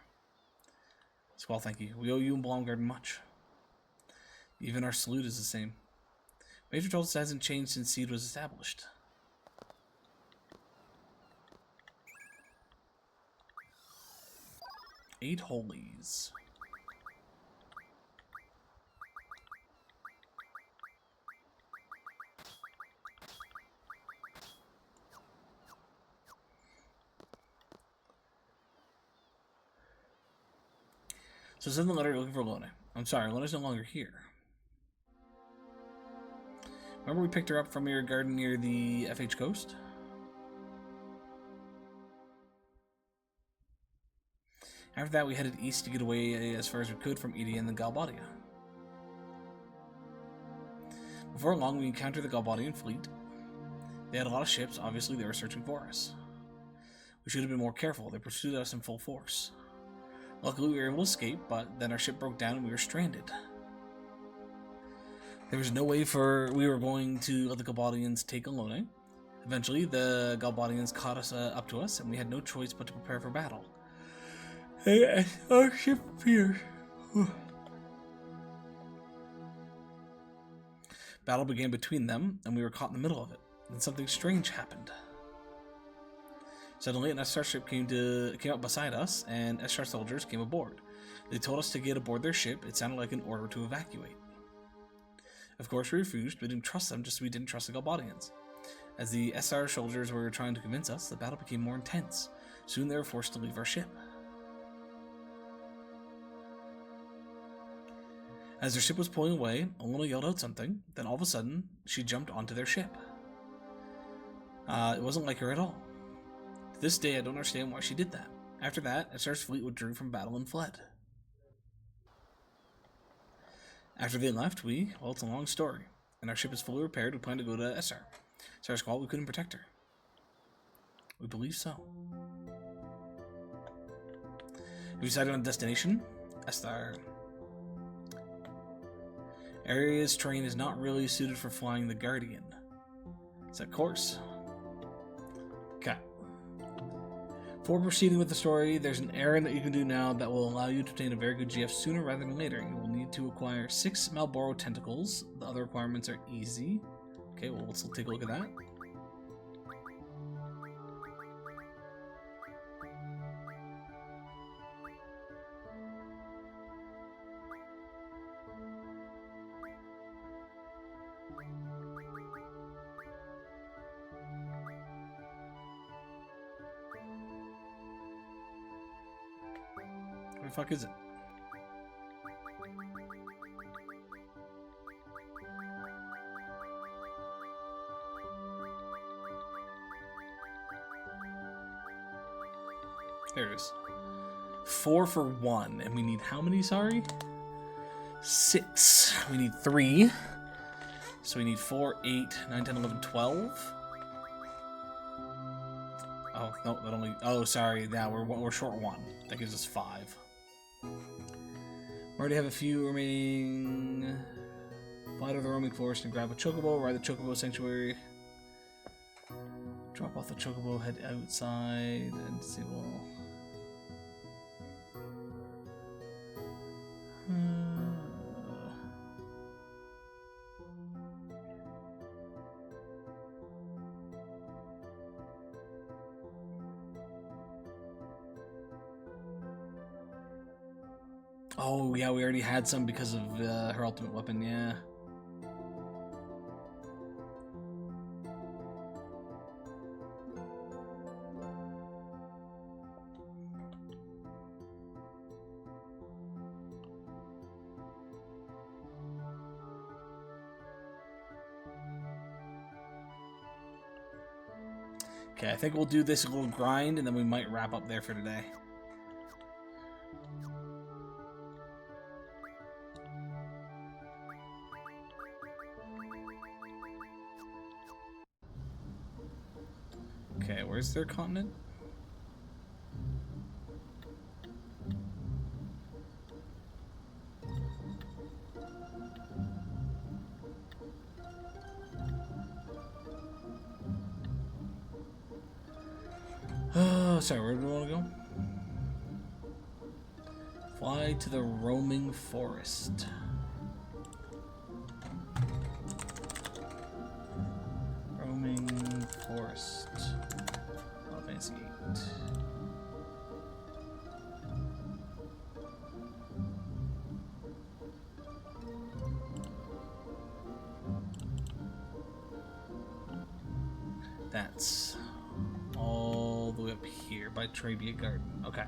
Squall, thank you. We owe you and Balamb Garden much. Even our salute is the same. Major told us it hasn't changed since Seed was established. Eight holies. So send the letter looking for Elona. I'm sorry, Elona's no longer here. Remember we picked her up from your garden near the FH coast? After that, we headed east to get away as far as we could from Edea and the Galbadia. Before long, we encountered the Galbadian fleet. They had a lot of ships. Obviously, they were searching for us. We should have been more careful. They pursued us in full force. Luckily, we were able to escape, but then our ship broke down and we were stranded. There was no way we were going to let the Galbadians take Alone. Eventually, the Galbadians caught us up to us, and we had no choice but to prepare for battle. Our ship appeared. Battle began between them, and we were caught in the middle of it. Then something strange happened. Suddenly, an Esthar ship came up beside us, and Esthar soldiers came aboard. They told us to get aboard their ship. It sounded like an order to evacuate. Of course, we refused. We didn't trust them, just as we didn't trust the Galbadians. As the Esthar soldiers were trying to convince us, the battle became more intense. Soon they were forced to leave our ship. As their ship was pulling away, Alona yelled out something. Then all of a sudden, she jumped onto their ship. It wasn't like her at all. To this day, I don't understand why she did that. After that, Esthar's fleet withdrew from battle and fled. After they left, well, it's a long story. And our ship is fully repaired. We plan to go to Esthar. Esthar's called, we couldn't protect her. We believe so. We decided on a destination. Esthar. Area's terrain is not really suited for flying the Guardian. Set course. Okay. Before proceeding with the story, there's an errand that you can do now that will allow you to obtain a very good GF sooner rather than later. You will need to acquire 6 Malboro tentacles. The other requirements are easy. Okay, well, let's take a look at that. Where the fuck is it? There it is. 4 for 1. And we need how many, sorry? 6. We need 3. So we need 4, 8, 9, 10, 11, 12. Oh, no, that only... Oh, sorry. Now we're short 1. That gives us 5. We already have a few remaining. Fly to the roaming forest and grab a chocobo. Ride the chocobo sanctuary. Drop off the chocobo, head outside, and see what... Oh, yeah, we already had some because of her ultimate weapon, yeah. Okay, I think we'll do this little grind, and then we might wrap up there for today. Okay, where's their continent? Sorry, where do we want to go? Fly to the roaming forest. Roaming forest. Oh, fancy 8. That's all the way up here by Trabia Garden. Okay.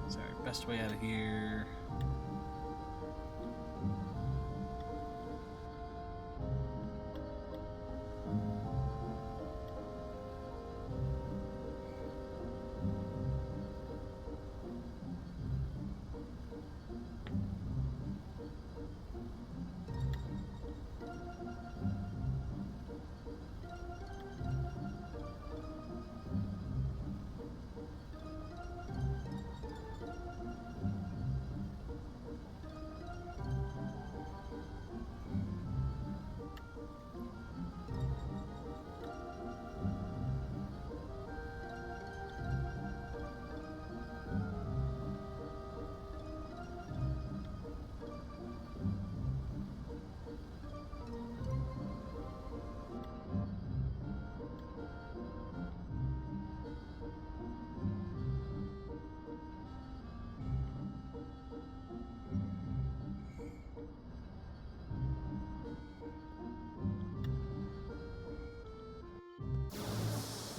Sorry, best way out of here.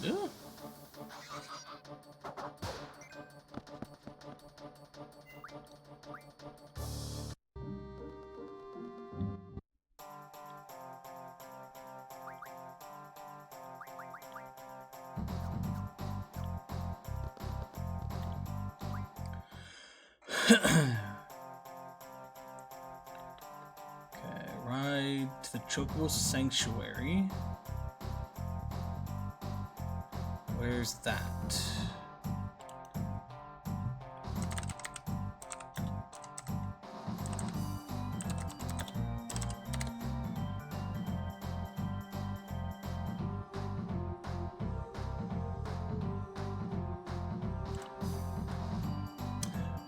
Yeah. Okay, ride to the Chocobo Sanctuary. Where's that?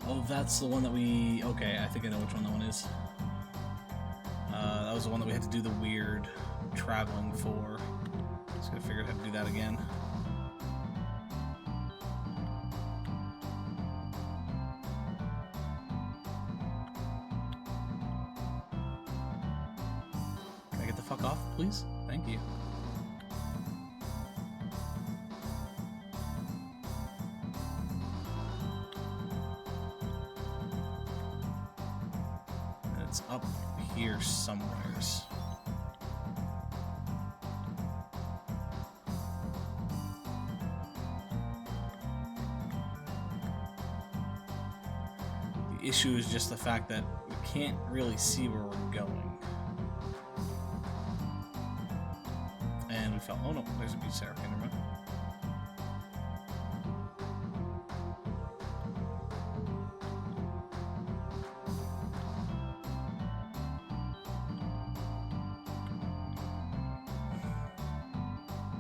Oh, that's the one that we... Okay, I think I know which one that one is. That was the one that we had to do the weird traveling for. Just gotta figure out how to do that again. Can I get the fuck off, please? Thank you. It's up here somewheres. The issue is just the fact that we can't really see where we're going. And we fell. Oh no, there's a beach there. Okay, never mind.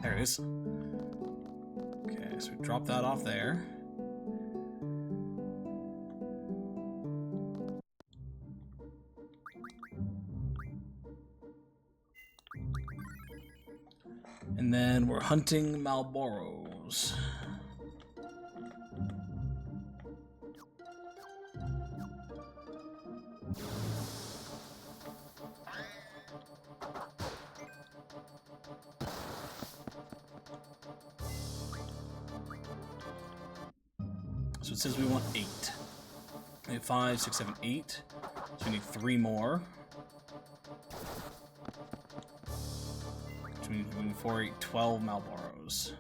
There it is. Okay, so we drop that off there. And then we're hunting Malboros. So it says we want 8. We have 5, 6, 7, 8. So we need 3 more. So we need 4, 8, 12 Malboros.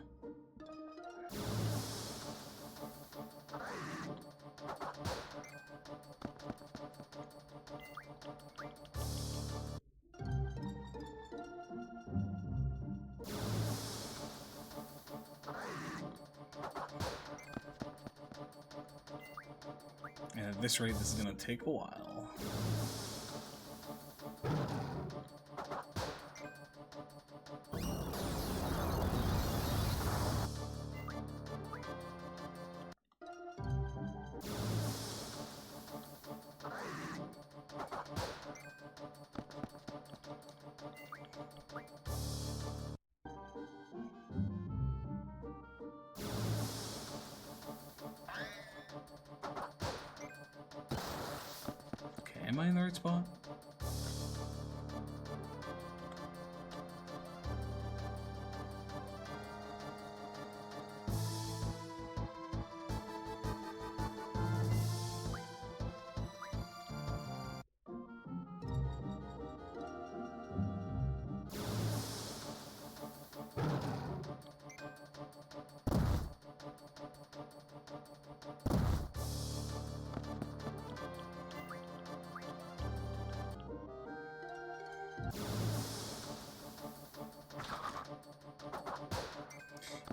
And at this rate, this is going to take a while. Okay, am I in the right spot?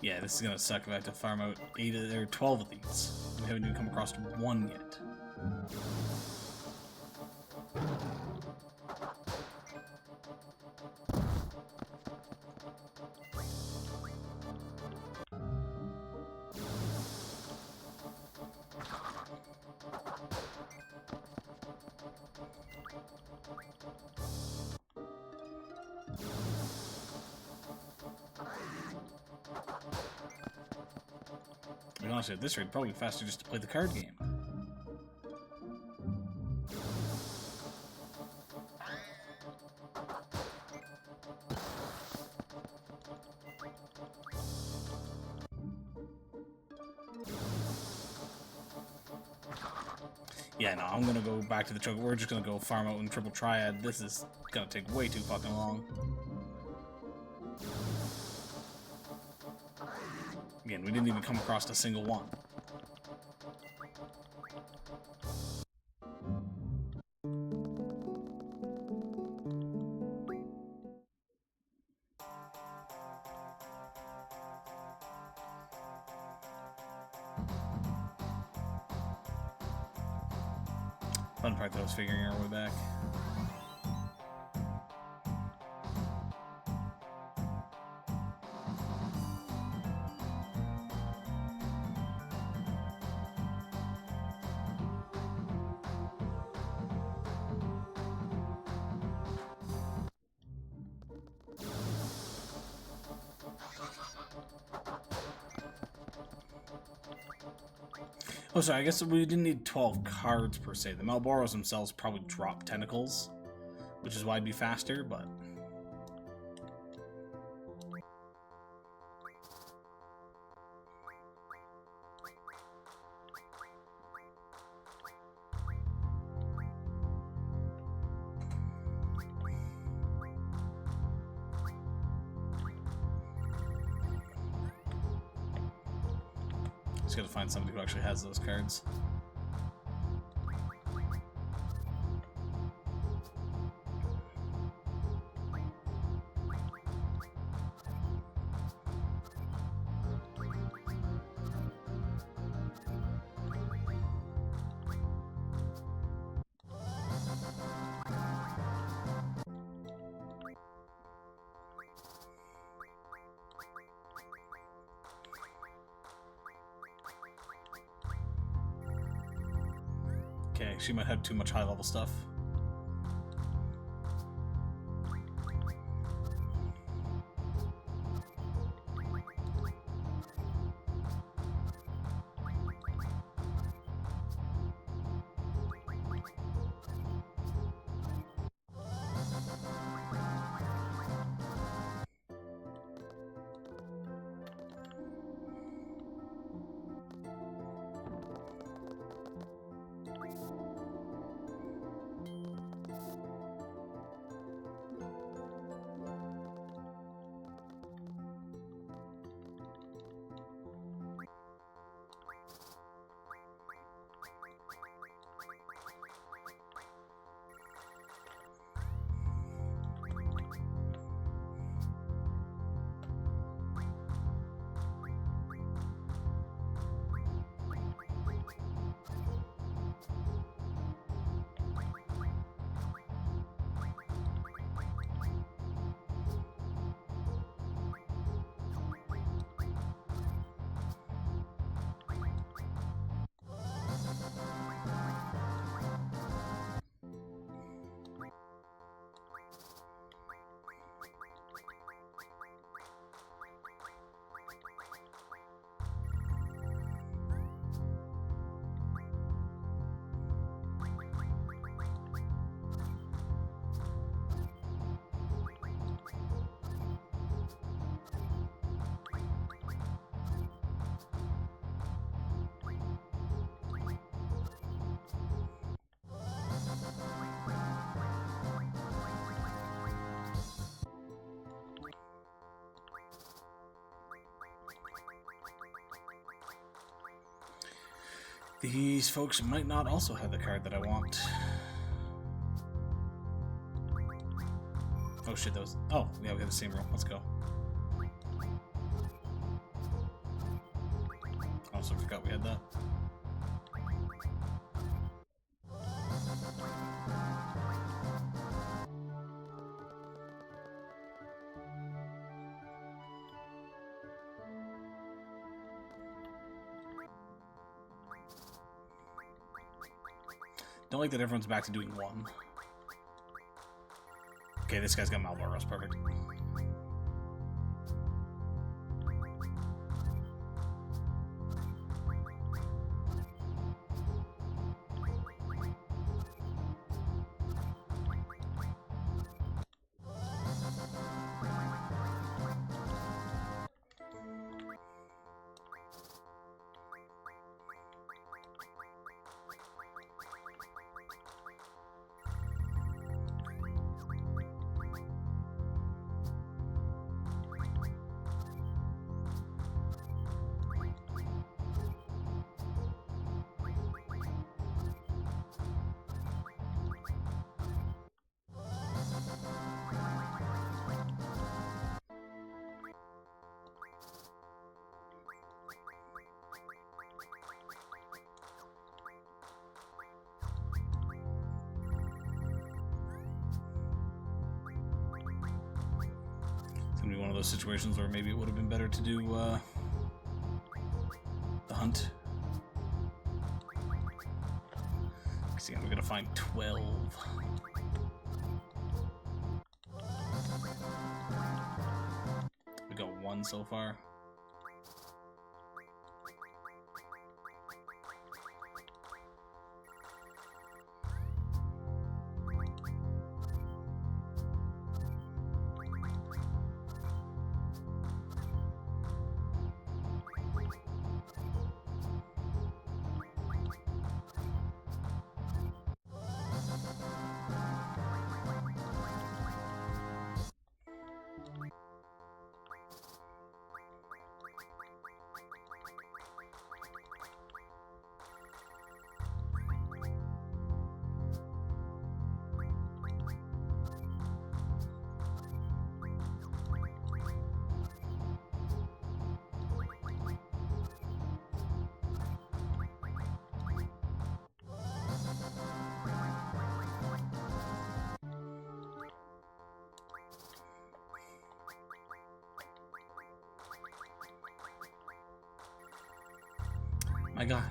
Yeah, this is gonna suck if I have to farm out 12 of these. We haven't even come across one yet. To be honest, at this rate, probably faster just to play the card game. Yeah, no, I'm gonna go back to the choke. We're just gonna go farm out in Triple Triad. This is gonna take way too fucking long. Again, we didn't even come across a single one. Fun part that I was figuring our way back. Oh, sorry, I guess we didn't need 12 cards per se. The Malboros themselves probably drop tentacles, which is why it'd be faster, but... Just gotta find somebody who actually has those cards. Okay, she might have too much high-level stuff. These folks might not also have the card that I want. Oh shit, those... Oh, yeah, we have the same roll. Let's go. we had that. Don't like that everyone's back to doing one. Okay, this guy's got Malboros, perfect. Be one of those situations where maybe it would have been better to do the hunt. See, we're gonna find 12. We got 1 so far. My God.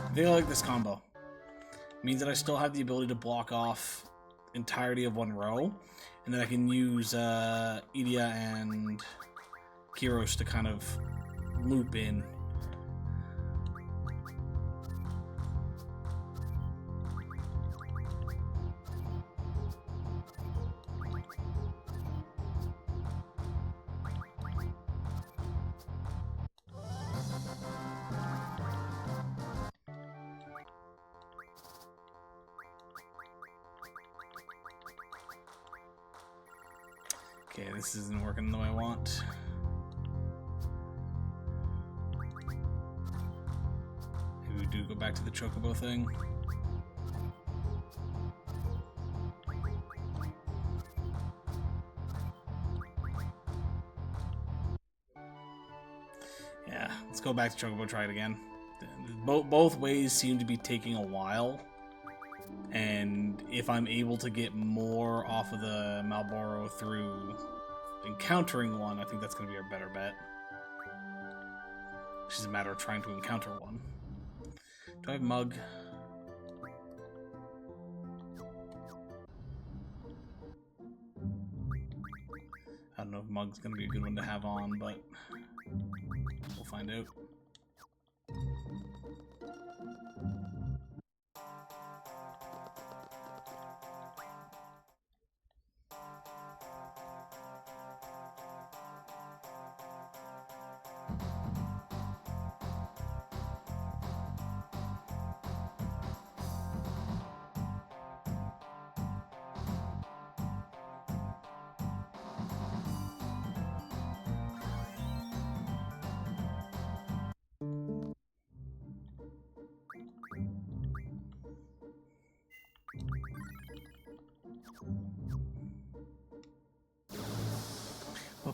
I think I like this combo. It means that I still have the ability to block off entirety of one row, and then I can use Edea and Kyros to kind of loop in. Okay, this isn't working the way I want. Maybe we do go back to the Chocobo thing. Yeah, let's go back to Chocobo, try it again. Both ways seem to be taking a while. And if I'm able to get more off of the Malboro through encountering one, I think that's going to be our better bet. It's just a matter of trying to encounter one. Do I have Mug? I don't know if Mug's going to be a good one to have on, but we'll find out.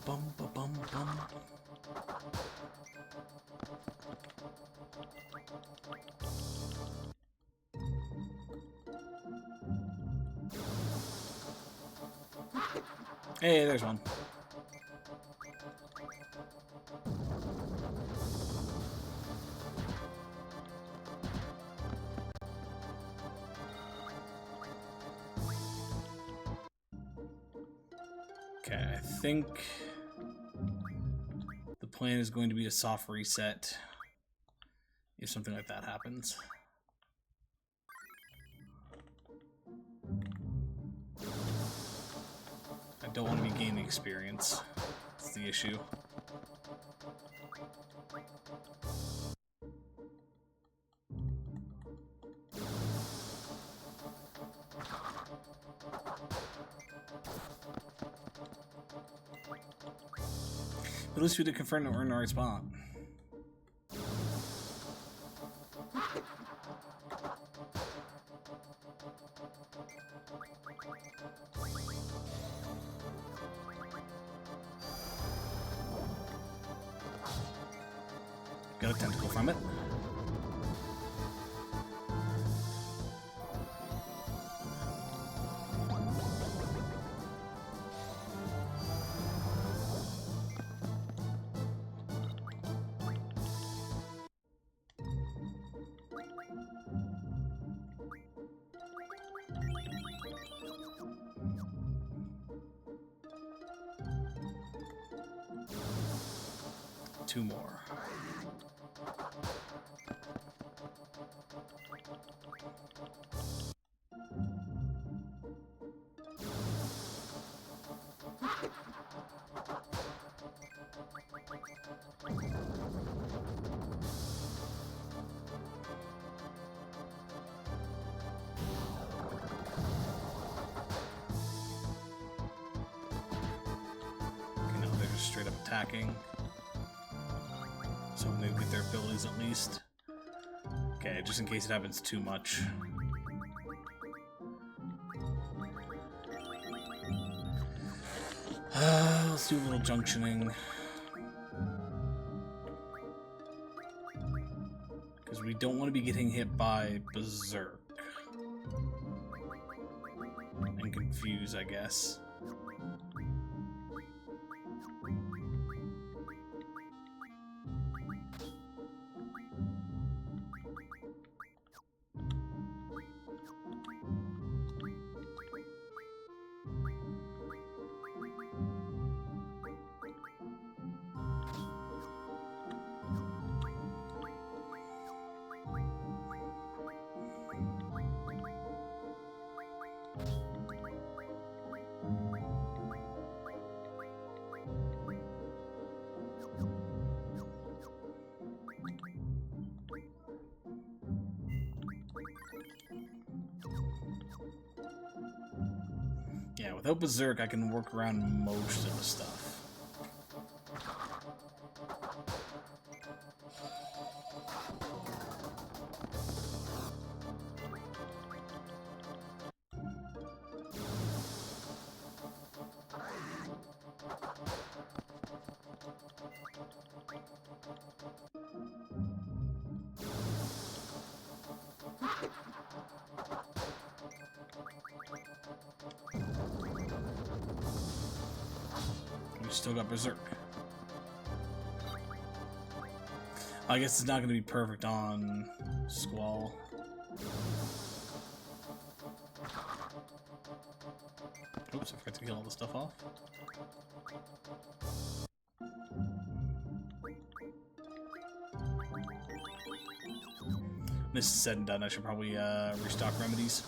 bum ba bum bum. Hey, there's one. Okay, I think the plan is going to be a soft reset if something like that happens. I don't want to be gaining experience. That's the issue. At least we did confirm that we're in the right spot. Got a tentacle from it. Two more. Okay, now they're just straight up attacking. So maybe get their abilities at least. Okay, just in case it happens too much. Let's do a little junctioning. Because we don't want to be getting hit by Berserk. And Confuse, I guess. Yeah, without Berserk, I can work around most of the stuff. We still got Berserk. I guess it's not going to be perfect on Squall. Oops, I forgot to kill all the stuff off. This is said and done. I should probably restock remedies.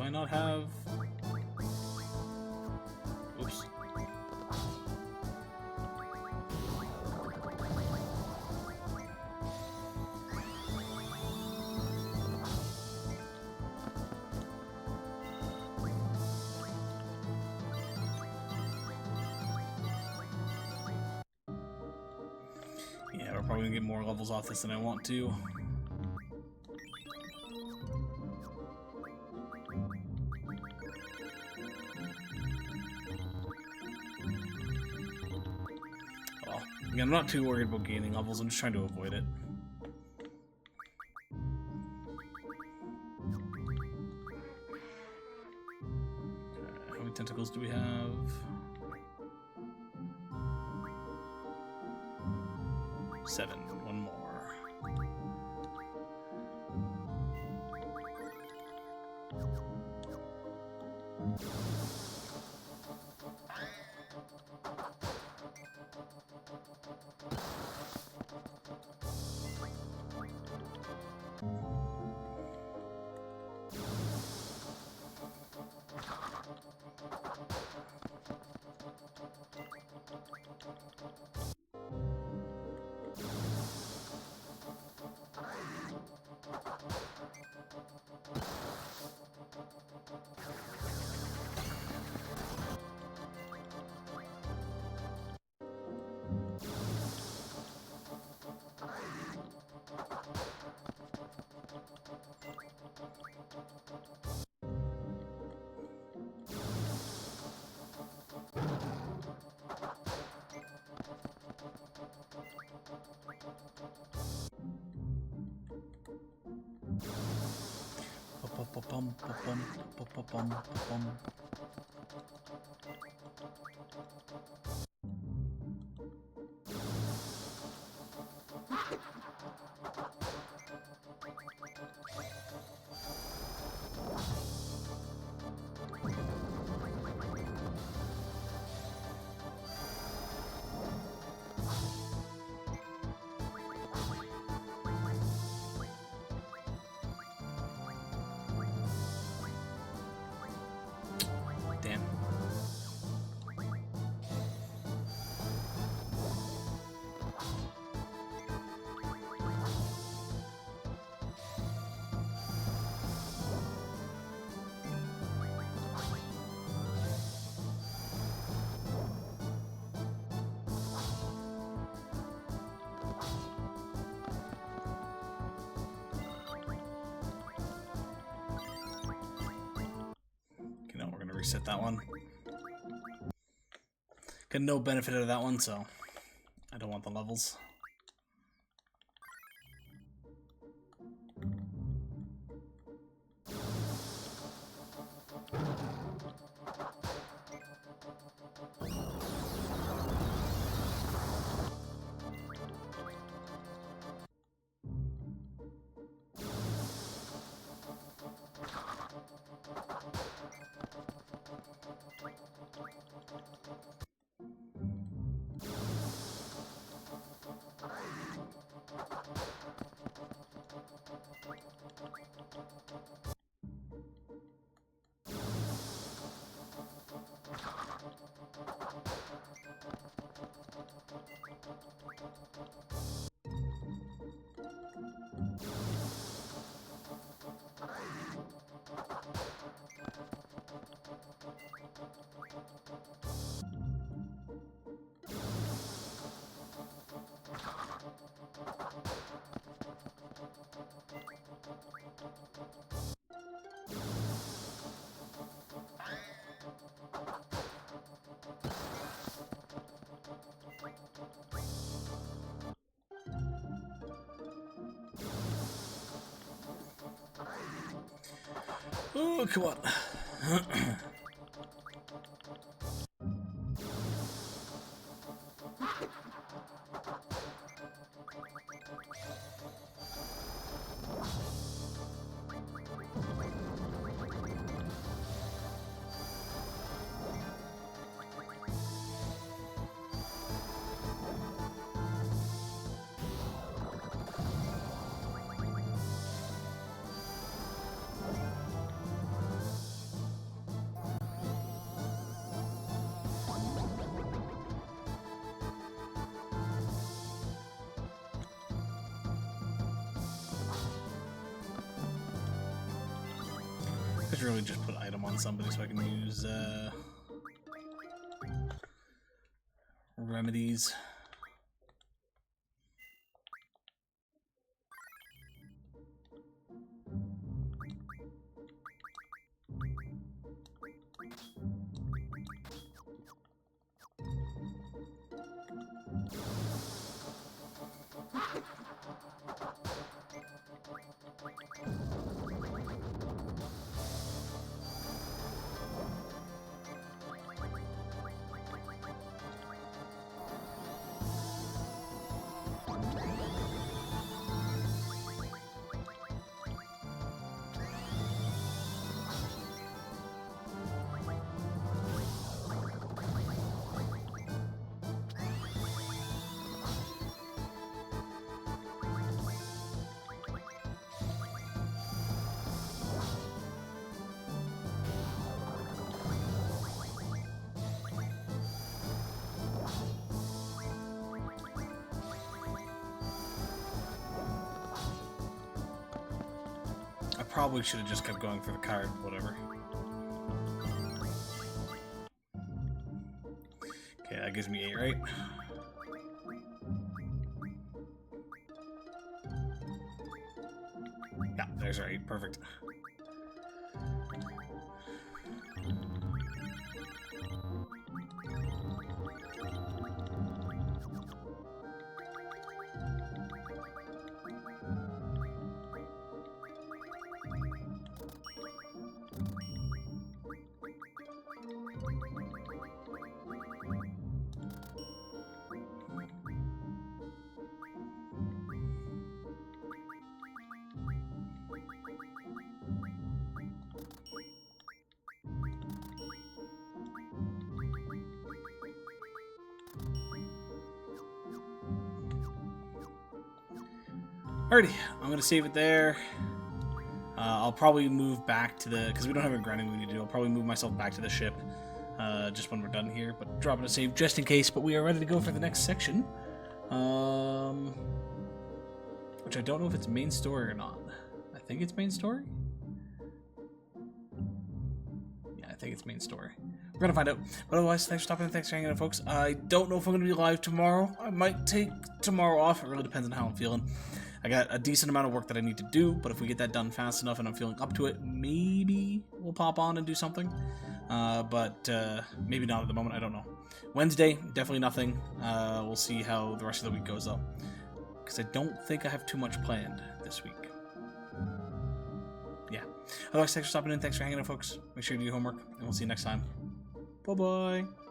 I not have... Oops. Yeah, we're probably gonna get more levels off this than I want to. Well, again, I'm not too worried about gaining levels, I'm just trying to avoid it. How many tentacles do we have? 7. One more. Damn. Okay, now we're gonna reset that one. Got no benefit out of that one, so I don't want the levels. Oh, come on. should really just put item on somebody so I can use remedies. I probably should have just kept going for the card, whatever. Okay, that gives me 8, right? Yeah, there's our 8, perfect. Alrighty, I'm gonna save it there. I'll probably move back to the, because we don't have a grinding we need to do. I'll probably move myself back to the ship just when we're done here, but dropping a save just in case. But we are ready to go for the next section, which I don't know if it's main story or not. I think it's main story. Yeah, I think it's main story. We're gonna find out. But otherwise, thanks for stopping and thanks for hanging out, folks. I don't know if I'm gonna be live tomorrow. I might take tomorrow off. It really depends on how I'm feeling. I got a decent amount of work that I need to do, but if we get that done fast enough and I'm feeling up to it, maybe we'll pop on and do something. But maybe not at the moment. I don't know. Wednesday, definitely nothing. We'll see how the rest of the week goes, though. Because I don't think I have too much planned this week. Yeah. Otherwise, thanks for stopping in. Thanks for hanging out, folks. Make sure you do your homework, and we'll see you next time. Bye-bye.